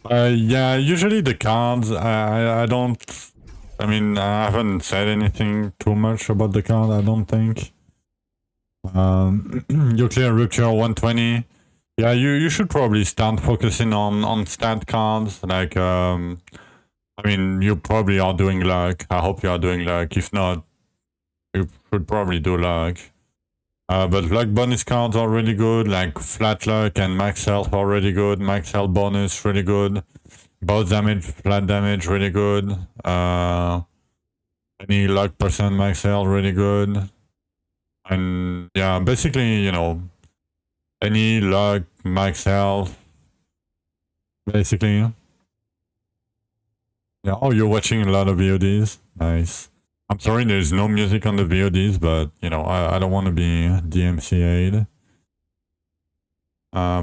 Yeah, usually the cards, I don't... I mean, I haven't said anything too much about the card, I don't think. You clear Rupture 120. Yeah, you should probably start focusing on stat cards. Like, I mean, you probably are doing luck. I hope you are doing luck. If not, you should probably do luck. But luck bonus cards are really good, like flat luck and max health are really good. Max health bonus, really good. Both damage, flat damage, really good. Any luck percent max health, really good. And yeah, basically, you know, any luck, max health, basically. Yeah, oh, you're watching a lot of VODs? Nice. I'm sorry there's no music on the VODs, but, you know, I don't want to be DMCA'd.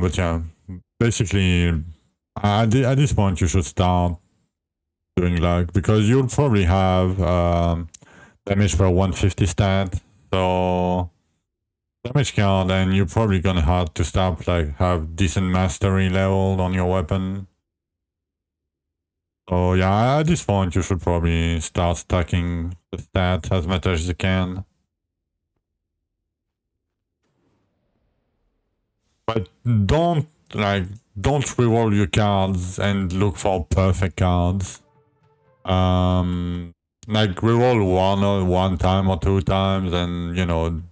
But yeah, basically, at this point, you should start doing luck because you'll probably have damage per 150 stat. So damage card, and you're probably gonna have to start like have decent mastery level on your weapon. So yeah, at this point, you should probably start stacking the stats as much as you can. But don't reroll your cards and look for perfect cards. Like reroll one time or 2 times, and you know,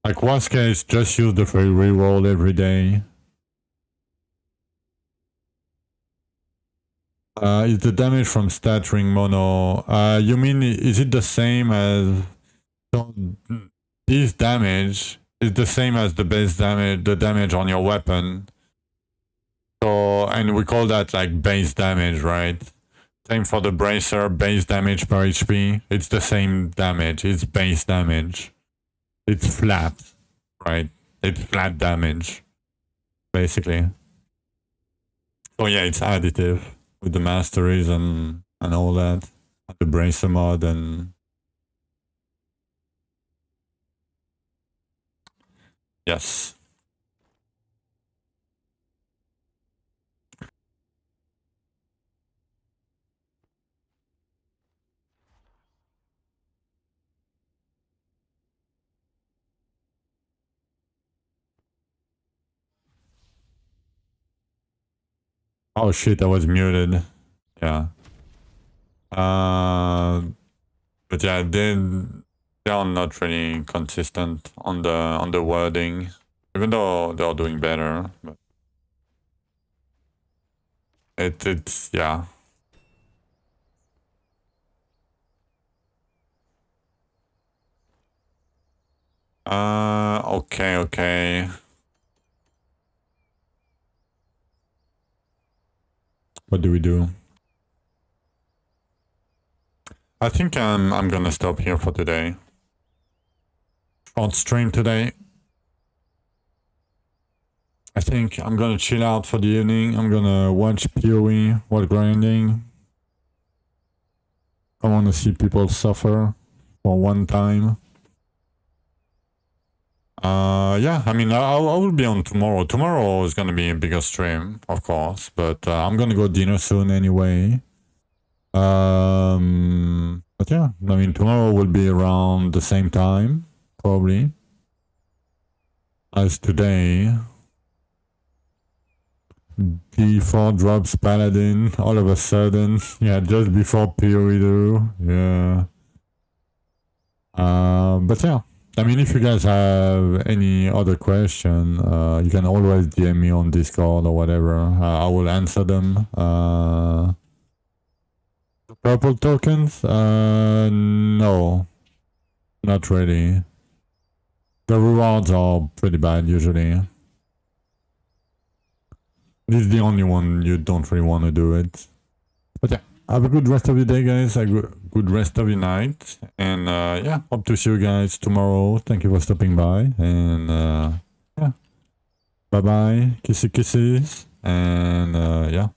like worst case, just use the free reroll every day. Is the damage from stat ring mono? You mean is it the same as? So this damage is the same as the base damage, the damage on your weapon. So, and we call that like base damage, right? Same for the bracer, base damage per HP. It's the same damage. It's base damage. It's flat, right? It's flat damage, basically. So yeah, it's additive with the masteries and all that, the bracer mod and yes. Oh shit, I was muted. Yeah. But yeah, they are not really consistent on the wording, even though they are doing better. But it's yeah. Okay. What do we do? I think I'm gonna stop here for today. Short stream today. I think I'm gonna chill out for the evening. I'm gonna watch PoE while grinding. I wanna see people suffer for one time. Yeah, I mean, I will be on tomorrow. Tomorrow is gonna be a bigger stream, of course, but I'm gonna go dinner soon anyway. But yeah, I mean, tomorrow will be around the same time, probably, as today. D4 drops Paladin all of a sudden. Yeah, just before PoE. Yeah. But yeah. I mean, if you guys have any other question, you can always DM me on Discord or whatever. I will answer them. Purple tokens? No. Not really. The rewards are pretty bad usually. This is the only one you don't really want to do it. But yeah, have a good rest of your day, guys. A good rest of your night. And yeah, hope to see you guys tomorrow. Thank you for stopping by. And yeah, bye-bye. Kisses. And yeah.